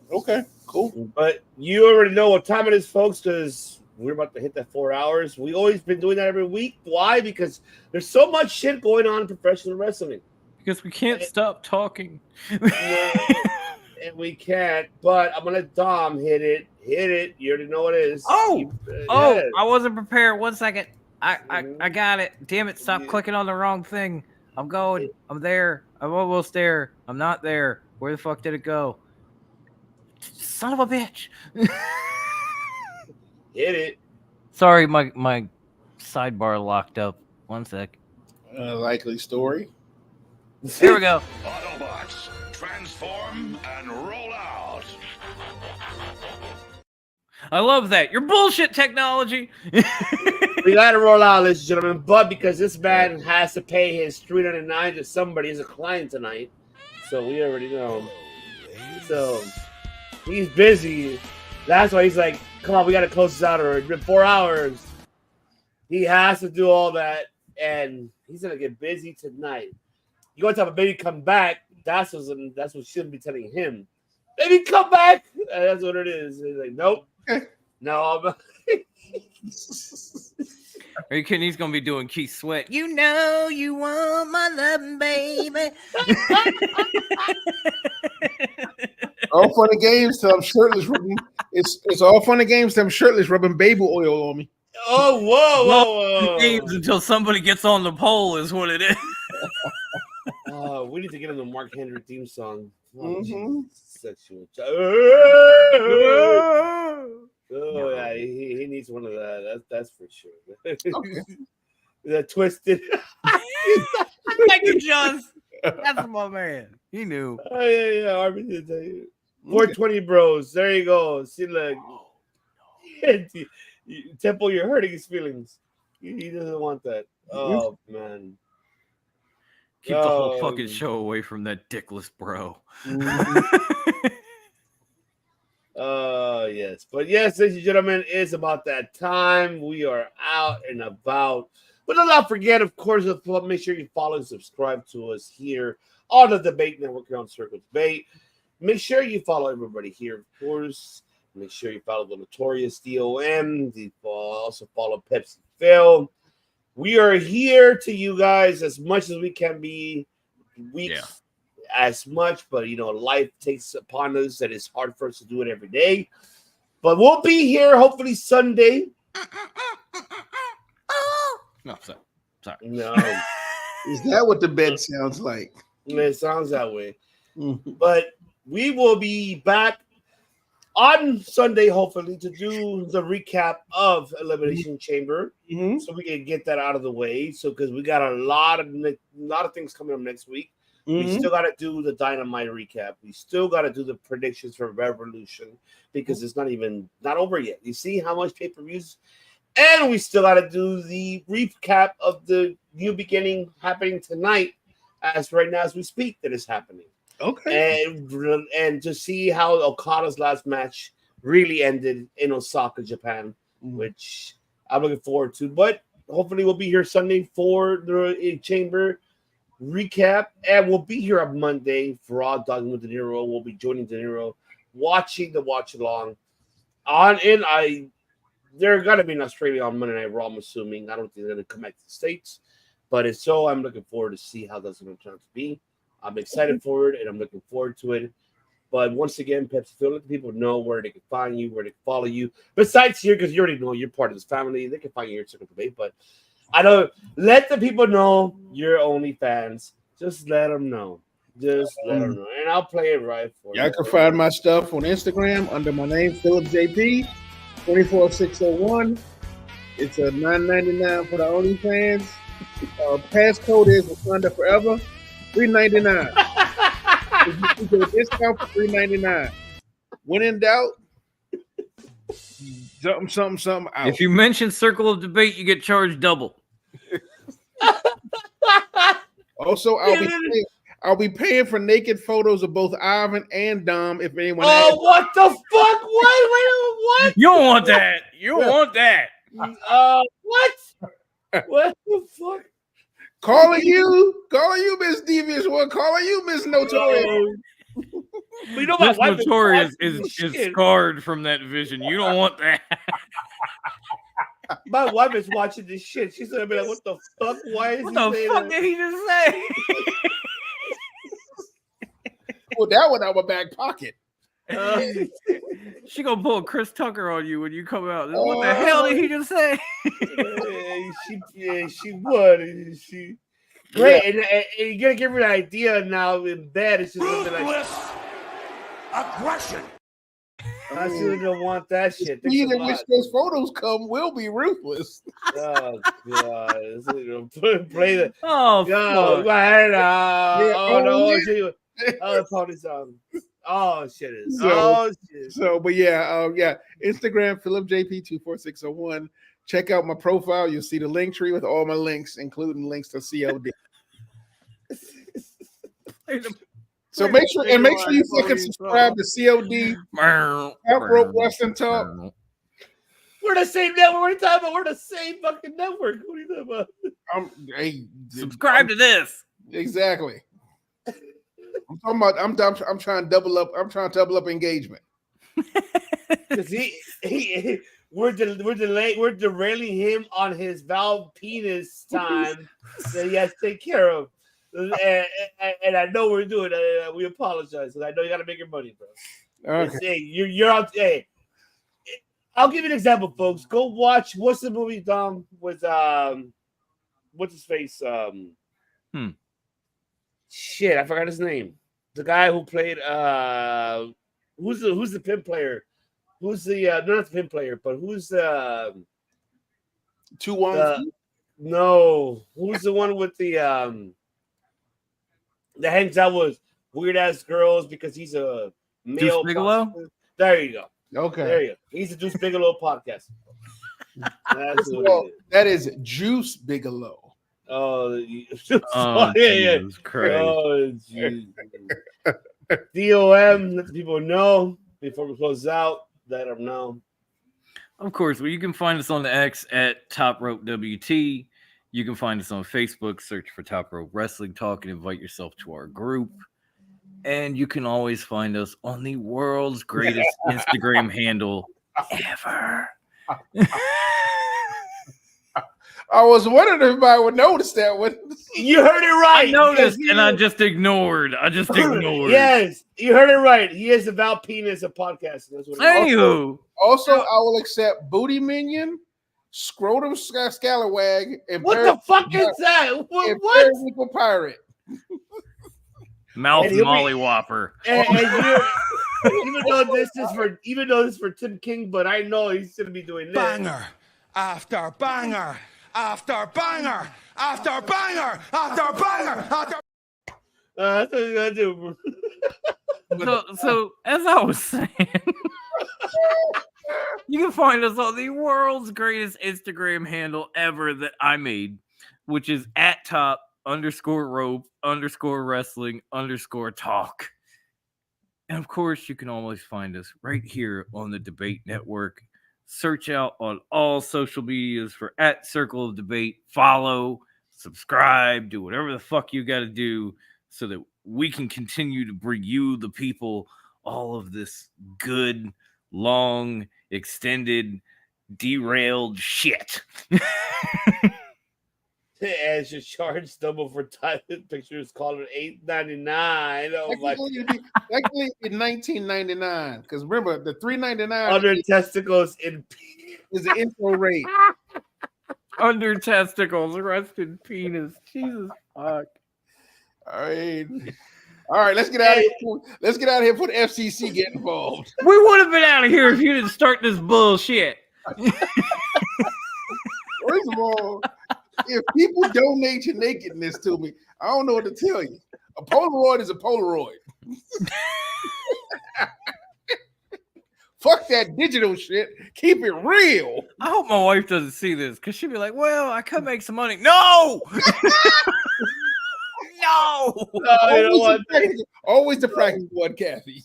cool. But you already know what time it is, folks, because we're about to hit that 4 hours. We always been doing that every week. Why? Because there's so much shit going on in professional wrestling. Because we can't stop talking. And we can't. But I'm gonna let Dom hit it. Hit it. You already know what it is. I wasn't prepared. 1 second. I got it. Damn it! Stop clicking on the wrong thing. I'm going. I'm there. I'm almost there. I'm not there. Where the fuck did it go? Son of a bitch. Hit it. Sorry, my sidebar locked up. 1 sec. Likely story. Here we go. Autobots, transform and roll out. I love that. Your bullshit technology. We gotta roll out, ladies and gentlemen. But because this man has to pay his $399 to somebody as a client tonight, so we already know. So he's busy. That's why he's like, "Come on, we gotta close this out, or it's been 4 hours." He has to do all that, and he's gonna get busy tonight. You want to have a baby come back? That's what shouldn't be telling him. Baby, come back. That's what it is. He's like, nope. No. Are you kidding? He's gonna be doing Keith Sweat. You know you want my loving, baby. All fun and games till I'm shirtless. It's all fun and games till I'm shirtless, rubbing baby oil on me. Oh, whoa. Games until somebody gets on the pole is what it is. We need to get him the Mark Henry theme song. Sexual. Oh yeah, he needs one of that. That's for sure. Okay. That twisted. Thank you, John. That's my man. He knew. Oh yeah. Armin did tell you. 420 bros. There you go. See, look. Temple, you're hurting his feelings. He doesn't want that. Oh man. Keep the whole fucking show away from that dickless bro. Yes. But yes, ladies and gentlemen, it's about that time. We are out and about. But do not forget, of course, make sure you follow and subscribe to us here on the Debate Network here on Circle Debate. Make sure you follow everybody here, of course. Make sure you follow the Notorious DOM. Also follow Pepsi Phil. We are here to you guys as much as we can be. As much, but life takes upon us that it's hard for us to do it every day. But we'll be here hopefully Sunday. No, sorry. No. Is that what the bed sounds like? It sounds that way. But we will be back on Sunday, hopefully, to do the recap of Elimination Chamber, so we can get that out of the way. So, because we got a lot of things coming up next week. We still got to do the Dynamite recap. We still got to do the predictions for Revolution because it's not over yet. You see how much pay-per-views, and we still got to do the recap of the New Beginning happening tonight, as right now as we speak, that is happening. Okay, and to see how Okada's last match really ended in Osaka, Japan, which I'm looking forward to. But hopefully, we'll be here Sunday for the Chamber recap, and we'll be here on Monday for Raw Dogging with De Niro. We'll be joining De Niro, watching the watch along. They're gonna be in Australia on Monday Night Raw. I'm assuming. I don't think they're gonna come back to the States, but if so, I'm looking forward to see how that's gonna turn out to be. I'm excited for it, and I'm looking forward to it. But once again, Pepsi Phil, let the people know where they can find you, where they can follow you. Besides here, because you already know you're part of this family, they can find you here at Circle Debate. But I don't let the people know you're OnlyFans. Just let them know. Just let them know. And I'll play it right for you. Y'all can find my stuff on Instagram under my name, Philip JP, 24601. It's a $9.99 for the OnlyFans. Passcode is Wakanda Forever, $3.99. You get a discount for $3.99. When in doubt, something out. If you mention Circle of Debate, you get charged double. Also, I'll be paying for naked photos of both Ivan and Dom if anyone. Oh, what the fuck? What? You don't want that. You don't want that. What? What the fuck? Calling you, Miss Devious One. Calling you, Miss Notorious. We know my Miss wife Notorious is is scarred from that vision. You don't want that. My wife is watching this shit. She's gonna be like, "What the fuck? Why is What he the saying fuck that?" did he just say? Well, that one out my back pocket. She gonna pull a Chris Tucker on you when you come out. What the hell did he just say? She would. She great, and you're gonna give her an idea now in bed. It's just gonna be like aggression. I still don't want that shit. The speed at which those photos come will be ruthless. Oh god! Play the fuck. my head Yeah, oh party's on. Oh shit! But yeah. Instagram Philip JP24601. Check out my profile. You'll see the link tree with all my links, including links to COD. So make sure you fucking subscribe to COD. Top Rope Wrestling Talk. We're the same network. What are you talking about? We're the same fucking network. What are you talking about? Subscribe to this. Exactly. I'm talking about. I'm trying to double up. I'm trying to double up engagement. Because we're derailing him on his Val penis time that he has to take care of. And I know we're doing it. We apologize because I know you got to make your money, bro. Okay. Hey, you're out. Hey, I'll give you an example, folks. Go watch. What's the movie, Dom? With what's his face? Shit, I forgot his name. The guy who played who's the pimp player? Who's the not the pimp player, but who's the no? Who's the one with the that hangs out with weird ass girls because he's a male? Deuce Bigelow? There you go. Okay. There you go. He's a Deuce Bigelow podcast. That's that is Juice Bigelow. Oh, yeah. Jesus Christ. Oh, geez. DOM, let the people know before we close out. Let them know. Of course, well, you can find us on the X at Top Rope WT. You can find us on Facebook, search for Top Rope Wrestling Talk and invite yourself to our group. And you can always find us on the world's greatest Instagram handle ever. I was wondering if everybody would notice that one. You heard it right. I noticed, and I just ignored. Yes, you heard it right. He is about penis of podcasting. That's what Thank you. Also, I will accept Booty Minion, Scrotum Scallywag, and what the fuck is that? What? Pirate. Mouth Mollywhopper. And even though this is for Tim King, but I know he's gonna be doing this. Banger after banger after banger after banger after banger after. That's what you gotta do. So as I was saying, you can find us on the world's greatest Instagram handle ever that I made, which is at top_rope_wrestling_talk. And of course, you can always find us right here on the Debate Network. Search out on all social medias for at Circle of Debate. Follow, subscribe, do whatever the fuck you got to do so that we can continue to bring you, the people, all of this good, long, extended, derailed shit. As your charge double for typing pictures, call it $8.99. Oh my! Actually, in $19.99, because remember the $3.99 under testicles is the intro rate. Under testicles, rested penis. Jesus fuck. All right. Let's get out of here. Let's get out of here before the FCC get involved. We would have been out of here if you didn't start this bullshit. First of all, if people donate your nakedness to me, I don't know what to tell you. A Polaroid is a Polaroid. Fuck that digital shit. Keep it real. I hope my wife doesn't see this because she'd be like, well, I could make some money. No! No! You know what? Always the practical one, Kathy.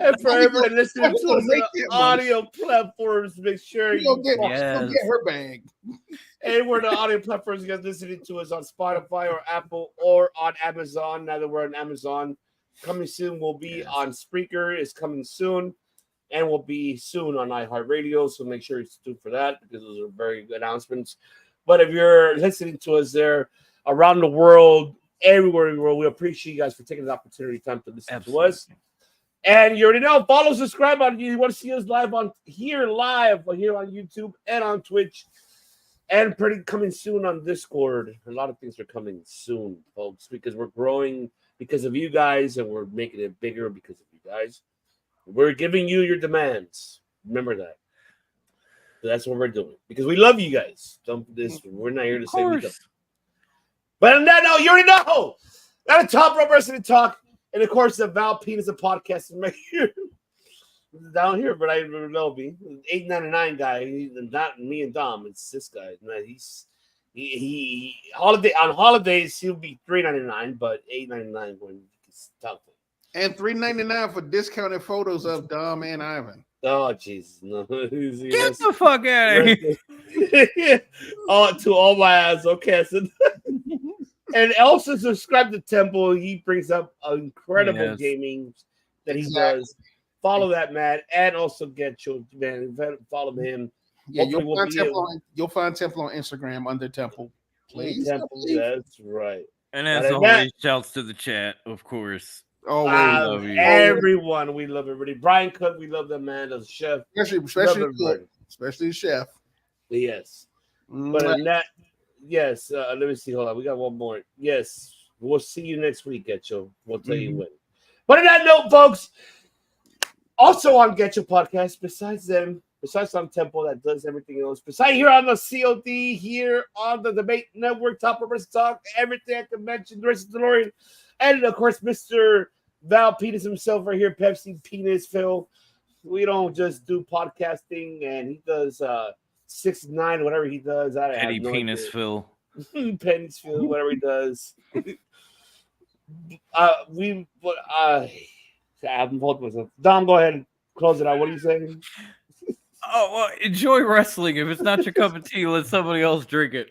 And for everybody listening to us on audio platforms, make sure you get her bag. And we're the audio platforms. You guys listening to us on Spotify or Apple or on Amazon. Now that we're on Amazon, coming soon. We'll be on Spreaker. Is coming soon, and we'll be soon on iHeartRadio. So make sure you tune for that because those are very good announcements. But if you're listening to us there around the world, everywhere in the world, we appreciate you guys for taking the opportunity time to listen to us. And you already know, follow, subscribe on you. You want to see us live on here on YouTube and on Twitch. And pretty coming soon on Discord. A lot of things are coming soon, folks, because we're growing because of you guys and we're making it bigger because of you guys. We're giving you your demands. Remember that. So that's what we're doing because we love you guys. We're not here to say we don't. But on that note, you already know. Got a top rope wrestling talk. And of course, the Val Penis of podcast is right here. Down here, but I don't know me. $8.99 guy, not me and Dom. It's this guy. He on holidays he'll be $3.99, but $8.99 when it's tough. And $3.99 for discounted photos of Dom and Ivan. Oh Jesus! No, get the fuck out of here! To all my ass, okay. So, and also subscribe to Temple. He brings up incredible gaming that he does. Follow that man, and also get your man. Follow him. Yeah, you'll find Temple on Instagram under Temple. Please, Temple. That's right. And as always, shouts to the chat, of course. Always love you. Everyone, we love everybody. Brian Cook, we love that man. The chef, especially the chef. Yes, but in that, yes. Let me see. Hold on, we got one more. Yes, we'll see you next week, Getcho. We'll tell you when. But on that note, folks. Also on Get Your Podcast, besides on Temple that does everything else, besides here on the COD, here on the Debate Network, Top of Wrestling Talk, everything I can mention, the rest of Delorean, and of course, Mr. Val Penis himself right here, Pepsi Penis Phil. We don't just do podcasting, and he does 6ix9ine, whatever he does. Penny Penis Phil. Penis Phil, whatever he does. I'm holding myself. Dom, go ahead and close it out. What are you saying? Oh, well, enjoy wrestling. If it's not your cup of tea, let somebody else drink it.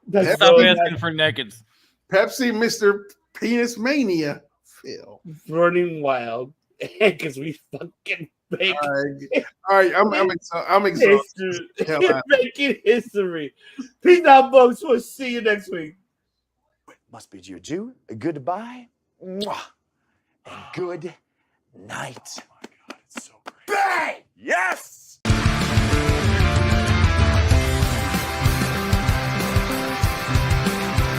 Stop asking for nakeds. Pepsi, Mr. Penis Mania, Phil. Running wild. Because we fucking make all right, I'm exhausted. Making history. Peace out, folks. We'll see you next week. Must bid you adieu. Goodbye. Mwah. And good night. Oh my God, it's so great. Bang! Yes!